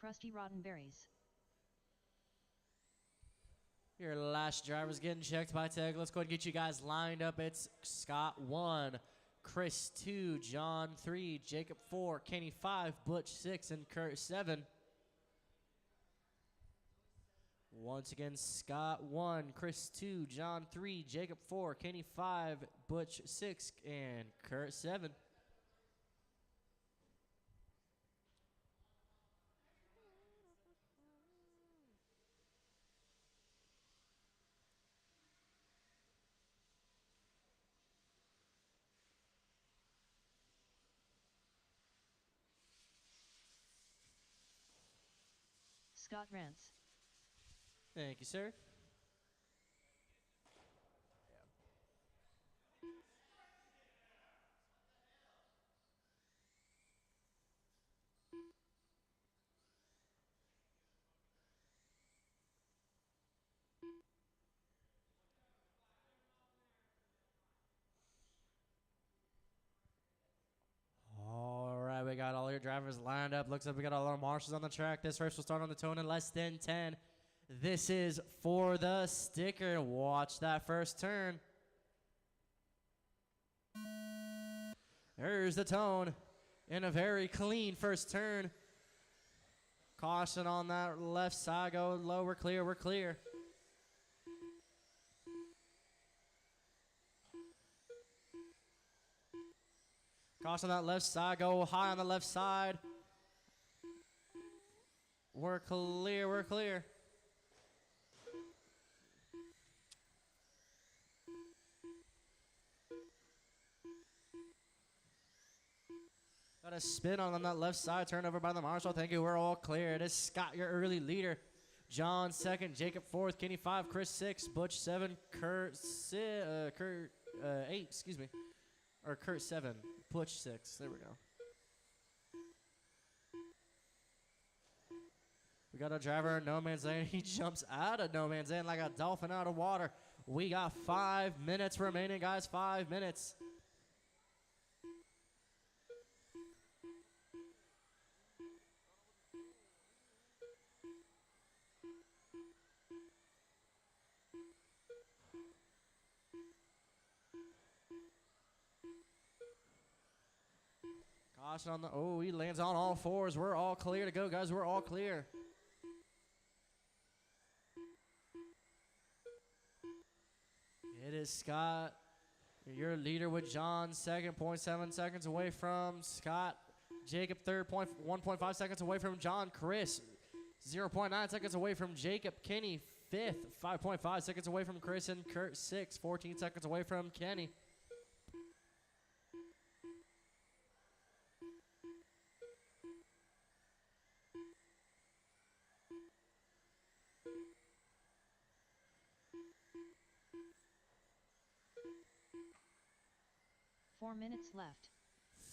Krusty Roddenberries. Your last driver's getting checked by Tech. Let's go ahead and get you guys lined up. It's Scott 1, Chris 2, John 3, Jacob 4, Kenny 5, Butch 6, and Kurt 7. Once again, Scott 1, Chris 2, John 3, Jacob 4, Kenny 5, Butch 6, and Kurt 7. Scott Rance. Thank you, sir. All right, we got all your drivers lined up. Looks like we got all our marshals on the track. This race will start on the tone in less than 10. This is for the sticker. Watch that first turn. There's the tone in a very clean first turn. Caution on that left side. Go low. We're clear. We're clear. Caution on that left side. Go high on the left side. We're clear. We're clear. Got a spin on that left side. Turned over by the marshal. Thank you. We're all clear. It is Scott, your early leader. John second. Jacob fourth. Kenny 5. Chris 6. Butch 7. Kurt 8. Excuse me. Or Kurt 7. Butch 6. There we go. We got a driver in no man's lane. He jumps out of no man's lane like a dolphin out of water. We got 5 minutes remaining, guys. 5 minutes. Caution on the, oh, he lands on all fours. We're all clear to go, guys. We're all clear. It is Scott, your leader with John, second, 0.7 seconds away from Scott. Jacob, third, 1.5 seconds away from John. Chris, 0.9 seconds away from Jacob. Kenny, fifth, 5.5 seconds away from Chris. And Kurt, 14 seconds away from Kenny. Four minutes left.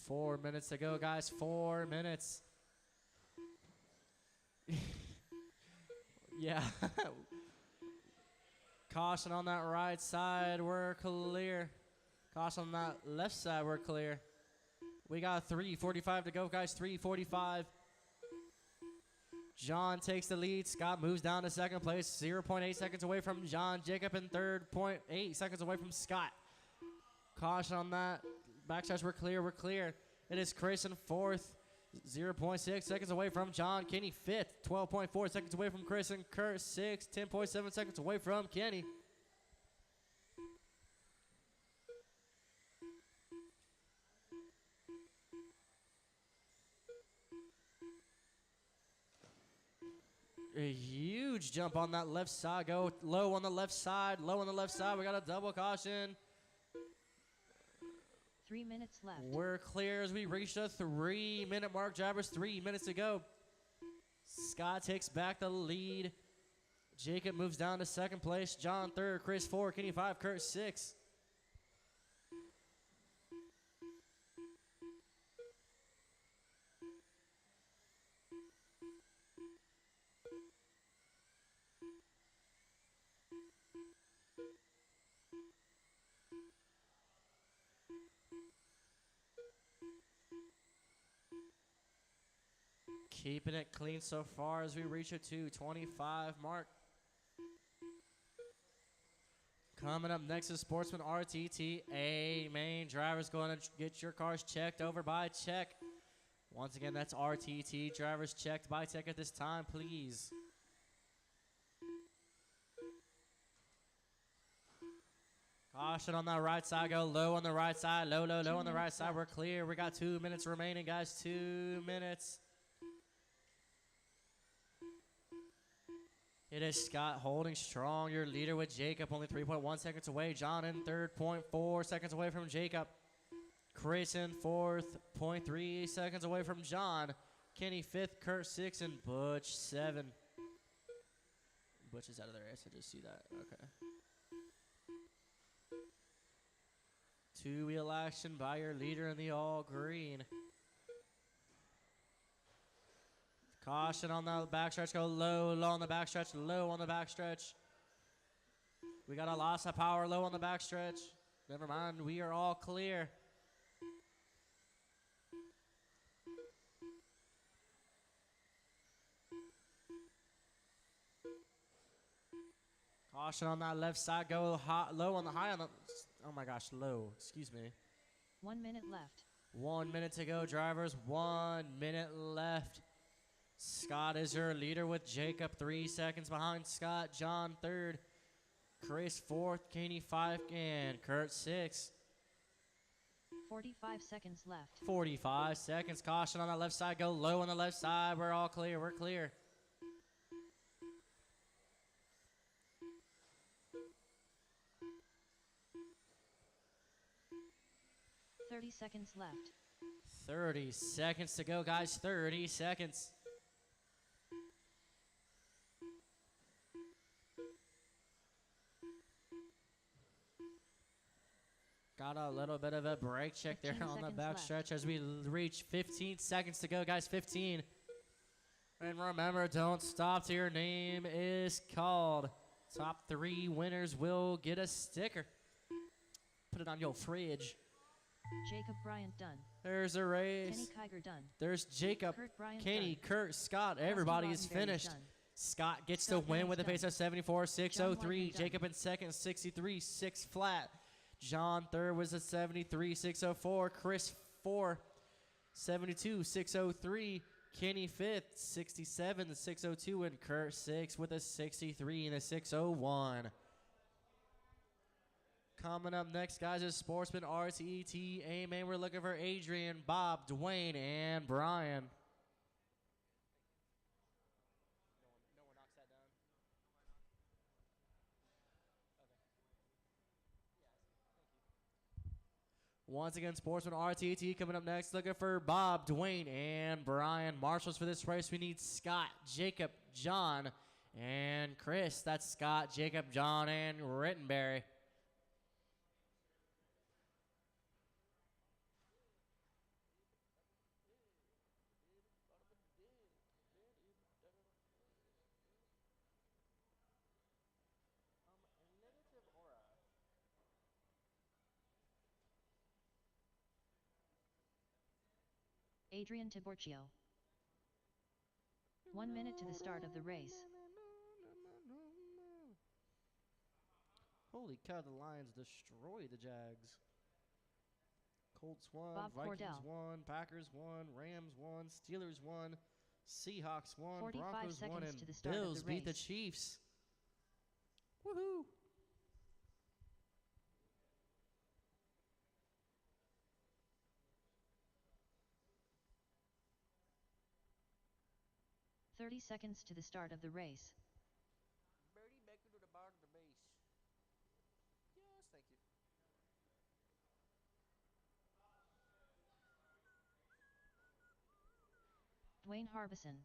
4 minutes to go, guys. 4 minutes. Yeah. Caution on that right side. We're clear. Caution on that left side. We're clear. We got 3:45 to go, guys. 3:45. John takes the lead. Scott moves down to second place. 0.8 seconds away from John. Jacob in third. 0.8 seconds away from Scott. Caution on that. Backstretch, we're clear. We're clear. It is Chris in fourth. 0.6 seconds away from John. Kenny fifth. 12.4 seconds away from Chris and Kurt sixth. 10.7 seconds away from Kenny. A huge jump on that left side. Go low on the left side. Low on the left side. We got a double caution. 3 minutes left. We're clear as we reach the 3 minute mark. Drivers, 3 minutes to go. Scott takes back the lead. Jacob moves down to second place. John third. Chris 4. Kenny 5. Kurt 6. Keeping it clean so far as we reach a 2:25 mark. Coming up next is Sportsman RTTA. Main drivers going to get your cars checked over by check. Once again, that's RTT. Drivers checked by check at this time, please. Caution on the right side. Go low on the right side. Low, low, low on the right side. We're clear. We got 2 minutes remaining, guys. 2 minutes. It is Scott holding strong, your leader with Jacob, only 3.1 seconds away. John in third, 0.4 seconds away from Jacob. Chris in fourth, 0.3 seconds away from John. Kenny fifth, Kurt 6, and Butch 7. Butch is out of the race, I just see that. Okay. Two-wheel action by your leader in the all green. Caution on the backstretch. Go low, low on the backstretch, low on the backstretch. We got a loss of power low on the backstretch. Never mind, we are all clear. Caution on that left side. Go hot, low on the high on the. Oh my gosh, low. Excuse me. 1 minute left. 1 minute to go, drivers. 1 minute left. Scott is your leader with Jacob 3 seconds behind Scott. John third. Chris fourth. Kenny 5. And Kurt 6. 45 seconds left. 45 seconds. Caution on that left side. Go low on the left side. We're all clear. We're clear. 30 seconds left. 30 seconds to go, guys. 30 seconds. Got a little bit of a brake check there 15 on the seconds back left. stretch as we reach 15 seconds to go, guys. 15. And remember, don't stop till your name is called. Top 3 winners will get a sticker. Put it on your fridge. Jacob Bryant done. There's a race. Kenny Kiger done. There's Jacob, Kurt Bryant Kenny, done. Kurt, Scott. Dustin Everybody is Roddenberry finished. done. Scott gets Scott the win Grant's with a done. pace of 74.603. John Whiteman done. Jacob in second, 63.6 flat. John third was a 73.604. Chris 4, 72.603. Kenny fifth, 67.602. And Kurt sixth with a 63 and a 601. Coming up next, guys, is Sportsman RTT. Amen. We're looking for Adrian, Bob, Dwayne, and Brian. Once again, Sportsman RTT coming up next. Looking for Bob, Dwayne, and Brian. Marshals for this race, we need Scott, Jacob, John, and Chris. That's Scott, Jacob, John, and Rittenberry. Adrian Tiborcio. 1 minute to the start of the race. Holy cow, the Lions destroy the Jags. Colts won, Bob Vikings Cordell. won, Packers won, Rams won, Steelers won, Seahawks won, 45 Broncos won, seconds and to the start of Bills the beat the race. Chiefs. Woohoo! "30 seconds to the start of the race. Birdie Becker to the bar to the base. Yes, thank you. Dwayne Harbison.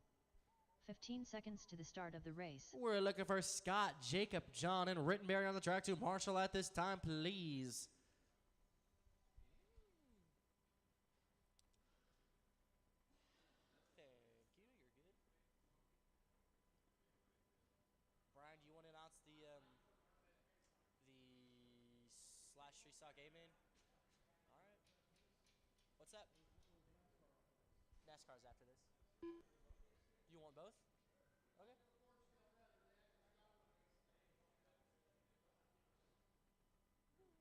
15 seconds to the start of the race. We're looking for Scott, Jacob, John, and Rittenberry on the track to Marshall at this time, please. Thank you. You're good. Brian, do you want to announce the slash street stock amen? All right. What's that? NASCAR's after this. You want both? Okay. Sweet.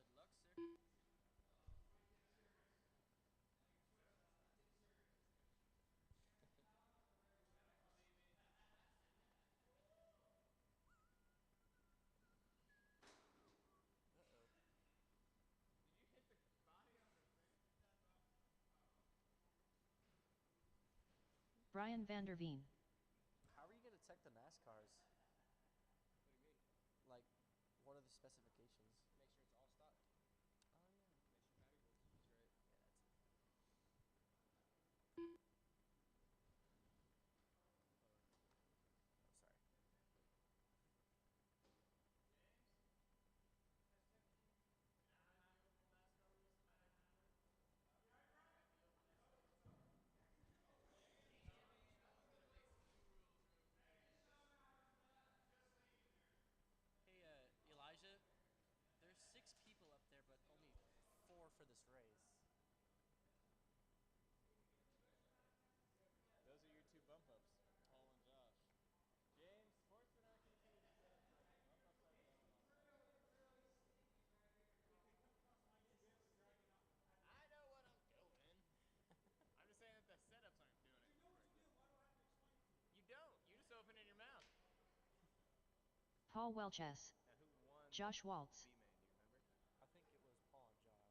Good luck, sir. Brian Vanderveen. How are you going to check the NASCARs? What do you mean? Like, what are the specifications? Make sure it's all stock. Oh, yeah. Make sure battery voltage is right. Yeah, that's it. Oh, sorry. Hey, Elijah, there's 6 people up there, but only 4 for this race. Those are your 2 bump ups, Paul and Josh. James, Sportsman RTT. Bump ups are going on. I know what I'm doing. I'm just saying that the setups aren't Paul Welches. Josh Waltz. I think it was Paul and Josh.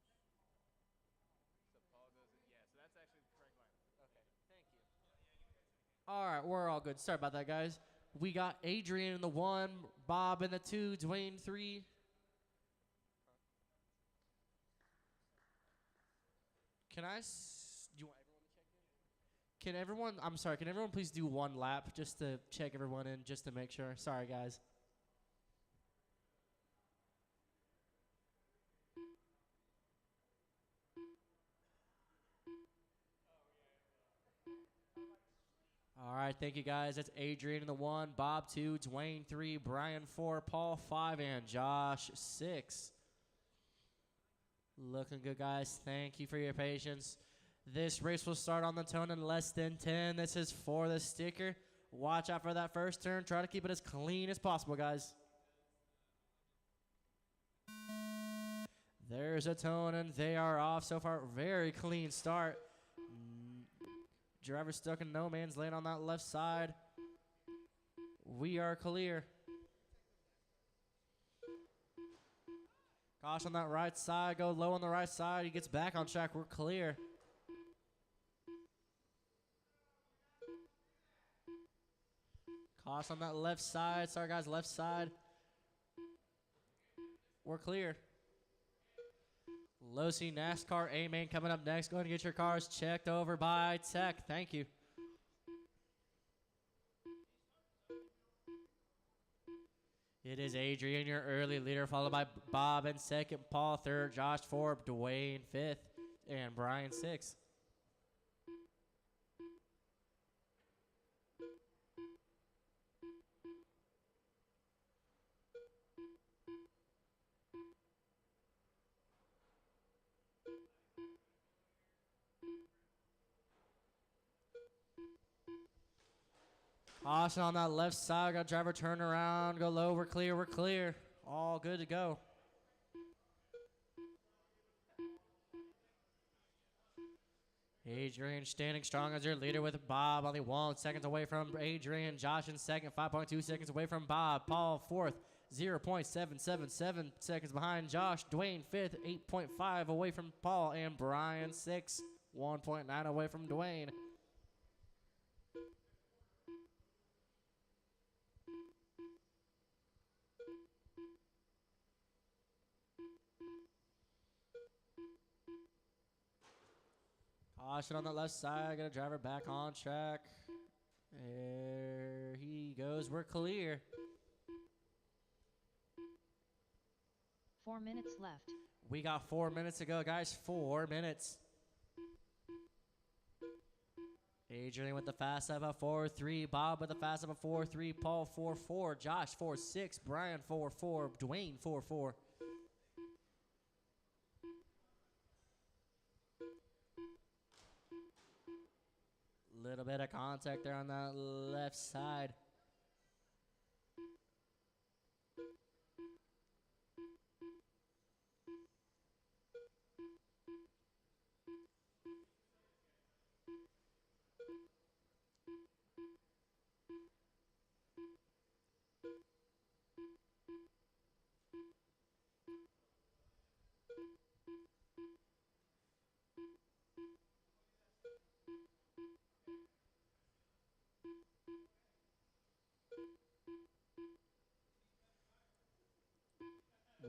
So Paul goes, yeah, so that's actually the correct lineup. Okay, thank you. All right, we're all good. Sorry about that, guys. We got Adrian in the 1, Bob in the 2, Dwayne 3. Can I? Do you want everyone to check in? Can everyone? I'm sorry. Can everyone please do one lap just to check everyone in, just to make sure? Sorry, guys. All right, thank you, guys. That's Adrian in the 1, Bob 2, Dwayne 3, Brian 4, Paul 5, and Josh 6. Looking good, guys. Thank you for your patience. This race will start on the tone in less than 10. This is for the sticker. Watch out for that first turn. Try to keep it as clean as possible, guys. There's a tone, and they are off so far. Very clean start. Driver stuck in no man's land on that left side. We are clear. Caution on that right side. Go low on the right side. He gets back on track. We're clear. Caution on that left side. Sorry, guys. Left side. We're clear. Low C NASCAR A-Main coming up next. Go ahead and get your cars checked over by Tech. Thank you. It is Adrian, your early leader, followed by Bob in second, Paul third, Josh fourth, Dwayne fifth, and Brian sixth. Caution on that left side. Got driver turn around. Go low. We're clear. We're clear. All good to go. Adrian standing strong as your leader with Bob only 1 second away from Adrian. Josh in second, 5.2 seconds away from Bob. Paul fourth, 0.777 seconds behind Josh. Dwayne fifth, 8.5 away from Paul. And Brian sixth, 1.9 away from Dwayne. Caution on the left side. Got a driver back on track. There he goes. We're clear. 4 minutes left. We got 4 minutes to go, guys. 4 minutes. Adrian with the fast up at 4-3. Bob with the fast up at 4-3. Paul 4-4. Josh 4-6. Brian 4-4. Dwayne 4-4. Little bit of contact there on that left side.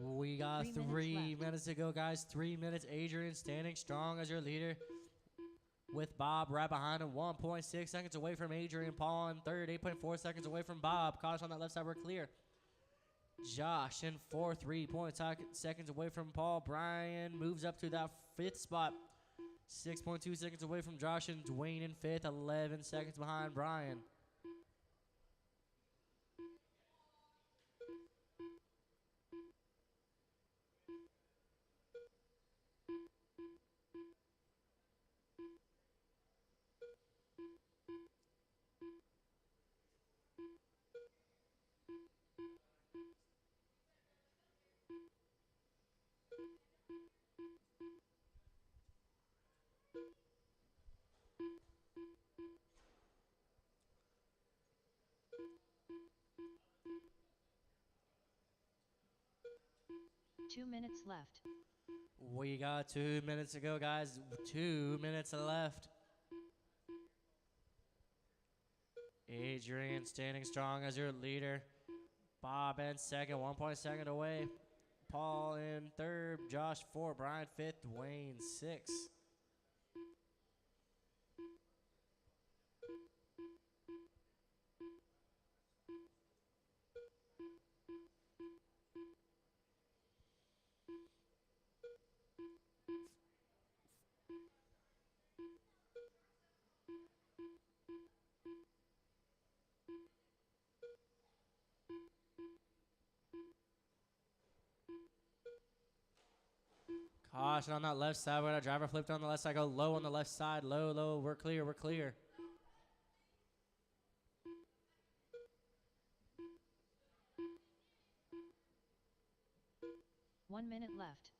We got 3 minutes to go, guys. 3 minutes. Adrian standing strong as your leader with Bob right behind him. 1.6 seconds away from Adrian. Paul in third. 8.4 seconds away from Bob. Caution on that left side. We're clear. Josh in fourth. 3.2 seconds away from Paul. Brian moves up to that fifth spot. 6.2 seconds away from Josh and Dwayne in fifth. 11 seconds behind Brian. 2 minutes left. We got 2 minutes to go, guys. 2 minutes left. Adrian standing strong as your leader. Bob in second, 1 point second away. Paul in third, Josh fourth, Brian fifth, Wayne sixth. Caution on that left side where that driver flipped on the left side. Go low on the left side. Low, low. We're clear. We're clear. One minute left.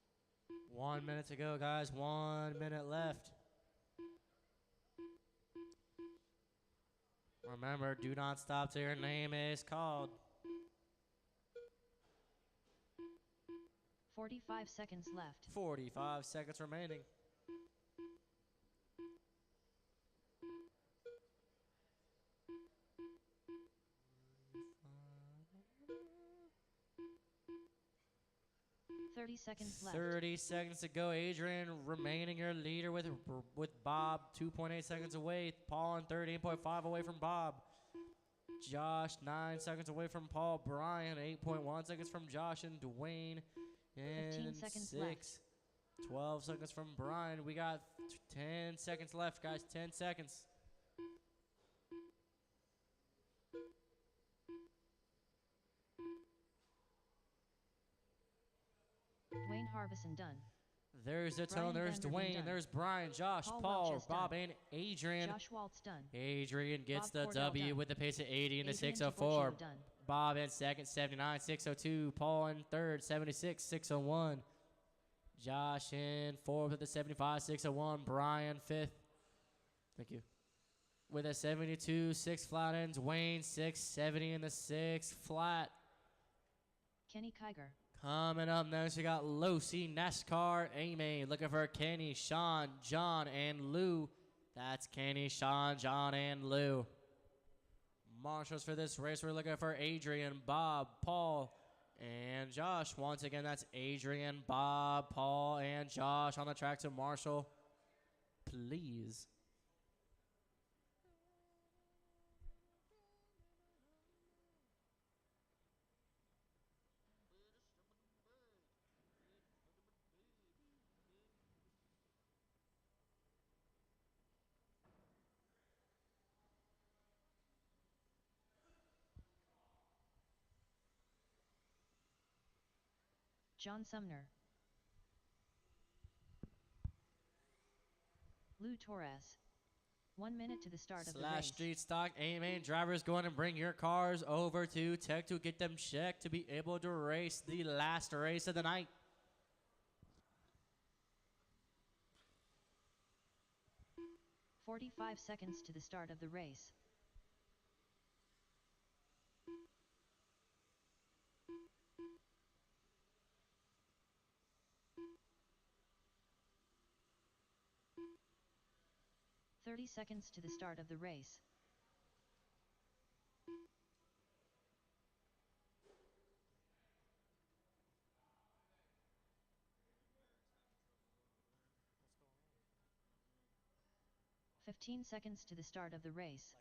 1 minute to go, guys. 1 minute left. Remember, do not stop till your name is called. 45 seconds left. 45 seconds remaining. Thirty seconds left. 30 seconds to go. Adrian remaining your leader with Bob 2.8 seconds away. Paul in third, 8.5 away from Bob. Josh 9 seconds away from Paul. Brian 8.1 seconds from Josh, and Dwayne 15 in seconds 6. left. 12 seconds from Brian. We got 10 seconds left, guys. 10 seconds. Wayne Harbison done. There's the tone. Brian There's Vanderman Dwayne. done. There's Brian, Josh, Paul Paul, Welch is Bob, done. and Adrian. Josh Waltz done. Adrian gets Bob the Cordell W done. with the pace of 80 in the Adrian 604. Tiburcio done. Bob in second, 79, 602. Paul in third, 76, 601. Josh in fourth with a 75, 601. Brian fifth. Thank you. With a 72, 6 flat ends. Wayne 670 in the 6 flat. Kenny Kiger. Coming up next, we got Losi, NASCAR, Amy. Looking for Kenny, Sean, John, and Lou. That's Kenny, Sean, John, and Lou. Marshals for this race, we're looking for Adrian, Bob, Paul, and Josh. Once again, that's Adrian, Bob, Paul, and Josh on the track to Marshall. Please. John Sumner. Lou Torres. 1 minute to the start of the Slash race. street stock. Amen. Drivers, go on and bring your cars over to Tech to get them checked to be able to race the last race of the night. "45 seconds to the start of the race. "30 seconds to the start of the race. "15 seconds to the start of the race.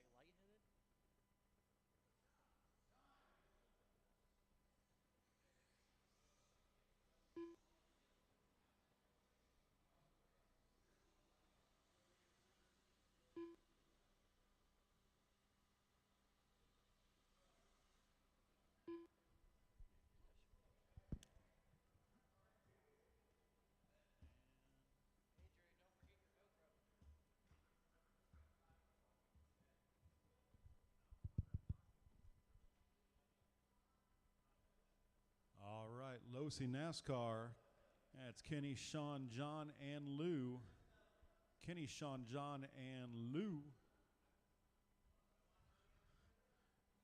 All right, Losi NASCAR. That's Kenny, Sean, John, and Lou. Kenny, Sean, John, and Lou.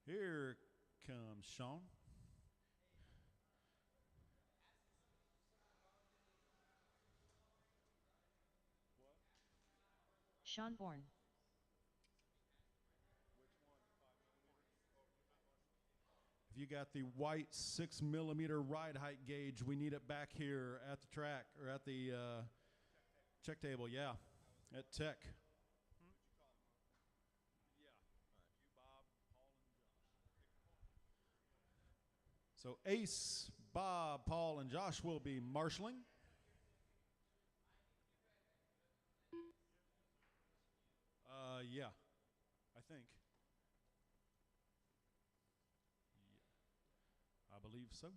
Here comes Sean. Sean Bourne. If you got the white 6mm ride height gauge, we need it back here at the track or at the check table. Yeah, at Tech. So Ace, Bob, Paul, and Josh will be marshaling. Yeah, I think. Yeah, I believe so.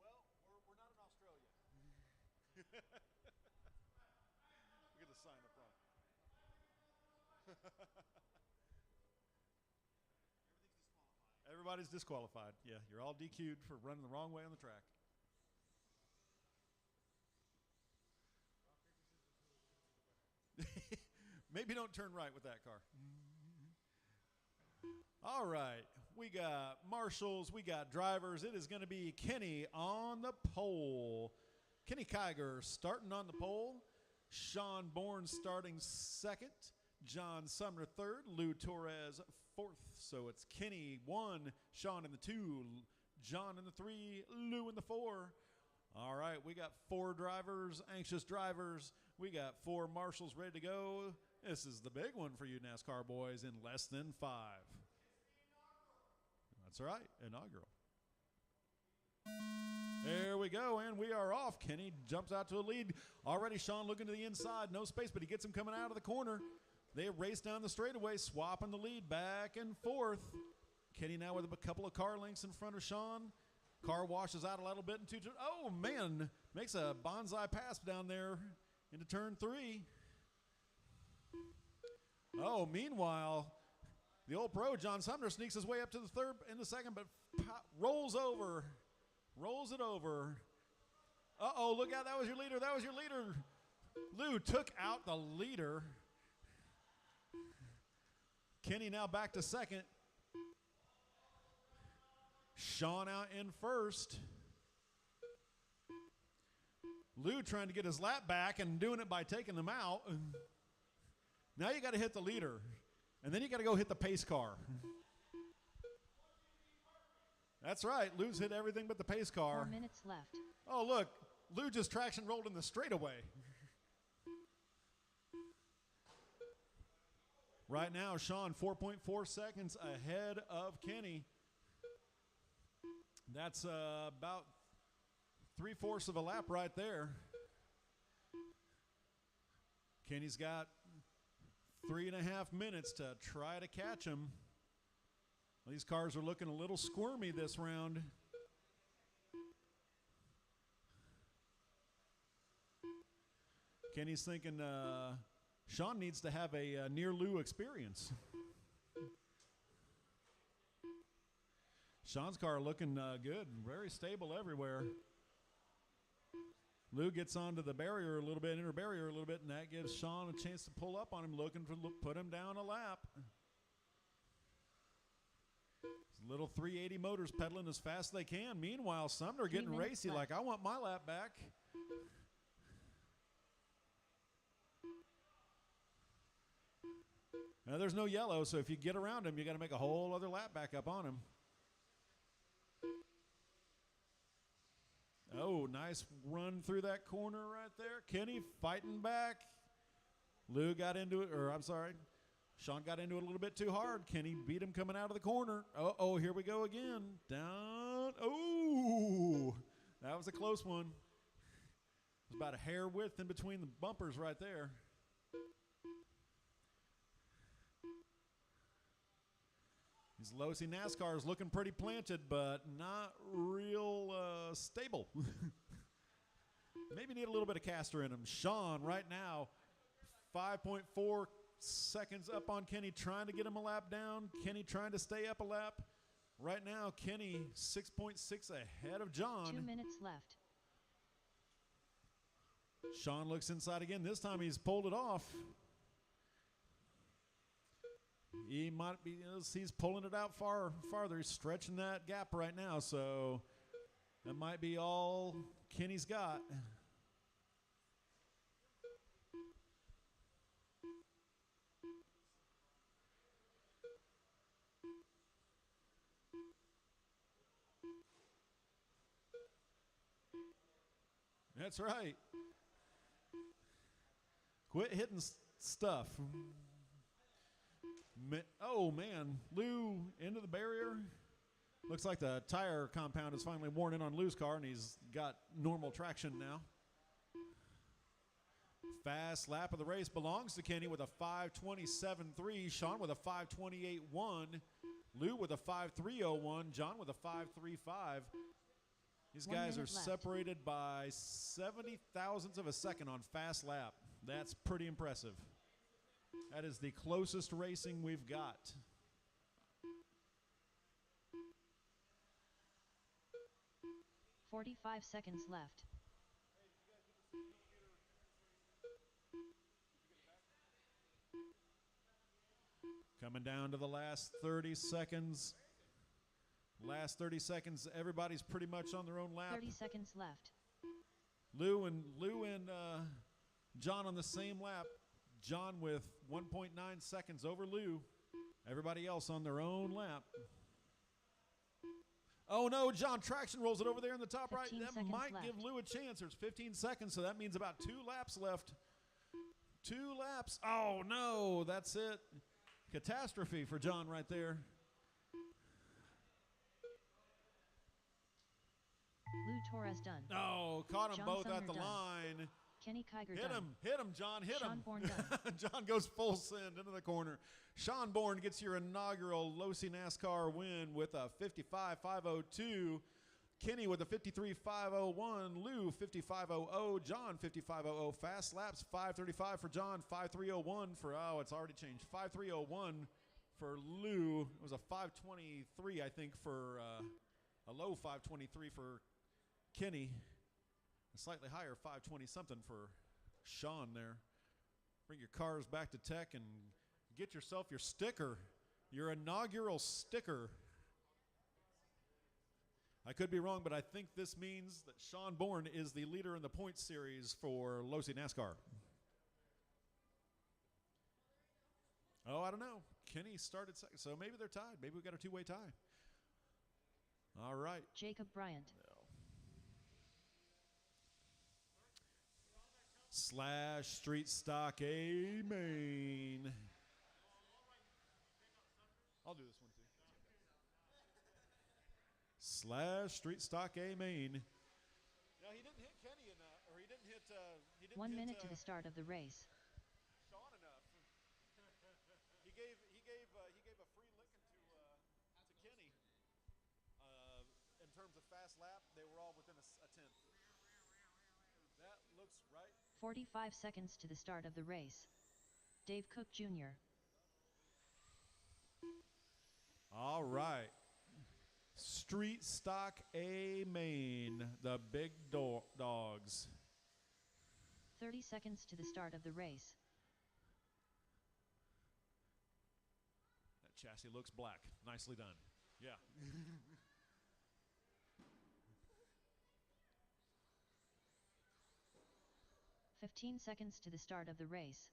Well, we're not in Australia. We get a sign up front. Everybody's disqualified. Yeah, you're all DQ'd for running the wrong way on the track. Maybe don't turn right with that car. All right, we got marshals, we got drivers. It is going to be Kenny on the pole. Kenny Kiger starting on the pole. Sean Bourne starting second. John Sumner third. Lou Torres fourth. So it's Kenny 1, Sean in the 2, John in the 3, Lou in the 4. All right, we got 4 drivers, anxious drivers. We got 4 marshals ready to go. This is the big one for you NASCAR boys in less than 5. That's right, inaugural. There we go, and we are off. Kenny jumps out to a lead. Already Sean looking to the inside, no space, but he gets him coming out of the corner. They race down the straightaway, swapping the lead back and forth. Kenny now with a couple of car lengths in front of Sean. Car washes out a little bit into, oh man, makes a bonsai pass down there into turn 3. Oh, meanwhile, the old pro, John Sumner, sneaks his way up to the third in the second, but rolls it over. Uh-oh, look out, that was your leader, Lou took out the leader. Kenny now back to second. Sean out in first. Lou trying to get his lap back and doing it by taking them out. Now you got to hit the leader. And then you got to go hit the pace car. That's right. Lou's hit everything but the pace car. 4 minutes left. Oh, look. Lou just traction rolled in the straightaway. Right now, Sean 4.4 seconds ahead of Kenny. That's about 3/4 of a lap right there. Kenny's got 3.5 minutes to try to catch him. These cars are looking a little squirmy this round. Kenny's thinking Sean needs to have a near Lou experience. Sean's car looking good, very stable everywhere. Lou gets onto the barrier a little bit, inner barrier a little bit, and that gives Sean a chance to pull up on him, looking to put him down a lap. Little 380 motors pedaling as fast as they can. Meanwhile, Sumner getting racy, like, I want my lap back. Now, there's no yellow, so if you get around him, you got to make a whole other lap back up on him. Oh, nice run through that corner right there. Kenny fighting back. Lou got into it, or I'm sorry, Sean got into it a little bit too hard. Kenny beat him coming out of the corner. Uh-oh, here we go again. Down. Oh, that was a close one. It was about a hair width in between the bumpers right there. These Losi NASCAR is looking pretty planted, but not real stable. Maybe need a little bit of caster in him. Sean right now, 5.4 seconds up on Kenny, trying to get him a lap down. Kenny trying to stay up a lap. Right now, Kenny 6.6 ahead of John. 2 minutes left. Sean looks inside again. This time he's pulled it off. He might be, he's pulling it out farther. He's stretching that gap right now, so that might be all Kenny's got. That's right. Quit hitting stuff. Oh, man. Lou into the barrier. Looks like the tire compound is finally worn in on Lou's car, and he's got normal traction now. Fast lap of the race belongs to Kenny with a 5:27.3. Sean with a 5:28.1. Lou with a 5:3.01. John with a 5:3.5. These 1 guys are minute left. separated by 70 thousandths of a second on fast lap. That's pretty impressive. That is the closest racing we've got. Forty-five seconds left. Coming down to the last 30 seconds. Last 30 seconds, everybody's pretty much on their own lap. 30 seconds left. Lou and John on the same lap. John with 1.9 seconds over Lou. Everybody else on their own lap. Oh no, John traction rolls it over there in the top right. 15 That seconds might left. give Lou a chance. There's 15 seconds, so that means about 2 laps left. 2 laps. Oh no, that's it. Catastrophe for John right there. Lou Torres done. Oh, caught them John both Sumner at the done. line. Kenny Kiger Hit done. him, John, hit Sean him. Bourne done. John goes full send into the corner. Sean Bourne gets your inaugural Losi NASCAR win with a 55.502. Kenny with a 53.501. Lou 55.00. John 55.00. Fast laps 5:35 for John. 5:301 for, oh, it's already changed. 5:301 for Lou. It was a 5:23, I think, for a low 5:23 for Kenny. A slightly higher 5:20 something for Sean there. Bring your cars back to tech and get yourself your sticker, your inaugural sticker. I could be wrong, but I think this means that Sean Bourne is the leader in the points series for Losi NASCAR. Oh, I don't know. Kenny started second, so maybe they're tied. Maybe we got a 2-way tie. All right. Jacob Bryant. Slash Street Stock A main. I'll do this one too. Slash Street Stock A main. No, he didn't hit Kenny enough, or he didn't hit. 1 minute to the start of the race. Sean enough. He gave a free licking to Kenny. In terms of fast lap, they were all within a tenth. That looks right. 45 seconds to the start of the race. Dave Cook Jr. All right. Street Stock A main, the big dogs. 30 seconds to the start of the race. That chassis looks black. Nicely done. Yeah. 15 seconds to the start of the race.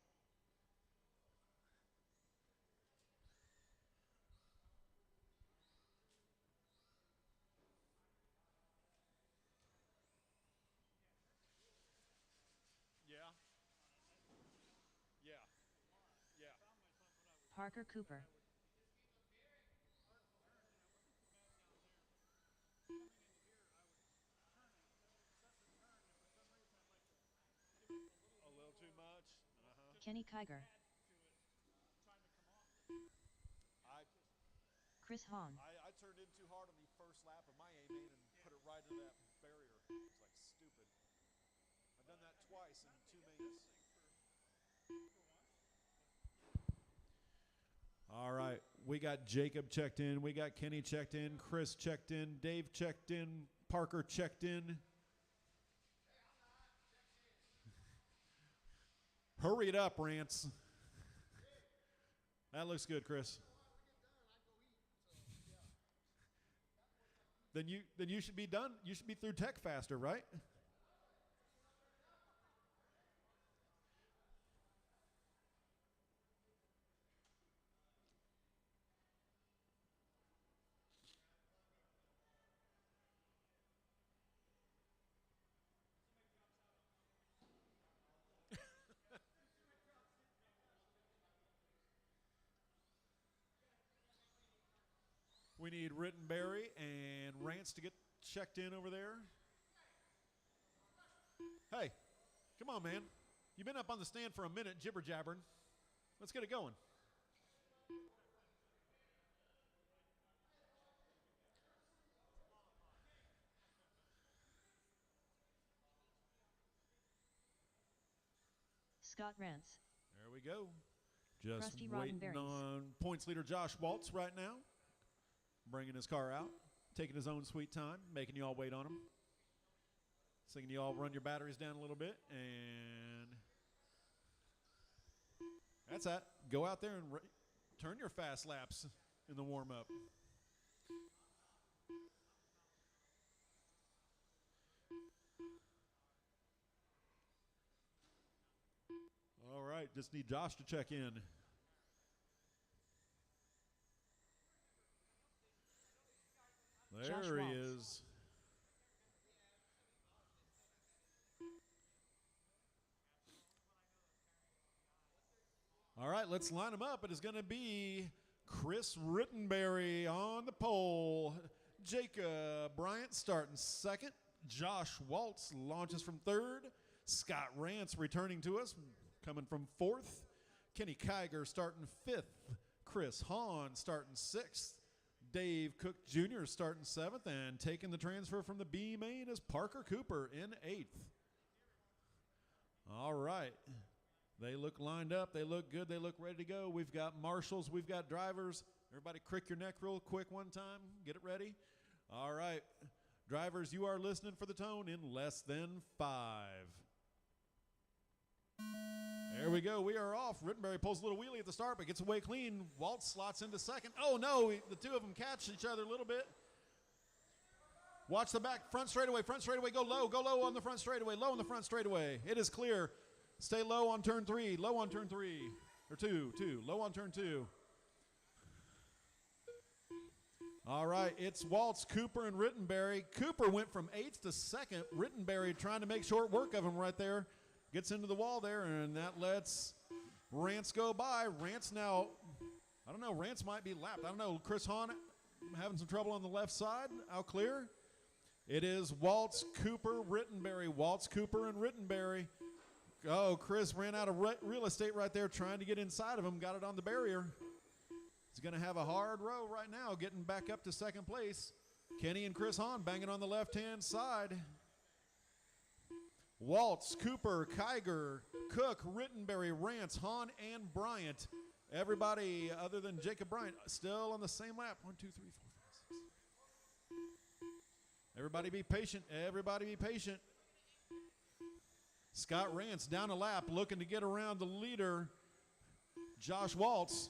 Yeah. Yeah. Yeah. Parker Cooper. A little too much. Kenny Kiger. Chris Hahn. I turned in too hard on the first lap of my A main and put it right into that barrier. It was like stupid. I've done that twice in 2 mains. All right, we got Jacob checked in. We got Kenny checked in. Chris checked in. Dave checked in. Parker checked in. Hurry it up, Rance. That looks good, Chris. Then you should be done. You should be through tech faster, right? We need Rittenberry and Rance to get checked in over there. Hey, come on, man. You've been up on the stand for a minute jibber jabbering. Let's get it going. Scott Rance. There we go. Just Rusty waiting Roddenberries. on points leader Josh Waltz right now. Bringing his car out, taking his own sweet time, making you all wait on him. Singing you all run your batteries down a little bit, and that's that. Go out there and turn your fast laps in the warm-up. All right, just need Josh to check in. Josh There he Waltz. is. All right, let's line them up. It is going to be Chris Rittenberry on the pole. Jacob Bryant starting second. Josh Waltz launches from third. Scott Rance returning to us, coming from fourth. Kenny Kiger starting fifth. Chris Hahn starting sixth. Dave Cook Jr. starting seventh, and taking the transfer from the B main is Parker Cooper in eighth. All right. They look lined up. They look good. They look ready to go. We've got marshals. We've got drivers. Everybody crick your neck real quick one time. Get it ready. All right. Drivers, you are listening for the tone in less than 5. There we go. We are off. Rittenberry pulls a little wheelie at the start, but gets away clean. Waltz slots into second. Oh, no. The two of them catch each other a little bit. Watch the back. Front straightaway. Front straightaway. Go low. Go low on the front straightaway. Low on the front straightaway. It is clear. Stay low on turn 3. Low on turn 3. Or 2. Low on turn 2. All right. It's Waltz, Cooper, and Rittenberry. Cooper went from 8th to 2nd. Rittenberry trying to make short work of him right there. Gets into the wall there, and that lets Rance go by. Rance now, I don't know, Rance might be lapped. I don't know, Chris Hahn having some trouble on the left side. Out clear. It is Waltz, Cooper, Rittenberry. Waltz, Cooper, and Rittenberry. Oh, Chris ran out of real estate right there trying to get inside of him. Got it on the barrier. He's going to have a hard row right now getting back up to second place. Kenny and Chris Hahn banging on the left-hand side. Waltz, Cooper, Kiger, Cook, Rittenberry, Rance, Hahn, and Bryant. Everybody other than Jacob Bryant still on the same lap. 1, 2, 3, 4, 5, 6. Everybody be patient. Everybody be patient. Scott Rance down a lap looking to get around the leader, Josh Waltz.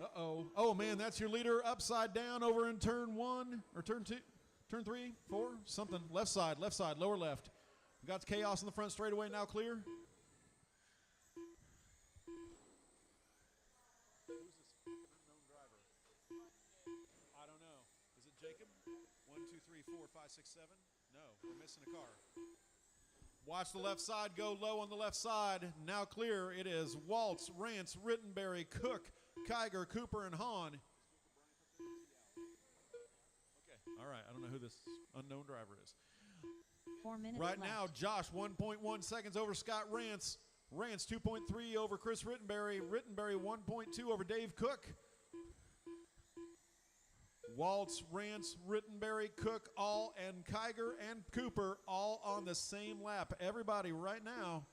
Uh-oh. Oh, man, that's your leader upside down over in turn 1 or turn 2, turn 3, 4, something. Left side, lower left. We got chaos in the front straightaway, now clear. Who's this unknown driver? I don't know. Is it Jacob? 1, 2, 3, 4, 5, 6, 7? No, we're missing a car. Watch the left side, go low on the left side. Now clear. It is Waltz, Rance, Rittenberry, Cook, Kiger, Cooper, and Hahn. Okay, all right. I don't know who this unknown driver is. 4 minutes Right left. now, Josh, 1.1 seconds over Scott Rance. Rance 2.3 over Chris Rittenberry. Rittenberry 1.2 over Dave Cook. Waltz, Rance, Rittenberry, Cook, all, and Kiger and Cooper all on the same lap. Everybody right now,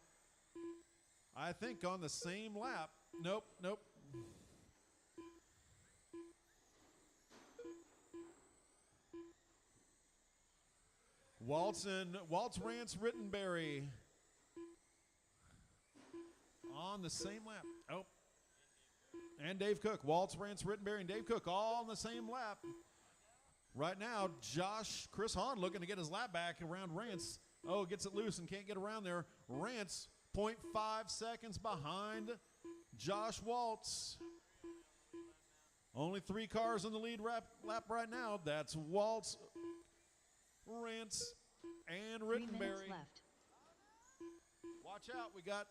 I think on the same lap. Nope, nope. Waltz, Rance, Rittenberry on the same lap. Oh. And Dave Cook. Waltz, Rance, Rittenberry, and Dave Cook all on the same lap. Right now, Chris Hahn looking to get his lap back around Rance. Oh, gets it loose and can't get around there. Rance, 0.5 seconds behind Josh Waltz. Only 3 cars in the lead lap right now. That's Waltz, Rance, and 3 minutes Rittenberry. left. Watch out, we got,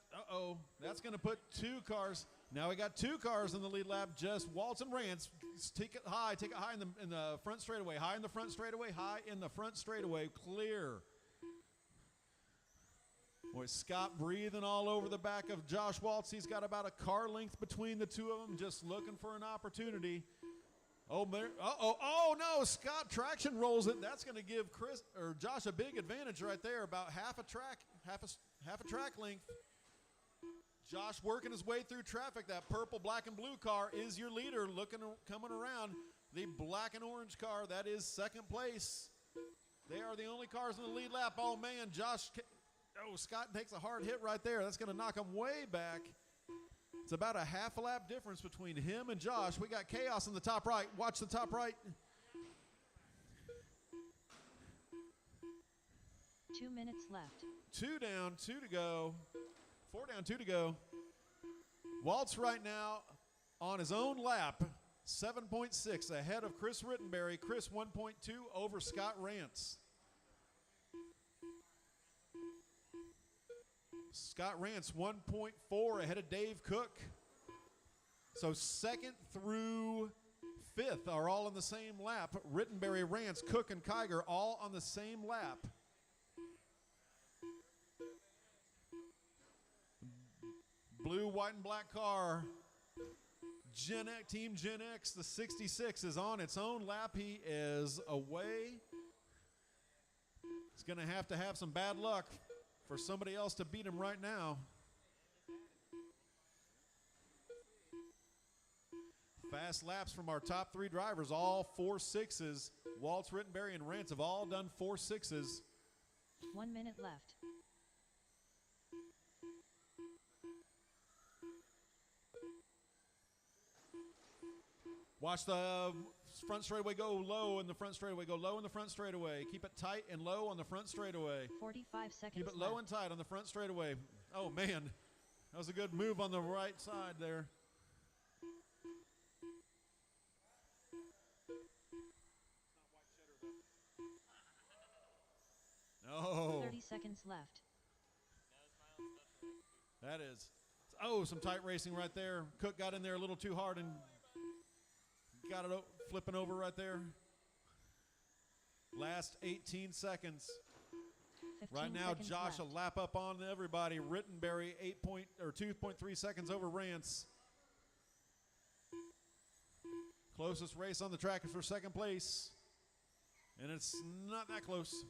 that's going to put 2 cars. Now we got 2 cars in the lead lap, just Waltz and Rance. Take it high in the front straightaway, high in the front straightaway, high in the front straightaway, clear. Boy, Scott breathing all over the back of Josh Waltz. He's got about a car length between the two of them, just looking for an opportunity. Oh no, Scott traction rolls it. That's going to give Josh a big advantage right there, about half a track length. Josh working his way through traffic. That purple, black, and blue car is your leader coming around. The black and orange car, that is second place. They are the only cars in the lead lap. Oh, man, Scott takes a hard hit right there. That's going to knock him way back. It's about a half a lap difference between him and Josh. We got chaos in the top right. Watch the top right. 2 minutes left. 2 down, 2 to go. 4 down, 2 to go. Waltz right now on his own lap, 7.6 ahead of Chris Rittenberry. Chris 1.2 over Scott Rance. Scott Rance 1.4 ahead of Dave Cook. So 2nd through 5th are all on the same lap. Rittenberry, Rance, Cook, and Kiger all on the same lap. Blue, white, and black car. Team Gen X, the 66, is on its own lap. He is away. He's going to have some bad luck for somebody else to beat him right now. Fast laps from our top 3 drivers, all 4.6s. Waltz, Rittenberry, and Rance have all done 4.6s. 1 minute left. Watch the front straightaway go low in the front straightaway. Go low in the front straightaway. Keep it tight and low on the front straightaway. 45 seconds Keep it low left. and tight on the front straightaway. Oh, man. That was a good move on the right side there. Oh. 30 seconds left. That is. Some tight racing right there. Cook got in there a little too hard and got it flipping over right there. Last 18 seconds. 15 Right now, seconds Josh left. a lap up on everybody. Rittenberry 2.3 seconds over Rance. Closest race on the track is for second place, and it's not that close.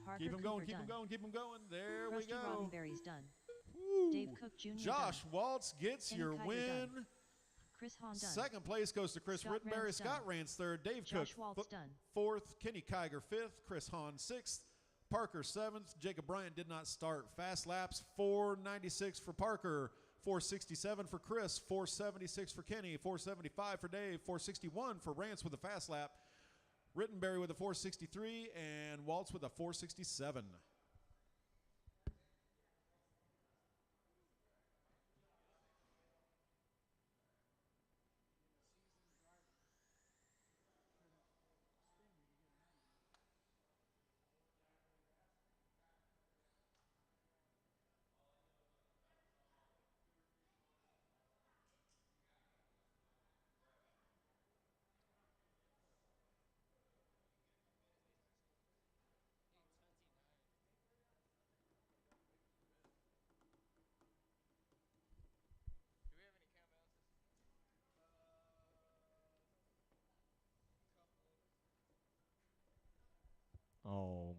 Parker Keep him going, Cooper keep him done. going, keep him going. There Rusty we go. Roddenberry's done. Woo. Dave Cook Jr. Josh done. Waltz gets Kenny your Kiger win. done. Chris Hahn done. Second place goes to Chris Scott Rittenberry. Rance Scott done. Rance third. Dave Josh Cook Waltz done. fourth. Kenny Kiger fifth. Chris Hahn sixth. Parker seventh. Jacob Bryant did not start. Fast laps 496 for Parker. 467 for Chris. 476 for Kenny. 475 for Dave. 461 for Rance with a fast lap. Rittenberry with a 463 and Waltz with a 467. Oh.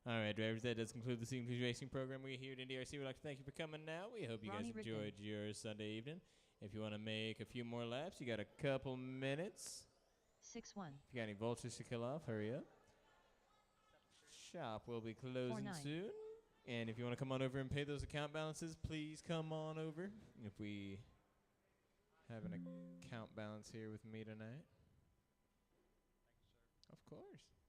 All right, drivers, that does conclude the Season 2 Racing program. We here at NDRC would like to thank you for coming now. We hope you Ronnie guys Rickman. enjoyed your Sunday evening. If you want to make a few more laps, you got a couple minutes. 6-1. If you got any vultures to kill off, hurry up. Shop will be closing 4-9. soon. And if you want to come on over and pay those account balances, please come on over. If we have an account balance here with me tonight. Of course.